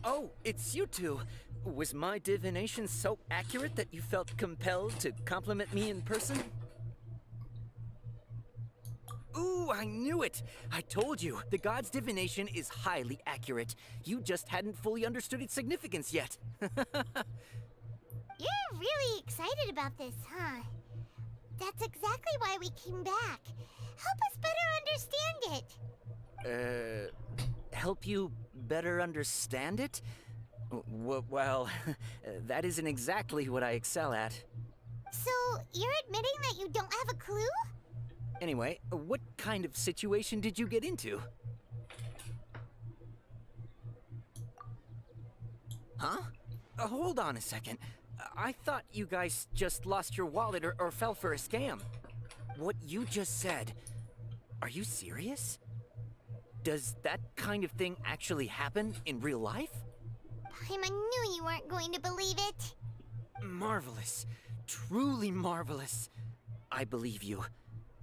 Speaker 19: Oh, it's you two. Was my divination so accurate that you felt compelled to compliment me in person? Ooh, I knew it! I told you, the god's divination is highly accurate. You just hadn't fully understood its significance yet.
Speaker 6: You're really excited about this, huh? That's exactly why we came back. Help us better understand it.
Speaker 19: Help you better understand it? Well, that isn't exactly what I excel at.
Speaker 6: So, you're admitting that you don't have a clue?
Speaker 19: Anyway, what kind of situation did you get into? Huh? Hold on a second. I thought you guys just lost your wallet or fell for a scam. What you just said, are you serious? Does that kind of thing actually happen in real life?
Speaker 6: Paimon knew you weren't going to believe it.
Speaker 19: Marvelous. Truly marvelous. I believe you.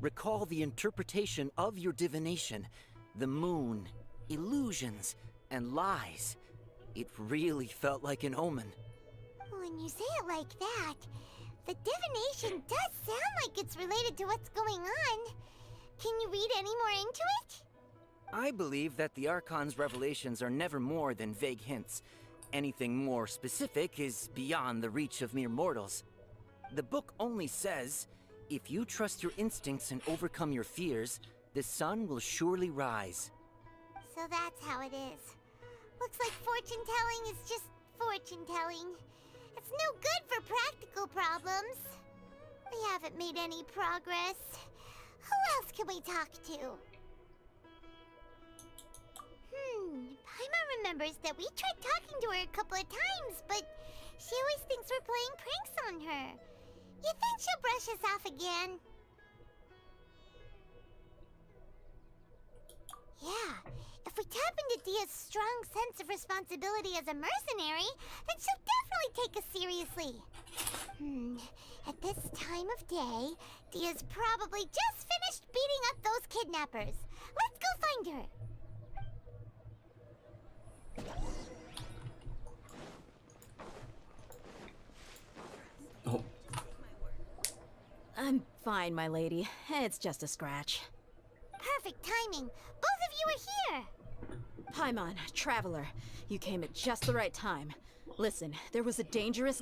Speaker 19: Recall the interpretation of your divination. The moon, illusions, and lies. It really felt like an omen.
Speaker 6: When you say it like that, the divination does sound like it's related to what's going on. Can you read any more into it?
Speaker 19: I believe that the Archon's revelations are never more than vague hints. Anything more specific is beyond the reach of mere mortals. The book only says, if you trust your instincts and overcome your fears, the sun will surely rise.
Speaker 6: So that's how it is. Looks like fortune-telling is just fortune-telling. It's no good for practical problems. We haven't made any progress. Who else can we talk to? Paimon remembers that we tried talking to her a couple of times, but she always thinks we're playing pranks on her. You think she'll brush us off again? Yeah, if we tap into Dia's strong sense of responsibility as a mercenary, then she'll definitely take us seriously. At this time of day, Dia's probably just finished beating up those kidnappers. Let's go find her.
Speaker 1: Oh.
Speaker 5: I'm fine, my lady. It's just a scratch.
Speaker 6: Perfect timing. Both of you are here.
Speaker 5: Paimon, Traveler, you came at just the right time. Listen, there was a dangerous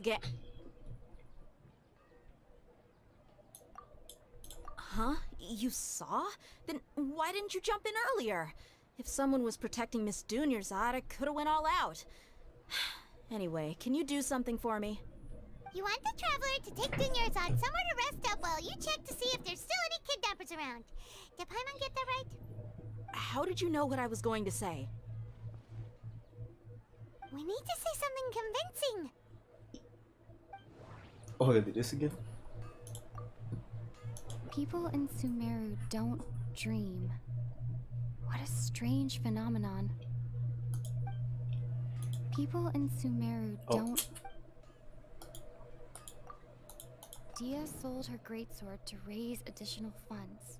Speaker 5: Huh? You saw? Then why didn't you jump in earlier? If someone was protecting Miss Dunyarzad, I could have went all out. Anyway, can you do something for me?
Speaker 6: You want the Traveler to take Dunyarzad somewhere to rest up while you check to see if there's still any kidnappers around. Did Paimon get that right?
Speaker 5: How did you know what I was going to say?
Speaker 6: We need to say something convincing.
Speaker 1: Oh, I gotta do this again?
Speaker 10: People in Sumeru don't dream. What a strange phenomenon. People in Sumeru don't... Dia sold her greatsword to raise additional funds.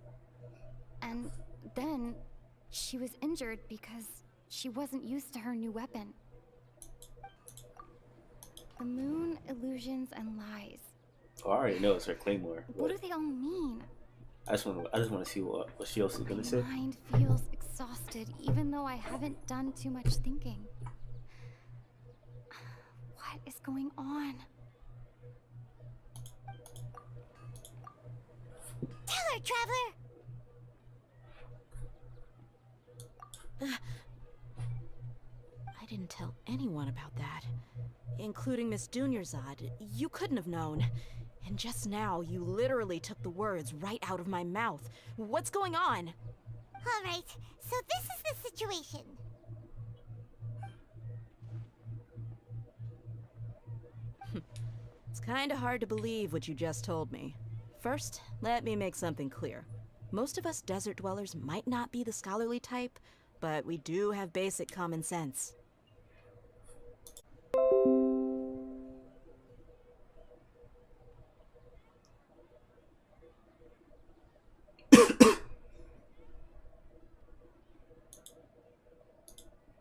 Speaker 10: And then she was injured because she wasn't used to her new weapon. The moon, illusions, and lies.
Speaker 1: Oh, I already know it's her claymore.
Speaker 10: What do they all mean?
Speaker 1: I just want to see what she else is gonna say.
Speaker 10: My mind feels exhausted, even though I haven't done too much thinking. What is going on?
Speaker 6: Tell her, Traveler!
Speaker 5: I didn't tell anyone about that, including Miss Dunyarzad. You couldn't have known. And just now, you literally took the words right out of my mouth. What's going on?
Speaker 6: All right, so this is the situation.
Speaker 5: It's kinda hard to believe what you just told me. First, let me make something clear. Most of us desert dwellers might not be the scholarly type, but we do have basic common sense.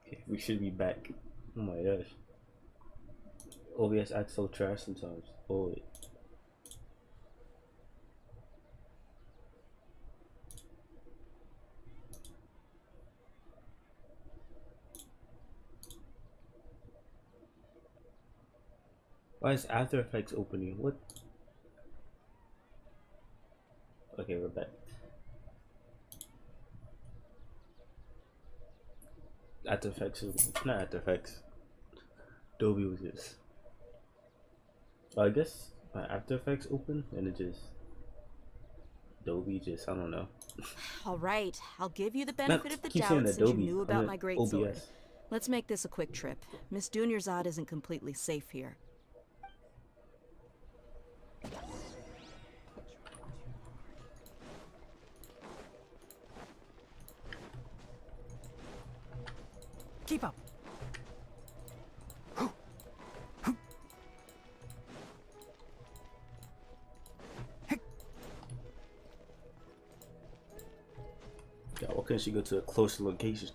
Speaker 1: Okay, we should be back. Oh my gosh. OBS acts so trash sometimes. Holy. Why is After Effects opening? What? Okay, we're back. After Effects is not After Effects. Adobe was this. I guess my After Effects open and it just Adobe just, I don't know.
Speaker 5: All right, I'll give you the benefit of the
Speaker 1: keep
Speaker 5: doubt
Speaker 1: saying
Speaker 5: since
Speaker 1: Adobe.
Speaker 5: you knew
Speaker 1: I
Speaker 5: about
Speaker 1: meant
Speaker 5: my greatsword.
Speaker 1: OBS.
Speaker 5: Let's make this a quick trip. Miss Dunyarzad isn't completely safe here.
Speaker 3: Keep up.
Speaker 1: Yeah, why couldn't she go to a closer location?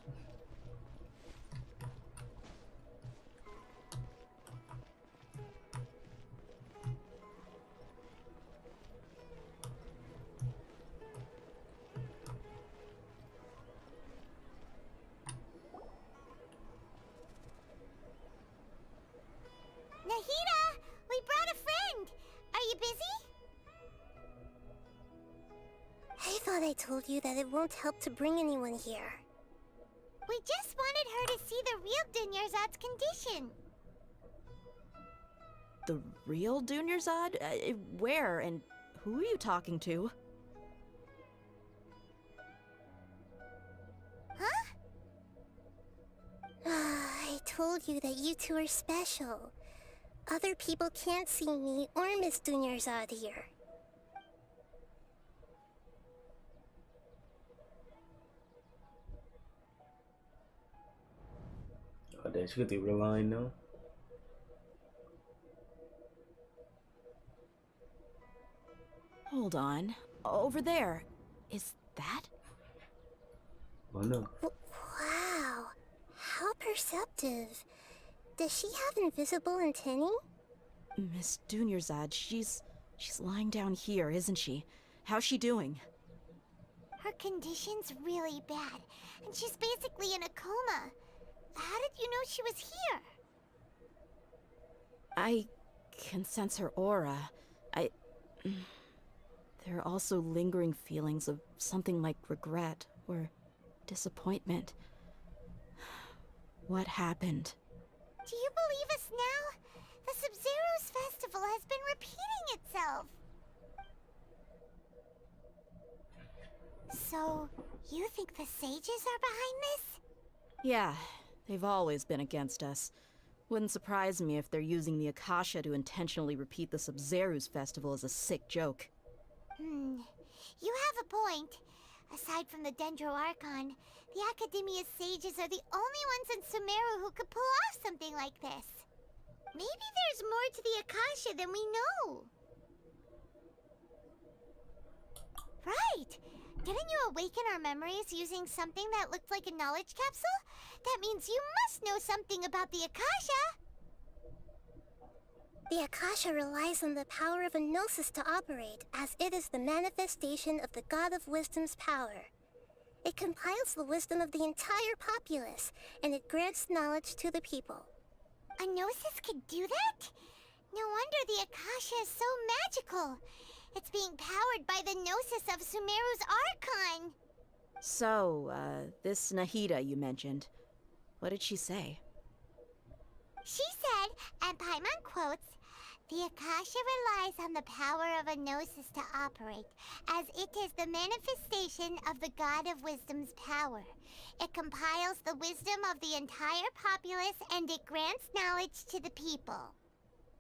Speaker 6: Nahida, we brought a friend. Are you busy?
Speaker 13: I thought I told you that it won't help to bring anyone here.
Speaker 6: We just wanted her to see the real Dunyarzad's condition.
Speaker 5: The real Dunyarzad? Where and who are you talking to?
Speaker 6: Huh?
Speaker 13: I told you that you two are special. Other people can't see me or Miss Dunyarzad here.
Speaker 1: Oh, damn, she got the real line now.
Speaker 5: Hold on. Over there. Is that?
Speaker 1: Oh no.
Speaker 13: Wow, how perceptive. Does she have invisible antennae?
Speaker 5: Miss Dunyarzad, she's lying down here, isn't she? How's she doing?
Speaker 6: Her condition's really bad, and she's basically in a coma. How did you know she was here?
Speaker 5: I can sense her aura. There are also lingering feelings of something like regret or disappointment. What happened?
Speaker 6: Do you believe us now? The Sub-Zero's festival has been repeating itself. So, you think the sages are behind this?
Speaker 5: Yeah, they've always been against us. Wouldn't surprise me if they're using the Akasha to intentionally repeat the Sub-Zeru's festival as a sick joke.
Speaker 6: You have a point. Aside from the Dendro Archon, the Academia's sages are the only ones in Sumeru who could pull off something like this. Maybe there's more to the Akasha than we know. Right! Didn't you awaken our memories using something that looked like a knowledge capsule? That means you must know something about the Akasha!
Speaker 13: The Akasha relies on the power of a gnosis to operate, as it is the manifestation of the God of Wisdom's power. It compiles the wisdom of the entire populace, and it grants knowledge to the people.
Speaker 6: A gnosis could do that? No wonder the Akasha is so magical. It's being powered by the gnosis of Sumeru's Archon.
Speaker 5: So, this Nahida you mentioned, what did she say?
Speaker 6: She said, and Paimon quotes, "The Akasha relies on the power of a gnosis to operate, as it is the manifestation of the God of Wisdom's power. It compiles the wisdom of the entire populace and it grants knowledge to the people."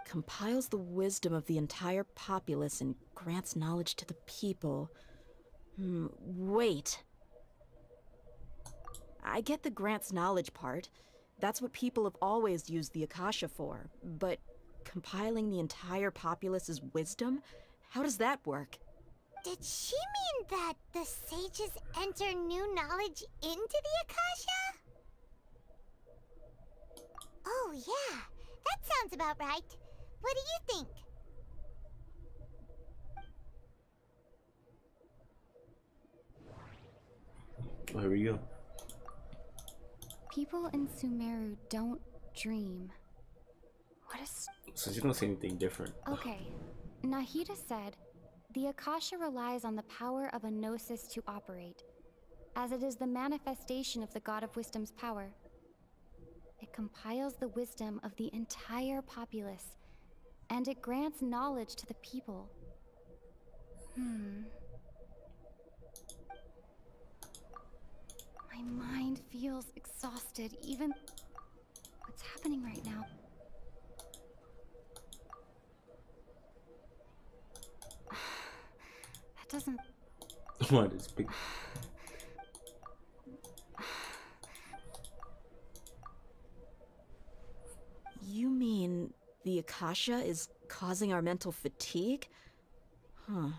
Speaker 5: Compiles the wisdom of the entire populace and grants knowledge to the people. Wait. I get the grants knowledge part. That's what people have always used the Akasha for. But compiling the entire populace's wisdom? How does that work?
Speaker 6: Did she mean that the sages enter new knowledge into the Akasha? Oh yeah, that sounds about right. What do you think?
Speaker 1: Oh, here we go.
Speaker 10: People in Sumeru don't dream. What is...
Speaker 1: So she's gonna say anything different.
Speaker 10: Okay. Nahida said, the Akasha relies on the power of a gnosis to operate, as it is the manifestation of the God of Wisdom's power. It compiles the wisdom of the entire populace, and it grants knowledge to the people. My mind feels exhausted, even what's happening right now. That doesn't...
Speaker 1: What is big?
Speaker 5: You mean the Akasha is causing our mental fatigue? Huh.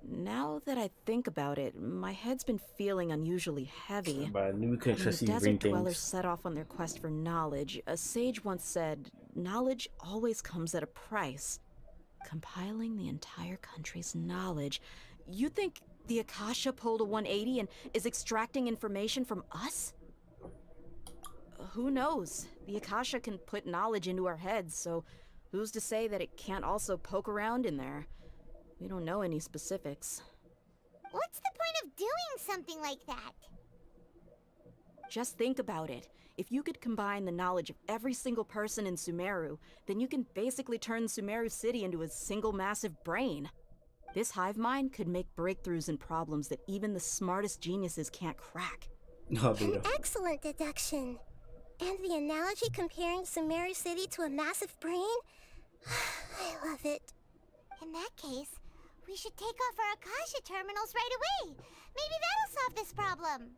Speaker 5: Now that I think about it, my head's been feeling unusually heavy.
Speaker 1: But I knew we couldn't trust
Speaker 5: When
Speaker 1: these
Speaker 5: desert
Speaker 1: green
Speaker 5: dwellers
Speaker 1: things.
Speaker 5: set off on their quest for knowledge, a sage once said, knowledge always comes at a price. Compiling the entire country's knowledge. You think the Akasha pulled a 180 and is extracting information from us? Who knows? The Akasha can put knowledge into our heads, so who's to say that it can't also poke around in there? We don't know any specifics.
Speaker 6: What's the point of doing something like that?
Speaker 5: Just think about it. If you could combine the knowledge of every single person in Sumeru, then you can basically turn Sumeru City into a single massive brain. This hive mind could make breakthroughs in problems that even the smartest geniuses can't crack.
Speaker 13: An excellent deduction. And the analogy comparing Sumeru City to a massive brain? I love it.
Speaker 6: In that case, we should take off our Akasha terminals right away. Maybe that'll solve this problem.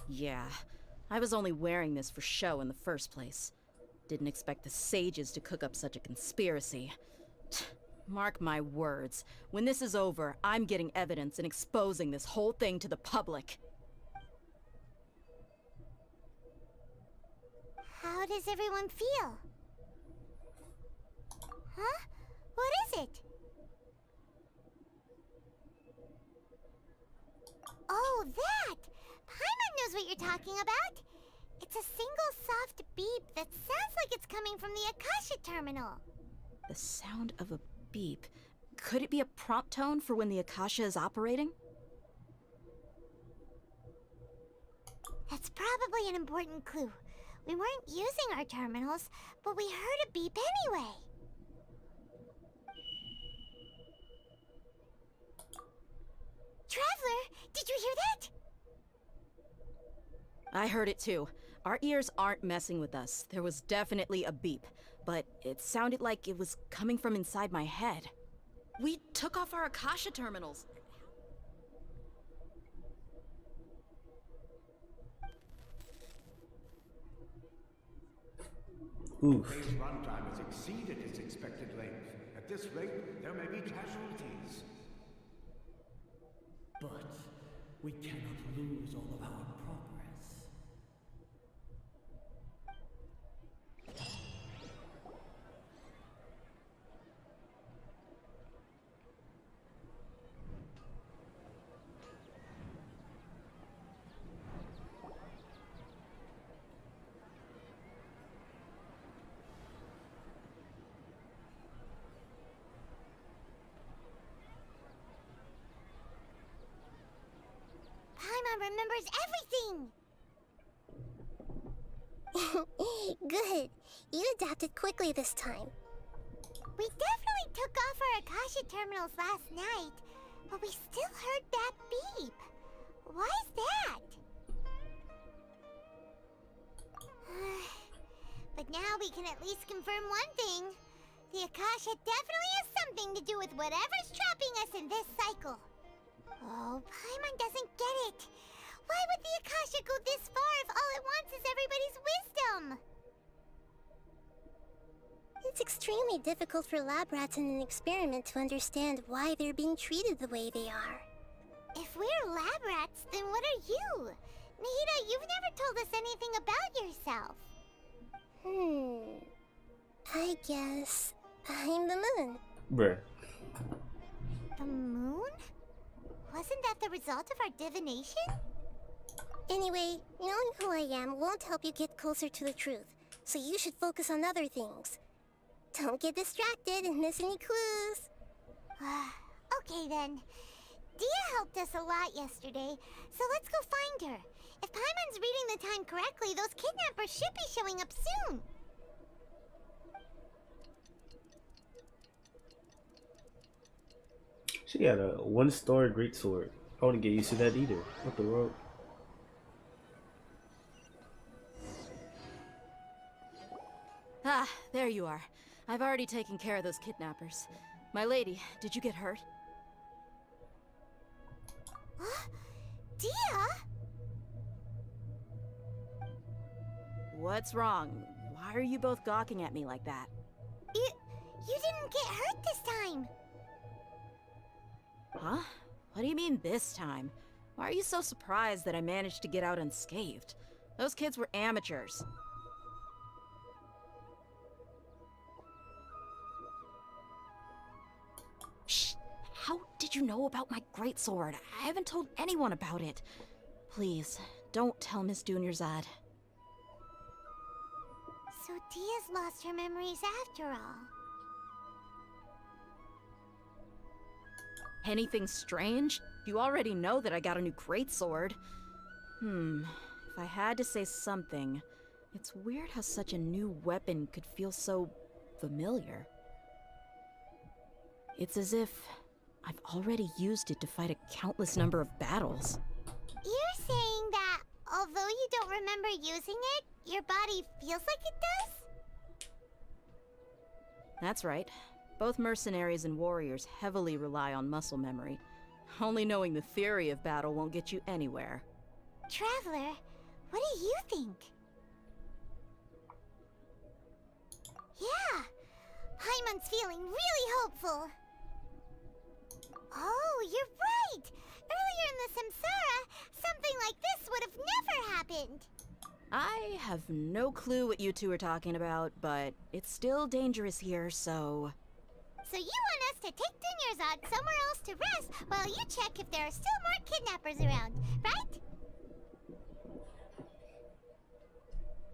Speaker 5: Yeah, I was only wearing this for show in the first place. Didn't expect the sages to cook up such a conspiracy. Mark my words, when this is over, I'm getting evidence and exposing this whole thing to the public.
Speaker 6: How does everyone feel? Huh? What is it? Oh, that! Paimon knows what you're talking about. It's a single soft beep that sounds like it's coming from the Akasha terminal.
Speaker 5: The sound of a beep. Could it be a prompt tone for when the Akasha is operating?
Speaker 6: That's probably an important clue. We weren't using our terminals, but we heard a beep anyway. Traveler, did you hear that?
Speaker 5: I heard it too, Our ears aren't messing with us. There was definitely a beep, but it sounded like it was coming from inside my head. We took off our Akasha terminals.
Speaker 1: Oof.
Speaker 21: Today's runtime has exceeded its expected length. At this rate, there may be casualties.
Speaker 7: But we cannot lose all of our progress.
Speaker 6: Paimon remembers everything!
Speaker 13: Good. You adapted quickly this time.
Speaker 6: We definitely took off our Akasha terminals last night, but we still heard that beep. Why is that? But now we can at least confirm one thing. The Akasha definitely has something to do with whatever's trapping us in this cycle. Oh, Paimon doesn't get it. Why would the Akasha go this far if all it wants is everybody's wisdom?
Speaker 13: It's extremely difficult for lab rats in an experiment to understand why they're being treated the way they are.
Speaker 6: If we're lab rats, then what are you? Nahida, you've never told us anything about yourself.
Speaker 13: I guess I'm the moon.
Speaker 1: Bruh.
Speaker 6: The moon? Wasn't that the result of our divination?
Speaker 13: Anyway, knowing who I am won't help you get closer to the truth, so you should focus on other things. Don't get distracted and miss any clues.
Speaker 6: Okay then. Dia helped us a lot yesterday, so let's go find her. If Paimon's reading the time correctly, those kidnappers should be showing up soon.
Speaker 1: She got a 1-star greatsword. I want to get used to that either. What the world?
Speaker 5: Ah, there you are. I've already taken care of those kidnappers. My lady, did you get hurt?
Speaker 6: Dia?
Speaker 5: What's wrong? Why are you both gawking at me like that?
Speaker 6: You didn't get hurt this time.
Speaker 5: Huh? What do you mean this time? Why are you so surprised that I managed to get out unscathed? Those kids were amateurs. Shh! How did you know about my greatsword? I haven't told anyone about it. Please, don't tell Miss Dunyarzad.
Speaker 6: So Dia's lost her memories after all.
Speaker 5: Anything strange? You already know that I got a new greatsword. If I had to say something, it's weird how such a new weapon could feel so familiar. It's as if I've already used it to fight a countless number of battles.
Speaker 6: You're saying that although you don't remember using it, your body feels like it does?
Speaker 5: That's right. Both mercenaries and warriors heavily rely on muscle memory. Only knowing the theory of battle won't get you anywhere.
Speaker 6: Traveler, what do you think? Yeah, Paimon's feeling really hopeful. Oh, you're right! Earlier in the Samsara, something like this would have never happened.
Speaker 5: I have no clue what you two are talking about, but it's still dangerous here, so...
Speaker 6: So you want us to take Dunyarzad somewhere else to rest while you check if there are still more kidnappers around, right?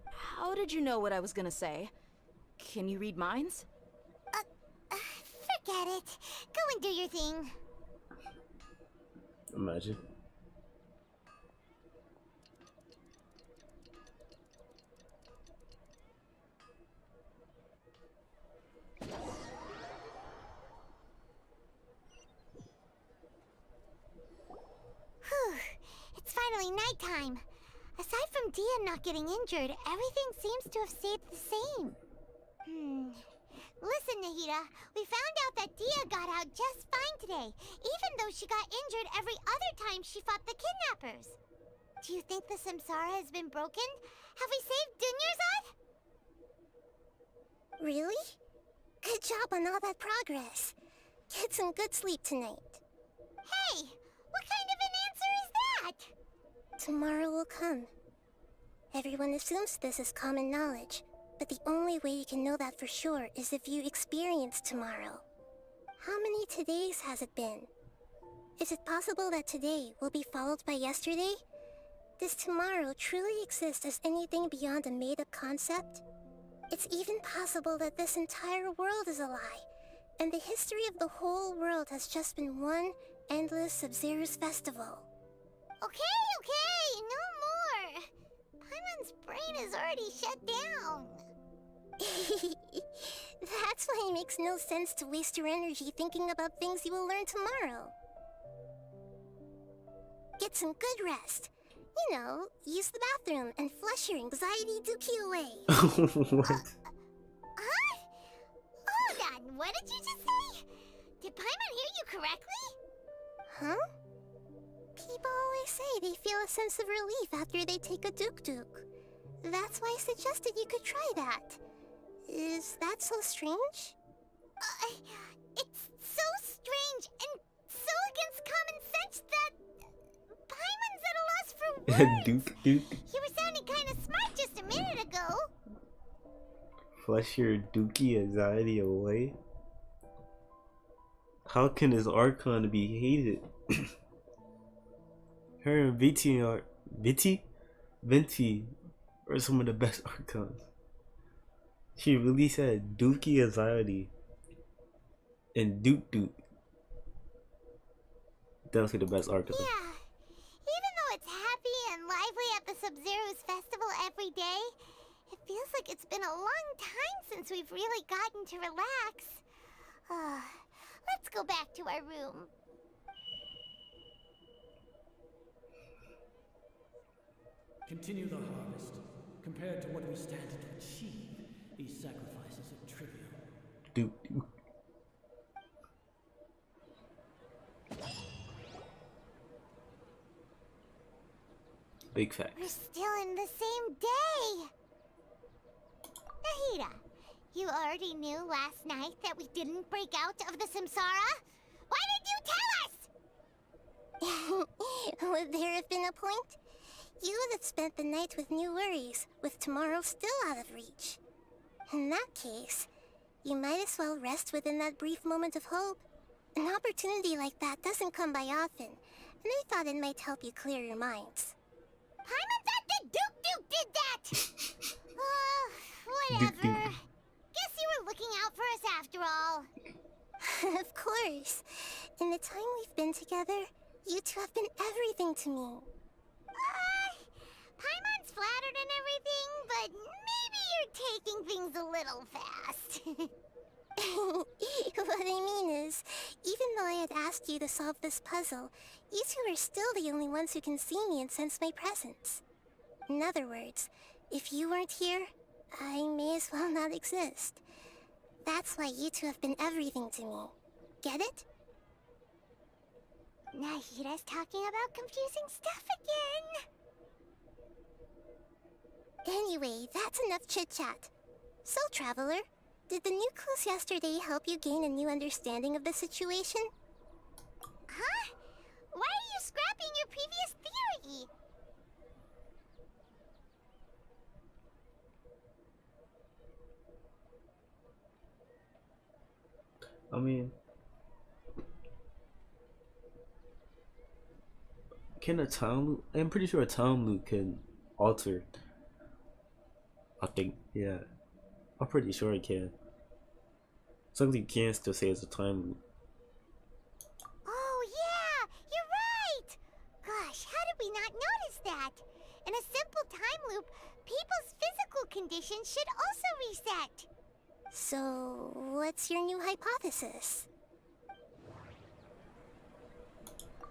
Speaker 5: How did you know what I was gonna say? Can you read minds?
Speaker 6: Forget it. Go and do your thing.
Speaker 1: Imagine.
Speaker 6: Whew. It's finally nighttime. Aside from Dia not getting injured, everything seems to have stayed the same. Listen, Nahida, we found out that Dia got out just fine today, even though she got injured every other time she fought the kidnappers. Do you think the Samsara has been broken? Have we saved Dunyarzad?
Speaker 13: Really? Good job on all that progress. Get some good sleep tonight.
Speaker 6: Hey, what kind of an answer is that?
Speaker 13: Tomorrow will come. Everyone assumes this is common knowledge, but the only way you can know that for sure is if you experience tomorrow. How many todays has it been? Is it possible that today will be followed by yesterday? Does tomorrow truly exist as anything beyond a made-up concept? It's even possible that this entire world is a lie, and the history of the whole world has just been one endless Sub-Zero's festival.
Speaker 6: Okay, no more. Paimon's brain is already shut down.
Speaker 13: That's why it makes no sense to waste your energy thinking about things you will learn tomorrow. Get some good rest. You know, use the bathroom and flush your anxiety dookie away.
Speaker 1: What?
Speaker 6: Huh? Hold on, what did you just say? Did Paimon hear you correctly?
Speaker 13: Huh? People always say they feel a sense of relief after they take a duk-duk. That's why I suggested you could try that. Is that so strange?
Speaker 6: It's so strange and so against common sense that Paimon's at a loss for words.
Speaker 1: Duke.
Speaker 6: You were sounding kind of smart just a minute ago.
Speaker 1: Flush your dookie anxiety away? How can this Archon be hated? Her and Venti are some of the best Archons. She really said dookie anxiety and Duke. Definitely the best Archon.
Speaker 6: Yeah. Even though it's happy and lively at the Sub-Zero's festival every day, it feels like it's been a long time since we've really gotten to relax. Let's go back to our room.
Speaker 7: Continue the harvest. Compared to what we stand to achieve, these sacrifices are trivial.
Speaker 1: Duke. Big facts.
Speaker 6: We're still in the same day. Nahida, you already knew last night that we didn't break out of the Samsara? Why did you tell us?
Speaker 13: Would there have been a point? You would have spent the night with new worries, with tomorrow still out of reach. In that case, you might as well rest within that brief moment of hope. An opportunity like that doesn't come by often, and I thought it might help you clear your minds.
Speaker 6: Paimon thought that Duke did that! Whatever. Guess you were looking out for us after all.
Speaker 13: Of course. In the time we've been together, you two have been everything to me.
Speaker 6: Paimon's flattered and everything, but maybe you're taking things a little fast.
Speaker 13: What I mean is, even though I had asked you to solve this puzzle, you two are still the only ones who can see me and sense my presence. In other words, if you weren't here, I may as well not exist. That's why you two have been everything to me. Get it?
Speaker 6: Nahida's talking about confusing stuff again.
Speaker 13: Anyway, that's enough chit-chat. So, Traveler, did the new clues yesterday help you gain a new understanding of the situation?
Speaker 6: Huh? Why are you scrapping your previous theory?
Speaker 1: I mean, can a time loop? I'm pretty sure a time loop can alter. I think, yeah. I'm pretty sure it can. Something you can still say it's a time loop.
Speaker 6: Oh, yeah! You're right! Gosh, how did we not notice that? In a simple time loop, people's physical conditions should also reset.
Speaker 13: So, what's your new hypothesis?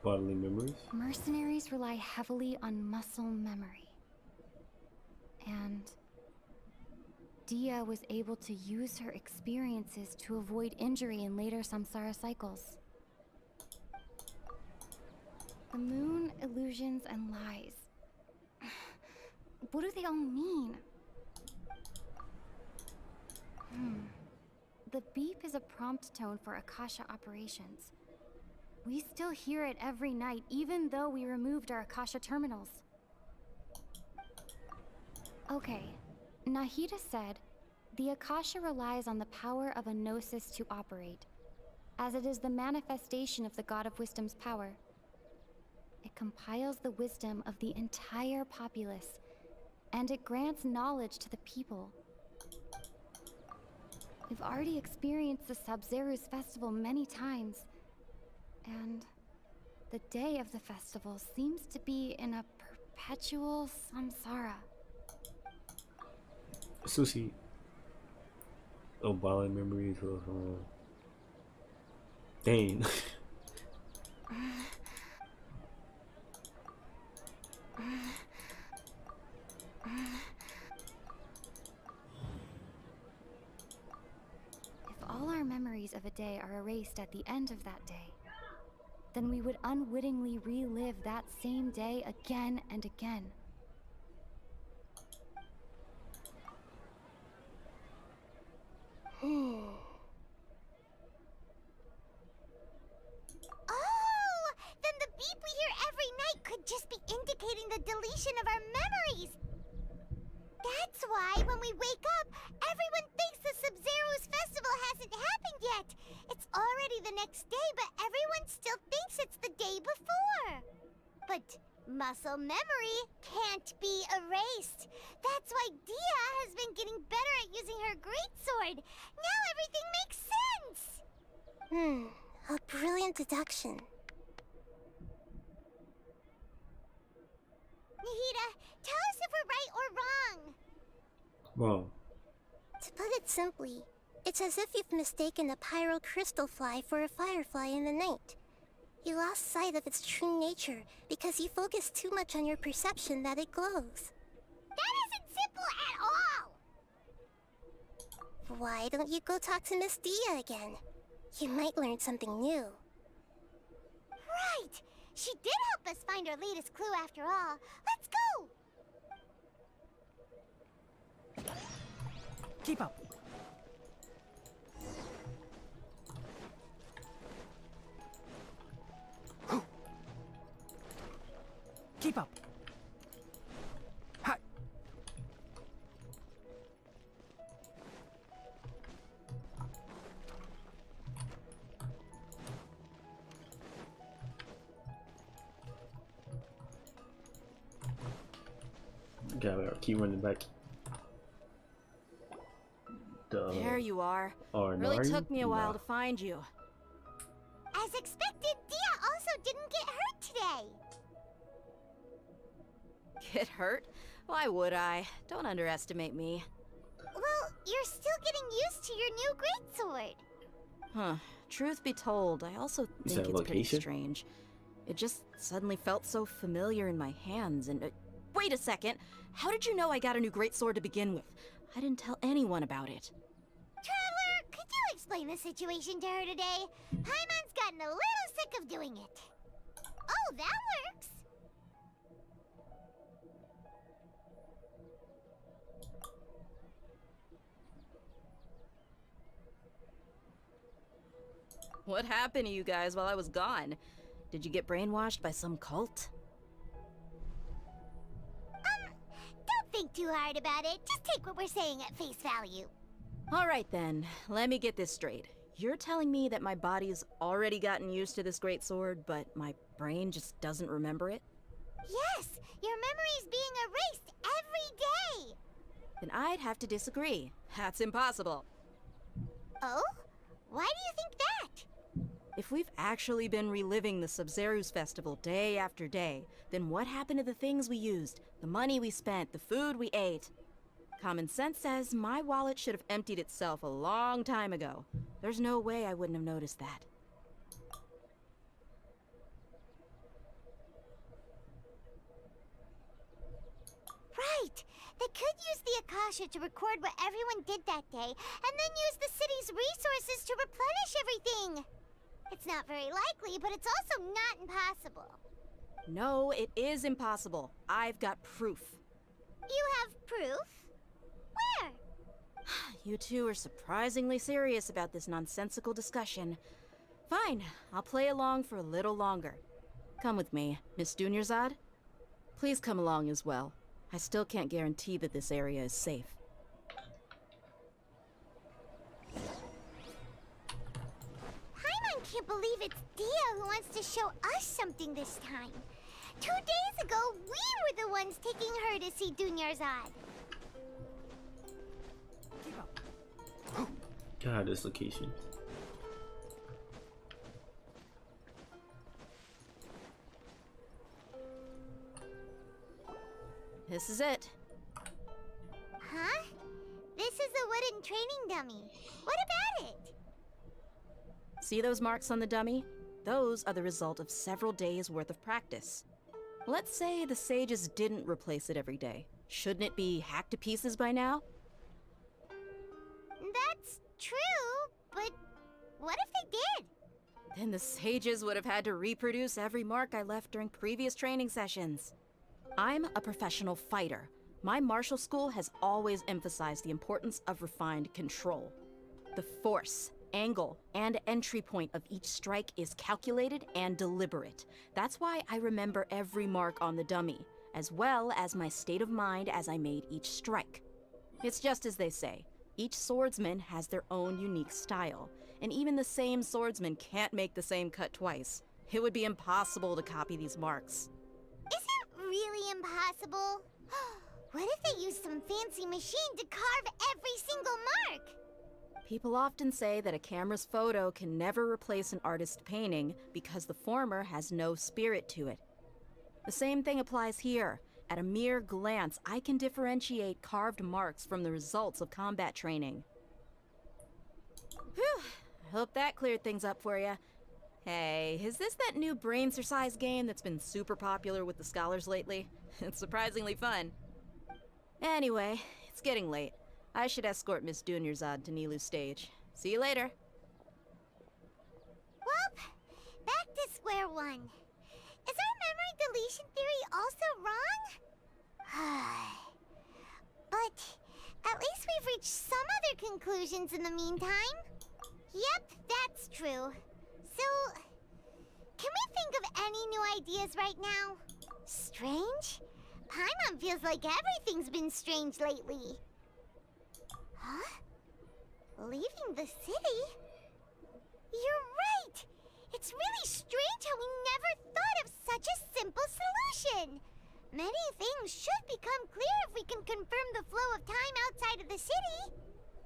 Speaker 1: Bodily memories?
Speaker 10: Mercenaries rely heavily on muscle memory. And Dia was able to use her experiences to avoid injury in later samsara cycles. The moon, illusions, and lies. What do they all mean? The beep is a prompt tone for Akasha operations. We still hear it every night, even though we removed our Akasha terminals. Okay, Nahida said, the Akasha relies on the power of a gnosis to operate, as it is the manifestation of the God of Wisdom's power. It compiles the wisdom of the entire populace, and it grants knowledge to the people. We've already experienced the Sabzeru's festival many times, and the day of the festival seems to be in a perpetual samsara.
Speaker 1: Sushi. Oh, Bali memories of dang.
Speaker 10: If all our memories of a day are erased at the end of that day, then we would unwittingly relive that same day again and again.
Speaker 6: Oh! Then the beep we hear every night could just be indicating the deletion of our memories! That's why when we wake up, everyone thinks the Sumeru's festival hasn't happened yet! It's already the next day, but everyone still thinks it's the day before! But muscle memory can't be erased. That's why Dia has been getting better at using her greatsword. Now everything makes sense!
Speaker 13: A brilliant deduction.
Speaker 6: Nahida, tell us if we're right or wrong.
Speaker 1: Wrong.
Speaker 13: To put it simply, it's as if you've mistaken a pyro crystal fly for a firefly in the night. You lost sight of its true nature because you focused too much on your perception that it glows.
Speaker 6: That isn't simple at all!
Speaker 13: Why don't you go talk to Miss Dia again? You might learn something new.
Speaker 6: Right! She did help us find our latest clue after all. Let's go!
Speaker 3: Keep up. Keep up. Hi.
Speaker 1: Gotta keep running back.
Speaker 5: There you are.
Speaker 1: Arnari?
Speaker 5: Really took me a while
Speaker 1: Nah.
Speaker 5: to find you.
Speaker 6: As expected, Dia also didn't get hurt today.
Speaker 5: Get hurt? Why would I? Don't underestimate me.
Speaker 6: Well, you're still getting used to your new greatsword.
Speaker 5: Huh. Truth be told, I also
Speaker 1: Is
Speaker 5: think
Speaker 1: that
Speaker 5: it's pretty
Speaker 1: location?
Speaker 5: strange. It just suddenly felt so familiar in my hands, and wait a second! How did you know I got a new greatsword to begin with? I didn't tell anyone about it.
Speaker 6: Traveler, could you explain the situation to her today? Paimon's gotten a little sick of doing it. Oh, that works!
Speaker 5: What happened to you guys while I was gone? Did you get brainwashed by some cult?
Speaker 6: Don't think too hard about it. Just take what we're saying at face value.
Speaker 5: Alright then, let me get this straight. You're telling me that my body's already gotten used to this great sword, but my brain just doesn't remember it?
Speaker 6: Yes, your memory's being erased every day.
Speaker 5: Then I'd have to disagree. That's impossible.
Speaker 6: Oh? Why do you think that?
Speaker 5: If we've actually been reliving the Sabzeru's festival day after day, then what happened to the things we used, the money we spent, the food we ate? Common sense says my wallet should have emptied itself a long time ago. There's no way I wouldn't have noticed that.
Speaker 6: Right. They could use the Akasha to record what everyone did that day, and then use the city's resources to replenish everything. It's not very likely, but it's also not impossible.
Speaker 5: No, it is impossible. I've got proof.
Speaker 6: You have proof? Where?
Speaker 5: You two are surprisingly serious about this nonsensical discussion. Fine, I'll play along for a little longer. Come with me, Miss Dunyarzad. Please come along as well. I still can't guarantee that this area is safe.
Speaker 6: Paimon can't believe it's Dia who wants to show us something this time. 2 days ago, we were the ones taking her to see Dunyarzad.
Speaker 1: God, this location.
Speaker 5: This is it.
Speaker 6: Huh? This is a wooden training dummy. What about it?
Speaker 5: See those marks on the dummy? Those are the result of several days' worth of practice. Let's say the sages didn't replace it every day. Shouldn't it be hacked to pieces by now?
Speaker 6: That's true, but what if they did?
Speaker 5: Then the sages would have had to reproduce every mark I left during previous training sessions. I'm a professional fighter. My martial school has always emphasized the importance of refined control. The force, angle, and entry point of each strike is calculated and deliberate. That's why I remember every mark on the dummy, as well as my state of mind as I made each strike. It's just as they say, each swordsman has their own unique style, and even the same swordsman can't make the same cut twice. It would be impossible to copy these marks.
Speaker 6: Is it really impossible? What if they used some fancy machine to carve every single mark?
Speaker 5: People often say that a camera's photo can never replace an artist's painting because the former has no spirit to it. The same thing applies here. At a mere glance, I can differentiate carved marks from the results of combat training. Whew, I hope that cleared things up for you. Hey, is this that new brain exercise game that's been super popular with the scholars lately? It's surprisingly fun. Anyway, it's getting late. I should escort Miss Dunyarzad to Nilu's stage. See you later.
Speaker 6: Well, back to square one. Is our memory deletion theory also wrong? But at least we've reached some other conclusions in the meantime. Yep, that's true. So, can we think of any new ideas right now? Strange? Paimon feels like everything's been strange lately. Huh? Leaving the city? You're right! It's really strange how we never thought of such a simple solution! Many things should become clear if we can confirm the flow of time outside of the city.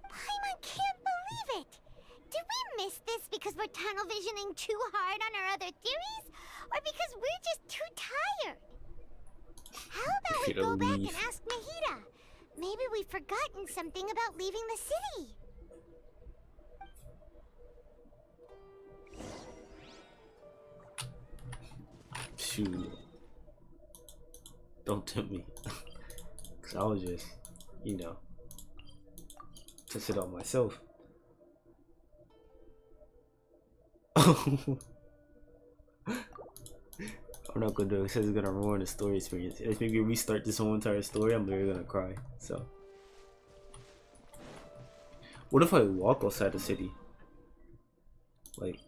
Speaker 6: Paimon can't believe it! Did we miss this because we're tunnel visioning too hard on our other theories? Or because we're just too tired? How about we go back and ask Nahida? Maybe we've forgotten something about leaving the city.
Speaker 1: Shoot. Don't tempt me. Cause I was just, you know, to sit on myself. I'm not gonna do it. It says it's gonna ruin the story experience. If maybe restart this whole entire story, I'm literally gonna cry. So, what if I walk outside the city? Like,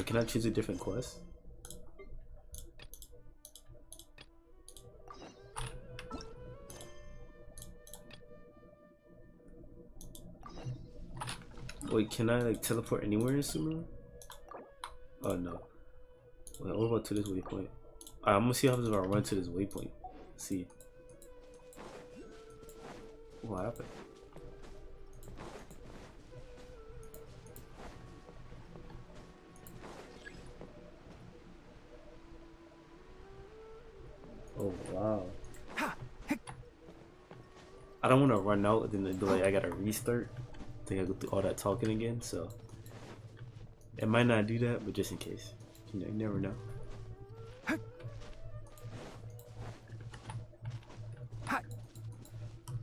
Speaker 1: can I choose a different quest? Wait, can I like teleport anywhere in Sumeru? Oh no. Wait, what about to this waypoint? I'm gonna see how happens if I run to this waypoint. Let's see. What happened? Oh wow. I don't want to run out and then be like I gotta restart. I think I go through all that talking again, so It might not do that, but just in case. You know, you never know.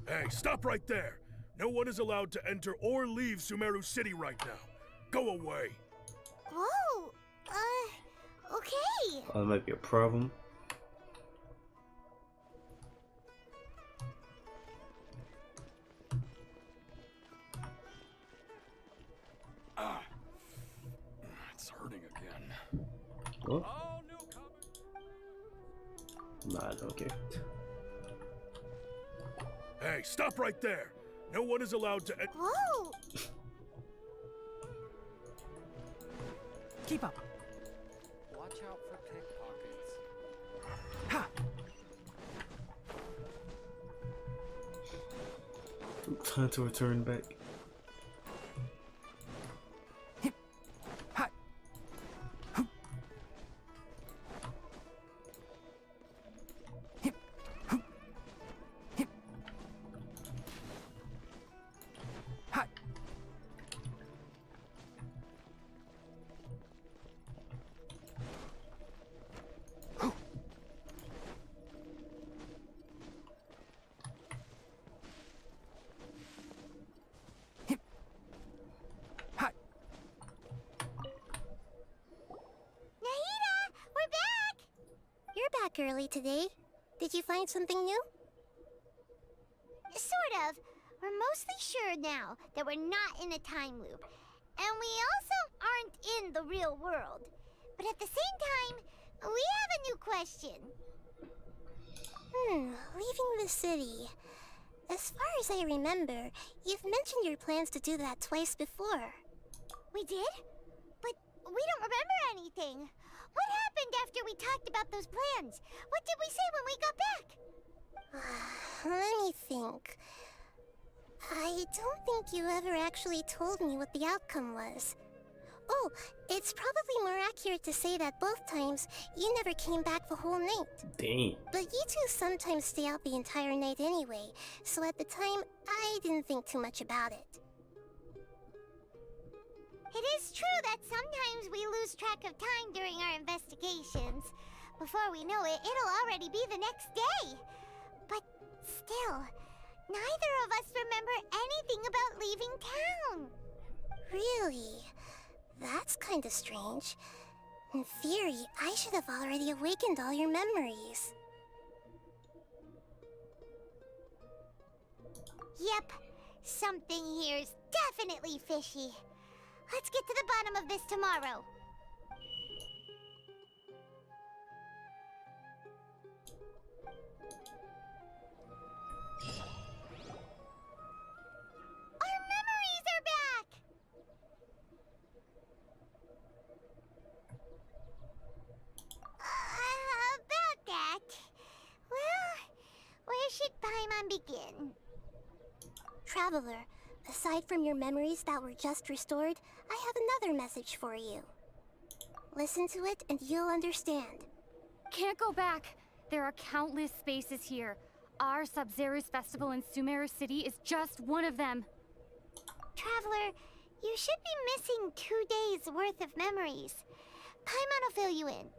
Speaker 14: Hey, stop right there! No one is allowed to enter or leave Sumeru City right now. Go away.
Speaker 6: Whoa! Okay.
Speaker 1: Oh, that might be a problem.
Speaker 14: It's hurting again.
Speaker 1: What? Nah, I don't care.
Speaker 14: Hey, stop right there! No one is allowed to
Speaker 6: Whoa!
Speaker 3: Keep up.
Speaker 15: Watch out for pickpockets.
Speaker 3: Ha!
Speaker 1: Time to return back.
Speaker 13: Early today. Did you find something new?
Speaker 6: Sort of. We're mostly sure now that we're not in a time loop. And we also aren't in the real world. But at the same time, we have a new question.
Speaker 13: Leaving the city. As far as I remember, you've mentioned your plans to do that twice before.
Speaker 6: We did? But we don't remember anything. What happened after we talked about those plans? What did we say when we got back?
Speaker 13: Let me think. I don't think you ever actually told me what the outcome was. Oh, it's probably more accurate to say that both times you never came back the whole night.
Speaker 1: Dang.
Speaker 13: But you two sometimes stay out the entire night anyway, so at the time, I didn't think too much about it.
Speaker 6: It is true that sometimes we lose track of time during our investigations. Before we know it, it'll already be the next day. But still, neither of us remember anything about leaving town.
Speaker 13: Really? That's kinda strange. In theory, I should have already awakened all your memories.
Speaker 6: Yep, something here's definitely fishy. Let's get to the bottom of this tomorrow. Our memories are back! About that... Well, where should Paimon begin?
Speaker 13: Traveler, aside from your memories that were just restored, I have another message for you. Listen to it and you'll understand.
Speaker 10: Can't go back. There are countless spaces here. Our Sub-Zero's festival in Sumeru City is just one of them.
Speaker 6: Traveler, you should be missing 2 days worth of memories. Paimon will fill you in.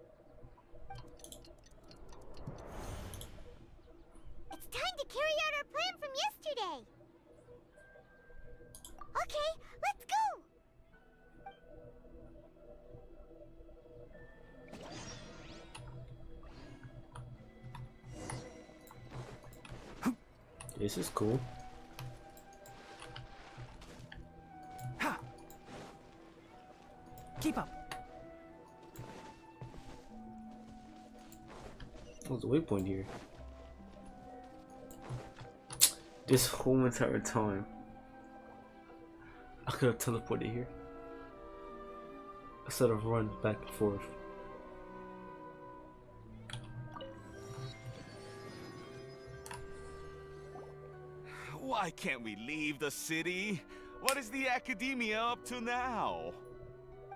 Speaker 6: It's time to carry out our plan from yesterday. Okay, let's go!
Speaker 1: This is cool.
Speaker 3: Ha! Keep up.
Speaker 1: What's the waypoint here? This whole entire time, I could have teleported here instead of run back and forth.
Speaker 22: Why can't we leave the city? What is the Academia up to now?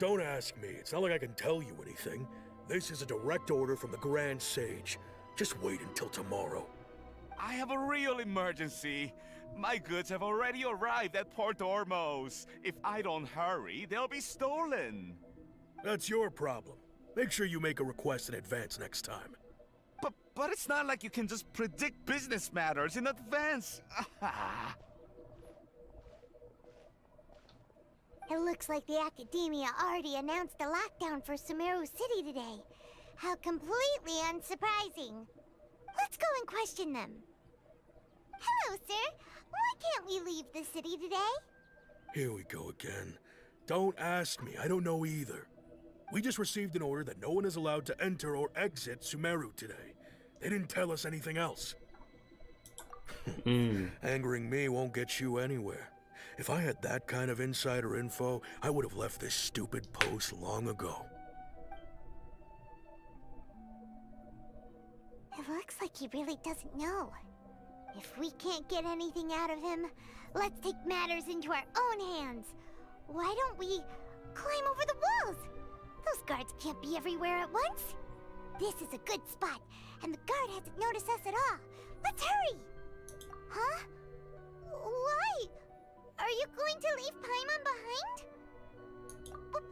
Speaker 14: Don't ask me. It's not like I can tell you anything. This is a direct order from the Grand Sage. Just wait until tomorrow.
Speaker 22: I have a real emergency. My goods have already arrived at Port Ormos. If I don't hurry, they'll be stolen.
Speaker 14: That's your problem. Make sure you make a request in advance next time.
Speaker 22: But it's not like you can just predict business matters in advance.
Speaker 6: It looks like the Academia already announced a lockdown for Sumeru City today. How completely unsurprising. Let's go and question them. Hello, sir. Why can't we leave the city today?
Speaker 14: Here we go again. Don't ask me, I don't know either. We just received an order that no one is allowed to enter or exit Sumeru today. They didn't tell us anything else. Angering me won't get you anywhere. If I had that kind of insider info, I would have left this stupid post long ago.
Speaker 6: It looks like he really doesn't know. If we can't get anything out of him, let's take matters into our own hands. Why don't we climb over the walls? Those guards can't be everywhere at once. This is a good spot, and the guard hasn't noticed us at all. Let's hurry! Huh? Why? Are you going to leave Paimon behind? But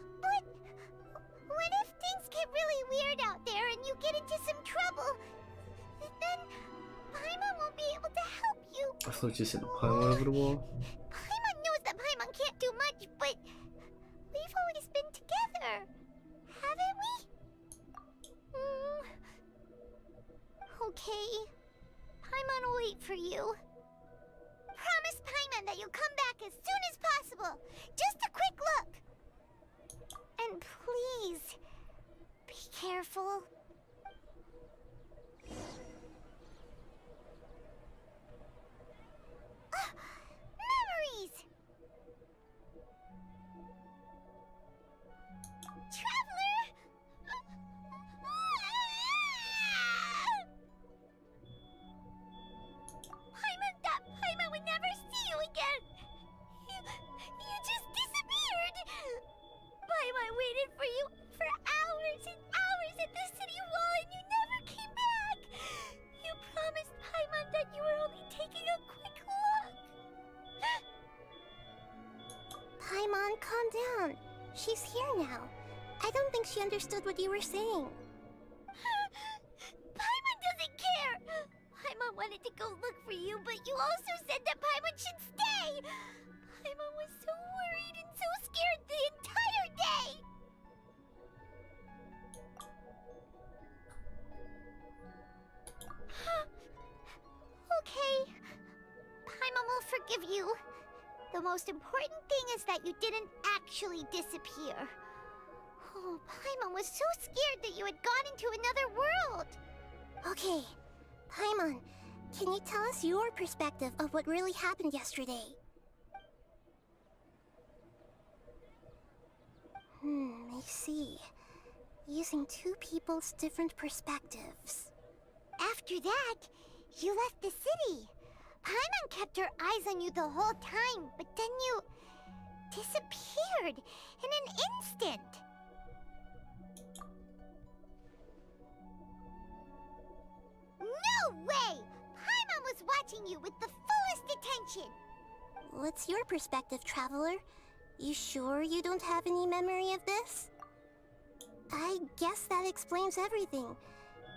Speaker 6: what if things get really weird out there and you get into some trouble? Then Paimon won't be able to help you.
Speaker 1: I thought you said Paimon over the wall.
Speaker 6: Paimon knows that Paimon can't do much, but we've always been together, haven't we? Okay. Paimon will wait for you. Promise Paimon that you'll come back as soon as possible. Just a quick look. And please, be careful. Memories! Traveler! Paimon would never see you again! You just disappeared! Paimon waited for you for hours and hours at the city wall and you never came back! You promised Paimon that you were only taking a quick look!
Speaker 13: Paimon, calm down. She's here now. I don't think she understood what you were saying.
Speaker 6: Paimon doesn't care! Paimon wanted to go look for you, but you also said that Paimon should stay! Paimon was so worried and so scared the entire day! Okay. Paimon will forgive you. The most important thing is that you didn't actually disappear. Oh, Paimon was so scared that you had gone into another world!
Speaker 13: Okay, Paimon, can you tell us your perspective of what really happened yesterday? I see. Using two people's different perspectives.
Speaker 6: After that, you left the city. Paimon kept her eyes on you the whole time, but then you disappeared in an instant. No way! Paimon was watching you with the fullest attention.
Speaker 13: What's your perspective, Traveler? You sure you don't have any memory of this? I guess that explains everything.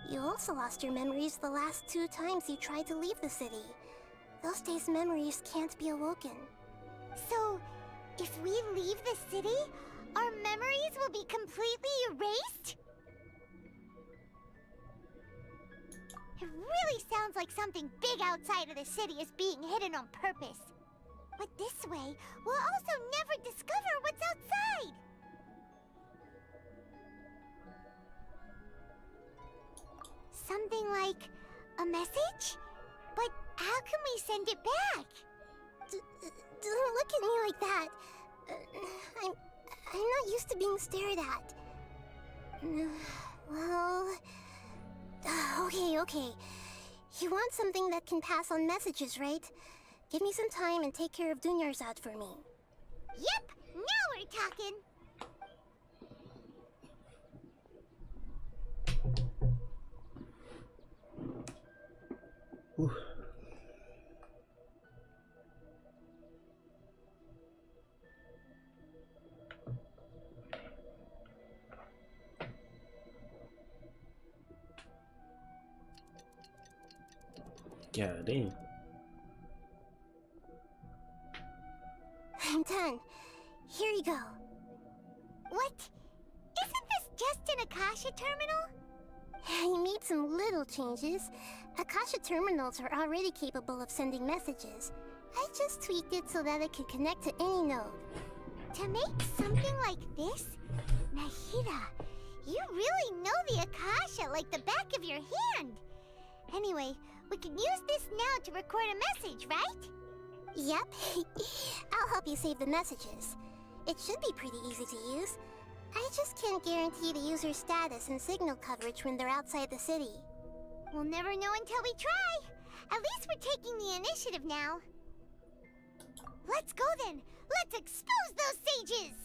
Speaker 13: You also lost your memories the last 2 times you tried to leave the city. Those days' memories can't be awoken.
Speaker 6: So, if we leave the city, our memories will be completely erased? It really sounds like something big outside of the city is being hidden on purpose. But this way, we'll also never discover what's outside! Something like a message? But how can we send it back?
Speaker 13: Don't look at me like that. I'm not used to being stared at. Well... Okay. You want something that can pass on messages, right? Give me some time and take care of Dunyarzad for me.
Speaker 6: Yep! Now we're talking!
Speaker 1: Whew. God damn.
Speaker 13: I'm done. Here you go.
Speaker 6: What? Isn't this just an Akasha terminal?
Speaker 13: You made some little changes. Akasha terminals are already capable of sending messages. I just tweaked it so that it could connect to any node.
Speaker 6: To make something like this? Nahida, you really know the Akasha like the back of your hand. Anyway, we can use this now to record a message, right?
Speaker 13: Yep. I'll help you save the messages. It should be pretty easy to use. I just can't guarantee the user's status and signal coverage when they're outside the city.
Speaker 6: We'll never know until we try. At least we're taking the initiative now. Let's go then. Let's expose those sages.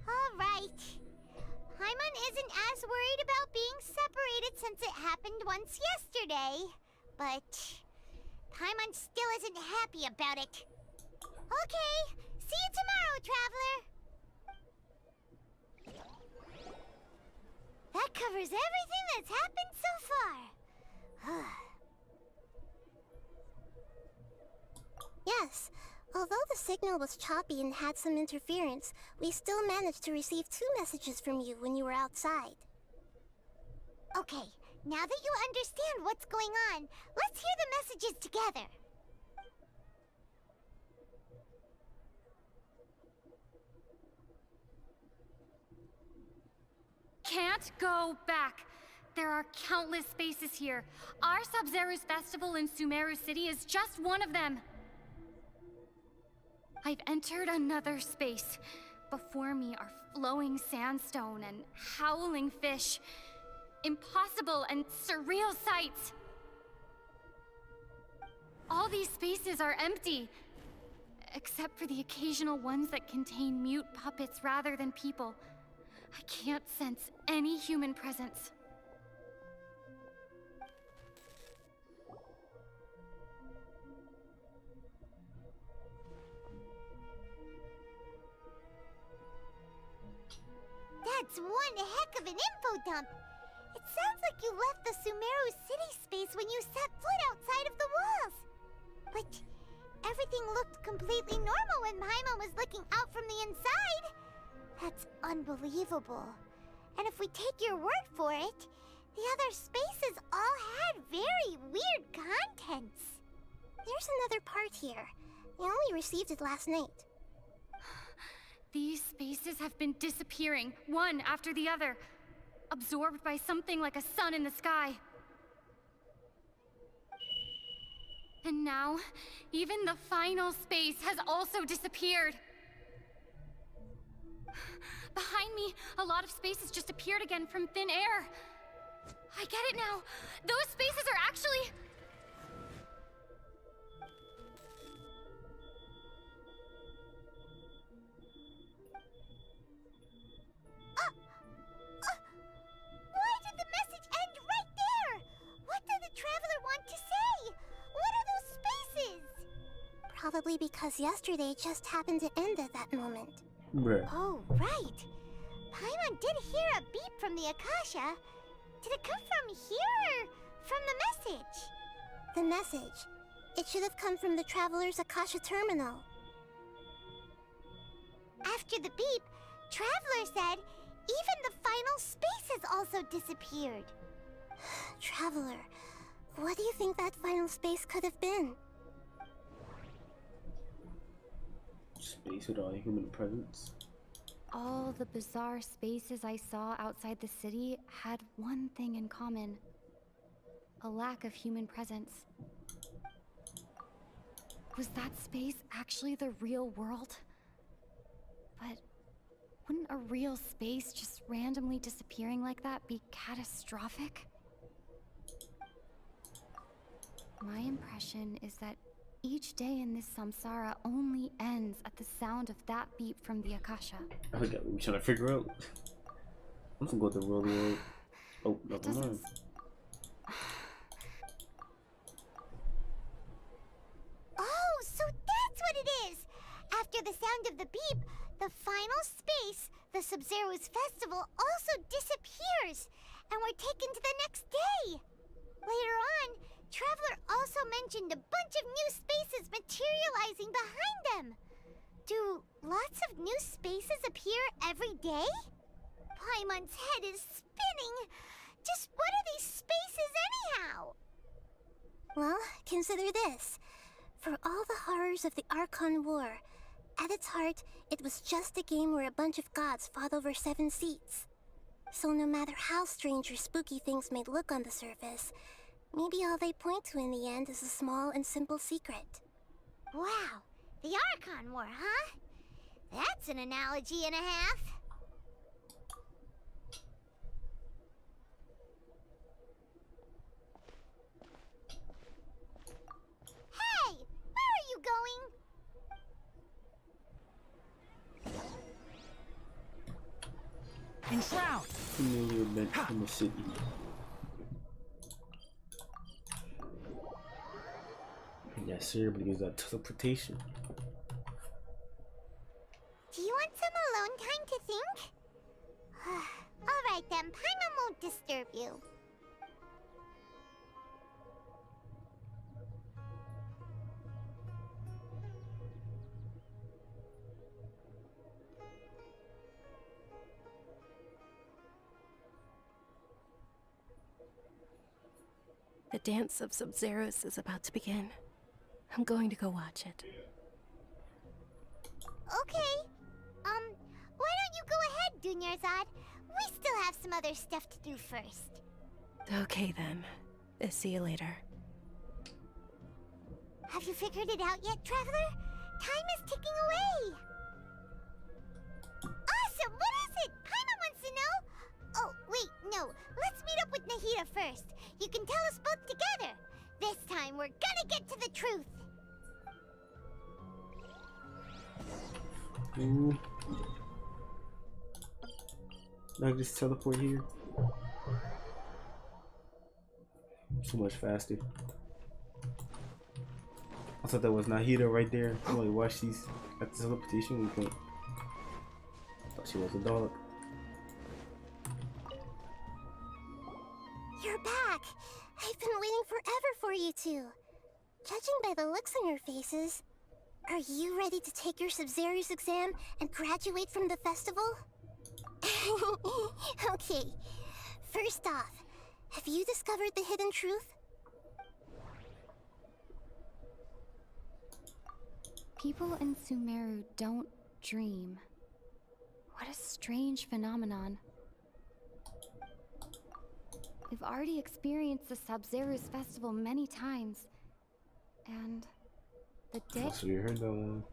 Speaker 6: All right. Paimon isn't as worried about being separated since it happened once yesterday. But Paimon still isn't happy about it. Okay, see you tomorrow, Traveler. That covers everything that's happened so far.
Speaker 13: Yes, although the signal was choppy and had some interference, we still managed to receive 2 messages from you when you were outside.
Speaker 6: Okay, now that you understand what's going on, let's hear the messages together.
Speaker 10: Can't go back. There are countless spaces here. Our Sub-Zero's festival in Sumeru City is just one of them. I've entered another space. Before me are flowing sandstone and howling fish. Impossible and surreal sights. All these spaces are empty, except for the occasional ones that contain mute puppets rather than people. I can't sense any human presence.
Speaker 6: That's one heck of an info dump. It sounds like you left the Sumeru city space when you set foot outside of the walls. But everything looked completely normal when Paimon was looking out from the inside. That's unbelievable. And if we take your word for it, the other spaces all had very weird contents.
Speaker 13: There's another part here. I only received it last night.
Speaker 10: These spaces have been disappearing, one after the other, absorbed by something like a sun in the sky. And now, even the final space has also disappeared. Behind me, a lot of spaces just appeared again from thin air. I get it now. Those spaces are actually...
Speaker 6: Why did the message end right there? What did the Traveler want to say? What are those spaces?
Speaker 13: Probably because yesterday just happened to end at that moment.
Speaker 1: Bruh.
Speaker 6: Oh, right. Paimon did hear a beep from the Akasha. Did it come from here or from the message?
Speaker 13: The message. It should have come from the Traveler's Akasha terminal.
Speaker 6: After the beep, Traveler said even the final spaces also disappeared.
Speaker 13: Traveler, what do you think that final space could have been?
Speaker 1: Space without a human presence.
Speaker 10: All the bizarre spaces I saw outside the city had one thing in common. A lack of human presence. Was that space actually the real world? But wouldn't a real space just randomly disappearing like that be catastrophic? My impression is that each day in this samsara only ends at the sound of that beep from the Akasha.
Speaker 1: I think we're trying to figure out. I'm gonna go to the real world. Oh, never mind.
Speaker 6: Oh, so that's what it is! After the sound of the beep, the final space, the Sub-Zero's festival, also disappears, and we're taken to the next day. Later on, Traveler also mentioned a bunch of new spaces materializing behind them. Do lots of new spaces appear every day? Paimon's head is spinning. Just what are these spaces anyhow?
Speaker 13: Well, consider this. For all the horrors of the Archon War, at its heart, it was just a game where a bunch of gods fought over 7 seats. So no matter how strange or spooky things may look on the surface, maybe all they point to in the end is a small and simple secret.
Speaker 6: Wow, the Archon War, huh? That's an analogy and a half. Hey, where are you going?
Speaker 3: Enshroud!
Speaker 1: Familiar event in the city. Yes, sir, but he gives that teleportation.
Speaker 6: Do you want some alone time to think? Alright then, Paimon won't disturb you.
Speaker 17: The dance of Sub-Zeros is about to begin. I'm going to go watch it.
Speaker 6: Okay. Why don't you go ahead, Dunyarzad? We still have some other stuff to do first.
Speaker 17: Okay then. See you later.
Speaker 6: Have you figured it out yet, Traveler? Time is ticking away. Awesome! What is it? Paimon wants to know. Oh, wait, no. Let's meet up with Nahida first. You can tell us both together. This time, we're gonna get to the truth.
Speaker 1: Ooh. I can just teleport here. So much faster. I thought that was Nahida right there. I'm like, watch these at the teleportation point. Thought she was a dog.
Speaker 13: You're back! I've been waiting forever for you two. Judging by the looks on your faces, are you ready to take your Sub-Zero's exam and graduate from the festival? Okay, first off, have you discovered the hidden truth?
Speaker 10: People in Sumeru don't dream. What a strange phenomenon. We've already experienced the Sub-Zero's festival many times. And the day...
Speaker 1: So you heard that one.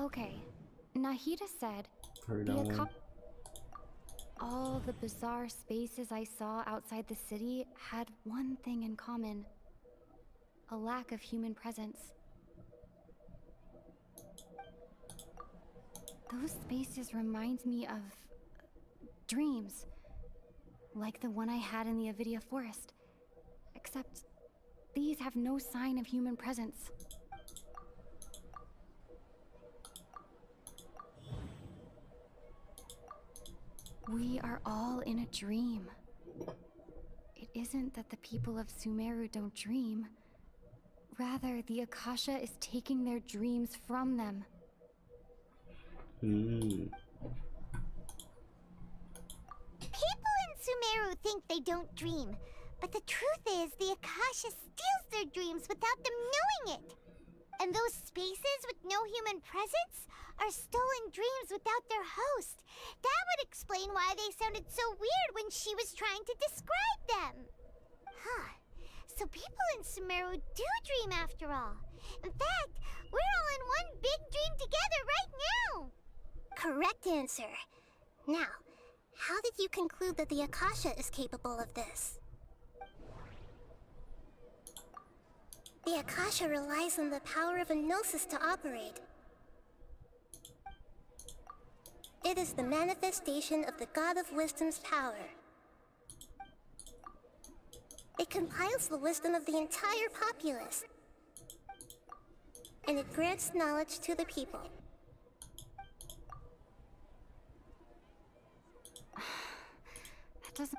Speaker 10: Okay, Nahida said
Speaker 1: Heard that one.
Speaker 10: All the bizarre spaces I saw outside the city had one thing in common. A lack of human presence. Those spaces remind me of dreams. Like the one I had in the Avidia Forest. Except these have no sign of human presence. We are all in a dream. It isn't that the people of Sumeru don't dream. Rather, the Akasha is taking their dreams from them.
Speaker 6: People in Sumeru think they don't dream, but the truth is the Akasha steals their dreams without them knowing it. And those spaces with no human presence are stolen dreams without their host. That would explain why they sounded so weird when she was trying to describe them. Huh. So people in Sumeru do dream after all. In fact, we're all in one big dream together right now.
Speaker 13: Correct answer. Now, how did you conclude that the Akasha is capable of this? The Akasha relies on the power of a gnosis to operate. It is the manifestation of the God of Wisdom's power. It compiles the wisdom of the entire populace, and it grants knowledge to the people.
Speaker 10: That doesn't...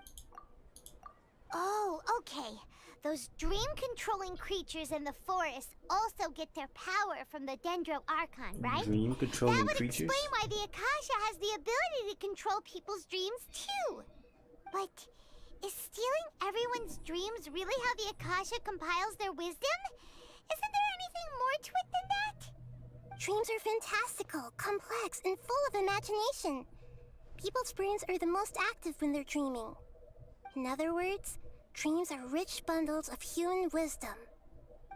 Speaker 6: Oh, okay. Those dream-controlling creatures in the forest also get their power from the Dendro Archon, right?
Speaker 1: Dream controlling
Speaker 6: that would
Speaker 1: creatures?
Speaker 6: explain why the Akasha has the ability to control people's dreams, too. But is stealing everyone's dreams really how the Akasha compiles their wisdom? Isn't there anything more to it than that?
Speaker 13: Dreams are fantastical, complex, and full of imagination. People's brains are the most active when they're dreaming. In other words, dreams are rich bundles of human wisdom.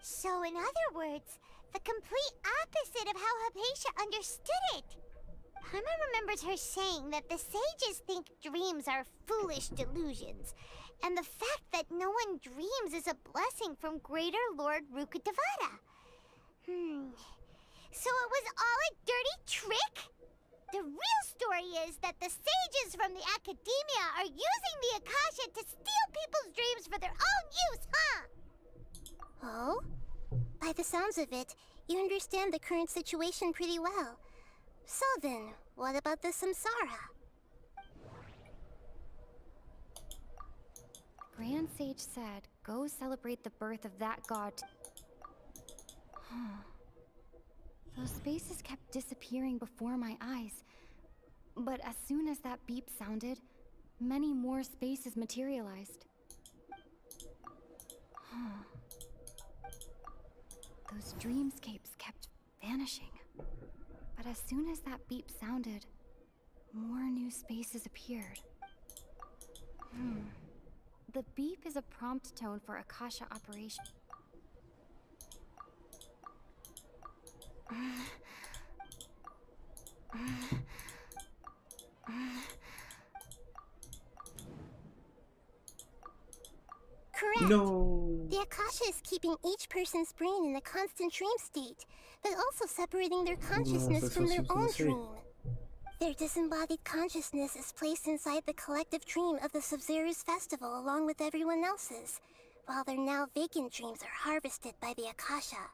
Speaker 6: So in other words, the complete opposite of how Hypatia understood it. Paimon remembers her saying that the sages think dreams are foolish delusions, and the fact that no one dreams is a blessing from Greater Lord Rukkhadevata. So it was all a dirty trick? The real story is that the sages from the Academia are using the Akasha to steal people's dreams for their own use, huh?
Speaker 13: Oh? By the sounds of it, you understand the current situation pretty well. So then, what about the Samsara?
Speaker 10: Grand Sage said, go celebrate the birth of that god. Those spaces kept disappearing before my eyes. But as soon as that beep sounded, many more spaces materialized. Those dreamscapes kept vanishing. But as soon as that beep sounded, more new spaces appeared. The beep is a prompt tone for Akasha operation.
Speaker 13: Correct.
Speaker 1: No.
Speaker 13: The Akasha is keeping each person's brain in a constant dream state, but also separating their consciousness from their own dream. Their disembodied consciousness is placed inside the collective dream of the Sumeru's festival along with everyone else's, while their now vacant dreams are harvested by the Akasha.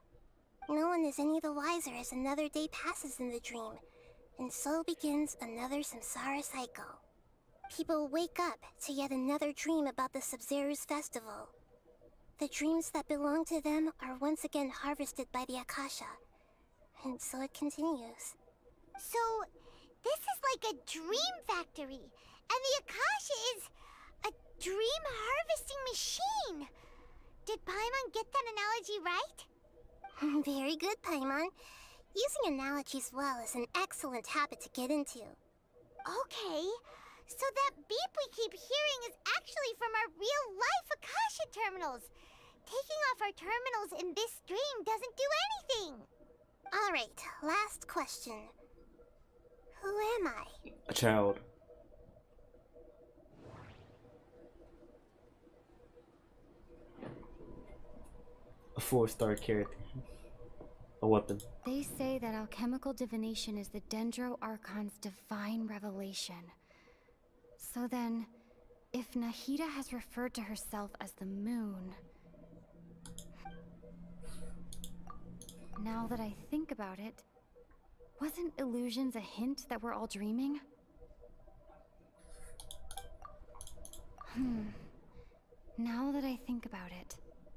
Speaker 13: No one is any the wiser as another day passes in the dream, and so begins another samsara cycle. People wake up to yet another dream about the Sumeru's festival. The dreams that belong to them are once again harvested by the Akasha, and so it continues.
Speaker 6: So, this is like a dream factory, and the Akasha is a dream harvesting machine. Did Paimon get that analogy right?
Speaker 13: Very good, Paimon. Using analogies well is an excellent habit to get into.
Speaker 6: Okay, so that beep we keep hearing is actually from our real-life Akasha terminals. Taking off our terminals in this dream doesn't do anything.
Speaker 13: Alright, last question. Who am I?
Speaker 1: A child. A 4-star character. A weapon.
Speaker 10: They say that alchemical divination is the Dendro Archon's divine revelation. So then, if Nahida has referred to herself as the moon... Now that I think about it, wasn't illusions a hint that we're all dreaming? Now that I think about it,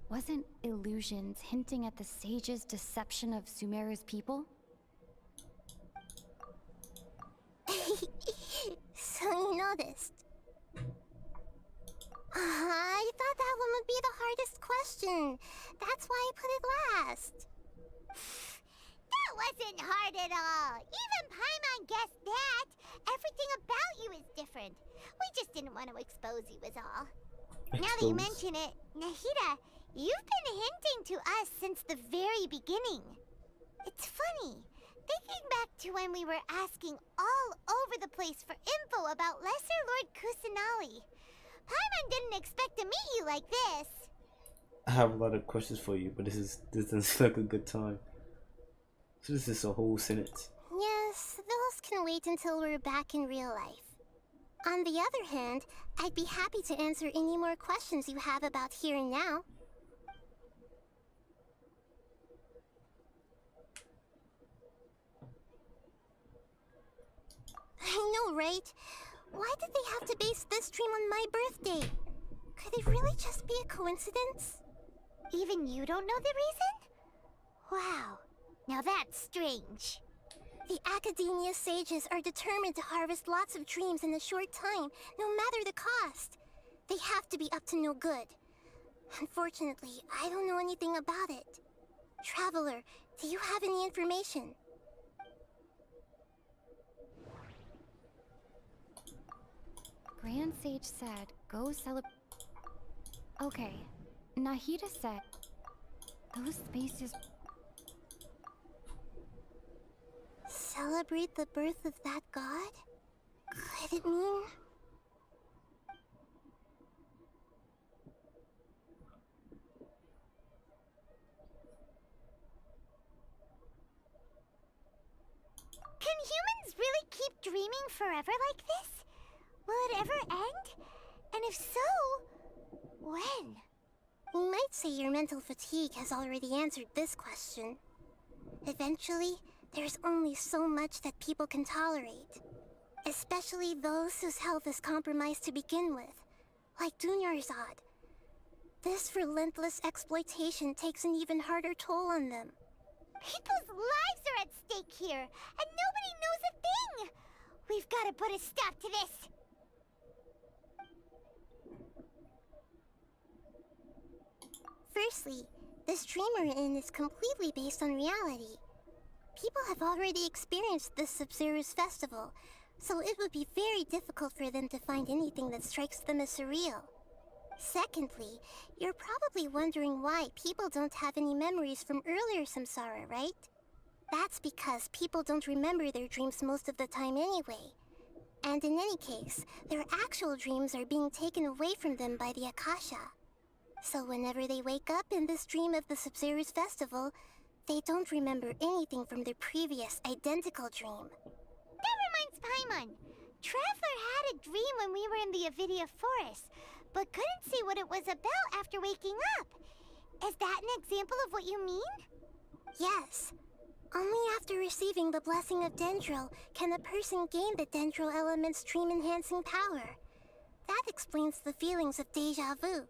Speaker 10: wasn't illusions hinting at the sage's deception of Sumeru's people?
Speaker 13: So you noticed. I thought that one would be the hardest question. That's why I put it last.
Speaker 6: That wasn't hard at all. Even Paimon guessed that. Everything about you is different. We just didn't want to expose you is all. Now that you mention it, Nahida, you've been hinting to us since the very beginning. It's funny. Thinking back to when we were asking all over the place for info about Lesser Lord Kusanali. Paimon didn't expect to meet you like this.
Speaker 1: I have a lot of questions for you, but this doesn't seem like a good time. So this is a whole sentence.
Speaker 13: Yes, those can wait until we're back in real life. On the other hand, I'd be happy to answer any more questions you have about here and now. I know, right? Why did they have to base this dream on my birthday?
Speaker 6: Could it really just be a coincidence? Even you don't know the reason? Wow, now that's strange. The Academia sages are determined to harvest lots of dreams in a short time, no matter the cost. They have to be up to no good. Unfortunately, I don't know anything about it. Traveler, do you have any information?
Speaker 10: Grand Sage said, go celebrate. Okay, Nahida said, those spaces.
Speaker 6: Celebrate the birth of that god? Could it mean... Can humans really keep dreaming forever like this? Will it ever end? And if so, when? You might say your mental fatigue has already answered this question. Eventually, there's only so much that people can tolerate. Especially those whose health is compromised to begin with, like Dunyarzad. This relentless exploitation takes an even harder toll on them. People's lives are at stake here, and nobody knows a thing! We've got to put a stop to this! Firstly, this dream we're in is completely based on reality. People have already experienced this Sumeru's festival, so it would be very difficult for them to find anything that strikes them as surreal. Secondly, you're probably wondering why people don't have any memories from earlier samsara, right? That's because people don't remember their dreams most of the time anyway. And in any case, their actual dreams are being taken away from them by the Akasha. So whenever they wake up in this dream of the Sumeru's festival, they don't remember anything from their previous identical dream. That reminds Paimon. Traveler had a dream when we were in the Avidia forest, but couldn't see what it was about after waking up. Is that an example of what you mean? Yes. Only after receiving the blessing of Dendril can a person gain the Dendril element's dream-enhancing power. That explains the feelings of deja vu.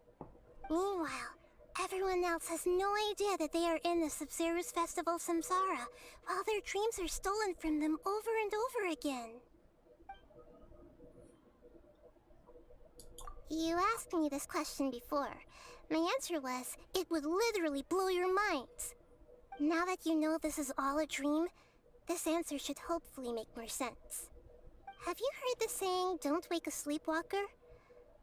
Speaker 6: Meanwhile, everyone else has no idea that they are in the Sumeru's festival samsara, while their dreams are stolen from them over and over again. You asked me this question before. My answer was, it would literally blow your minds. Now that you know this is all a dream, this answer should hopefully make more sense. Have you heard the saying, don't wake a sleepwalker?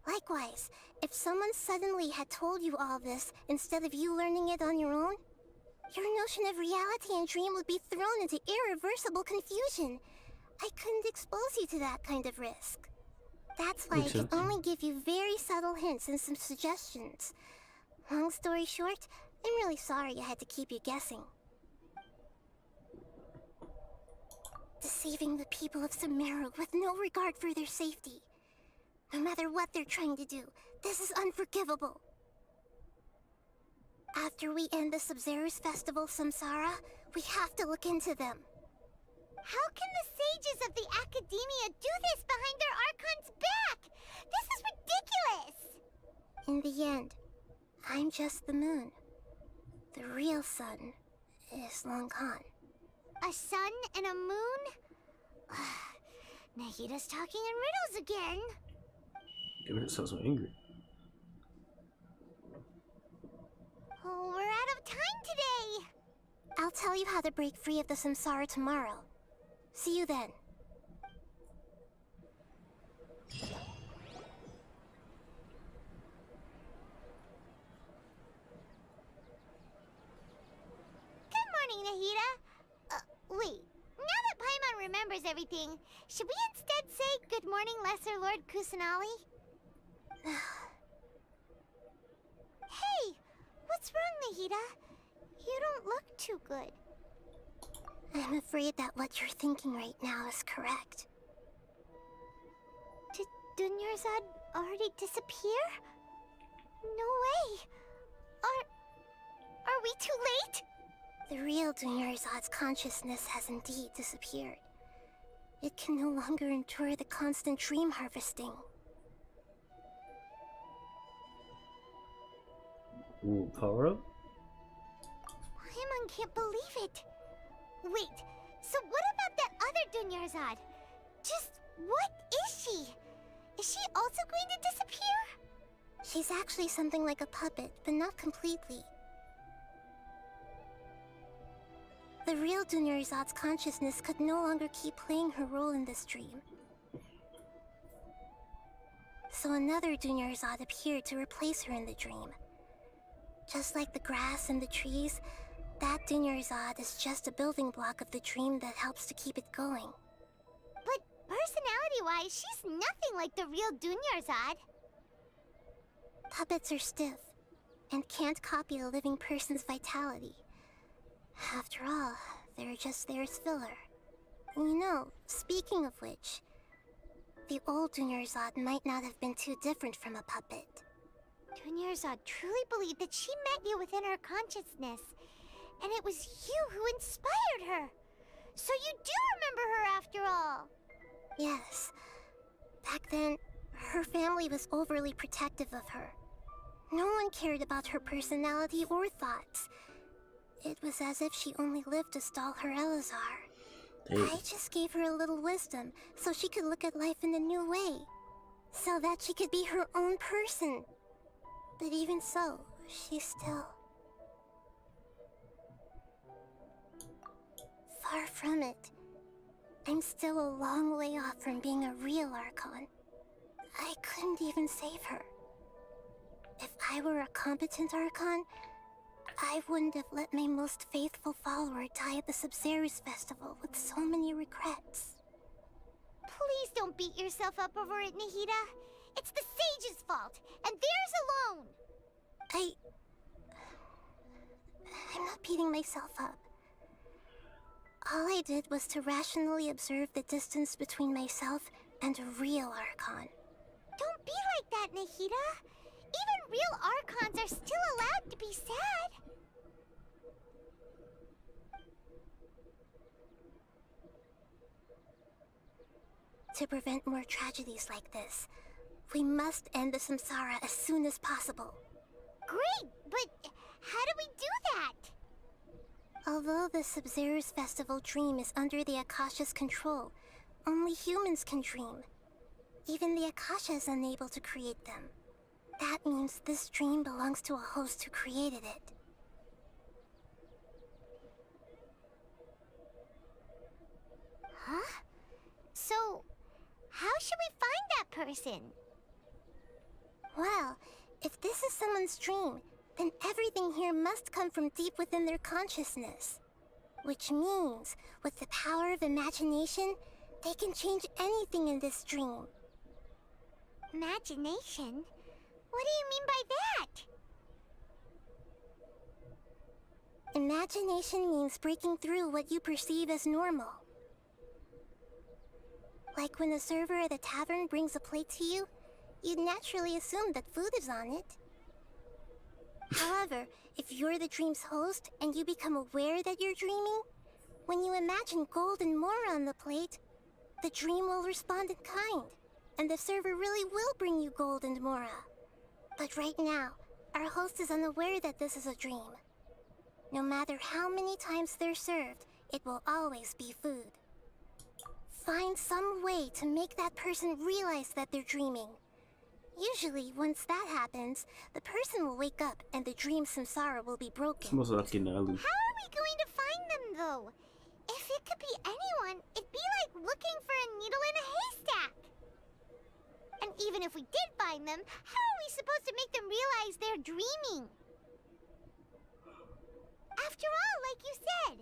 Speaker 6: Likewise, if someone suddenly had told you all this instead of you learning it on your own, your notion of reality and dream would be thrown into irreversible confusion. I couldn't expose you to that kind of risk. That's why I can only give you very subtle hints and some suggestions. Long story short, I'm really sorry I had to keep you guessing. Deceiving the people of Sumeru with no regard for their safety. No matter what they're trying to do, this is unforgivable. After we end the Sumeru's festival samsara, we have to look into them. How can the sages of the Academia do this behind their Archon's back? This is ridiculous! In the end, I'm just the moon. The real sun is long gone. A sun and a moon? Nahida's talking in riddles again.
Speaker 1: It sounds so angry.
Speaker 6: Oh, we're out of time today! I'll tell you how to break free of the samsara tomorrow. See you then. Good morning, Nahida. Wait. Now that Paimon remembers everything, should we instead say good morning, Lesser Lord Kusanali? Hey! What's wrong, Nahida? You don't look too good. I'm afraid that what you're thinking right now is correct. Did Dunyarzad already disappear? No way! Are we too late? The real Dunyarzad's consciousness has indeed disappeared. It can no longer endure the constant dream harvesting.
Speaker 1: Ooh, power up?
Speaker 6: Paimon can't believe it. Wait, so what about that other Dunyarzad? Just what is she? Is she also going to disappear?
Speaker 13: She's actually something like a puppet, but not completely. The real Dunyarzad's consciousness could no longer keep playing her role in this dream. So another Dunyarzad appeared to replace her in the dream. Just like the grass and the trees, that Dunyarzad is just a building block of the dream that helps to keep it going.
Speaker 6: But personality-wise, she's nothing like the real Dunyarzad.
Speaker 13: Puppets are stiff, and can't copy a living person's vitality. After all, they're just there as filler. You know, speaking of which, the old Dunyarzad might not have been too different from a puppet.
Speaker 6: Dunyarzad truly believed that she met you within her consciousness, and it was you who inspired her. So you do remember her after all.
Speaker 13: Yes. Back then, her family was overly protective of her. No one cared about her personality or thoughts. It was as if she only lived to stall her Elazar. I just gave her a little wisdom so she could look at life in a new way. So that she could be her own person. But even so, she's still... far from it. I'm still a long way off from being a real Archon. I couldn't even save her. If I were a competent Archon, I wouldn't have let my most faithful follower die at the Sumeru's festival with so many regrets.
Speaker 6: Please don't beat yourself up over it, Nahida. It's the sage's fault, and theirs alone.
Speaker 13: I'm not beating myself up. All I did was to rationally observe the distance between myself and a real Archon.
Speaker 6: Don't be like that, Nahida. Even real Archons are still allowed to be sad.
Speaker 13: To prevent more tragedies like this, we must end the samsara as soon as possible.
Speaker 6: Great, but how do we do that?
Speaker 13: Although the Sumeru's festival dream is under the Akasha's control, only humans can dream. Even the Akasha is unable to create them. That means this dream belongs to a host who created it.
Speaker 6: Huh? So, how should we find that person?
Speaker 13: Well, if this is someone's dream, then everything here must come from deep within their consciousness. Which means, with the power of imagination, they can change anything in this dream.
Speaker 6: Imagination? What do you mean by that?
Speaker 13: Imagination means breaking through what you perceive as normal. Like when a server at a tavern brings a plate to you, you'd naturally assume that food is on it. However, if you're the dream's host and you become aware that you're dreaming, when you imagine gold and more on the plate, the dream will respond in kind, and the server really will bring you gold and mora. But right now, our host is unaware that this is a dream. No matter how many times they're served, it will always be food. Find some way to make that person realize that they're dreaming. Usually, once that happens, the person will wake up and the dream samsara will be broken.
Speaker 6: How are we going to find them, though? If it could be anyone, it'd be like looking for a needle in a haystack. And even if we did find them, how are we supposed to make them realize they're dreaming? After all, like you said,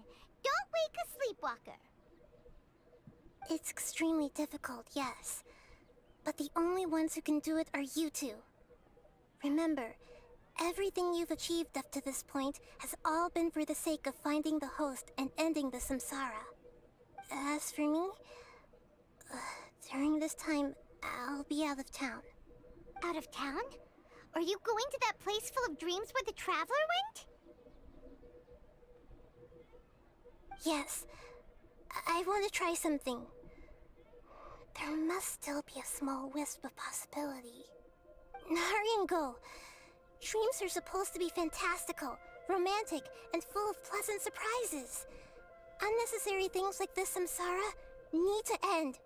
Speaker 6: don't wake a sleepwalker.
Speaker 13: It's extremely difficult, yes. But the only ones who can do it are you two. Remember, everything you've achieved up to this point has all been for the sake of finding the host and ending the samsara. As for me, during this time, I'll be out of town.
Speaker 6: Out of town? Are you going to that place full of dreams where the Traveler went?
Speaker 13: Yes. I want to try something. There must still be a small wisp of possibility. Hurry and go. Dreams are supposed to be fantastical, romantic, and full of pleasant surprises. Unnecessary things like this samsara need to end.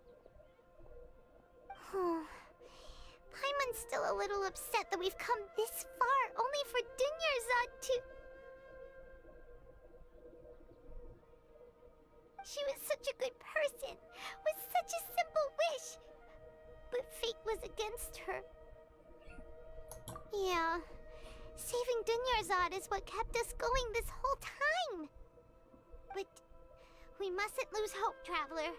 Speaker 6: Paimon's still a little upset that we've come this far only for Dunyarzad to... She was such a good person, with such a simple wish. But fate was against her. Yeah, saving Dunyarzad is what kept us going this whole time. But we mustn't lose hope, Traveler.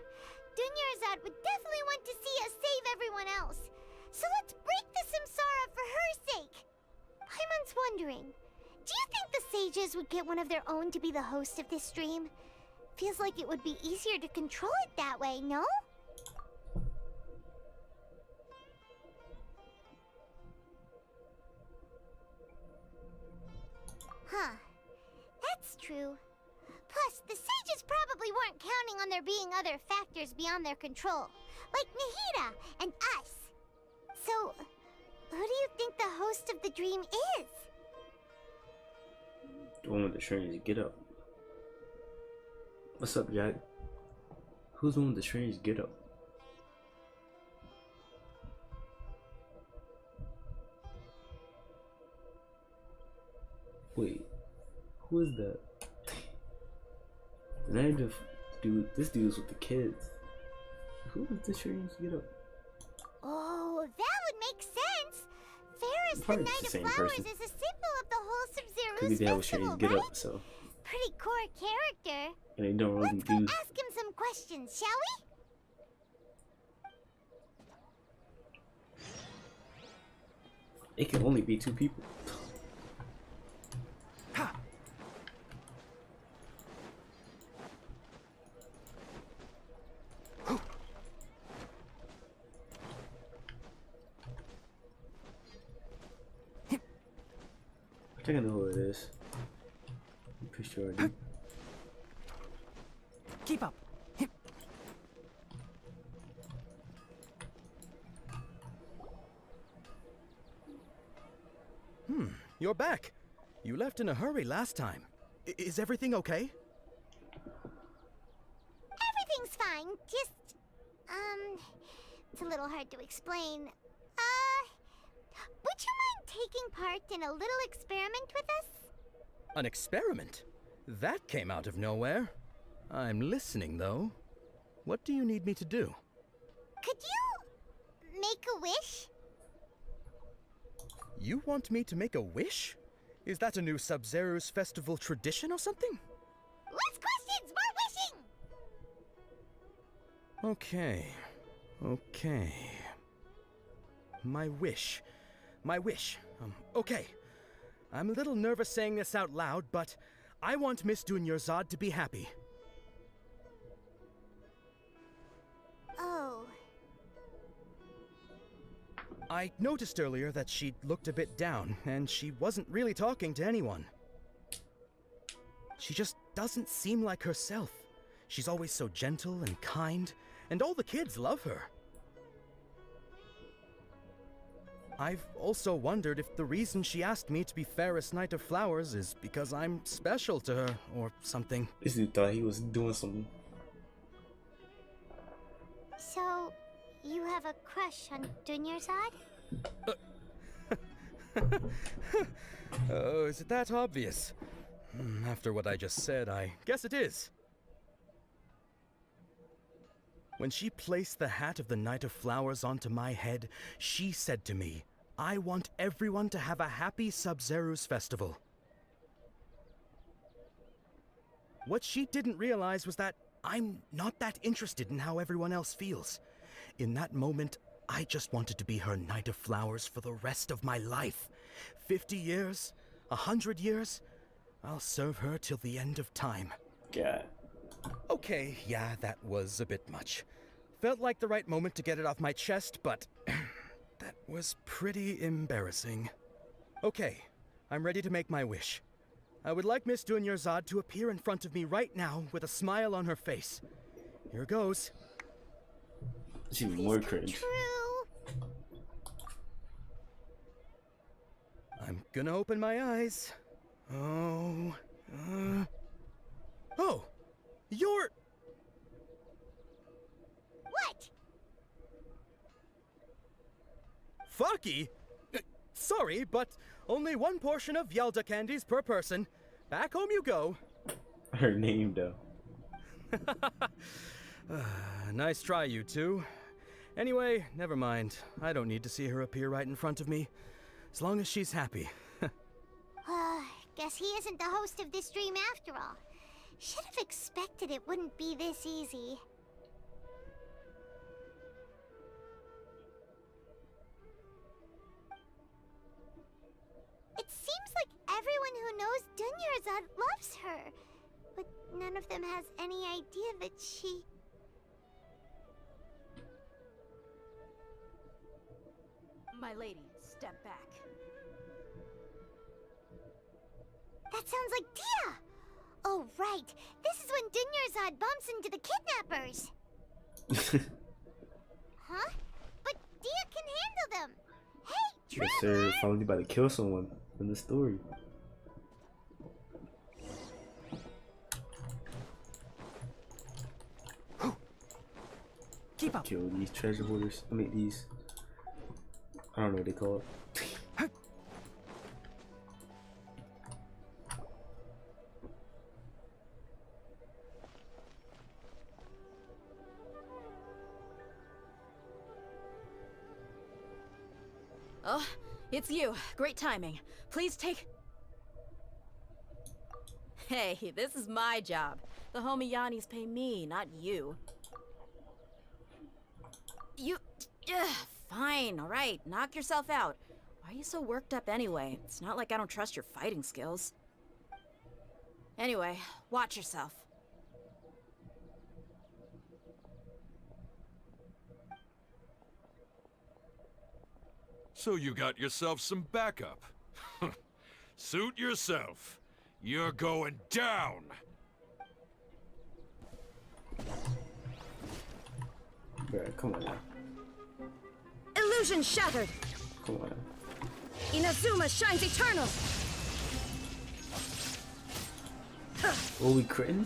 Speaker 6: Dunyarzad would definitely want to see us save everyone else. So let's break the samsara for her sake. Paimon's wondering, do you think the sages would get one of their own to be the host of this stream? Feels like it would be easier to control it that way, no? Huh. That's true. Plus, the sages probably weren't counting on there being other factors beyond their control, like Nahida and us. So, who do you think the host of the dream is?
Speaker 1: The one with the strange get up. What's up, Jack? Who's the one with the strange get up? Wait, who is that? The name of dude, this dude's with the kids. Who is the strange get up?
Speaker 6: Oh, that would make sense. Ferris, the
Speaker 1: Probably
Speaker 6: Knight
Speaker 1: the
Speaker 6: of
Speaker 1: same
Speaker 6: Flowers,
Speaker 1: person.
Speaker 6: is a symbol of the whole
Speaker 1: Because they have a
Speaker 6: Sub-Zero's
Speaker 1: strange
Speaker 6: festival,
Speaker 1: get
Speaker 6: right?
Speaker 1: up, so.
Speaker 6: Pretty core character.
Speaker 1: And they don't really
Speaker 6: Let's go
Speaker 1: do.
Speaker 6: ask him some questions, shall we?
Speaker 1: It can only be 2 people. I think I know who it is. I'm pretty sure I do.
Speaker 3: Keep up.
Speaker 11: You're back. You left in a hurry last time. Is everything okay?
Speaker 6: Everything's fine. Just, it's a little hard to explain. Would you mind taking part in a little experiment with us?
Speaker 11: An experiment? That came out of nowhere. I'm listening, though. What do you need me to do?
Speaker 6: Could you make a wish?
Speaker 11: You want me to make a wish? Is that a new Sub-Zero's festival tradition or something?
Speaker 6: Less questions, more wishing!
Speaker 11: Okay. My wish. Okay. I'm a little nervous saying this out loud, but I want Miss Dunyarzad to be happy.
Speaker 6: Oh.
Speaker 11: I noticed earlier that she looked a bit down, and she wasn't really talking to anyone. She just doesn't seem like herself. She's always so gentle and kind, and all the kids love her. I've also wondered if the reason she asked me to be Fairest Knight of Flowers is because I'm special to her, or something.
Speaker 1: This dude thought he was doing something.
Speaker 6: So, you have a crush on Dunyarzad?
Speaker 11: Oh, is it that obvious? After what I just said, I guess it is. When she placed the hat of the Knight of Flowers onto my head, she said to me, I want everyone to have a happy Sub-Zero's festival. What she didn't realize was that I'm not that interested in how everyone else feels. In that moment, I just wanted to be her Knight of Flowers for the rest of my life. 50 years, 100 years, I'll serve her till the end of time.
Speaker 1: Yeah.
Speaker 11: Okay, yeah, that was a bit much. Felt like the right moment to get it off my chest, but that was pretty embarrassing. Okay, I'm ready to make my wish. I would like Miss Dunyarzad to appear in front of me right now with a smile on her face. Here goes.
Speaker 1: It's even more cringe.
Speaker 11: I'm gonna open my eyes. Oh. Oh! You're.
Speaker 6: What?
Speaker 11: Fucky? Sorry, but only one portion of Yalda candies per person. Back home you go.
Speaker 1: Her name, though.
Speaker 11: Nice try, you two. Anyway, never mind. I don't need to see her appear right in front of me. As long as she's happy.
Speaker 6: Guess he isn't the host of this dream after all. Should have expected it wouldn't be this easy. It seems like everyone who knows Dunyarzad loves her, but none of them has any idea that she...
Speaker 5: My lady, step back.
Speaker 6: That sounds like Dia! Oh, right. This is when Dunyarzad bumps into the kidnappers. Huh? But Dia can handle them. Hey,
Speaker 1: Yes,
Speaker 6: Traveler!
Speaker 1: sir. Finally about to kill someone in the story.
Speaker 3: Keep up.
Speaker 1: Kill these treasure hoarders. I mean, these. I don't know what they call it.
Speaker 5: Oh, it's you. Great timing. Please take... Hey, this is my job. The homie Yannis pay me, not you. You... Fine, alright. Knock yourself out. Why are you so worked up anyway? It's not like I don't trust your fighting skills. Anyway, watch yourself.
Speaker 16: So you got yourself some backup. Suit yourself. You're going down.
Speaker 1: Bruh, come on now.
Speaker 5: Illusion shattered!
Speaker 1: Come on.
Speaker 5: Inazuma shines eternal!
Speaker 1: Oh, we critting?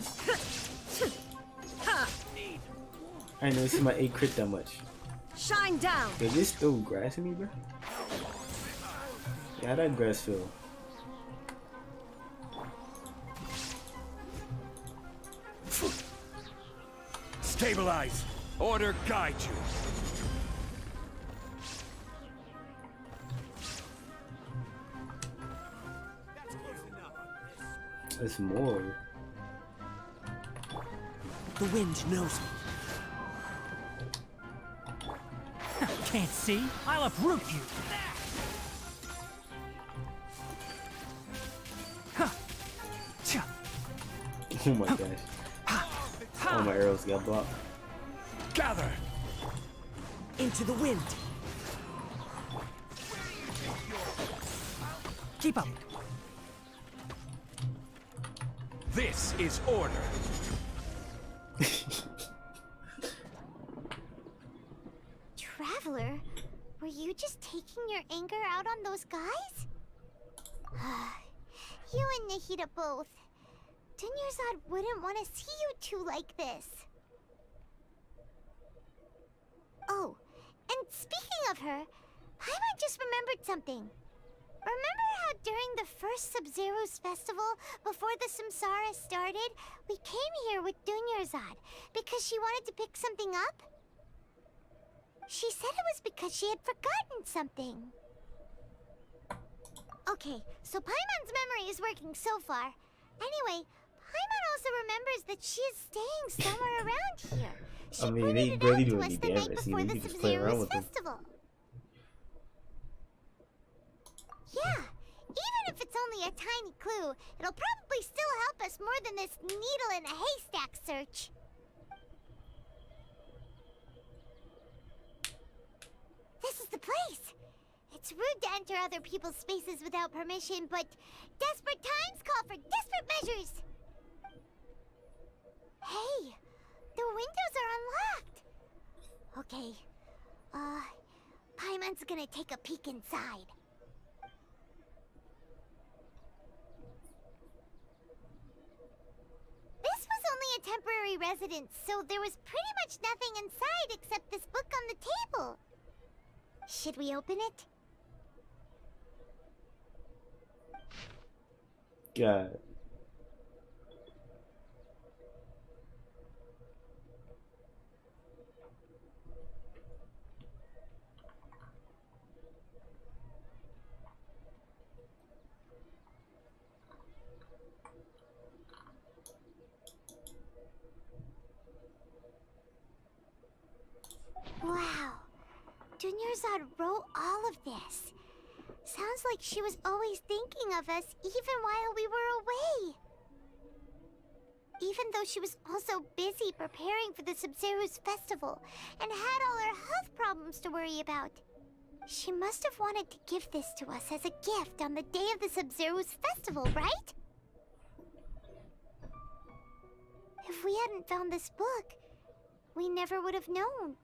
Speaker 1: I ain't never seen my 8 crit that much.
Speaker 5: Shine down!
Speaker 1: Is this still grass in me, bro? Yeah, that grass feel.
Speaker 22: Stabilize. Order guide you.
Speaker 1: It's more.
Speaker 7: The wind knows me.
Speaker 3: Can't see? I'll uproot you.
Speaker 1: Oh my gosh. Oh, my arrows got blocked.
Speaker 22: Gather.
Speaker 7: Into the wind.
Speaker 3: Keep up.
Speaker 22: This is order.
Speaker 6: Traveler, were you just taking your anger out on those guys? You and Nahida both. Dunyarzad wouldn't want to see you two like this. Oh, and speaking of her, Paimon just remembered something. Remember how during the first Sub-Zero's festival, before the Samsara started, we came here with Dunyarzad because she wanted to pick something up? She said it was because she had forgotten something. Okay, so Paimon's memory is working so far. Anyway, Paimon also remembers that she is staying somewhere around here. She
Speaker 1: I mean,
Speaker 6: pointed
Speaker 1: they
Speaker 6: it
Speaker 1: really
Speaker 6: out to
Speaker 1: doing
Speaker 6: us
Speaker 1: any
Speaker 6: the night
Speaker 1: damage. You
Speaker 6: before
Speaker 1: know,
Speaker 6: the
Speaker 1: you can just play around
Speaker 6: Sub-Zero's
Speaker 1: with them.
Speaker 6: festival. Yeah, even if it's only a tiny clue, it'll probably still help us more than this needle in a haystack search. This is the place! It's rude to enter other people's spaces without permission, but desperate times call for desperate measures! Hey! The windows are unlocked! Okay, Paimon's gonna take a peek inside. temporary residence, so there was pretty much nothing inside except this book on the table. Should we open it?
Speaker 1: Yeah.
Speaker 6: Wow. Dunyarzad wrote all of this. Sounds like she was always thinking of us even while we were away. Even though she was also busy preparing for the Sumeru's festival and had all her health problems to worry about. She must have wanted to give this to us as a gift on the day of the Sumeru's festival, right? If we hadn't found this book, we never would have known.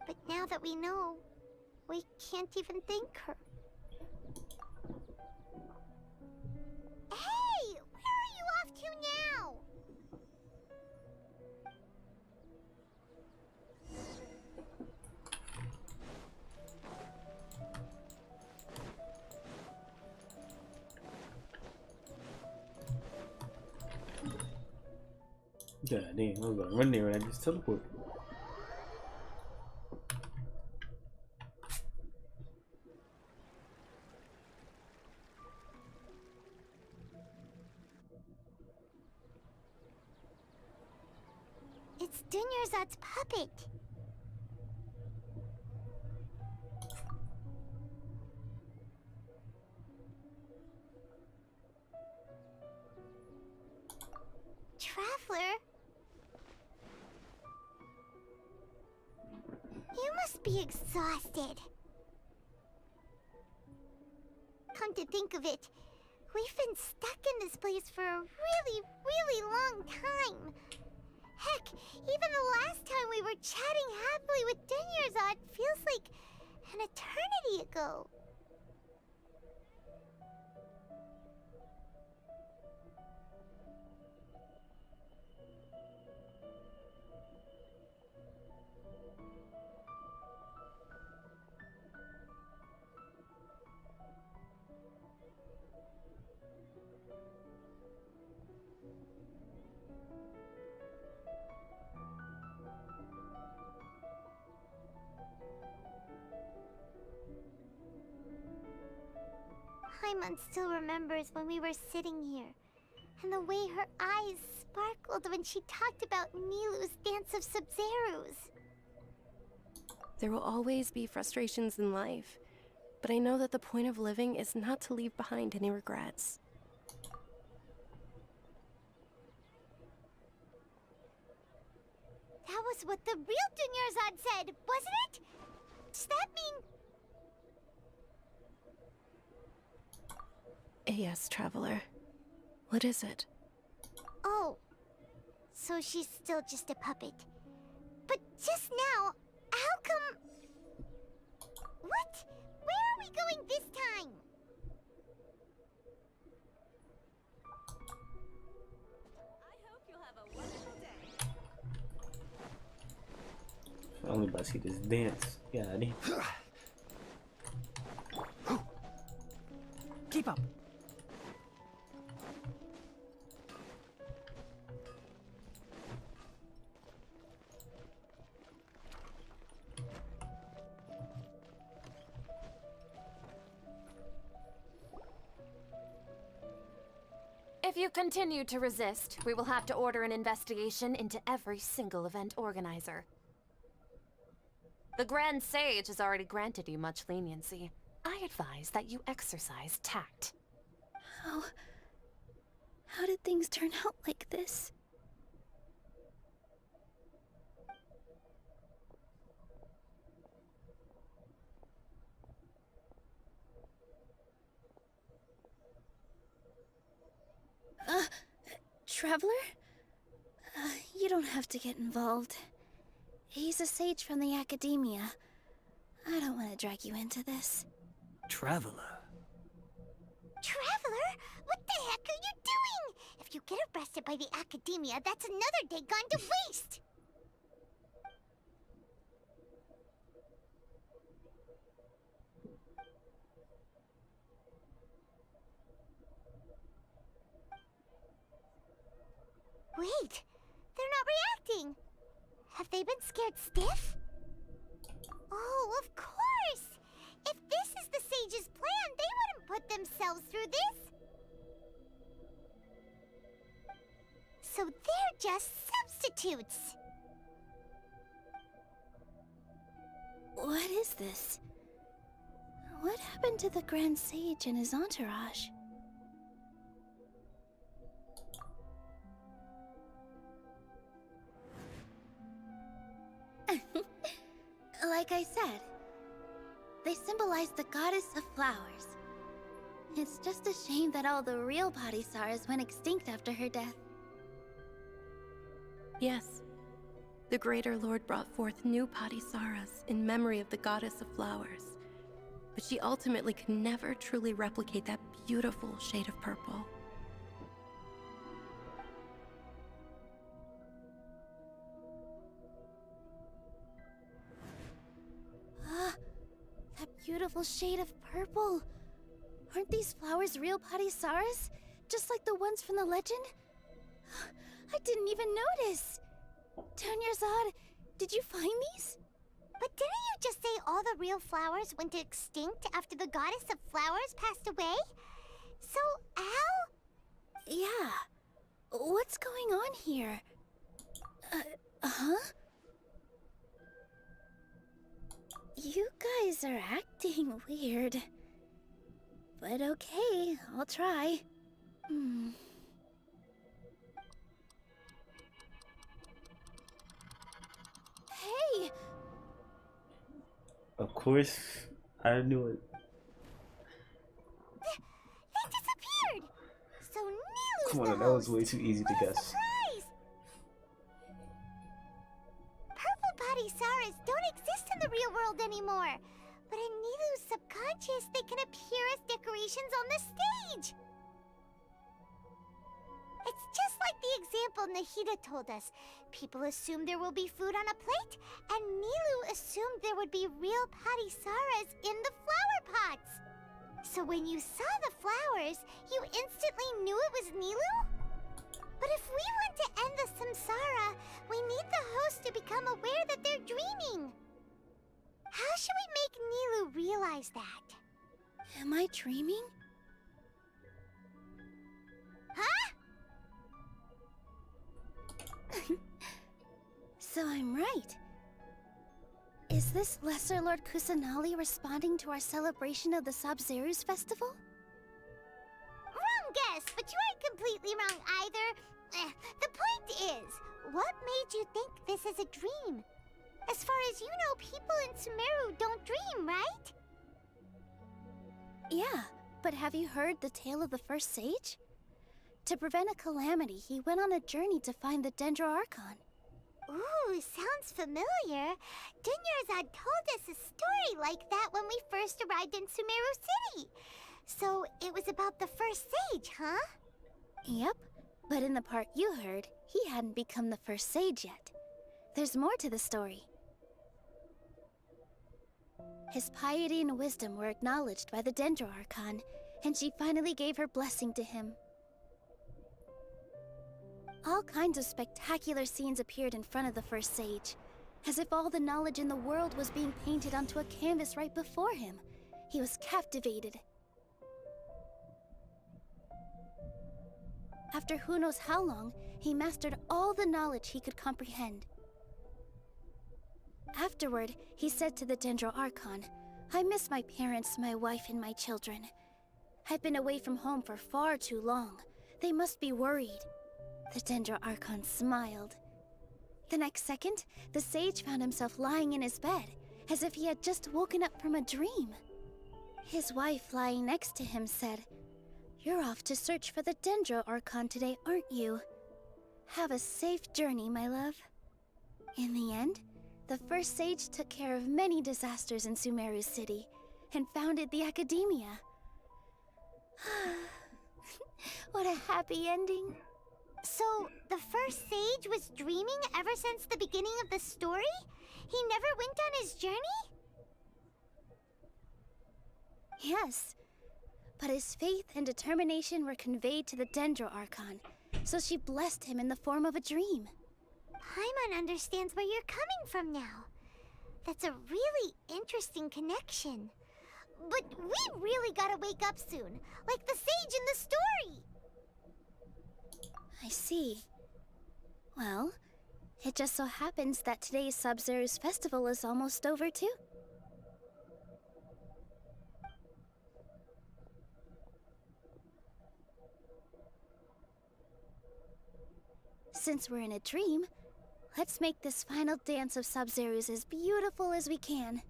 Speaker 6: But now that we know, we can't even thank her. Hey! Where are you off to now?
Speaker 1: God damn, I was gonna run there and I just teleported.
Speaker 6: It's Dunyarzad's puppet. Traveler? You must be exhausted. Come to think of it, we've been stuck in this place for a really long time. Heck, even the last time we were chatting happily with Dunyarzad feels like an eternity ago. Paimon still remembers when we were sitting here, and the way her eyes sparkled when she talked about Nilu's Dance of Sub-Zerus.
Speaker 17: There will always be frustrations in life, but I know that the point of living is not to leave behind any regrets.
Speaker 6: That was what the real Dunyarzad said, wasn't it? Does that mean...
Speaker 17: Yes, Traveler. What is it?
Speaker 6: Oh, so she's still just a puppet. But just now, how come... What? Where are we going this time?
Speaker 1: I only about to see this dance. Yeah, I need.
Speaker 3: Keep up.
Speaker 18: If you continue to resist, we will have to order an investigation into every single event organizer. The Grand Sage has already granted you much leniency. I advise that you exercise tact.
Speaker 9: How did things turn out like this? Traveler? You don't have to get involved. He's a sage from the Academia. I don't want to drag you into this.
Speaker 7: Traveler?
Speaker 6: Traveler? What the heck are you doing? If If you get arrested by the Academia, that's another day gone to waste! Wait, they're not reacting. Have they been scared stiff? Oh, of course! If this is the sage's plan, they wouldn't put themselves through this. So they're just substitutes.
Speaker 9: What is this? What happened to the Grand Sage and his entourage? Like I said, they symbolize the goddess of flowers. It's just a shame that all the real Padisaras went extinct after her death.
Speaker 17: Yes. The Greater Lord brought forth new Padisaras in memory of the goddess of flowers. But she ultimately could never truly replicate that beautiful shade of purple.
Speaker 9: That beautiful shade of purple. Aren't these flowers real Padisaras? Just like the ones from the legend? I didn't even notice. Dunyarzad, did you find these?
Speaker 6: But didn't you just say all the real flowers went extinct after the goddess of flowers passed away? So, how?
Speaker 9: Yeah. What's going on here? Huh? You guys are acting weird. But okay, I'll try. Hey!
Speaker 1: Of course, I knew it.
Speaker 6: They disappeared! So Nilu's
Speaker 1: Come
Speaker 6: the
Speaker 1: on, that was
Speaker 6: host.
Speaker 1: way too easy to
Speaker 6: What a
Speaker 1: guess.
Speaker 6: surprise! Purple Padisaras don't exist in the real world anymore. But in Nilu's subconscious, they can appear as decorations on the stage. It's just like the example Nahida told us. People assumed there will be food on a plate, and Nilu assumed there would be real Padisaras in the flower pots. So when you saw the flowers, you instantly knew it was Nilu? But if we want to end the samsara, we need the host to become aware that they're dreaming. How should we make Nilu realize that?
Speaker 9: Am I dreaming?
Speaker 6: Huh?
Speaker 9: So I'm right. Is this Lesser Lord Kusanali responding to our celebration of the Sabzeruz festival?
Speaker 6: Wrong guess, but you aren't completely wrong either. The point is, what made you think this is a dream? As far as you know, people in Sumeru don't dream, right?
Speaker 9: Yeah, but have you heard the tale of the first sage? To prevent a calamity, he went on a journey to find the Dendro Archon.
Speaker 6: Ooh, sounds familiar. Dunyarzad told us a story like that when we first arrived in Sumeru City. So it was about the first sage, huh?
Speaker 9: Yep, but in the part you heard, he hadn't become the first sage yet. There's more to the story. His piety and wisdom were acknowledged by the Dendro Archon, and she finally gave her blessing to him. All kinds of spectacular scenes appeared in front of the first sage, as if all the knowledge in the world was being painted onto a canvas right before him. He was captivated. After who knows how long, he mastered all the knowledge he could comprehend. Afterward, he said to the Dendro Archon, "I miss my parents, my wife, and my children. I've been away from home for far too long. They must be worried." The Dendro Archon smiled. The next second, the sage found himself lying in his bed, as if he had just woken up from a dream. His wife, lying next to him, said, "You're off to search for the Dendro Archon today, aren't you? Have a safe journey, my love." In the end, the first sage took care of many disasters in Sumeru City, and founded the Academia. What a happy ending.
Speaker 6: So, the first sage was dreaming ever since the beginning of the story? He never went on his journey?
Speaker 9: Yes, but his faith and determination were conveyed to the Dendro Archon, so she blessed him in the form of a dream.
Speaker 6: Paimon understands where you're coming from now. That's a really interesting connection. But we really gotta wake up soon, like the sage in the story!
Speaker 9: I see. Well, it just so happens that today's Sub-Zero's festival is almost over too. Since we're in a dream, let's make this final dance of Sub-Zero's as beautiful as we can.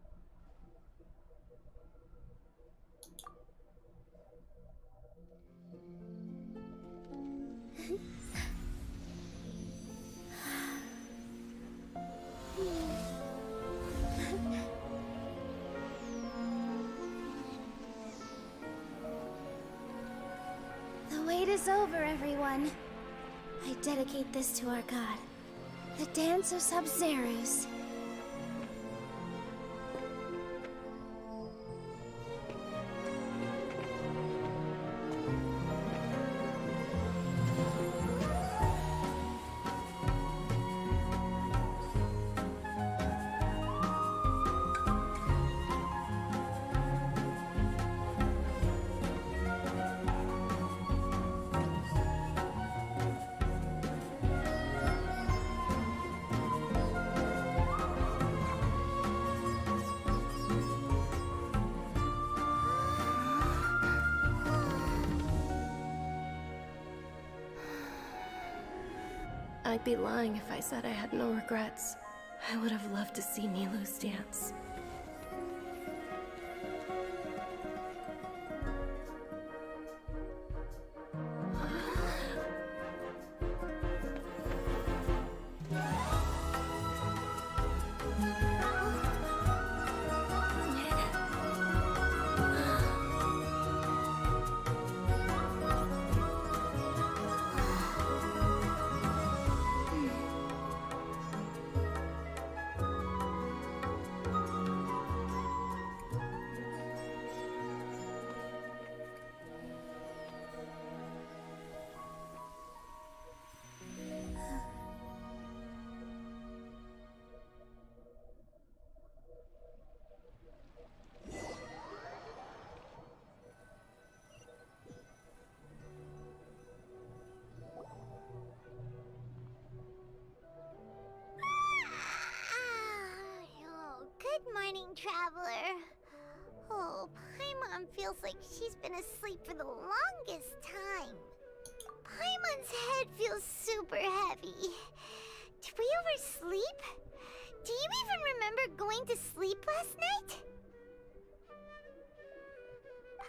Speaker 9: The wait is over, everyone. I dedicate this to our god, the Dance of Sub-Zeros.
Speaker 17: I'd be lying if I said I had no regrets. I would have loved to see Nilou's dance.
Speaker 6: Good morning, traveler. Oh, Paimon feels like she's been asleep for the longest time. Paimon's head feels super heavy. Did we oversleep? Do you even remember going to sleep last night?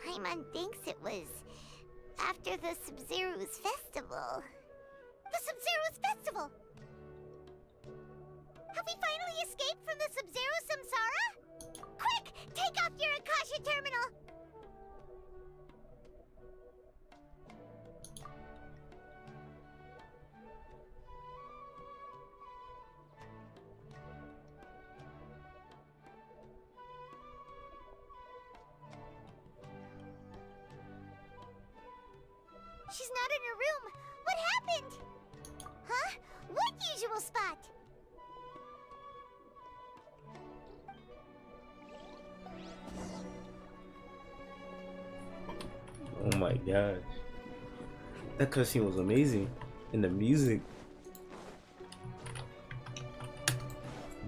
Speaker 6: Paimon thinks it was after the Sub-Zero's festival. The Sub-Zero's festival! Have we finally escaped from the Sub-Zero Samsara? Quick! Take off your Akasha terminal! She's not in her room. What happened? Huh? What usual spot?
Speaker 1: Oh my gosh. That cutscene was amazing. And the music.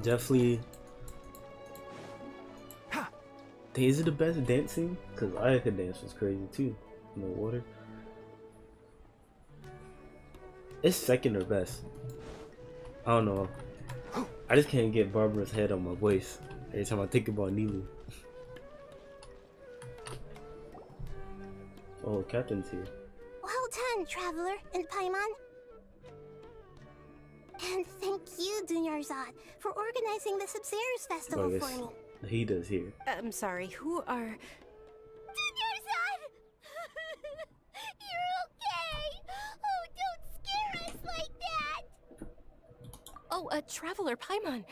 Speaker 1: Definitely. Is it the best dancing? Because Ayaka dance was crazy too. In the water. It's second or best. I don't know. I just can't get Barbara's head on my voice every time I think about Nilou. Oh, Captain's here.
Speaker 13: Well done, Traveler and Paimon. And thank you, Dunyarzad, for organizing the Sub-Zero's festival
Speaker 1: Oh,
Speaker 13: for me.
Speaker 1: He does here.
Speaker 17: I'm sorry, who are...
Speaker 6: Dunyarzad! You're okay! Oh, don't scare us!
Speaker 17: Oh, Traveler Paimon,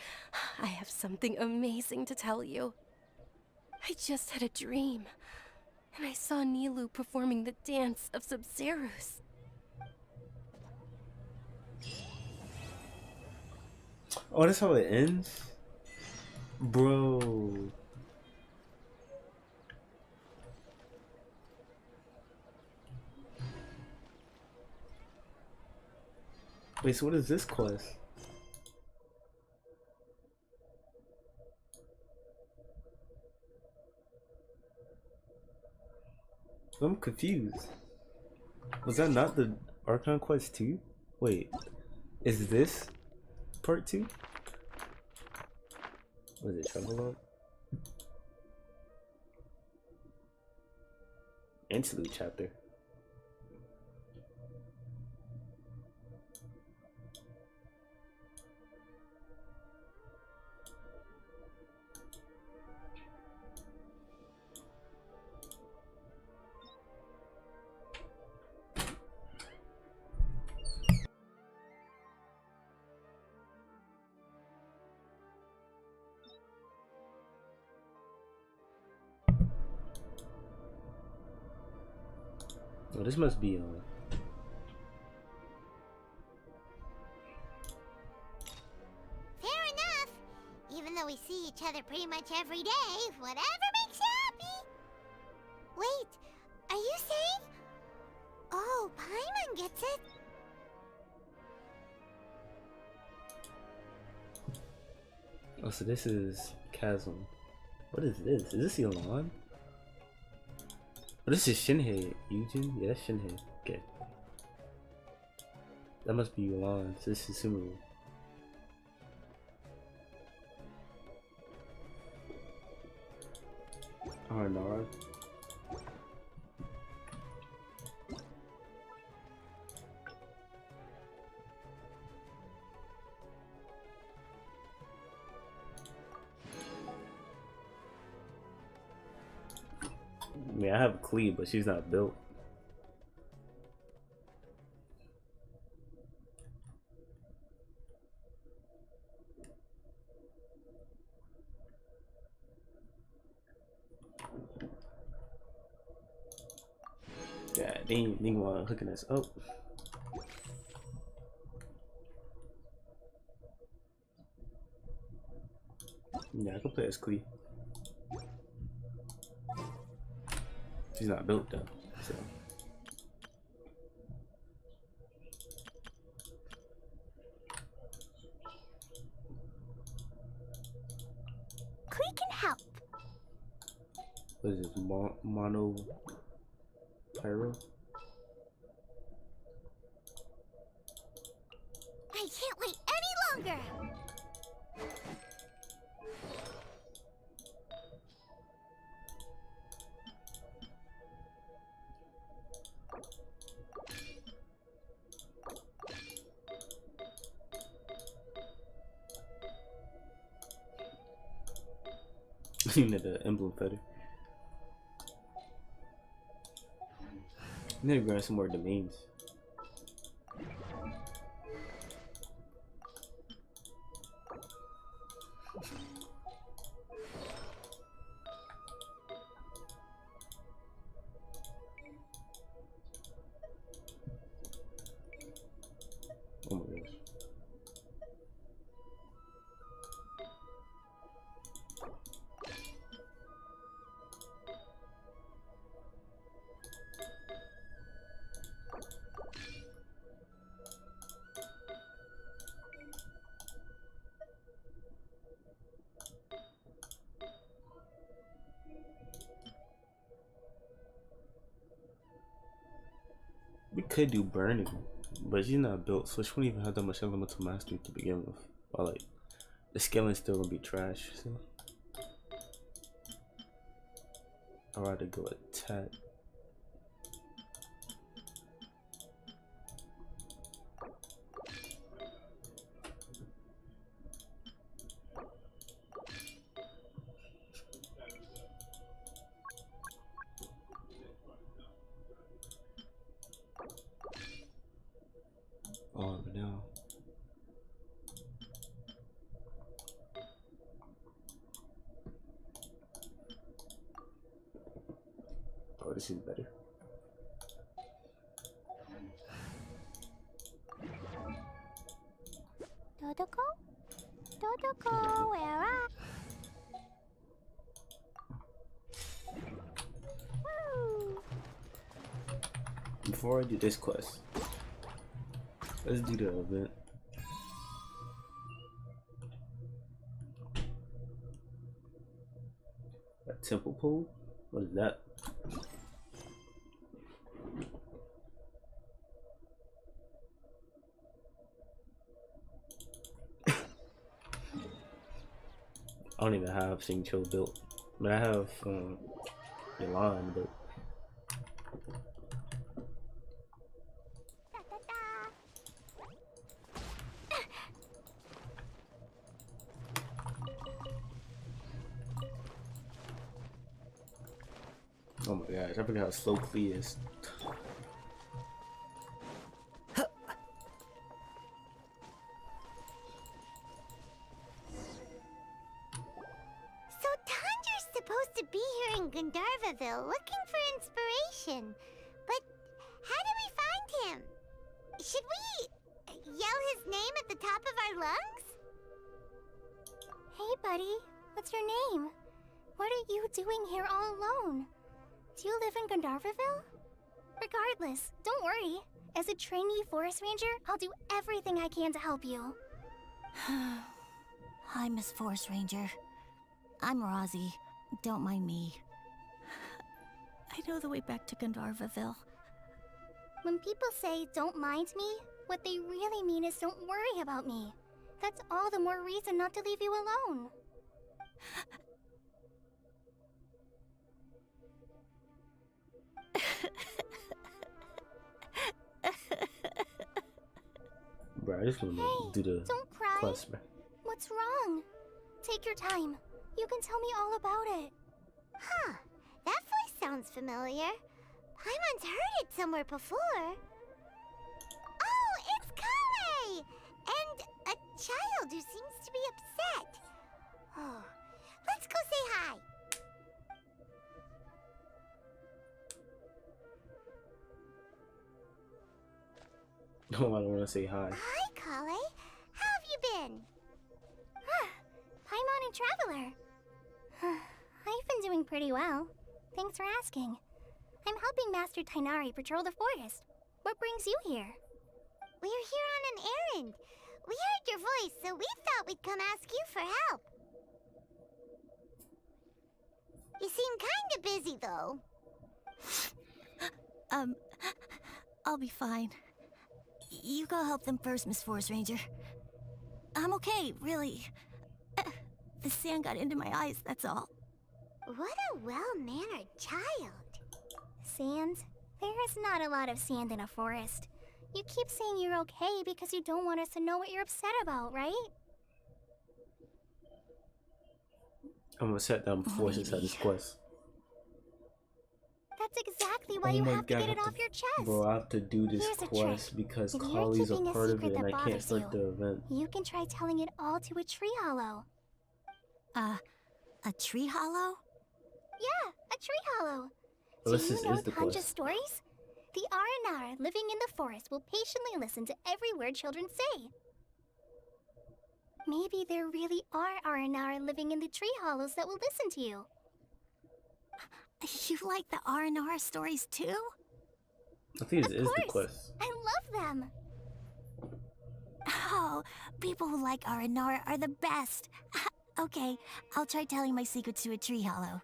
Speaker 17: I have something amazing to tell you. I just had a dream, and I saw Nilou performing the dance of Subzerus.
Speaker 1: Oh, that's how it ends? Bro. Wait, so what is this quest? I'm confused. Was that not the Archon quest 2? Wait, is this part 2? What is it, Travelogue? Interlude chapter. Oh, this must be
Speaker 6: Fair enough. Even though we see each other pretty much every day, whatever makes you happy. Wait, are you saying? Oh, Paimon gets it.
Speaker 1: Oh, so this is Chasm. What is this? Is this Elon? Oh, this is Shinhei. Eugen? Yeah, that's Shinhei. Okay. That must be Elon. So this is Sumeru. Arnara. I mean, I have Cleve, but she's not built. Yeah, they ain't want hooking us up. Yeah, I can play as Cleve. She's not built though, so.
Speaker 6: Klee can help.
Speaker 1: What is this? Mono Pyro?
Speaker 6: I can't wait any longer.
Speaker 1: You need the emblem feather. I need to grab some more domains. Oh my gosh. We could do burning, but she's not built, so she won't even have that much elemental mastery to begin with. Or like, the scaling still gonna be trash. So I'd rather go attack. Oh, but now This is better.
Speaker 6: Dodoko? Dodoko, where are... Woo!
Speaker 1: Before I do this quest, let's do the event. A temple pool? What is that? I don't even have Xingqiu built. I mean, I have Milan, but oh my gosh, I forgot how slow Klee is.
Speaker 6: So Tanger's supposed to be here in Gandharvaville looking for inspiration. But how do we find him? Should we yell his name at the top of our lungs?
Speaker 13: Hey, buddy. What's your name? What are you doing here all alone? Do you live in Gandharvaville? Regardless, don't worry. As a trainee forest ranger, I'll do everything I can to help you.
Speaker 4: Hi, Miss Forest Ranger. I'm Rozzy. Don't mind me. I know the way back to Gandharvaville.
Speaker 13: When people say, don't mind me, what they really mean is don't worry about me. That's all the more reason not to leave you alone.
Speaker 1: Bro, I just want to do the
Speaker 13: Don't cry.
Speaker 1: quest, bro.
Speaker 13: What's wrong? Take your time. You can tell me all about it.
Speaker 6: Huh. That voice sounds familiar. Paimon's heard it somewhere before. Oh, it's Kale! And a child who seems to be upset. Oh, let's go say hi.
Speaker 1: No, I don't want to say hi.
Speaker 6: Hi, Kale. How have you been?
Speaker 13: Paimon and Traveler. I've been doing pretty well. Thanks for asking. I'm helping Master Tainari patrol the forest. What brings you here?
Speaker 6: We're here on an errand. We heard your voice, so we thought we'd come ask you for help. You seem kinda busy, though.
Speaker 4: I'll be fine. You go help them first, Miss Forest Ranger. I'm okay, really. The sand got into my eyes, that's all.
Speaker 6: What a well-mannered child.
Speaker 13: Sand? There's not a lot of sand in a forest. You keep saying you're okay because you don't want us to know what you're upset about, right?
Speaker 1: I'm gonna set down before she said this quest.
Speaker 13: That's exactly why you have to get it off your chest.
Speaker 1: Bro, I have to do this
Speaker 13: Here's a
Speaker 1: quest
Speaker 13: trick.
Speaker 1: because
Speaker 13: If you're
Speaker 1: Kali's a
Speaker 13: keeping a
Speaker 1: part of
Speaker 13: secret
Speaker 1: it and
Speaker 13: that
Speaker 1: I can't
Speaker 13: bothers
Speaker 1: start
Speaker 13: you,
Speaker 1: the event.
Speaker 13: You can try telling it all to a tree hollow.
Speaker 4: A tree hollow?
Speaker 13: Yeah, a tree hollow.
Speaker 1: Well,
Speaker 13: Do
Speaker 1: this
Speaker 13: you know
Speaker 1: is the
Speaker 13: Tanja's
Speaker 1: quest.
Speaker 13: stories? The Aranara living in the forest will patiently listen to every word children say. Maybe there really are Aranara living in the tree hollows that will listen to you.
Speaker 4: You like the R&R stories too?
Speaker 1: I think this
Speaker 13: Of
Speaker 1: is the
Speaker 13: course.
Speaker 1: quest.
Speaker 13: I love them.
Speaker 4: Oh, people who like R&R are the best. Okay, I'll try telling my secrets to a tree hollow.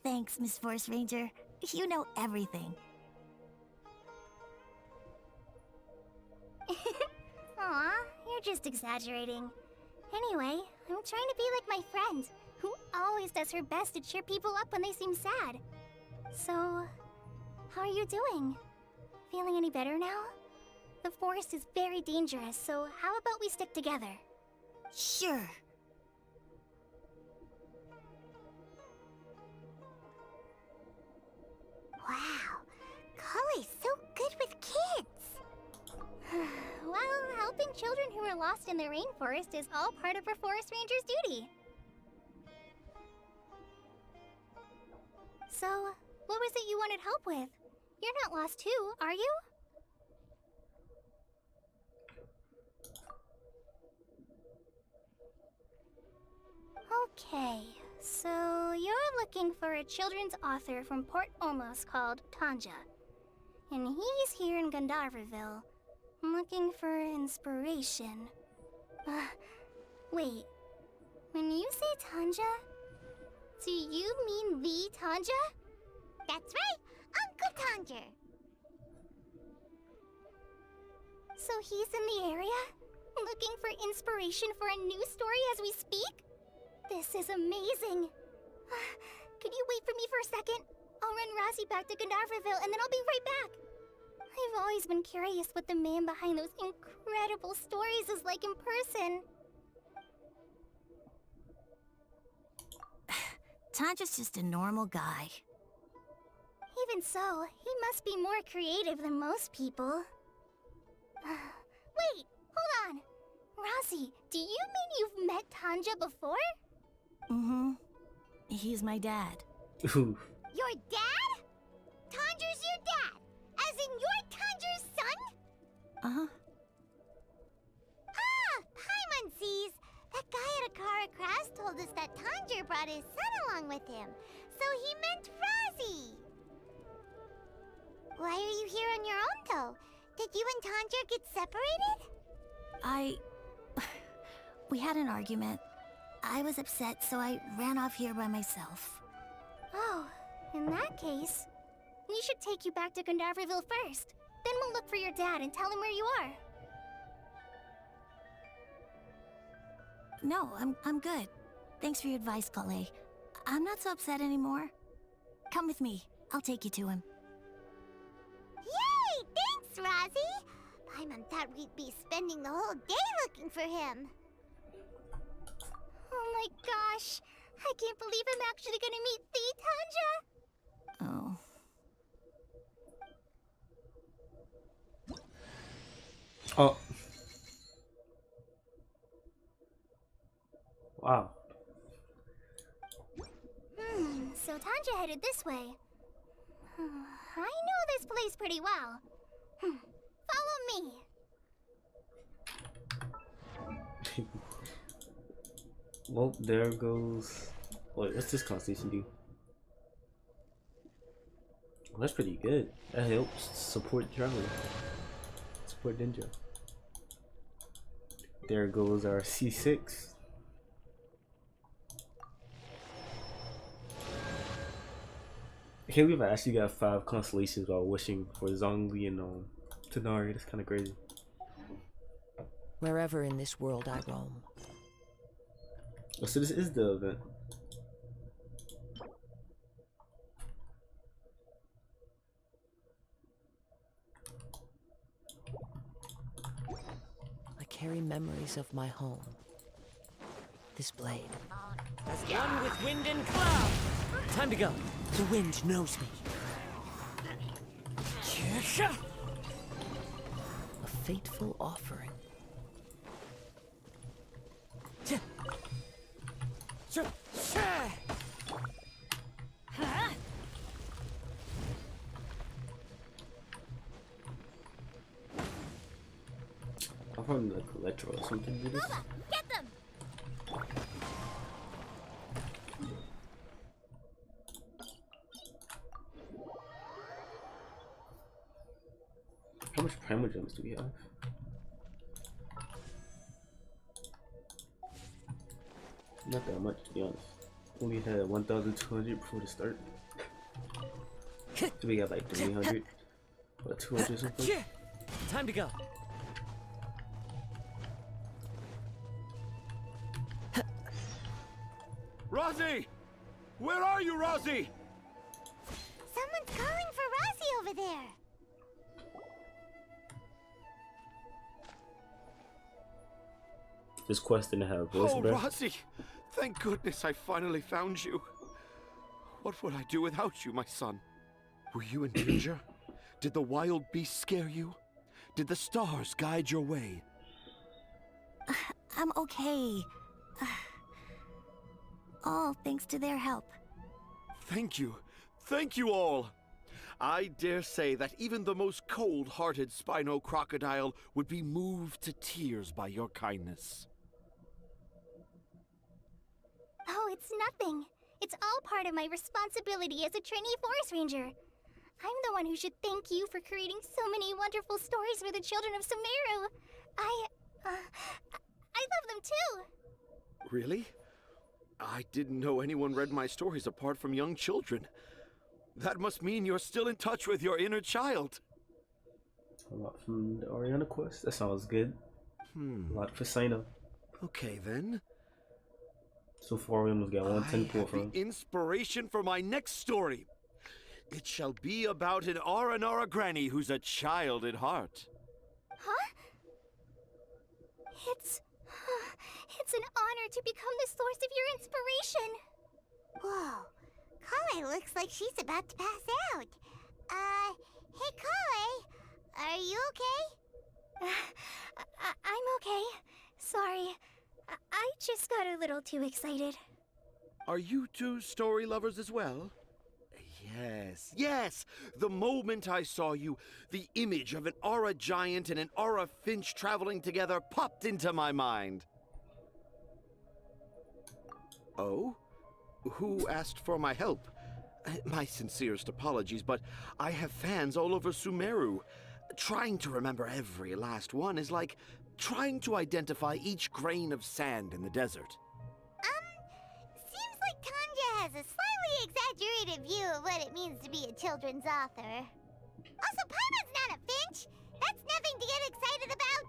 Speaker 4: Thanks, Miss Forest Ranger. You know everything.
Speaker 13: Aw, you're just exaggerating. Anyway, I'm trying to be like my friend, who always does her best to cheer people up when they seem sad. So, how are you doing? Feeling any better now? The forest is very dangerous, so how about we stick together?
Speaker 4: Sure.
Speaker 6: Wow, Kale's so good with kids.
Speaker 13: Well, helping children who are lost in the rainforest is all part of a forest ranger's duty. So, what
Speaker 6: was it you wanted help with? You're not lost too, are you? Okay, so you're looking for a children's author from Port Olmos called Tanja. And he's here in Gandharville, looking for inspiration. Wait, when you say Tanja, do you mean the Tanja?
Speaker 13: That's right, Uncle Tanger.
Speaker 6: So he's in the area, looking for inspiration for a new story as we speak? This is amazing. Could you wait for me for a second? I'll run Razzie back to Gandharville and then I'll be right back. I've always been curious what the man behind those incredible stories is like in person.
Speaker 4: Tanja's just a normal guy.
Speaker 6: Even so, he must be more creative than most people. Wait, hold on. Razzie, do you mean you've met Tanja before?
Speaker 4: Mm-hmm. He's my dad.
Speaker 13: Your dad? Tanger's your dad? As in you're Tanger's son?
Speaker 4: Uh-huh.
Speaker 13: Ah, Paimonsees! That guy at Akara Crash told us that Tanger brought his son along with him. So he meant Razzie. Why are you here on your own, though? Did you and Tanger get separated?
Speaker 4: We had an argument. I was upset, so I ran off here by myself.
Speaker 6: Oh, in that case, we should take you back to Gandharville first. Then we'll look for your dad and tell him where you are.
Speaker 4: No, I'm good. Thanks for your advice, Kale. I'm not so upset anymore. Come with me. I'll take you to him.
Speaker 13: Yay! Thanks, Razzie! Paimon thought we'd be spending the whole day looking for him.
Speaker 6: Oh my gosh! I can't believe I'm actually gonna meet the Tanja!
Speaker 4: Oh.
Speaker 1: Oh. Wow.
Speaker 6: So Tanja headed this way. I know this place pretty well. Follow me.
Speaker 1: Well, there goes. Wait, what's this constellation do? Well, that's pretty good. That helps support travel. Support ninja. There goes our C6. I can't believe I actually got 5 constellations while wishing for Zhongli and Tanari. That's kind of crazy.
Speaker 12: Wherever in this world I roam.
Speaker 1: Oh, so this is the event.
Speaker 12: I carry memories of my home. This blade.
Speaker 20: As one with wind and cloud.
Speaker 12: Time to go. The wind knows me. A fateful offering.
Speaker 1: I'll probably like Electro or something to do this.
Speaker 6: Get them!
Speaker 1: How much primal gems do we have? Not that much, to be honest. Only had 1,200 before the start. So we got like 300 or 200 something.
Speaker 12: Time to go.
Speaker 22: Razzie! Where are you, Razzie?
Speaker 13: Someone's calling for Razzie over there.
Speaker 1: This quest didn't have a voice,
Speaker 22: Oh,
Speaker 1: bro.
Speaker 22: Razzie! Thank goodness I finally found you. What would I do without you, my son? Were you in danger? Did the wild beasts scare you? Did the stars guide your way?
Speaker 4: I'm okay. All thanks to their help.
Speaker 22: Thank you. Thank you all. I dare say that even the most cold-hearted Spino crocodile would be moved to tears by your kindness.
Speaker 6: Oh, it's nothing. It's all part of my responsibility as a trainee forest ranger. I'm the one who should thank you for creating so many wonderful stories for the children of Sumeru. I love them too.
Speaker 22: Really? I didn't know anyone read my stories apart from young children. That must mean you're still in touch with your inner child.
Speaker 1: A lot from the Oriana quest. That sounds good. A lot for Sino.
Speaker 22: Okay then.
Speaker 1: So far we almost got 110 pull from.
Speaker 22: The inspiration for my next story. It shall be about an Aranara granny who's a child at heart.
Speaker 6: Huh? It's an honor to become the source of your inspiration. Whoa. Kale looks like she's about to pass out. Hey Kale, are you okay? I'm okay. Sorry. I just got a little too excited.
Speaker 22: Are you two story lovers as well? Yes. The moment I saw you, the image of an aura giant and an aura finch traveling together popped into my mind. Oh? Who asked for my help? My sincerest apologies, but I have fans all over Sumeru. Trying to remember every last one is like trying to identify each grain of sand in the desert.
Speaker 6: Seems like Tanja has a slightly exaggerated view of what it means to be a children's author. Also, Paimon's not a finch. That's nothing to get excited about.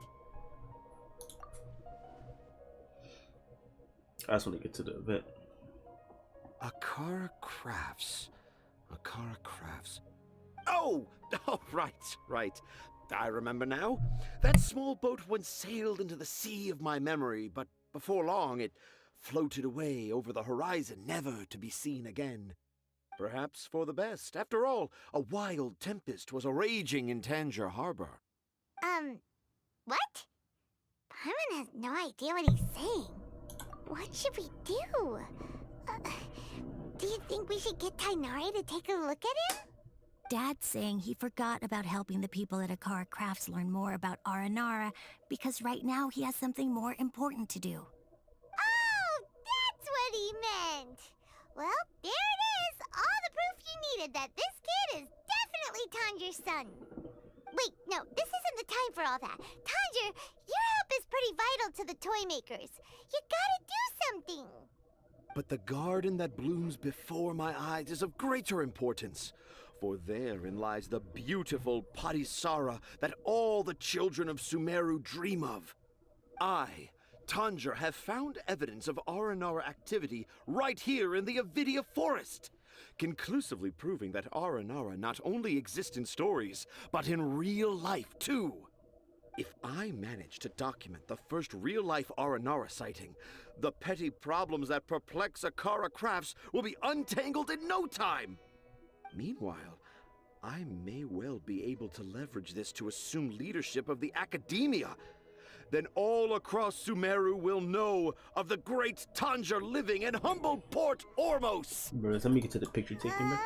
Speaker 1: I just want to get to the event.
Speaker 22: Akara Crafts. Oh, right. I remember now. That small boat once sailed into the sea of my memory, but before long it floated away over the horizon, never to be seen again. Perhaps for the best. After all, a wild tempest was raging in Tangier Harbor.
Speaker 6: What? Paimon has no idea what he's saying. What should we do? Do you think we should get Tainari to take a look at him?
Speaker 4: Dad's saying he forgot about helping the people at Akara Crafts learn more about Aranara because right now he has something more important to do.
Speaker 6: Oh, that's what he meant! Well, there it is! All the proof you needed that this kid is definitely Tanger's son. Wait, no, this isn't the time for all that. Tanger, your help is pretty vital to the toy makers. You gotta do something!
Speaker 22: But the garden that blooms before my eyes is of greater importance. For therein lies the beautiful Patisara that all the children of Sumeru dream of. I, Tanger, have found evidence of Aranara activity right here in the Avidia forest, conclusively proving that Aranara not only exist in stories, but in real life too. If I manage to document the first real-life Aranara sighting, the petty problems that perplex Akara Crafts will be untangled in no time. Meanwhile, I may well be able to leverage this to assume leadership of the academia. Then all across Sumeru will know of the great Tanger living in humble Port Ormos.
Speaker 1: Bro, let me get to the picture taking, bro.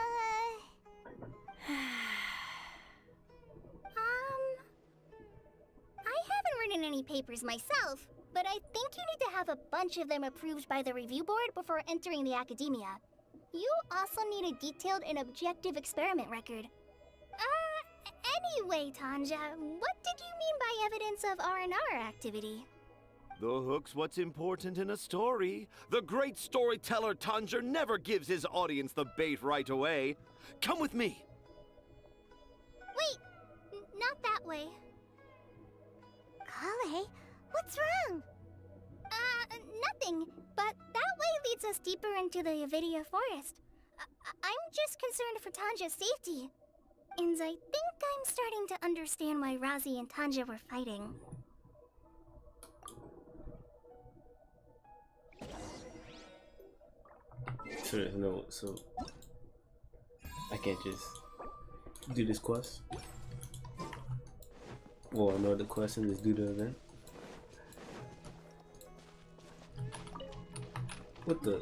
Speaker 6: I haven't written any papers myself, but I think you need to have a bunch of them approved by the review board before entering the academia. You also need a detailed and objective experiment record. Anyway, Tanja, what did you mean by evidence of R&R activity?
Speaker 22: The hook's what's important in a story. The great storyteller Tanger never gives his audience the bait right away. Come with me.
Speaker 6: Wait, not that way. Kale, what's wrong? Nothing, but that way leads us deeper into the Avidia forest. I'm just concerned for Tanja's safety. And I think I'm starting to understand why Razi and Tanja were fighting.
Speaker 1: So there's no, so I can't just do this quest. Well, I know the quest and just do the event. What the?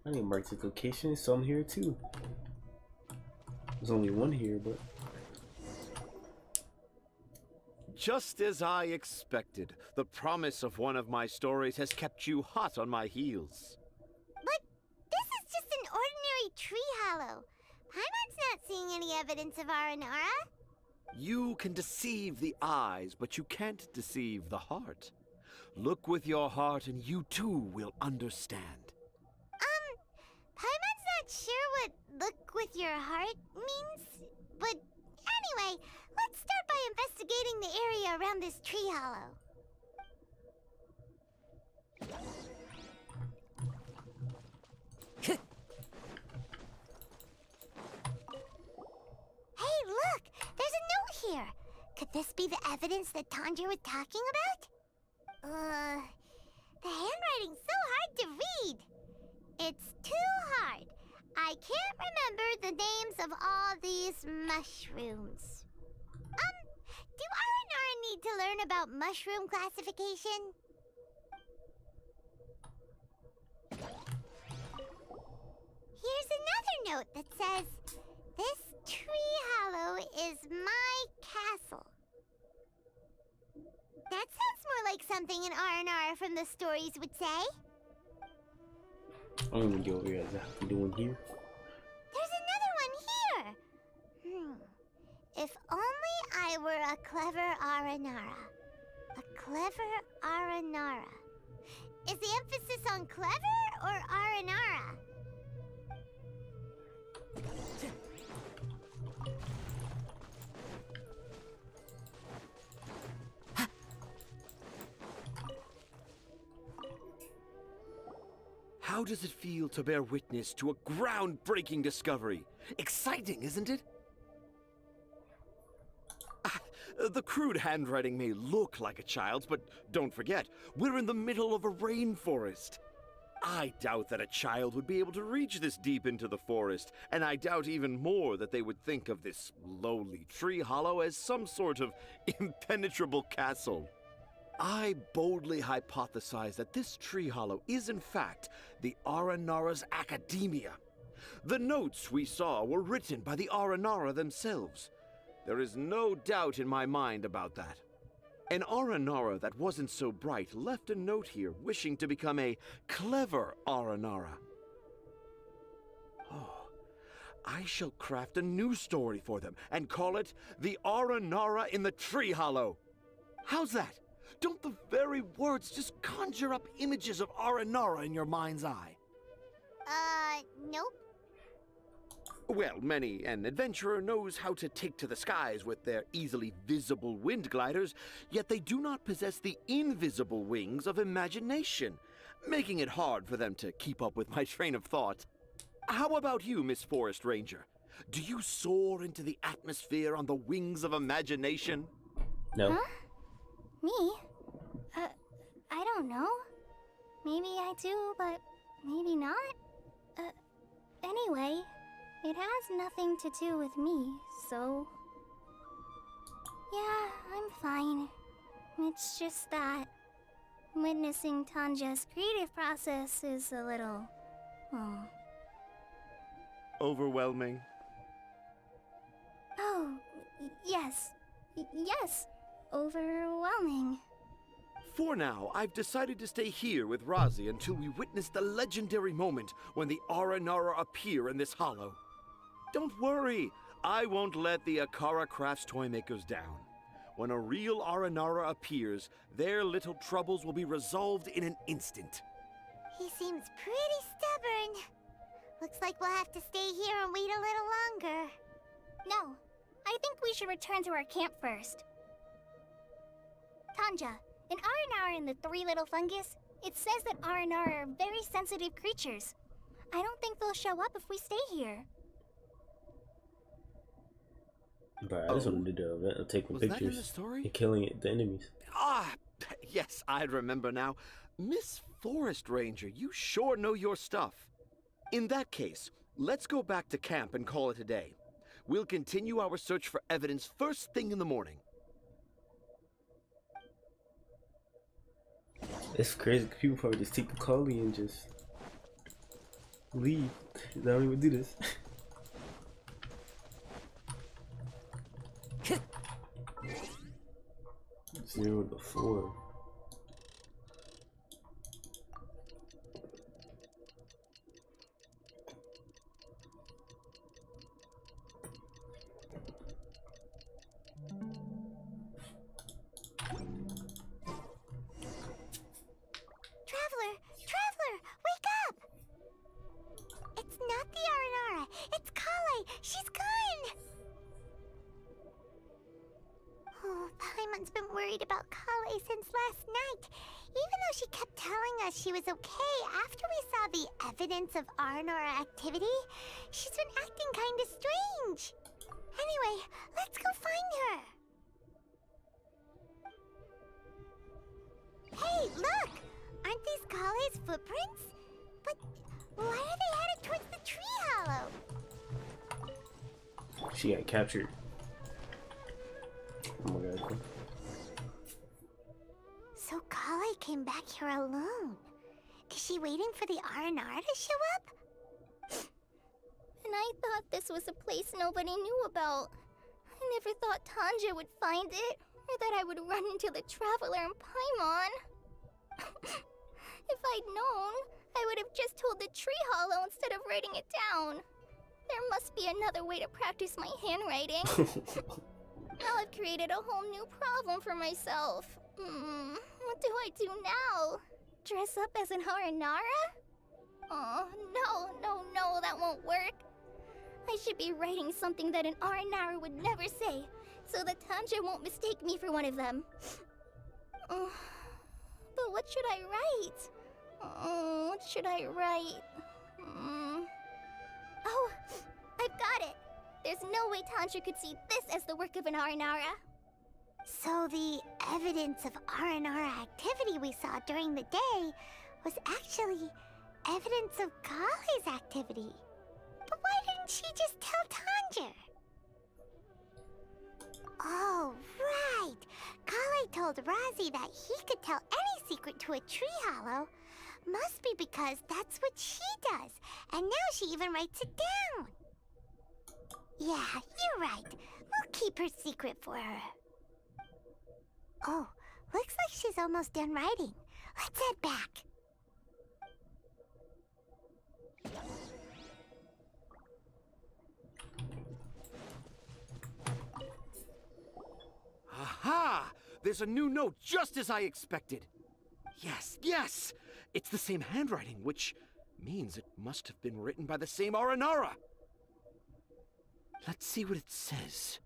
Speaker 1: I didn't mark this location, so I'm here too. There's only one here, but
Speaker 22: Just as I expected, the promise of one of my stories has kept you hot on my heels.
Speaker 6: But this is just an ordinary tree hollow. Paimon's not seeing any evidence of Aranara.
Speaker 22: You can deceive the eyes, but you can't deceive the heart. Look with your heart and you too will understand.
Speaker 6: Paimon's not sure what look with your heart means. But anyway, let's start by investigating the area around this tree hollow. Hey, look! There's a note here! Could this be the evidence that Tanja was talking about? The handwriting's so hard to read. It's too hard. I can't remember the names of all these mushrooms. Do Aranara need to learn about mushroom classification? Here's another note that says, "This tree hollow is my castle." That sounds more like something an Aranara from the stories would say.
Speaker 1: I don't even get over here. Is that what I'm doing here?
Speaker 6: There's another one here. If only I were a clever Aranara. A clever Aranara. Is the emphasis on clever or Aranara?
Speaker 22: How does it feel to bear witness to a groundbreaking discovery? Exciting, isn't it? The crude handwriting may look like a child's, but don't forget, we're in the middle of a rainforest. I doubt that a child would be able to reach this deep into the forest, and I doubt even more that they would think of this lowly tree hollow as some sort of impenetrable castle. I boldly hypothesize that this tree hollow is in fact the Aranara's academia. The notes we saw were written by the Aranara themselves. There is no doubt in my mind about that. An Aranara that wasn't so bright left a note here wishing to become a clever Aranara. Oh, I shall craft a new story for them and call it The Aranara in the Tree Hollow. How's that? Don't the very words just conjure up images of Aranara in your mind's eye?
Speaker 6: Nope.
Speaker 22: Well, many an adventurer knows how to take to the skies with their easily visible wind gliders, yet they do not possess the invisible wings of imagination, making it hard for them to keep up with my train of thought. How about you, Miss Forest Ranger? Do you soar into the atmosphere on the wings of imagination?
Speaker 1: No.
Speaker 4: Huh? Me? I don't know. Maybe I do, but maybe not. Anyway, it has nothing to do with me, so... Yeah, I'm fine. It's just that witnessing Tanja's creative process is a little...
Speaker 22: Overwhelming.
Speaker 4: Oh, yes. Yes. Overwhelming.
Speaker 22: For now, I've decided to stay here with Razi until we witness the legendary moment when the Aranara appear in this hollow. Don't worry, I won't let the Akara Crafts toymakers down. When a real Aranara appears, their little troubles will be resolved in an instant.
Speaker 6: He seems pretty stubborn. Looks like we'll have to stay here and wait a little longer.
Speaker 4: No, I think we should return to our camp first. Tanja, in Aranara and the Three Little Fungus, it says that Aranara are very sensitive creatures. I don't think they'll show up if we stay here.
Speaker 1: But I just wanted to do the event of taking
Speaker 22: Was that in the
Speaker 1: pictures
Speaker 22: story?
Speaker 1: and killing the enemies.
Speaker 22: Ah, yes, I remember now. Miss Forest Ranger, you sure know your stuff. In that case, let's go back to camp and call it a day. We'll continue our search for evidence first thing in the morning.
Speaker 1: It's crazy. People probably just take the collie and just Leave. I don't even do this. 0 to 4.
Speaker 6: Traveler! Traveler! Wake up! It's not the Aranara. It's Kale. She's gone! Oh, Paimon's been worried about Kale since last night. Even though she kept telling us she was okay after we saw the evidence of Aranara activity, she's been acting kinda strange. Anyway, let's go find her. Hey, look! Aren't these Kale's footprints? But why are they headed towards the tree hollow?
Speaker 1: She got captured. Oh my god.
Speaker 6: So Kale came back here alone. Is she waiting for the Aranara to show up?
Speaker 9: And I thought this was a place nobody knew about. I never thought Tanja would find it, or that I would run into the Traveler and Paimon. If I'd known, I would have just told the tree hollow instead of writing it down. There must be another way to practice my handwriting. Now I've created a whole new problem for myself. What do I do now? Dress up as an Aranara? Oh, no, that won't work. I should be writing something that an Aranara would never say, so that Tanja won't mistake me for one of them. But what should I write? What should I write? Oh, I've got it! There's no way Tanja could see this as the work of an Aranara.
Speaker 6: So the evidence of Aranara activity we saw during the day was actually evidence of Kale's activity. But why didn't she just tell Tanja? Oh, right. Kale told Razi that he could tell any secret to a tree hollow. Must be because that's what she does. And now she even writes it down. Yeah, you're right. We'll keep her secret for her. Oh, looks like she's almost done writing. Let's head back.
Speaker 22: Aha! There's a new note just as I expected. Yes, yes! It's the same handwriting, which means it must have been written by the same Aranara. Let's see what it says.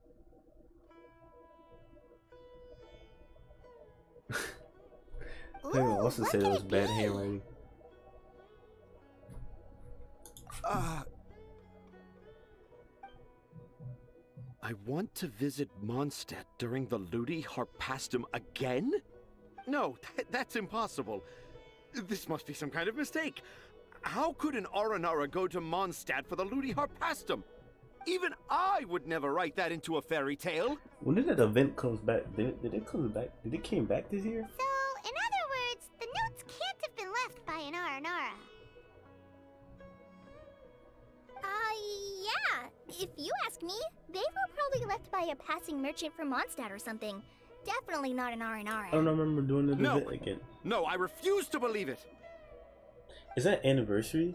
Speaker 1: They also said it was bad handwriting.
Speaker 22: I want to visit Mondstadt during the Ludi Harpastum again? No, that's impossible. This must be some kind of mistake. How could an Aranara go to Mondstadt for the Ludi Harpastum? Even I would never write that into a fairy tale.
Speaker 1: When did that event come back? Did it come back? Did it came back this year?
Speaker 6: So, in other words, the notes can't have been left by an Aranara.
Speaker 9: Yeah. If you ask me, they were probably left by a passing merchant from Mondstadt or something. Definitely not an Aranara.
Speaker 1: I don't remember doing the event again.
Speaker 22: No, I refuse to believe it.
Speaker 1: Is that anniversary?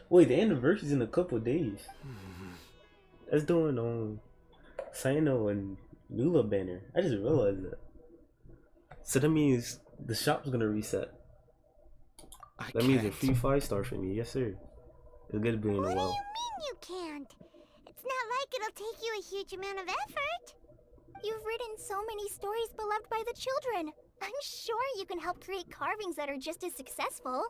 Speaker 1: Wait, the anniversary's in a couple of days. That's doing Sino and Nula banner. I just realized that. So that means the shop's gonna reset. That means a free 5-star for me. Yes, sir. It's good to be in a while.
Speaker 6: What do you mean you can't? It's not like it'll take you a huge amount of effort.
Speaker 9: You've written so many stories beloved by the children. I'm sure you can help create carvings that are just as successful.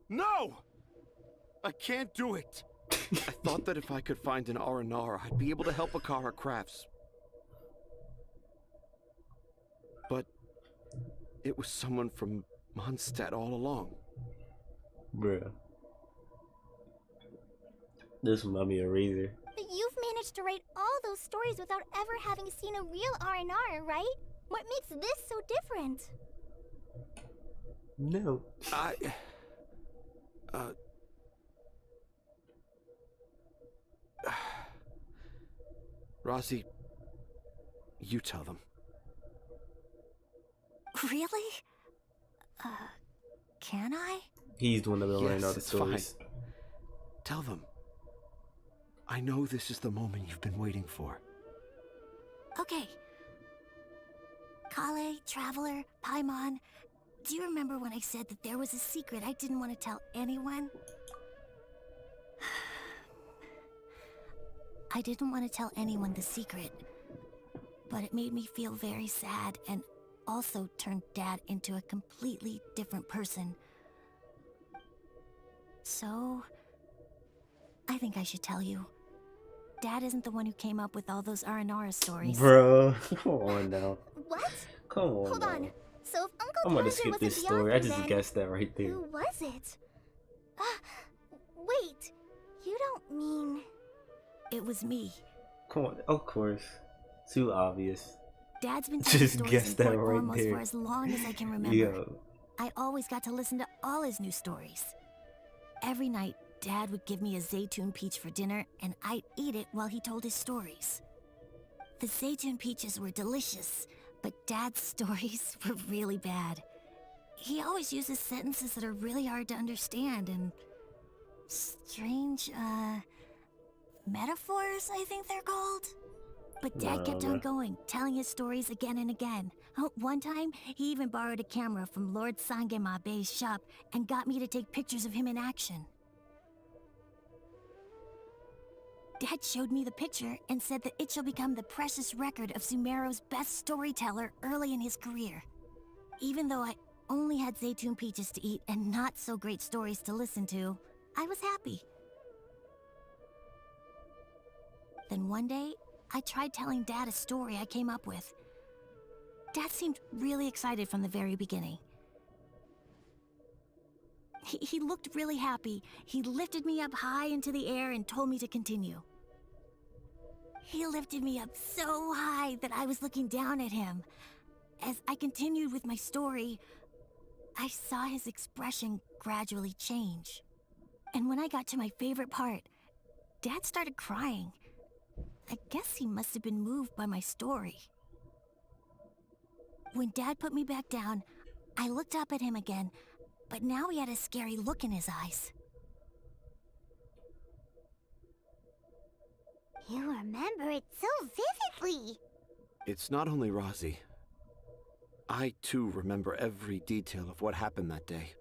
Speaker 22: No! I can't do it. I thought that if I could find an Aranara, I'd be able to help Akara Crafts. But it was someone from Mondstadt all along.
Speaker 1: Bruh. This might be a razor.
Speaker 9: But you've managed to write all those stories without ever having seen a real Aranara, right?
Speaker 4: What makes this so different?
Speaker 1: No.
Speaker 22: Rosie, you tell them.
Speaker 4: Really? Can I?
Speaker 1: He's the one that will learn all the
Speaker 22: It's fine.
Speaker 1: stories.
Speaker 22: Tell them. I know this is the moment you've been waiting for.
Speaker 4: Okay. Kale, Traveler, Paimon, do you remember when I said that there was a secret I didn't want to tell anyone? I didn't want to tell anyone the secret, but it made me feel very sad and also turned Dad into a completely different person. So, I think I should tell you. Dad isn't the one who came up with all those Aranara stories.
Speaker 1: Bro, come on now.
Speaker 4: What?
Speaker 1: Come on.
Speaker 4: Hold
Speaker 1: now.
Speaker 4: on. So if Uncle
Speaker 1: I'm gonna
Speaker 4: Tarzan
Speaker 1: skip
Speaker 4: was
Speaker 1: this
Speaker 4: a
Speaker 1: story. I
Speaker 4: Beyonder,
Speaker 1: just
Speaker 4: then
Speaker 1: guessed that right there.
Speaker 4: who was it? Wait, you don't mean... It was me.
Speaker 1: Come on, of course. Too obvious.
Speaker 4: Dad's been telling
Speaker 1: Just
Speaker 4: stories
Speaker 1: guess
Speaker 4: in
Speaker 1: that
Speaker 4: Port
Speaker 1: right
Speaker 4: Ormos
Speaker 1: there.
Speaker 4: for as long as I can remember.
Speaker 1: Yo.
Speaker 4: I always got to listen to all his new stories. Every night, Dad would give me a Zaytun peach for dinner, and I'd eat it while he told his stories. The Zaytun peaches were delicious, but Dad's stories were really bad. He always uses sentences that are really hard to understand and strange, metaphors, I think they're called. But Dad kept on going, telling his stories again and again. One time, he even borrowed a camera from Lord Sangema Bey's shop and got me to take pictures of him in action. Dad showed me the picture and said that it shall become the precious record of Sumeru's best storyteller early in his career. Even though I only had Zaytun peaches to eat and not so great stories to listen to, I was happy. Then one day, I tried telling Dad a story I came up with. Dad seemed really excited from the very beginning. He looked really happy. He lifted me up high into the air and told me to continue. He lifted me up so high that I was looking down at him. As I continued with my story, I saw his expression gradually change. And when I got to my favorite part, Dad started crying. I guess he must have been moved by my story. When Dad put me back down, I looked up at him again, but now he had a scary look in his eyes.
Speaker 6: You remember it so vividly.
Speaker 22: It's not only Rosie. I, too, remember every detail of what happened that day.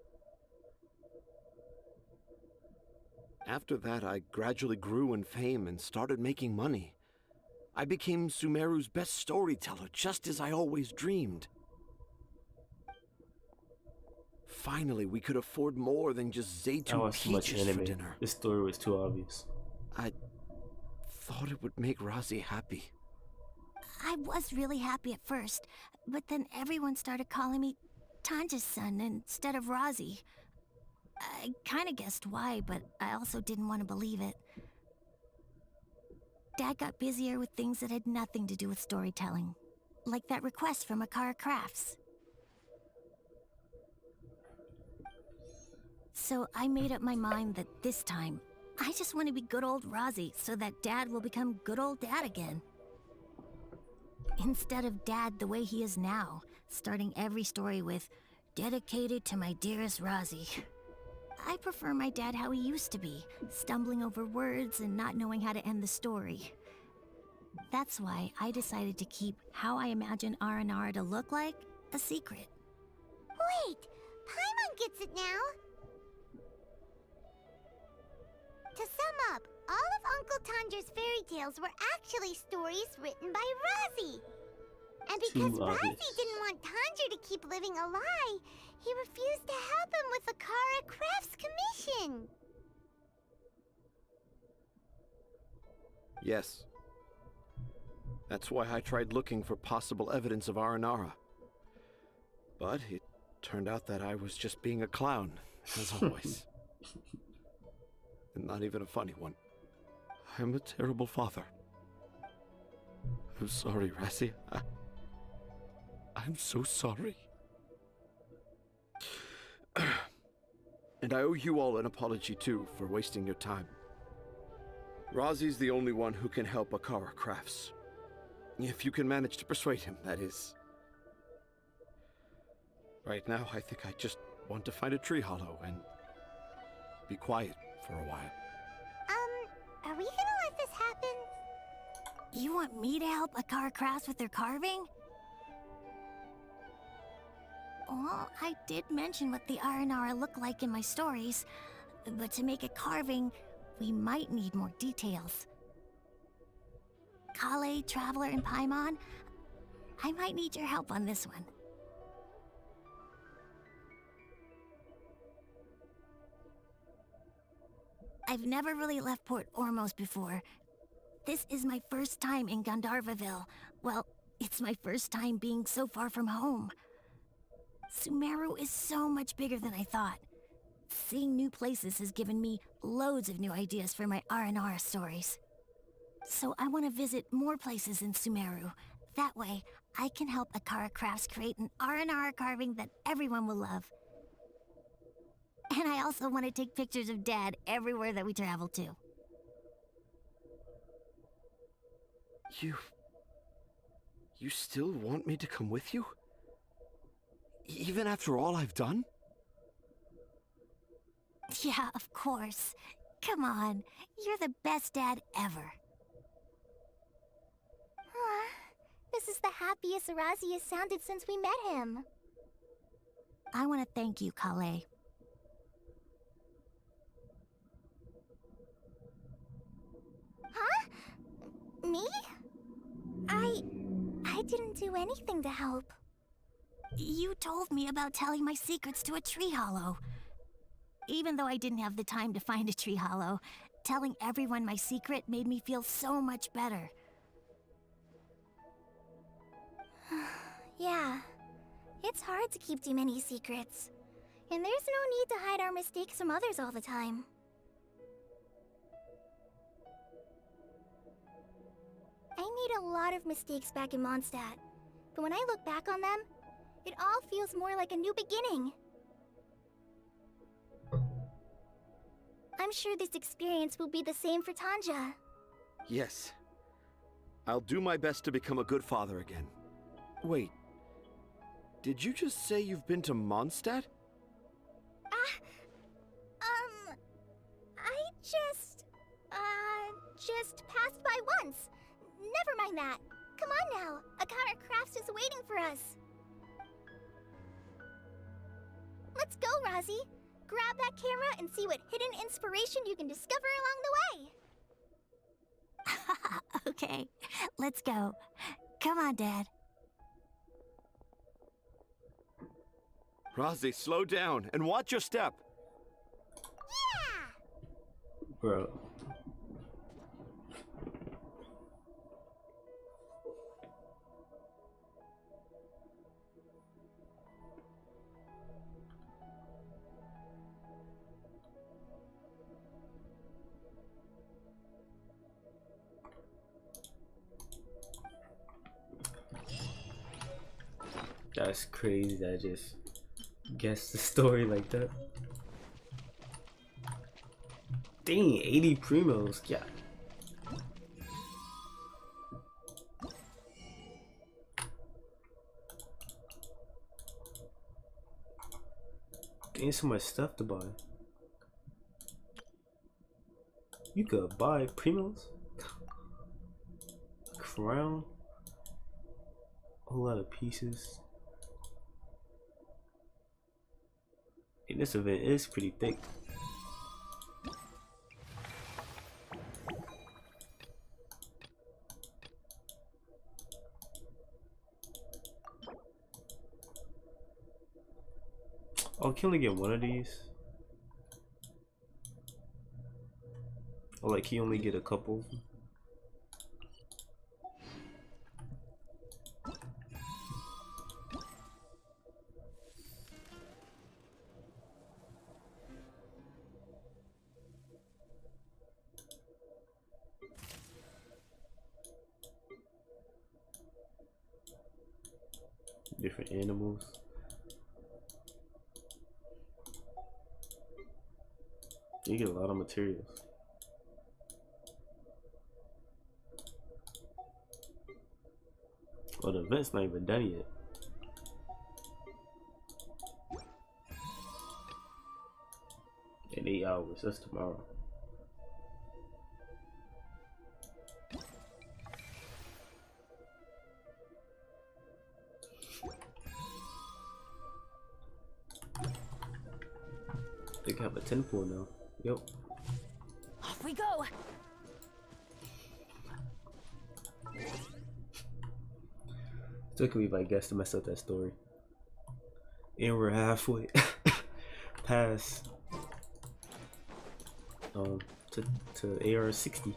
Speaker 22: After that, I gradually grew in fame and started making money. I became Sumeru's best storyteller, just as I always dreamed. Finally, we could afford more than just
Speaker 1: I
Speaker 22: Zaytun
Speaker 1: watched too much
Speaker 22: peaches for
Speaker 1: anime.
Speaker 22: dinner.
Speaker 1: This story was too obvious.
Speaker 22: I thought it would make Rosie happy.
Speaker 4: I was really happy at first, but then everyone started calling me Tanja's son instead of Razi. I kinda guessed why, but I also didn't want to believe it. Dad got busier with things that had nothing to do with storytelling, like that request from Akara Crafts. So I made up my mind that this time, I just want to be good old Razi so that Dad will become good old Dad again. Instead of Dad the way he is now, starting every story with, "Dedicated to my dearest Razi." I prefer my dad how he used to be, stumbling over words and not knowing how to end the story. That's why I decided to keep how I imagine Aranara to look like a secret.
Speaker 6: Wait, Paimon gets it now. To sum up, all of Uncle Tandra's fairy tales were actually stories written by Razi. And because Razi didn't want Tandra to keep living a lie, he refused to help him with the Kara Crafts commission.
Speaker 22: Yes. That's why I tried looking for possible evidence of Aranara. But it turned out that I was just being a clown, as always. And not even a funny one. I'm a terrible father. I'm sorry, Razi. I'm so sorry. And I owe you all an apology, too, for wasting your time. Razi's the only one who can help Akara Crafts. If you can manage to persuade him, that is. Right now, I think I just want to find a tree hollow and be quiet for a while.
Speaker 6: Are we gonna let this happen?
Speaker 4: You want me to help Akara Crafts with their carving? Well, I did mention what the Aranara look like in my stories, but to make a carving, we might need more details. Kale, Traveler, and Paimon, I might need your help on this one. I've never really left Port Ormos before. This is my first time in Gandharvaville. Well, it's my first time being so far from home. Sumeru is so much bigger than I thought. Seeing new places has given me loads of new ideas for my Aranara stories. So I want to visit more places in Sumeru. That way, I can help Akara Crafts create an Aranara carving that everyone will love. And I also want to take pictures of Dad everywhere that we travel to.
Speaker 22: You still want me to come with you? Even after all I've done?
Speaker 4: Yeah, of course. Come on, you're the best dad ever.
Speaker 6: This is the happiest Arazi has sounded since we met him.
Speaker 4: I want to thank you, Kale.
Speaker 6: Huh? Me? I didn't do anything to help.
Speaker 4: You told me about telling my secrets to a tree hollow. Even though I didn't have the time to find a tree hollow, telling everyone my secret made me feel so much better.
Speaker 6: Yeah, it's hard to keep too many secrets. And there's no need to hide our mistakes from others all the time. I made a lot of mistakes back in Mondstadt, but when I look back on them, it all feels more like a new beginning. I'm sure this experience will be the same for Tanja.
Speaker 22: Yes. I'll do my best to become a good father again. Wait. Did you just say you've been to Mondstadt?
Speaker 6: I just passed by once. Never mind that. Come on now. Akara Crafts is waiting for us. Let's go, Razi. Grab that camera and see what hidden inspiration you can discover along the way.
Speaker 4: Okay, let's go. Come on, Dad.
Speaker 22: Razi, slow down and watch your step.
Speaker 1: Bro. That's crazy that I just guessed the story like that. Dang, 80 primos, yeah. Dang, so much stuff to buy. You could buy primos, crown, a whole lot of pieces. And this event is pretty thick. Oh, can only get one of these? Or like he only get a couple? different animals. You get a lot of materials. Well, the event's not even done yet. In 8 hours, that's tomorrow. They have a 10 pool now. Yep.
Speaker 5: Off we go.
Speaker 1: Took me by guess to mess up that story. And we're halfway past to AR 60.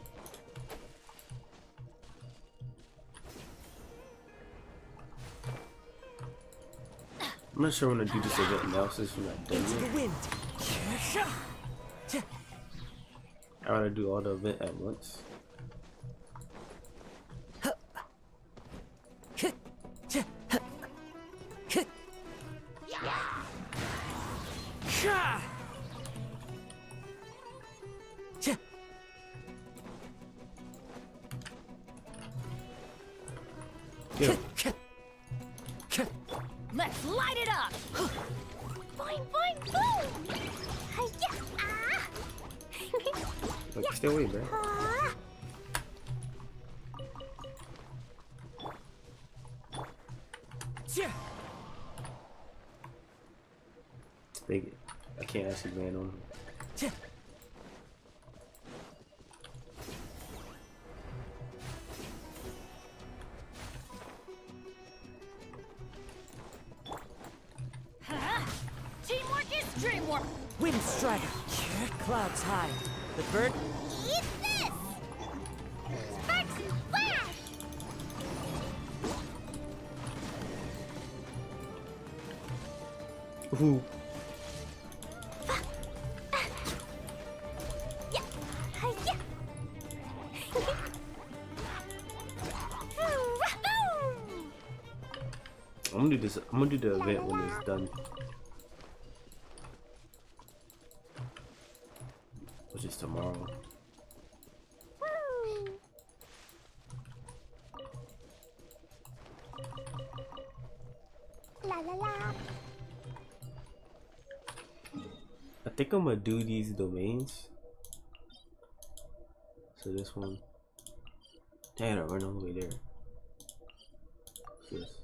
Speaker 1: I'm not sure when to do this event analysis when I'm done yet. I want to do all the event at once. Yeah.
Speaker 5: Let's light it up.
Speaker 6: Boing, boing, boom! Hi-ya!
Speaker 1: Like, stay away, bro. Big. I can't actually land on him.
Speaker 5: Teamwork is dreamwork.
Speaker 20: Wind strider. Clouds high. The bird.
Speaker 6: Eat this! Sparks and flash!
Speaker 1: Ooh.
Speaker 6: Yeah! Hi-ya!
Speaker 1: I'm gonna do this. I'm gonna do the event when it's done, which is tomorrow.
Speaker 6: La la la.
Speaker 1: I think I'm gonna do these domains. So this one. Dang, I run all the way there. What's this?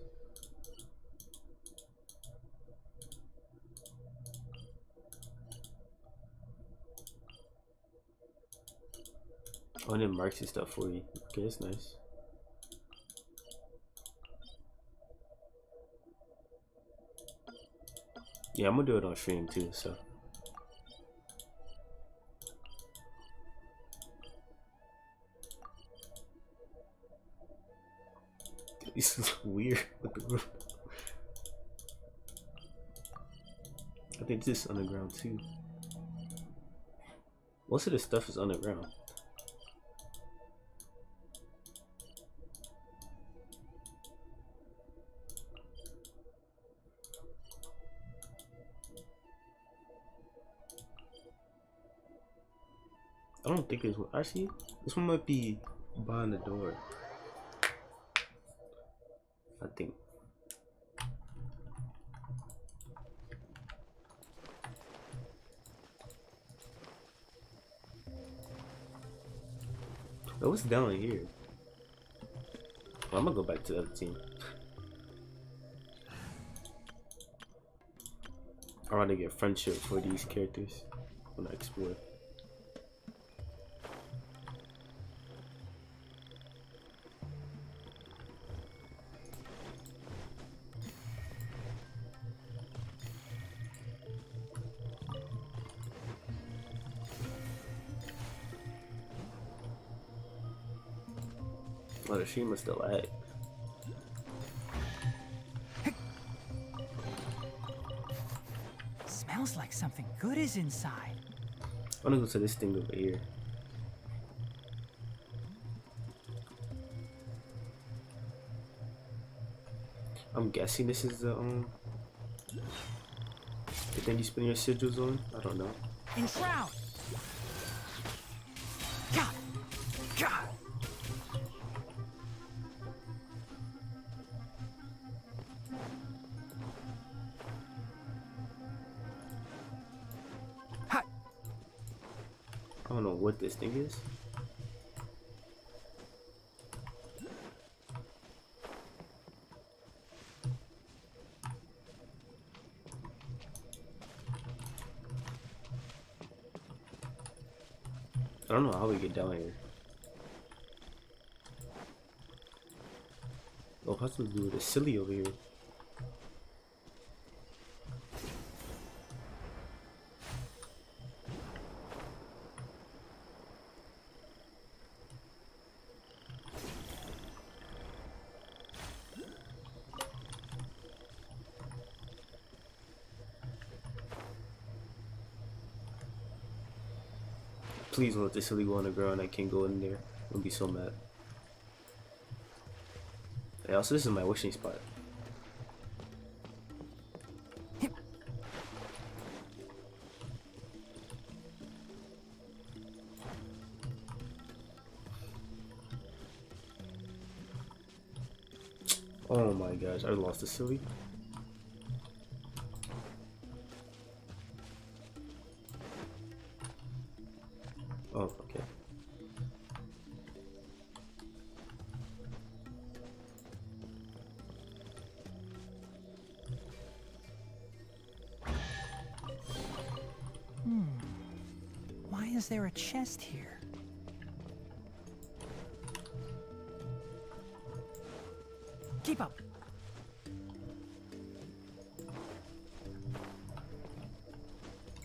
Speaker 1: Oh, and it marks and stuff for you. Okay, that's nice. Yeah, I'm gonna do it on stream too, so. This is weird with the roof. I think this is underground too. Most of this stuff is underground. I don't think it's actually. This one might be behind the door. I think. Oh, what's down here? Well, I'm gonna go back to the other team. I want to get friendship for these characters when I explore. Oh, the stream is still lag.
Speaker 3: Smells like something good is inside.
Speaker 1: I'm gonna go to this thing over here. I'm guessing this is the thing you spin your sigils on. I don't know.
Speaker 3: Enshroud! God! God!
Speaker 1: I don't know what this thing is. I don't know how we get down here. Oh, what's to do with this silly over here? Please don't let this silly go on the ground. I can't go in there. I'll be so mad. Hey, also, this is my wishing spot. Oh my gosh, I lost the silly. Oh, okay.
Speaker 3: Why is there a chest here? Keep up.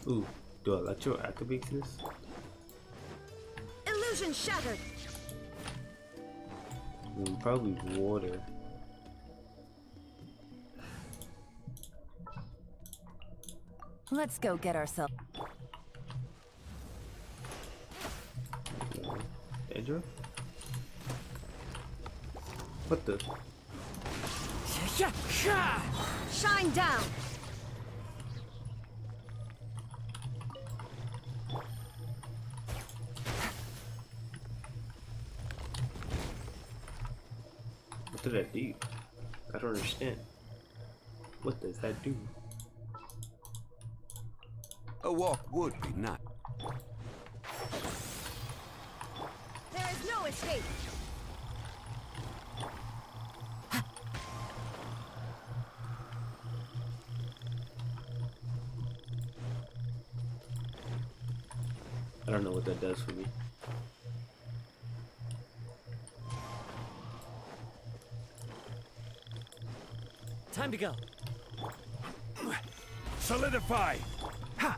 Speaker 1: Ooh, do Electro activate this?
Speaker 5: Illusion shattered.
Speaker 1: Probably water.
Speaker 2: Let's go get ourselves.
Speaker 1: Andrew? What the?
Speaker 5: Shine down.
Speaker 1: What did that do? I don't understand. What does that do?
Speaker 8: A walk would be nice.
Speaker 5: There is no escape.
Speaker 1: I don't know what that does for me.
Speaker 20: Time to go.
Speaker 16: Solidify!
Speaker 20: Ha!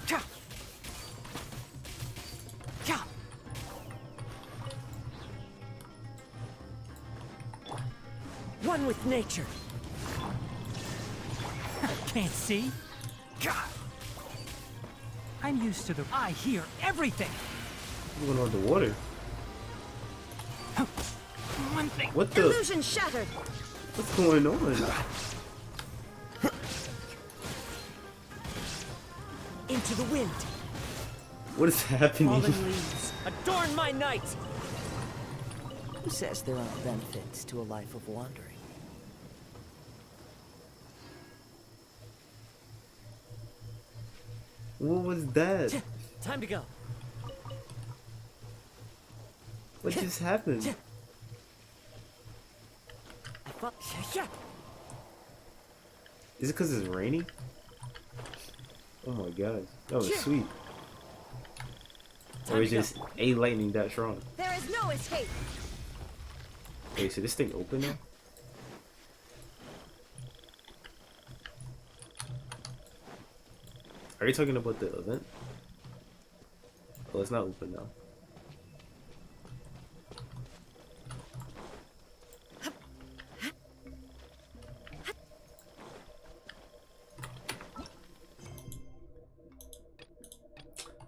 Speaker 20: Cha! Cha! One with nature.
Speaker 3: Can't see? I'm used to the... I hear everything!
Speaker 1: What's going on with the water?
Speaker 3: One thing...
Speaker 1: What the?
Speaker 5: Illusion shattered.
Speaker 1: What's going on?
Speaker 20: Into the wind.
Speaker 1: What is happening?
Speaker 20: Fallen leaves, adorn my night.
Speaker 12: Who says there aren't benefits to a life of wandering?
Speaker 1: What was that?
Speaker 20: Time to go.
Speaker 1: What just happened? Is it because it's raining? Oh my god, that was sweet. Or is just a lightning that strong?
Speaker 5: There is no escape.
Speaker 1: Wait, so this thing open now? Are you talking about the event? Oh, it's not open now.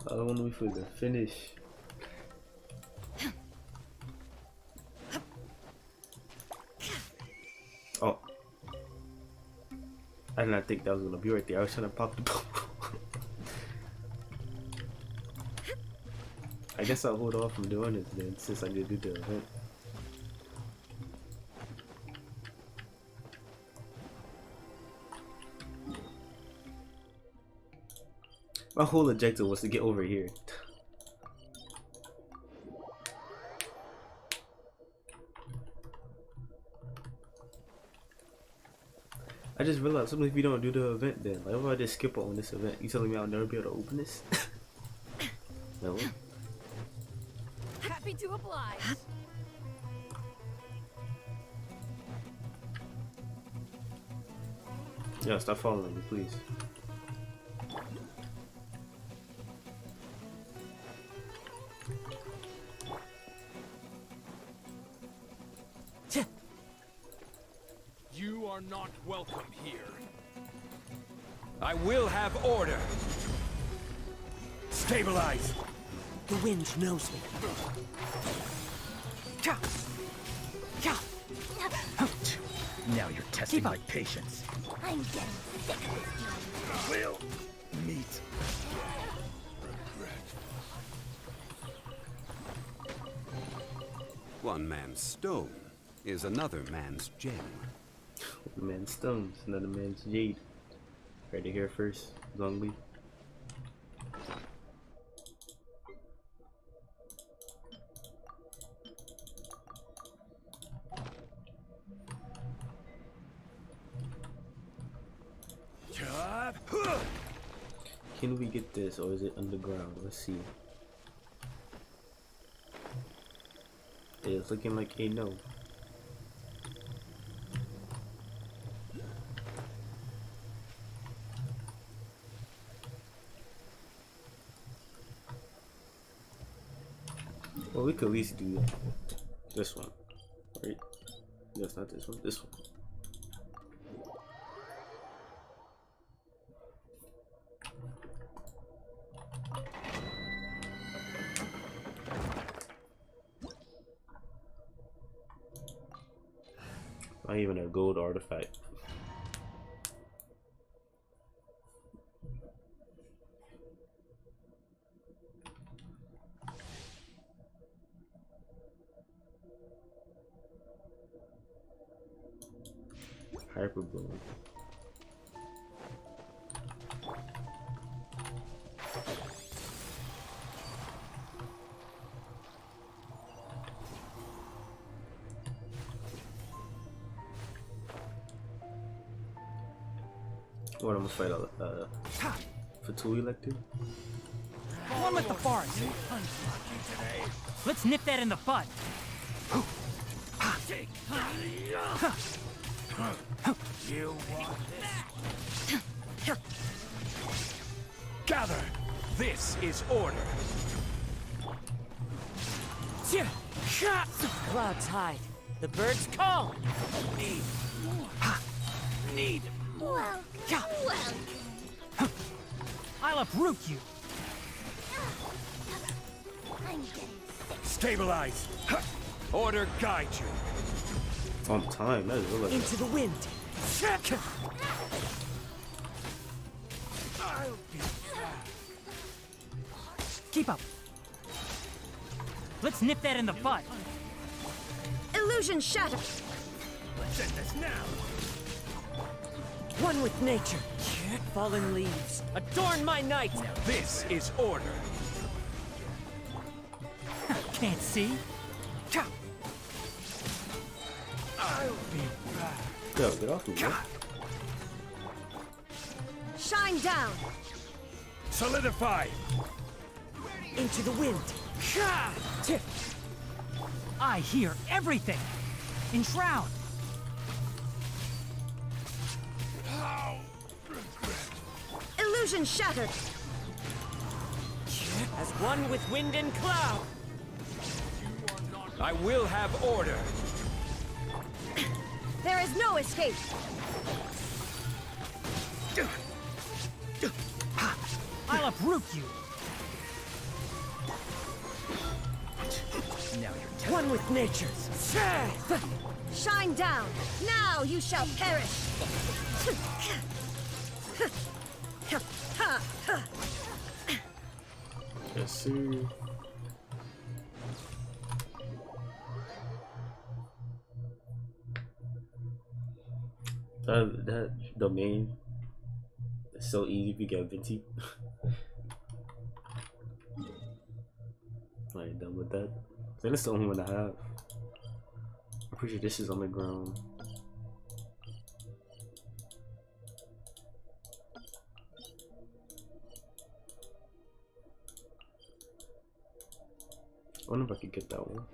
Speaker 1: I want to wait for the finish. Oh. I did not think that was gonna be right there. I was trying to pop the bubble. I guess I'll hold off from doing it then, since I did do the event. My whole objective was to get over here. I just realized something if you don't do the event then. Like, what if I just skip on this event? You telling me I'll never be able to open this? No.
Speaker 2: Happy to oblige.
Speaker 1: Yeah, stop following me, please.
Speaker 19: You are not welcome here. I will have order.
Speaker 7: Stabilize! The wind knows me.
Speaker 21: Now you're testing my patience.
Speaker 6: I'm getting sick of this.
Speaker 21: Will meet.
Speaker 8: One man's stone is another man's gem.
Speaker 1: One man's stones, another man's jade. Right here first, Zongli. Can we get this, or is it underground? Let's see. It's looking like a no. Well, we could at least do this one, right? That's not this one. This one. Not even a gold artifact. Hyperbloom. What, I'm gonna fight for two elected?
Speaker 3: One with the forest. Let's nip that in the bud.
Speaker 19: You want this? Gather! This is order.
Speaker 20: Clouds hide. The birds call.
Speaker 19: Need
Speaker 6: Well,
Speaker 3: I'll uproot you.
Speaker 6: I'm getting sick.
Speaker 19: Stabilize. Order guide you.
Speaker 1: On time, that is really
Speaker 20: Into the wind.
Speaker 19: I'll be
Speaker 3: Keep up. Let's nip that in the bud.
Speaker 20: Illusion shattered.
Speaker 19: Let's end this now.
Speaker 20: One with nature. Fallen leaves. Adorn my night.
Speaker 19: This is order.
Speaker 3: Can't see.
Speaker 19: I'll be back.
Speaker 1: Yo, get off me, man.
Speaker 20: Shine down.
Speaker 19: Solidify.
Speaker 20: Into the wind.
Speaker 3: I hear everything. Enshroud.
Speaker 20: Illusion shattered. As one with wind and cloud.
Speaker 19: I will have order.
Speaker 20: There is no escape.
Speaker 3: I'll uproot you.
Speaker 21: Now you're
Speaker 20: One with nature.
Speaker 2: Shine down! Now you shall perish!
Speaker 1: Yes, sir. That domain is so easy if you get Vinci. I ain't done with that. That's the only one I have. I'm pretty sure this is on the ground. I wonder if I could get that one.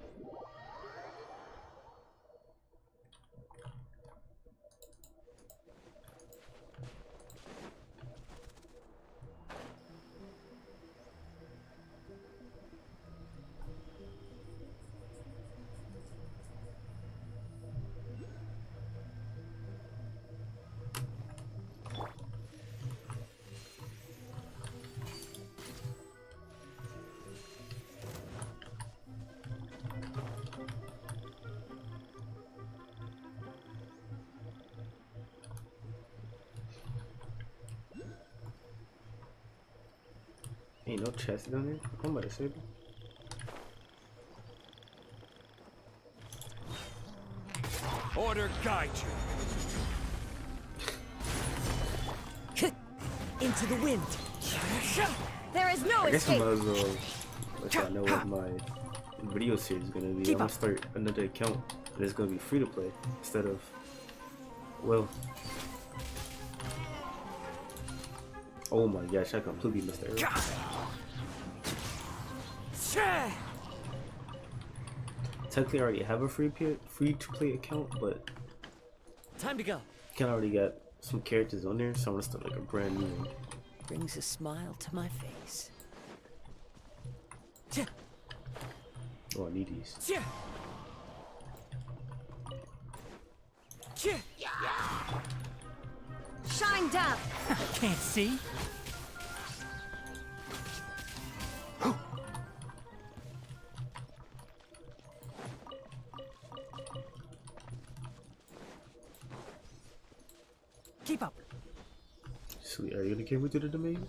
Speaker 1: Ain't no chest down there. I'm about to say that.
Speaker 19: Order guide you.
Speaker 20: Into the wind.
Speaker 2: There is no
Speaker 1: I guess I
Speaker 2: escape.
Speaker 1: might as well let y'all know what my video series is gonna be. I'm gonna start another account and it's gonna be free to play instead of, well, oh my gosh, I completely missed that. Technically, I already have a free to play account, but
Speaker 20: time to go.
Speaker 1: Can already got some characters on there, so I want to start like a brand new one.
Speaker 20: Brings a smile to my face.
Speaker 1: Oh, I need these.
Speaker 2: Shine down.
Speaker 3: Can't see. Keep up.
Speaker 1: Sweet, are you gonna carry me to the domain?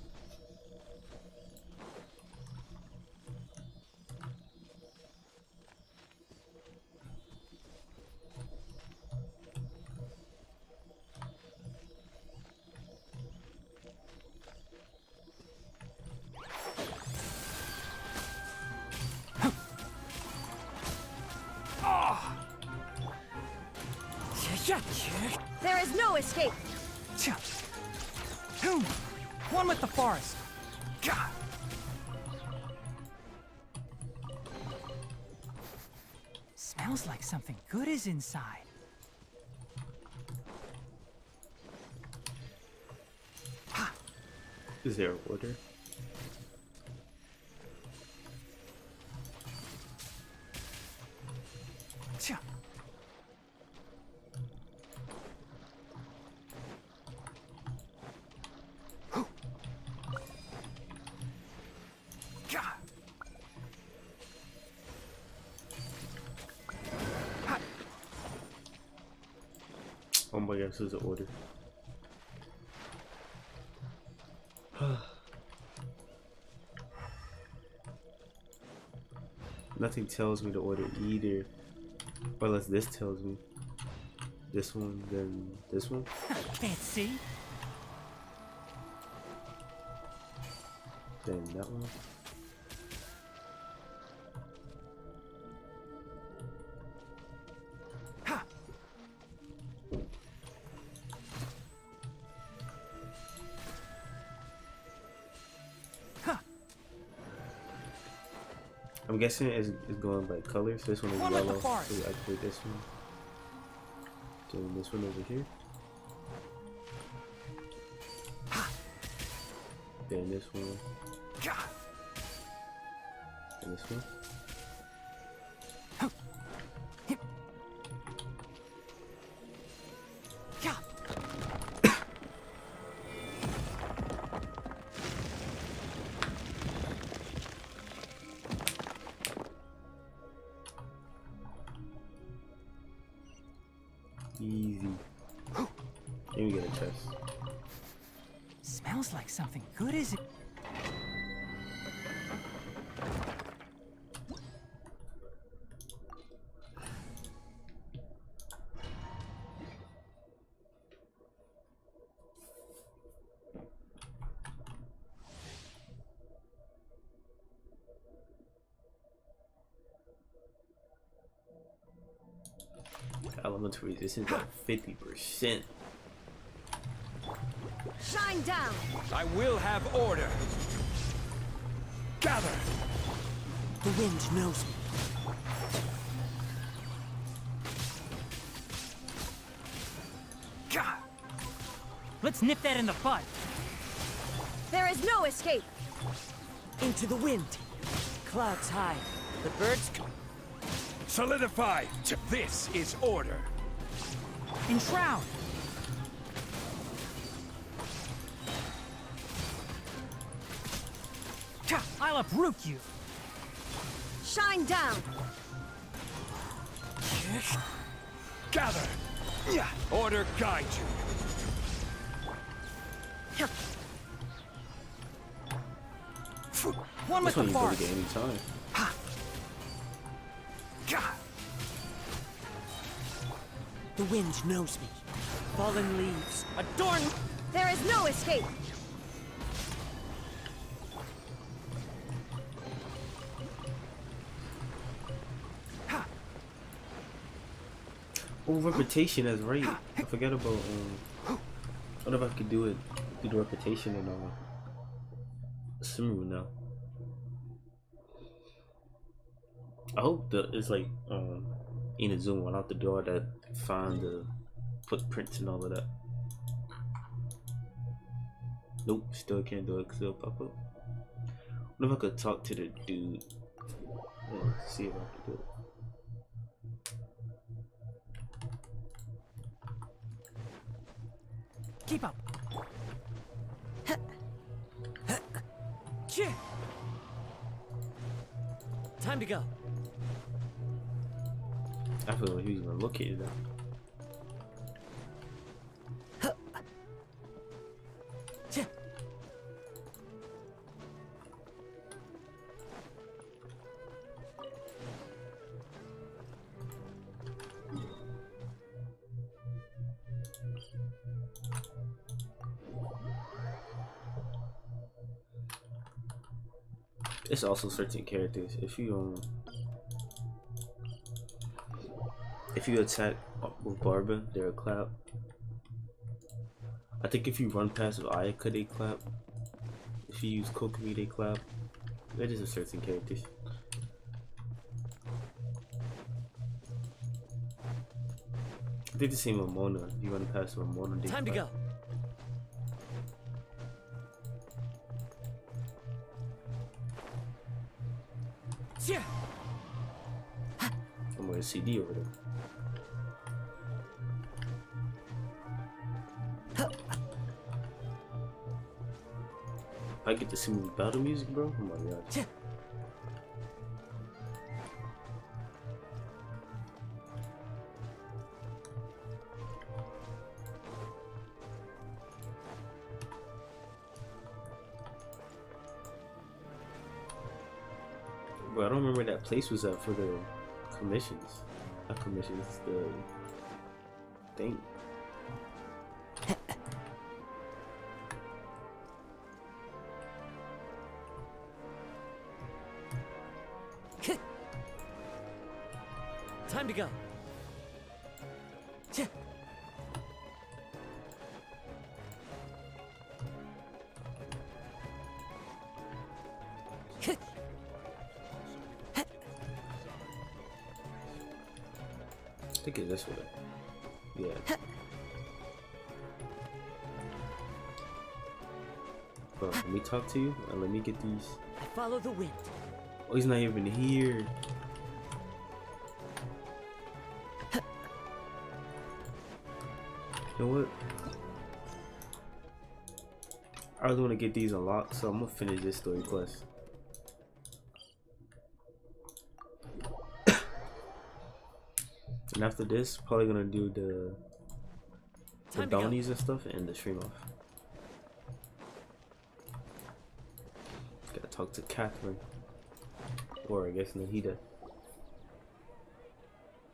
Speaker 2: There is no escape.
Speaker 3: One with the forest. Smells like something good is inside.
Speaker 1: Is there an order? Oh my gosh, this is an order. Nothing tells me to order either. Or unless this tells me. This one, then this one.
Speaker 3: Can't see.
Speaker 1: Then that one. I'm guessing it's going by color, so this one is yellow, so we activate this one. Then this one over here. Then this one. And this one. Let me get a chest.
Speaker 3: Smells like something good, is it?
Speaker 1: Elemental resistance at 50%.
Speaker 2: Shine down!
Speaker 19: I will have order. Gather!
Speaker 20: The wind knows me.
Speaker 3: God. Let's nip that in the bud.
Speaker 2: There is no escape!
Speaker 20: Into the wind. Clouds high. The birds
Speaker 19: Solidify! This is order.
Speaker 3: Enshroud! I'll uproot you!
Speaker 2: Shine down!
Speaker 19: Gather! Order guide you.
Speaker 3: One with the
Speaker 1: This one
Speaker 3: forest!
Speaker 1: you can get any time.
Speaker 20: The wind knows me. Fallen leaves. Adorn.
Speaker 2: There is no escape!
Speaker 1: Oh, reputation, that's right. I forgot about what if I could do it, do the reputation in Sumeru now. I hope that it's like in a zoom one out the door that find the footprints and all of that. Nope, still can't do it because it'll pop up. What if I could talk to the dude? Yeah, see if I can do it.
Speaker 3: Keep up.
Speaker 20: Time to go.
Speaker 1: I feel like he's gonna look at it now. It's also certain characters. If you attack with Barba, they're a clap. I think if you run past with Ayaka, they clap. If you use Kokomi, they clap. They're just a certain characters. I think the same with Mona. If you run past with Mona, they
Speaker 20: Time
Speaker 1: clap.
Speaker 20: to go.
Speaker 1: I'm wearing a CD over there. I get to see me battle music, bro. Oh my god. Bro, I don't remember where that place was at for the commissions. Not commissions, the thing.
Speaker 20: Time to go.
Speaker 1: I think it's this way. Yeah. Bro, let me talk to you and let me get these.
Speaker 20: I follow the wind.
Speaker 1: Oh, he's not even here. You know what? I really want to get these unlocked, so I'm gonna finish this story quest. And after this, probably gonna do the bounties and stuff and the stream off. Gotta talk to Catherine. Or I guess Nahida.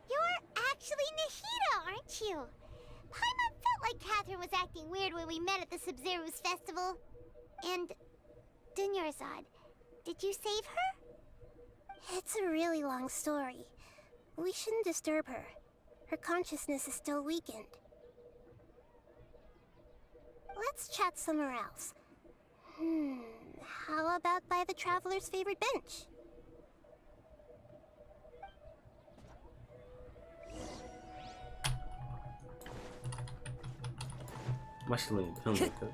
Speaker 6: You're actually Nahida, aren't you? Paimon felt like Catherine was acting weird when we met at the Sumeru's festival. And Dunyarzad, did you save her?
Speaker 13: It's a really long story. We shouldn't disturb her. Her consciousness is still weakened. Let's chat somewhere else. How about by the Traveler's favorite bench?
Speaker 1: Much like like that.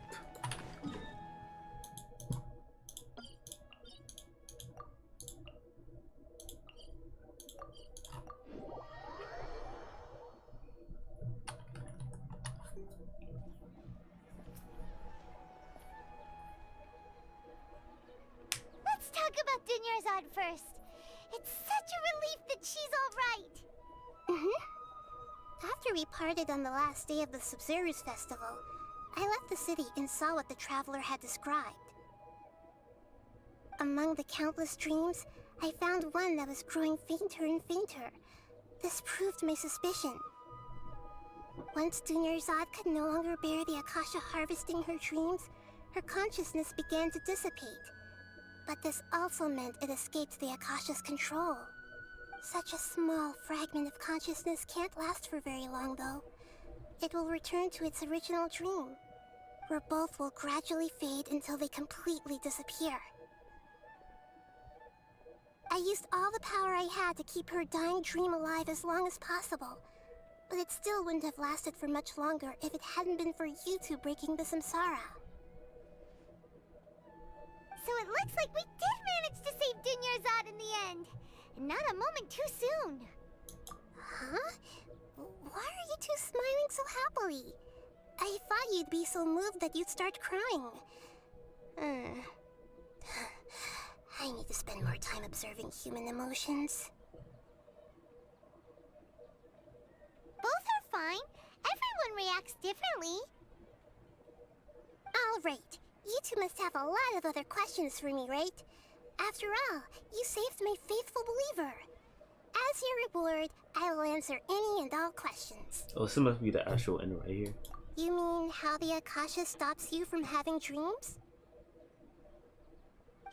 Speaker 6: Let's talk about Dunyarzad first. It's such a relief that she's all right.
Speaker 13: After we parted on the last day of the Sumeru's festival, I left the city and saw what the Traveler had described. Among the countless dreams, I found one that was growing fainter and fainter. This proved my suspicion. Once Dunyarzad could no longer bear the Akasha harvesting her dreams, her consciousness began to dissipate. But this also meant it escaped the Akasha's control. Such a small fragment of consciousness can't last for very long, though. It will return to its original dream, where both will gradually fade until they completely disappear. I used all the power I had to keep her dying dream alive as long as possible, but it still wouldn't have lasted for much longer if it hadn't been for you two breaking the samsara.
Speaker 6: So it looks like we did manage to save Dunyarzad in the end. And not a moment too soon.
Speaker 13: Huh? Why are you two smiling so happily? I thought you'd be so moved that you'd start crying. I need to spend more time observing human emotions.
Speaker 6: Both are fine. Everyone reacts differently.
Speaker 13: All right. You two must have a lot of other questions for me, right? After all, you saved my faithful believer. As your reward, I will answer any and all questions.
Speaker 1: Oh, this must be the actual end right here.
Speaker 13: You mean how the Akasha stops you from having dreams?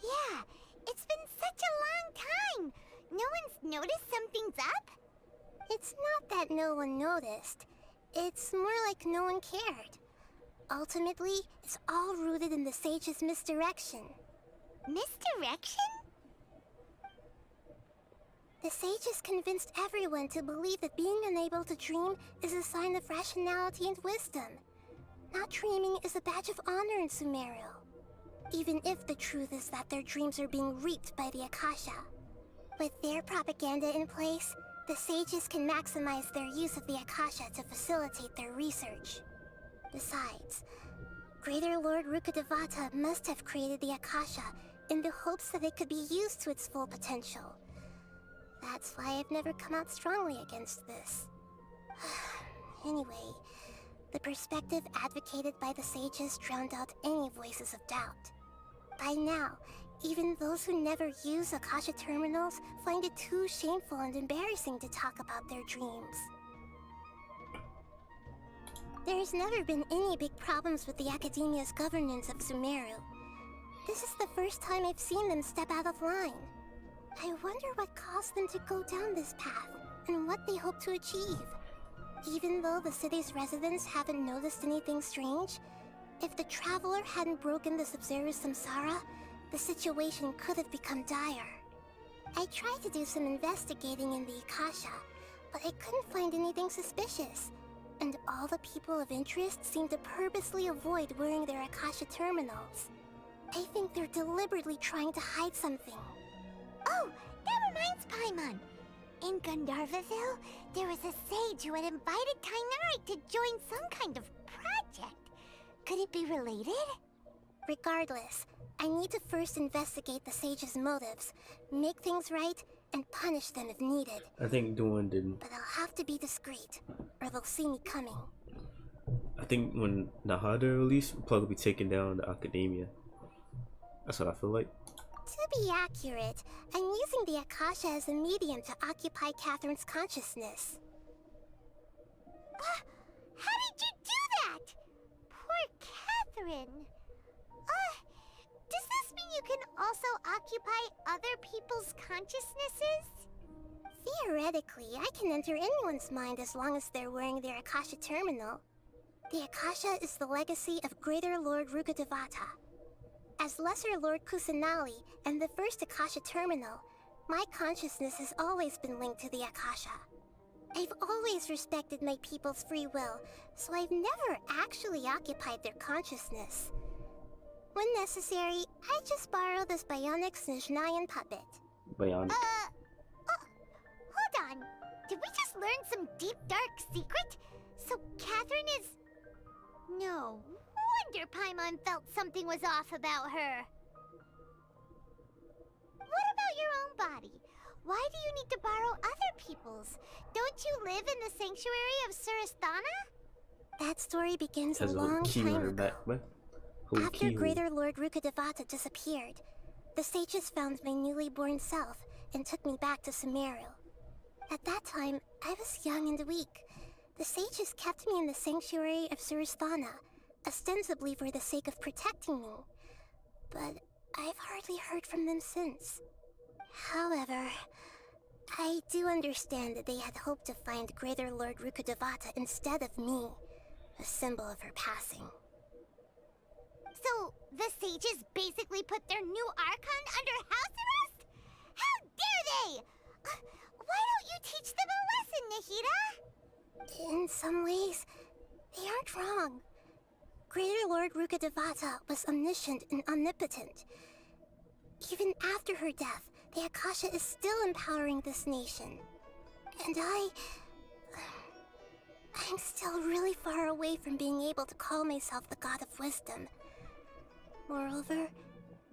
Speaker 6: Yeah, it's been such a long time. No one's noticed something's up?
Speaker 13: It's not that no one noticed. It's more like no one cared. Ultimately, it's all rooted in the sage's misdirection.
Speaker 6: Misdirection?
Speaker 13: The sages convinced everyone to believe that being unable to dream is a sign of rationality and wisdom. Not dreaming is a badge of honor in Sumeru, even if the truth is that their dreams are being reaped by the Akasha. With their propaganda in place, the sages can maximize their use of the Akasha to facilitate their research. Besides, Greater Lord Rukkhadevata must have created the Akasha in the hopes that it could be used to its full potential. That's why I've never come out strongly against this. Anyway, the perspective advocated by the sages drowned out any voices of doubt. By now, even those who never use Akasha terminals find it too shameful and embarrassing to talk about their dreams. There's never been any big problems with the Academia's governance of Sumeru. This is the first time I've seen them step out of line. I wonder what caused them to go down this path, and what they hope to achieve. Even though the city's residents haven't noticed anything strange, if the Traveler hadn't broken the Sumeru's samsara, the situation could have become dire. I tried to do some investigating in the Akasha, but I couldn't find anything suspicious. And all the people of interest seem to purposely avoid wearing their Akasha terminals. I think they're deliberately trying to hide something.
Speaker 6: Oh, that reminds Paimon. In Gandharvaville, there was a sage who had invited Kainari to join some kind of project. Could it be related?
Speaker 13: Regardless, I need to first investigate the sage's motives, make things right, and punish them if needed.
Speaker 1: I think Duan didn't.
Speaker 13: But I'll have to be discreet, or they'll see me coming.
Speaker 1: I think when Nahada released, we'll probably be taking down the Academia. That's what I feel like.
Speaker 13: To be accurate, I'm using the Akasha as a medium to occupy Catherine's consciousness.
Speaker 6: How did you do that? Poor Catherine. Does this mean you can also occupy other people's consciousnesses?
Speaker 13: Theoretically, I can enter anyone's mind as long as they're wearing their Akasha terminal. The Akasha is the legacy of Greater Lord Rukkhadevata. As Lesser Lord Kusanali and the first Akasha terminal, my consciousness has always been linked to the Akasha. I've always respected my people's free will, so I've never actually occupied their consciousness. When necessary, I just borrow this bionic Snezhnayan puppet.
Speaker 1: Bionic.
Speaker 6: Hold on. Did we just learn some deep, dark secret? So Catherine is... No wonder Paimon felt something was off about her. What about your own body? Why do you need to borrow other people's? Don't you live in the sanctuary of Surasthana?
Speaker 13: That story begins a
Speaker 1: Has a little
Speaker 13: long
Speaker 1: key on
Speaker 13: time
Speaker 1: her
Speaker 13: ago.
Speaker 1: back, man. Whole
Speaker 13: After
Speaker 1: keyhole.
Speaker 13: Greater Lord Rukkhadevata disappeared, the sages found my newly born self and took me back to Sumeru. At that time, I was young and weak. The sages kept me in the sanctuary of Surasthana, ostensibly for the sake of protecting me. But I've hardly heard from them since. However, I do understand that they had hoped to find Greater Lord Rukkhadevata instead of me, a symbol of her passing.
Speaker 6: So, the sages basically put their new Archon under house arrest? How dare they! Why don't you teach them a lesson, Nahida?
Speaker 13: In some ways, they aren't wrong. Greater Lord Rukkhadevata was omniscient and omnipotent. Even after her death, the Akasha is still empowering this nation. And I'm still really far away from being able to call myself the God of Wisdom. Moreover,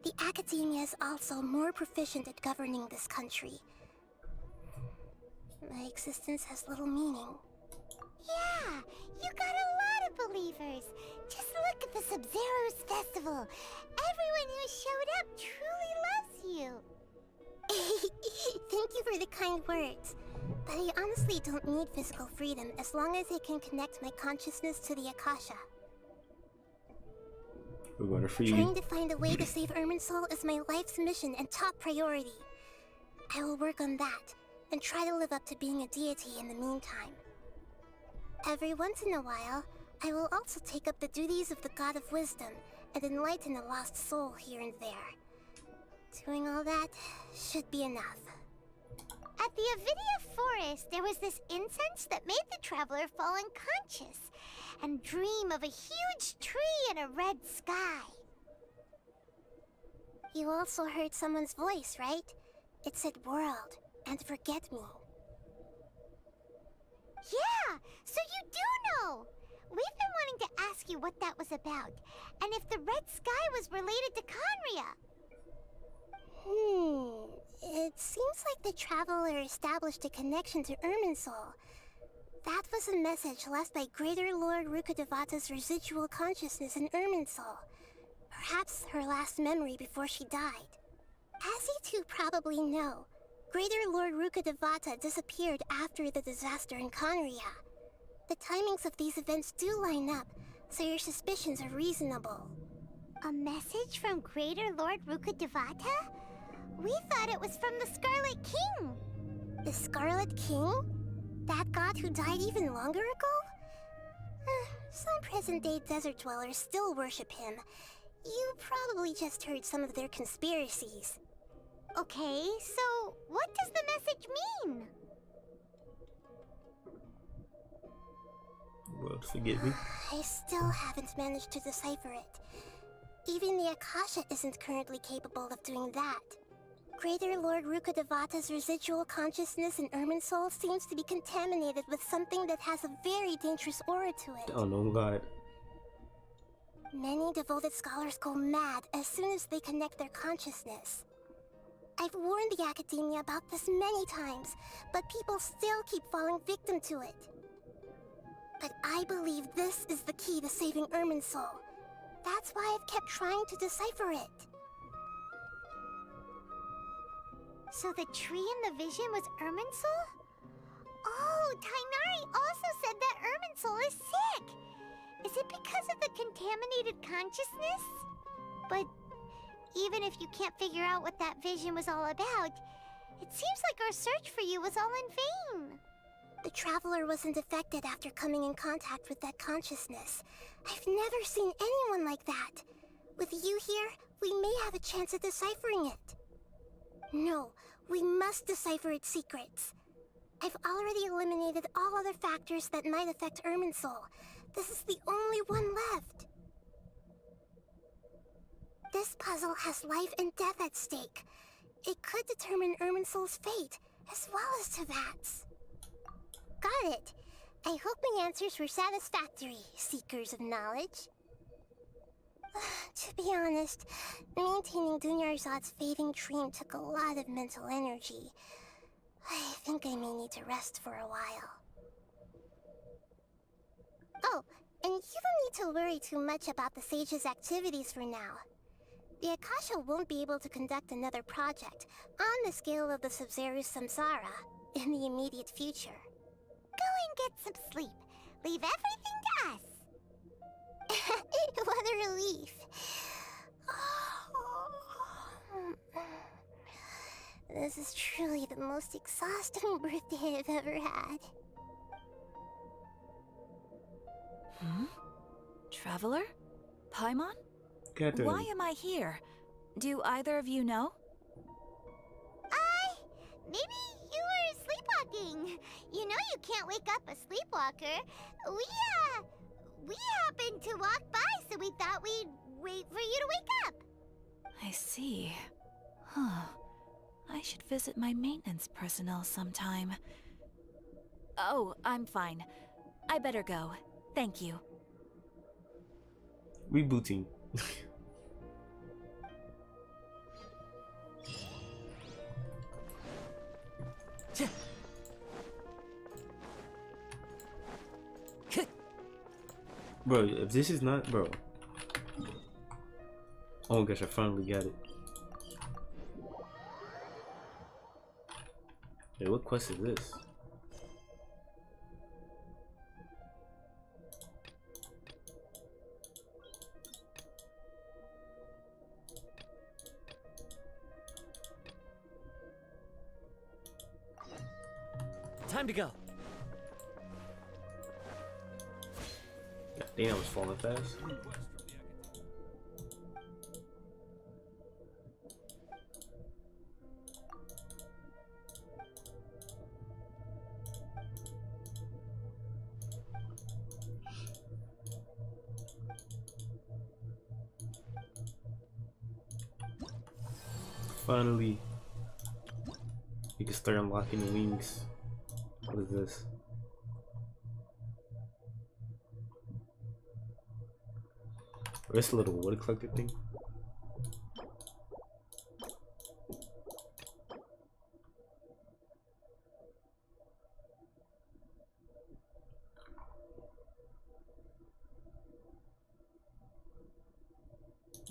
Speaker 13: the Academia is also more proficient at governing this country. My existence has little meaning.
Speaker 6: Yeah, you got a lot of believers. Just look at the Sub-Zero's festival. Everyone who showed up truly loves you.
Speaker 13: Thank you for the kind words. But I honestly don't need physical freedom as long as I can connect my consciousness to the Akasha.
Speaker 1: We're going to free you.
Speaker 13: Trying to find a way to save Irminsul is my life's mission and top priority. I will work on that, and try to live up to being a deity in the meantime. Every once in a while, I will also take up the duties of the God of Wisdom and enlighten a lost soul here and there. Doing all that should be enough.
Speaker 6: At the Avidia Forest, there was this incense that made the traveler fall unconscious and dream of a huge tree and a red sky.
Speaker 13: You also heard someone's voice, right? It said world and forget me.
Speaker 6: Yeah, so you do know! We've been wanting to ask you what that was about, and if the red sky was related to Conria.
Speaker 13: It seems like the traveler established a connection to Irminsul. That was a message left by Greater Lord Rukkhadevata's residual consciousness in Irminsul. Perhaps her last memory before she died. As you two probably know, Greater Lord Rukkhadevata disappeared after the disaster in Conria. The timings of these events do line up, so your suspicions are reasonable.
Speaker 6: A message from Greater Lord Rukkhadevata? We thought it was from the Scarlet King.
Speaker 13: The Scarlet King? That god who died even longer ago? Some present-day desert dwellers still worship him. You probably just heard some of their conspiracies.
Speaker 6: Okay, so what does the message mean?
Speaker 1: Well, forget me.
Speaker 13: I still haven't managed to decipher it. Even the Akasha isn't currently capable of doing that. Greater Lord Rukkhadevata's residual consciousness in Irminsul seems to be contaminated with something that has a very dangerous aura to it.
Speaker 1: Oh no, God.
Speaker 13: Many devoted scholars go mad as soon as they connect their consciousness. I've warned the Academia about this many times, but people still keep falling victim to it. But I believe this is the key to saving Irminsul. That's why I've kept trying to decipher it.
Speaker 6: So the tree in the vision was Irminsul? Oh, Tainari also said that Irminsul is sick! Is it because of the contaminated consciousness? But even if you can't figure out what that vision was all about, it seems like our search for you was all in vain.
Speaker 13: The Traveler wasn't affected after coming in contact with that consciousness. I've never seen anyone like that. With you here, we may have a chance at deciphering it. No, we must decipher its secrets. I've already eliminated all other factors that might affect Irminsul. This is the only one left. This puzzle has life and death at stake. It could determine Irminsul's fate, as well as Tevat's. Got it. I hope my answers were satisfactory, seekers of knowledge. To be honest, maintaining Dunyarzad's fading dream took a lot of mental energy. I think I may need to rest for a while. Oh, and you don't need to worry too much about the Sage's activities for now. The Akasha won't be able to conduct another project on the scale of the Sumeru Samsara in the immediate future.
Speaker 6: Go and get some sleep. Leave everything to us.
Speaker 13: What a relief. This is truly the most exhausting birthday I've ever had.
Speaker 14: Traveler? Paimon?
Speaker 1: Catherine.
Speaker 14: Why am I here? Do either of you know?
Speaker 6: Maybe you were sleepwalking. You know you can't wake up a sleepwalker. We happened to walk by, so we thought we'd wait for you to wake up.
Speaker 14: I see. Huh. I should visit my maintenance personnel sometime. Oh, I'm fine. I better go. Thank you.
Speaker 1: Rebooting. Bro, if this is not, bro. Oh my gosh, I finally got it. Hey, what quest is this?
Speaker 20: Time to go.
Speaker 1: God damn, I was falling fast. Finally, we can start unlocking the wings. What is this? This little water collector thing.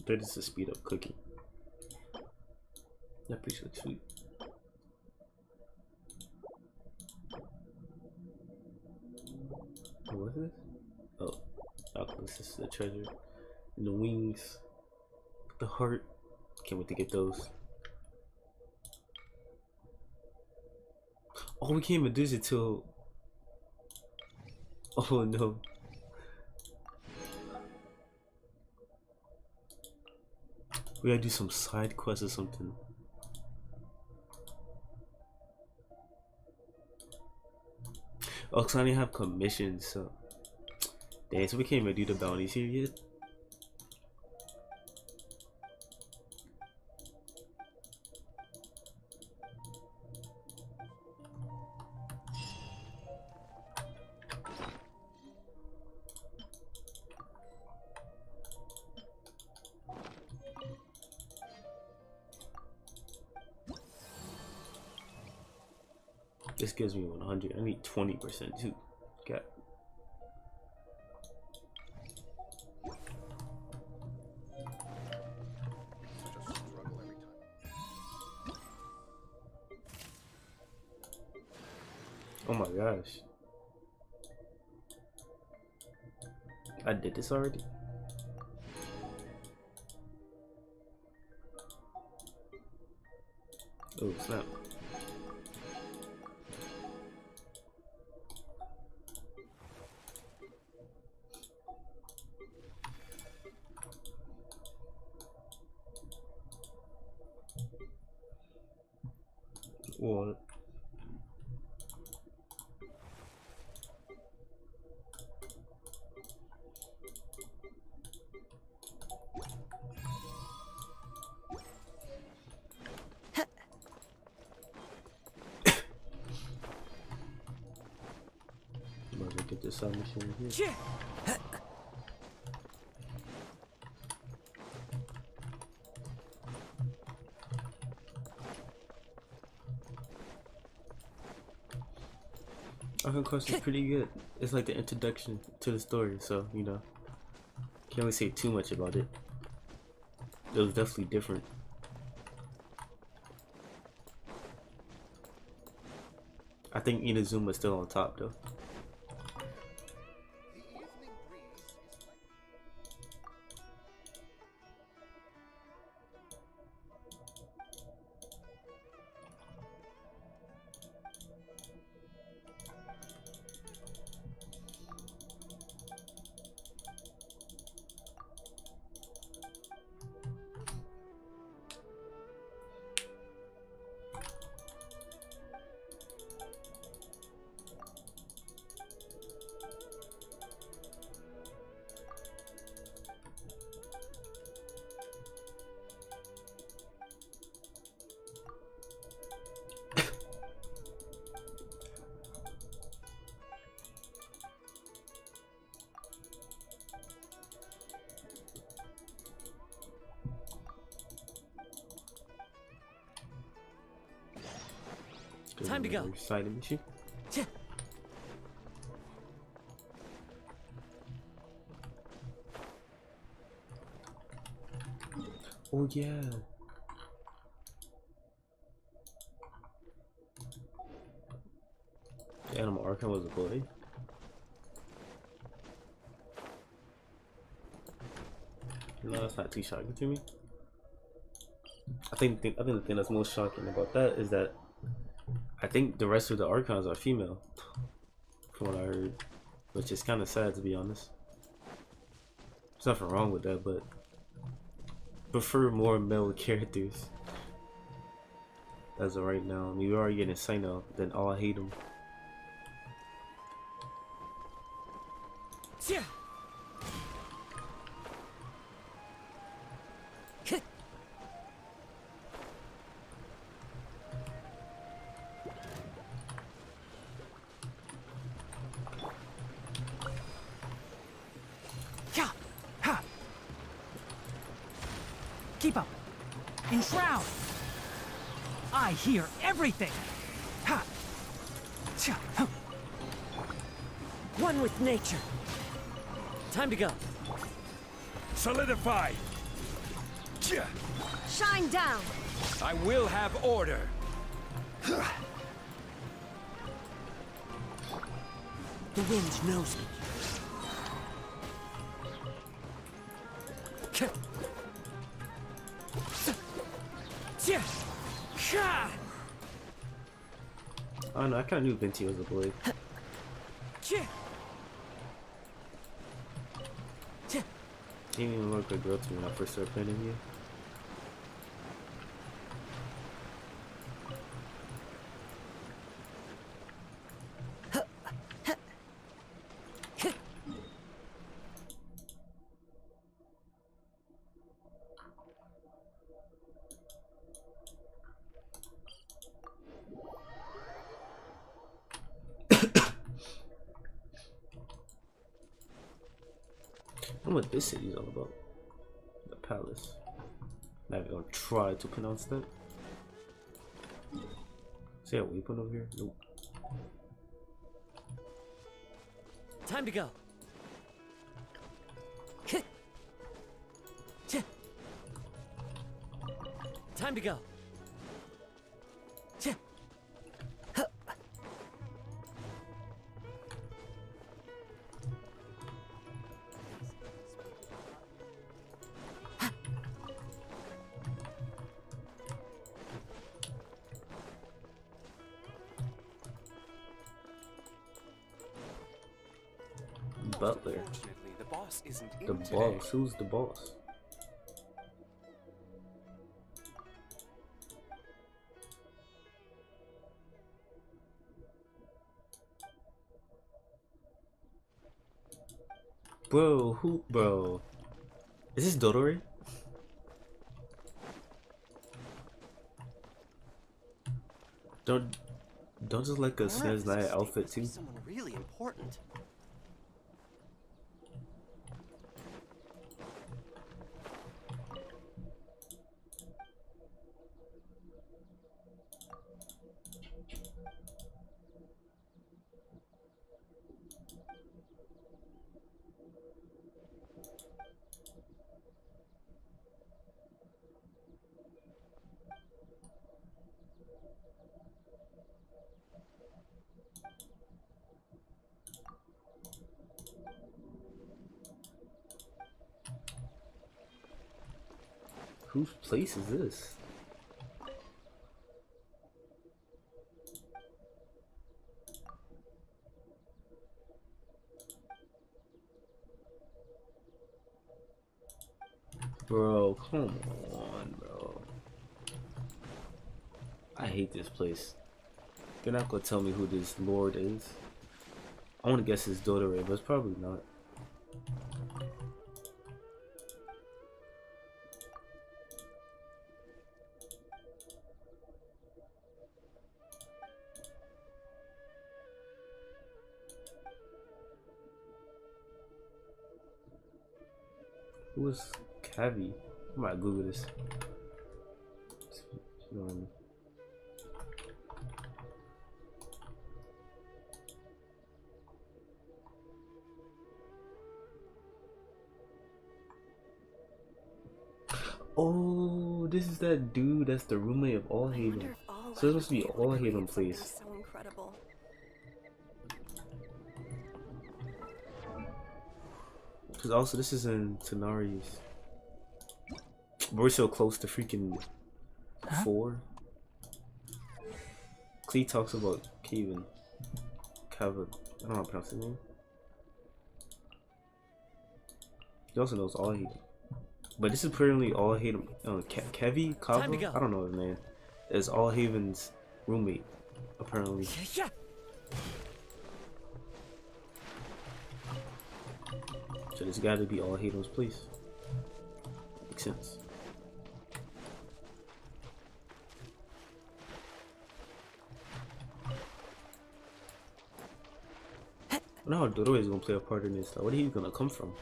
Speaker 1: That is to speed up cooking. That piece looks sweet. What is this? Oh, this is the treasure. And the wings. The heart. Can't wait to get those. Oh, we can't even do this until. Oh no. We gotta do some side quests or something. Oh, cause I only have commissions, so. Damn, so we can't even do the bounties here yet. This gives me 100. I need 20% too. Got Oh my gosh. I did this already? Oh snap. What? I'm gonna get this submachine here. Archon Quest is pretty good. It's like the introduction to the story, so you know, can't really say too much about it. It was definitely different. I think Inazuma's still on top though.
Speaker 20: Time to go.
Speaker 1: Excited machine. Oh yeah. The Animal Archon was a boy. No, that's not too shocking to me. I think the thing that's most shocking about that is that I think the rest of the Archons are female, from what I heard, which is kind of sad to be honest. There's nothing wrong with that, but prefer more male characters as of right now. I mean, we're already getting Sino, then all I hate them.
Speaker 3: Keep up. Enshroud. I hear everything. Ha. Cha. Huh.
Speaker 20: One with nature. Time to go.
Speaker 19: Solidify.
Speaker 2: Shine down.
Speaker 19: I will have order.
Speaker 20: The wind knows me.
Speaker 1: I don't know, I kinda knew Venti was a boy. He didn't even look like a girl to me when I first started playing him. I don't know what this city's all about. The palace. Not even gonna try to pronounce that. Is there a weapon over here? Nope.
Speaker 20: Time to go. Time to go.
Speaker 1: butler.
Speaker 10: Unfortunately, the boss isn't in
Speaker 1: The
Speaker 10: today.
Speaker 1: boss. Who's the boss? Bro, who? Bro, is this Dodori? Don't just like a Snez Night outfit too.
Speaker 10: Someone really important.
Speaker 1: Whose place is this? Bro, come on, bro. I hate this place. You're not gonna tell me who this lord is. I want to guess it's Dodori, but it's probably not. Who is Cavi? I might Google this. Oh, this is that dude that's the roommate of All Haven. So this must be All Haven place.
Speaker 17: So incredible.
Speaker 1: Because also this is in Tenarius. We're so close to freaking 4. Clee talks about Kevin. I don't know how to pronounce his name. He also knows All Haven. But this is apparently All Haven. Kevi? Kava? I don't know his name. Is All Haven's roommate, apparently.
Speaker 20: Yeah.
Speaker 1: So this gotta be All Haven's place. Makes sense. I don't know how Doro is gonna play a part in this. Though. Where are he gonna come from?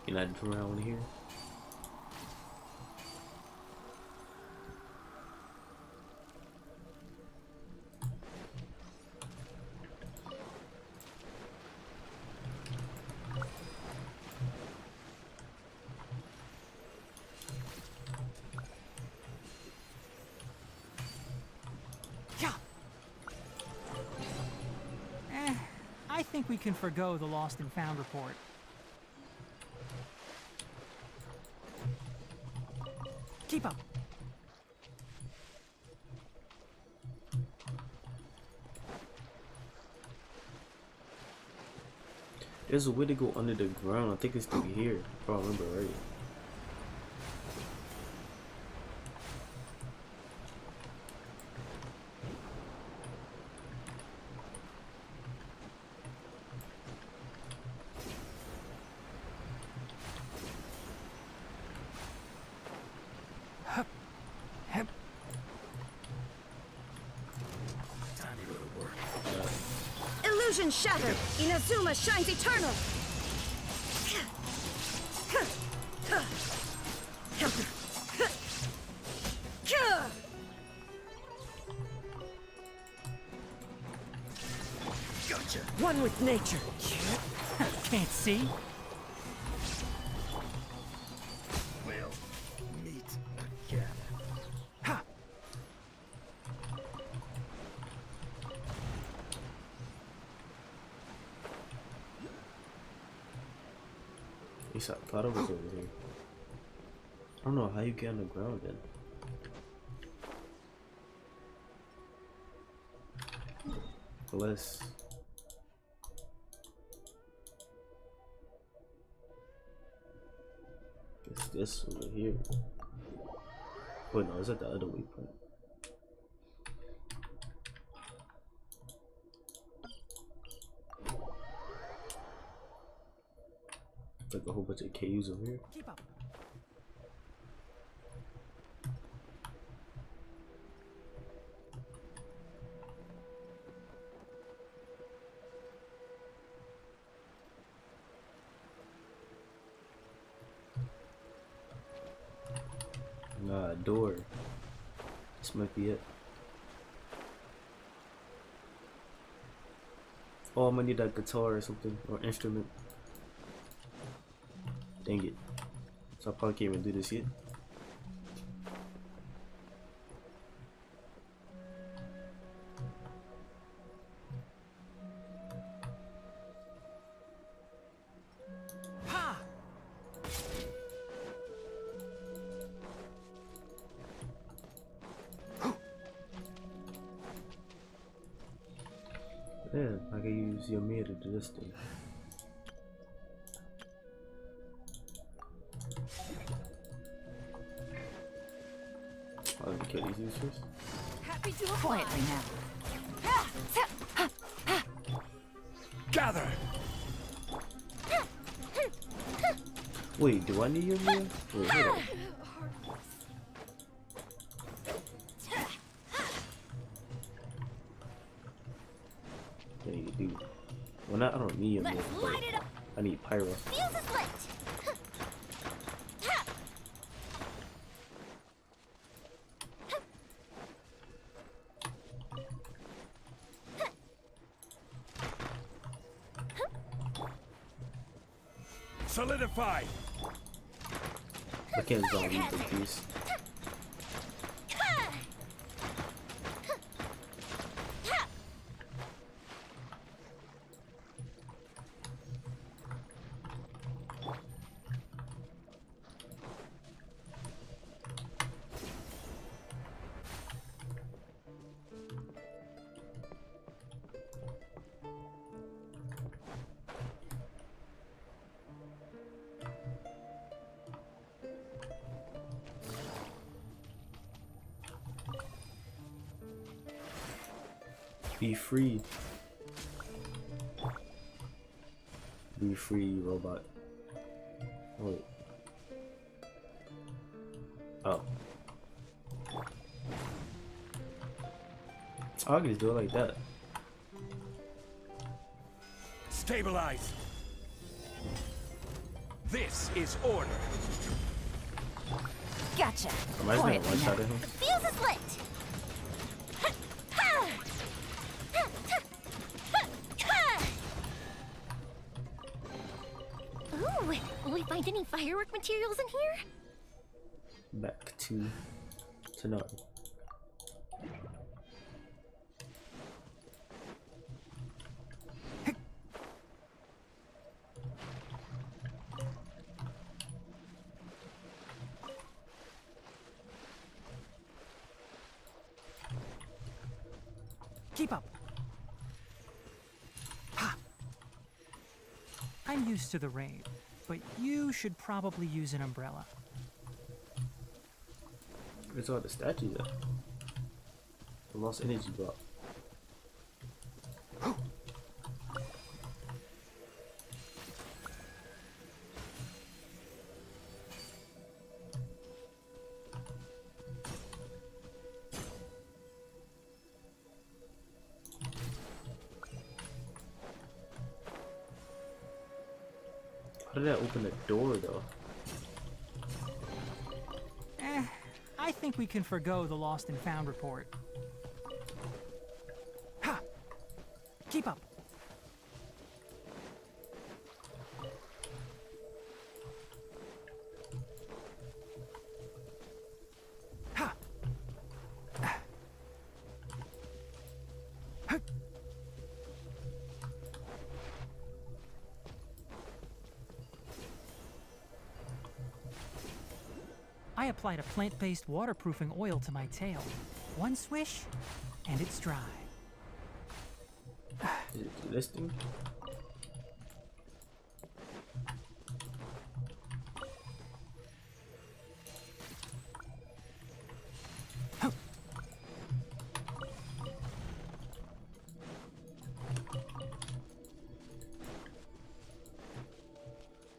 Speaker 1: United from around here.
Speaker 3: I think we can forgo the lost and found report. Keep up.
Speaker 1: There's a way to go under the ground. I think it's through here, if I remember right.
Speaker 2: Illusion shattered! Inazuma shines eternal!
Speaker 20: Gotcha. One with nature.
Speaker 3: Can't see.
Speaker 1: At least I thought it was over here. I don't know how you get on the ground then. Unless it's this over here. Wait, no, is that the other waypoint? Like a whole bunch of caves over here.
Speaker 3: Keep up.
Speaker 1: Nah, door. This might be it. Oh, I'm gonna need that guitar or something, or instrument. Dang it. So I probably can't even do this yet.
Speaker 3: Ha!
Speaker 1: Yeah, I can use your mirror to do this thing. I'll kill these users.
Speaker 14: Happy to quietly now.
Speaker 19: Gather!
Speaker 1: Wait, do I need your mirror? Wait, hold on. Yeah, you do. Well, not, I don't need your mirror, but I need pyro.
Speaker 6: Fuse is lit.
Speaker 19: Solidify!
Speaker 1: I can't zombie the piece. Be free. Be free, robot. Wait. Oh. I can just do it like that.
Speaker 19: Stabilize! This is order.
Speaker 14: Gotcha.
Speaker 1: Am I just gonna one shot at him?
Speaker 6: Fuse is lit. Ooh, will we find any firework materials in here?
Speaker 1: Back to no.
Speaker 3: Keep up. Ha! I'm used to the rain, but you should probably use an umbrella.
Speaker 1: Where's all the statues at? The lost energy block. How did that open the door though?
Speaker 3: I think we can forgo the lost and found report. Ha! Keep up. Ha! I applied a plant-based waterproofing oil to my tail. One swish, and it's dry.
Speaker 1: Is it this thing?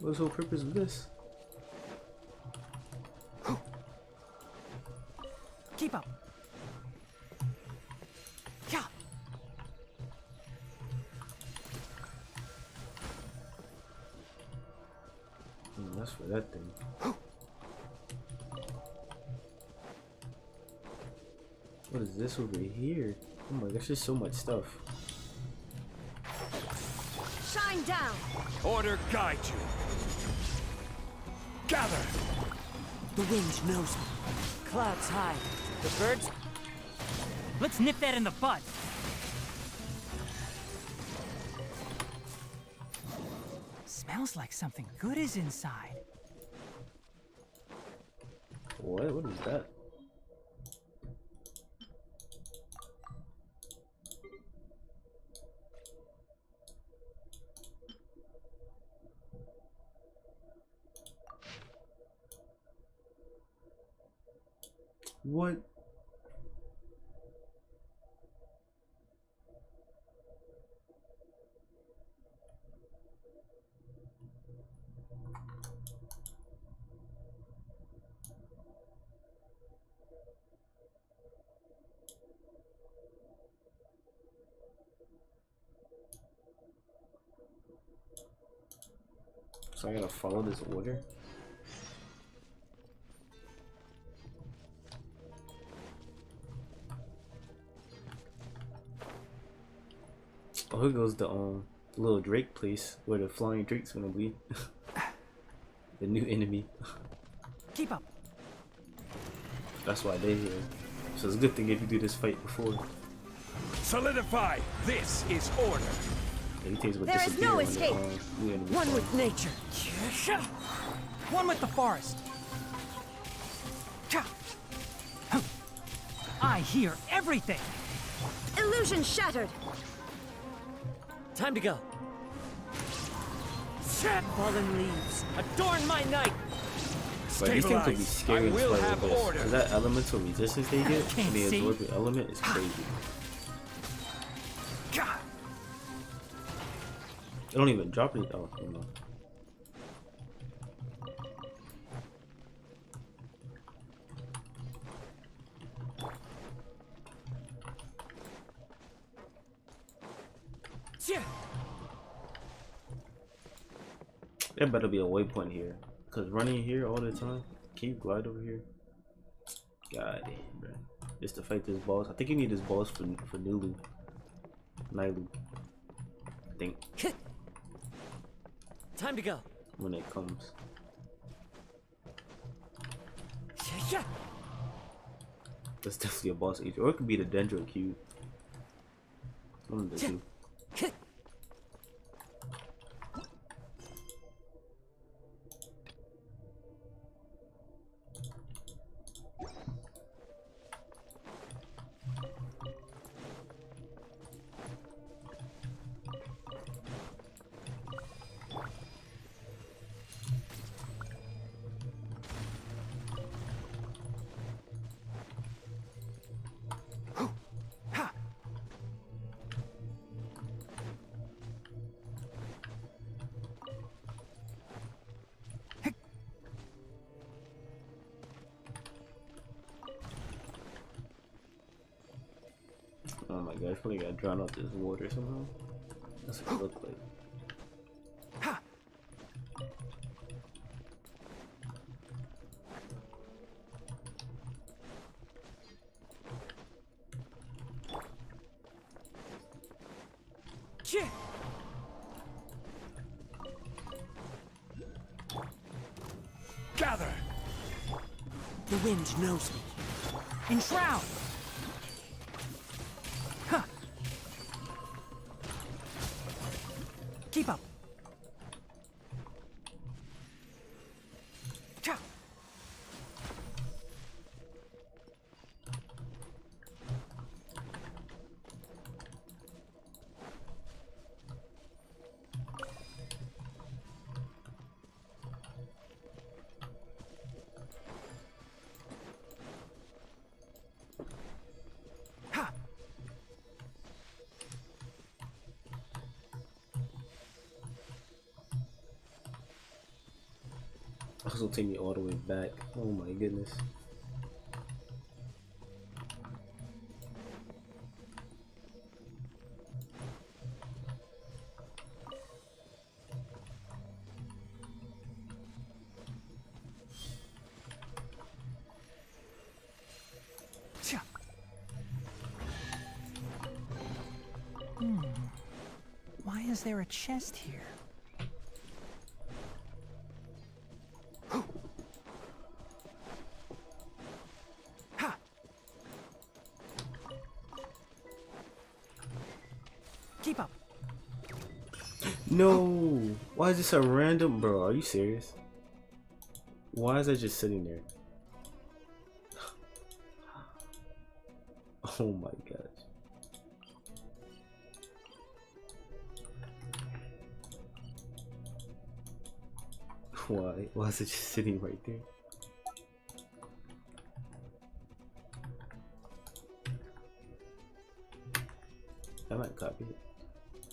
Speaker 1: What's the whole purpose of this?
Speaker 3: Keep up. Yeah.
Speaker 1: That's for that thing. What is this over here? Oh my gosh, there's so much stuff.
Speaker 2: Shine down.
Speaker 19: Order guide you. Gather.
Speaker 20: The wind knows me. Clouds high. The birds.
Speaker 3: Let's nip that in the bud. Smells like something good is inside.
Speaker 1: What? What is that? What? So I gotta follow this order? Oh, here goes the little Drake place where the flying Drake's gonna be. The new enemy.
Speaker 3: Keep up.
Speaker 1: That's why they're here. So it's a good thing if you do this fight before.
Speaker 19: Solidify. This is order.
Speaker 2: There is no escape.
Speaker 20: One with nature.
Speaker 3: One with the forest. I hear everything.
Speaker 2: Illusion shattered.
Speaker 20: Time to go. Fallen leaves, adorn my night.
Speaker 1: But these things could be scary in
Speaker 19: will
Speaker 1: spite
Speaker 19: have
Speaker 1: of this.
Speaker 19: order.
Speaker 1: Cause that elemental resistance they get when they absorb the element is crazy. They don't even drop it. Oh, you know. There better be a waypoint here, cause running here all the time. Can you glide over here? God damn, bro. Just to fight this boss. I think you need this boss for Nulu. Nylu. I think.
Speaker 20: Time to go.
Speaker 1: When it comes. That's definitely a boss age, or it could be the Dendro Cube. One of the two. Oh my god, I feel like I drown out this water somehow. That's what it look like.
Speaker 19: Gather.
Speaker 20: The wind knows me.
Speaker 3: Enshroud. Keep up.
Speaker 1: This will take me all the way back. Oh my goodness.
Speaker 3: Why is there a chest here? Keep up.
Speaker 1: No! Why is this a random, bro? Are you serious? Why is that just sitting there? Oh my gosh. Why? Why is it just sitting right there? I might copy it.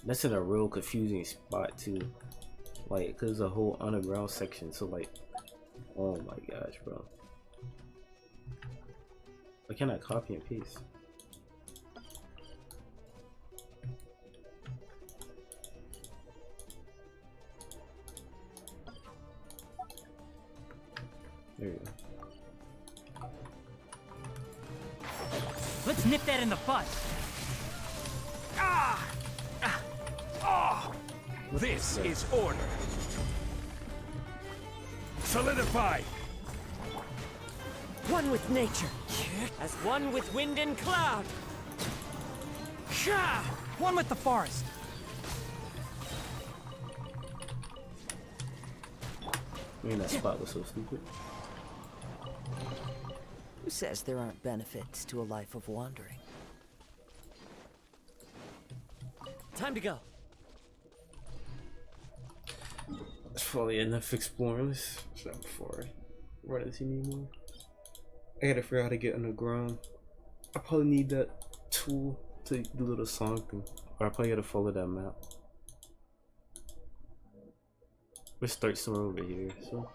Speaker 1: That's in a real confusing spot too. Like, cause there's a whole underground section, so like, oh my gosh, bro. Why can't I copy and paste? There you go.
Speaker 3: Let's nip that in the bud.
Speaker 19: This is order. Solidify.
Speaker 20: One with nature, as one with wind and cloud.
Speaker 3: One with the forest.
Speaker 1: I mean, that spot was so stupid.
Speaker 12: Who says there aren't benefits to a life of wandering?
Speaker 20: Time to go.
Speaker 1: It's probably enough exploring. Let's stop before I run into anymore. I gotta figure out how to get underground. I probably need that tool to do the little song thing. Or I probably gotta follow that map. Let's start somewhere over here. So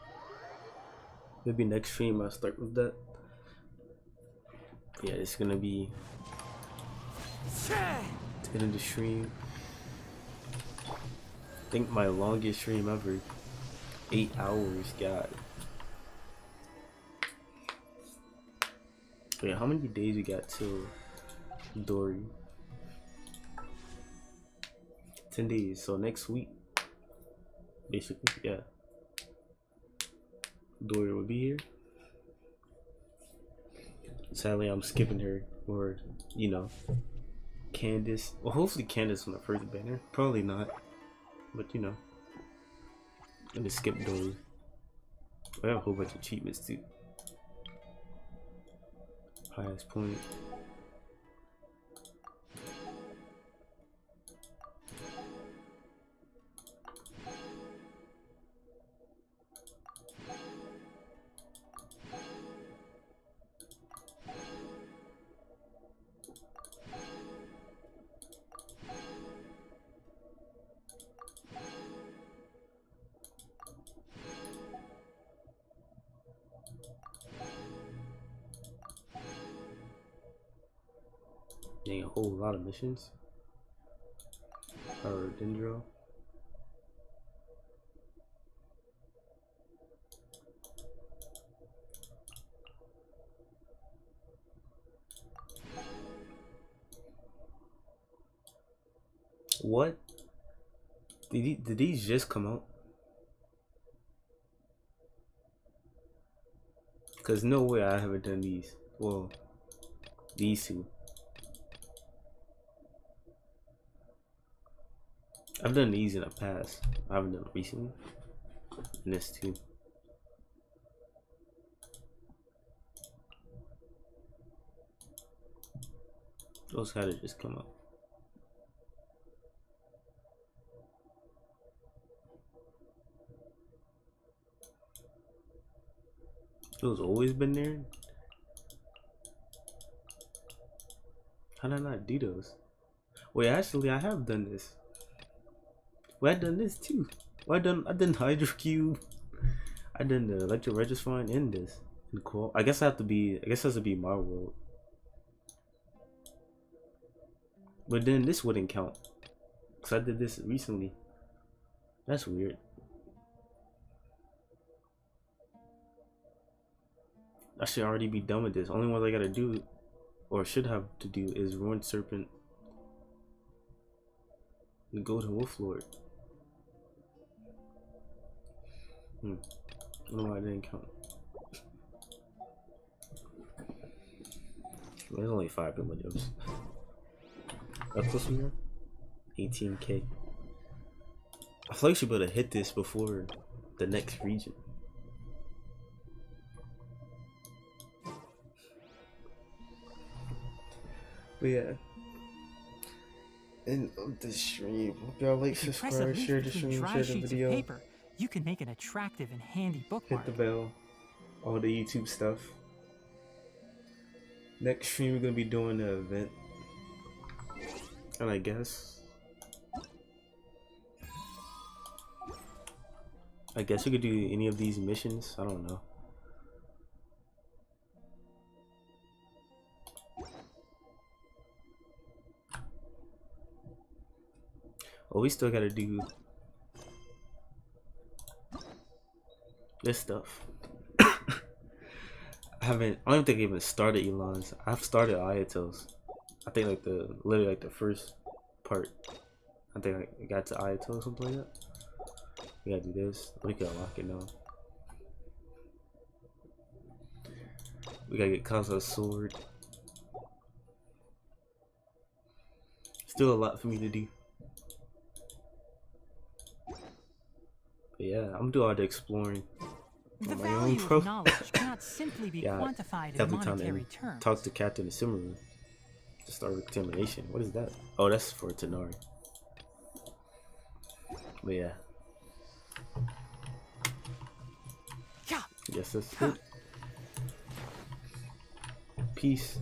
Speaker 1: maybe next stream I'll start with that. Yeah, it's gonna be to end the stream. I think my longest stream ever. 8 hours, God. Wait, how many days we got till Dory? 10 days, so next week. Basically, yeah. Dory will be here. Sadly, I'm skipping her, or, you know, Candace. Well, hopefully Candace on the first banner. Probably not. But, you know. I'm gonna skip Dory. I have a whole bunch of achievements too. Highest point. Getting a whole lot of missions. Power Dendro. What? Did these just come out? Cause no way I haven't done these. Well, these two. I've done these in the past. I haven't done it recently. And this too. Those had to just come up. Those always been there? How did I not do those? Wait, actually I have done this. Well, I done this too. Well, I done Hydro Cube. I did the electric registering in this. Cool. I guess I have to be. I guess it has to be my world. But then this wouldn't count. Cause I did this recently. That's weird. I should already be done with this. Only one I gotta do, or should have to do, is Ruined Serpent and go to Wolf Lord. I don't know why I didn't count. There's only 5 villages. That's close from here? 18k. I feel like I should be able to hit this before the next region. But yeah. End of the stream. Hope y'all like, subscribe, share the stream, share the video.
Speaker 3: Paper, you can make an attractive and handy bookmark.
Speaker 1: Hit the bell. All the YouTube stuff. Next stream we're gonna be doing the event. And I guess we could do any of these missions. I don't know. Oh, we still gotta do this stuff. I don't even think I even started Elon's. I've started Ayatel's. I think like literally the first part. I think I got to Ayatel or something like that. We gotta do this. We can unlock it now. We gotta get Kaza's sword. Still a lot for me to do. But yeah, I'm gonna do all the exploring.
Speaker 3: The value of knowledge cannot simply be quantified in monetary terms.
Speaker 1: Talk to Captain Sumeru to start contamination. What is that? Oh, that's for Tanari. But yeah. Yes, that's it. Peace.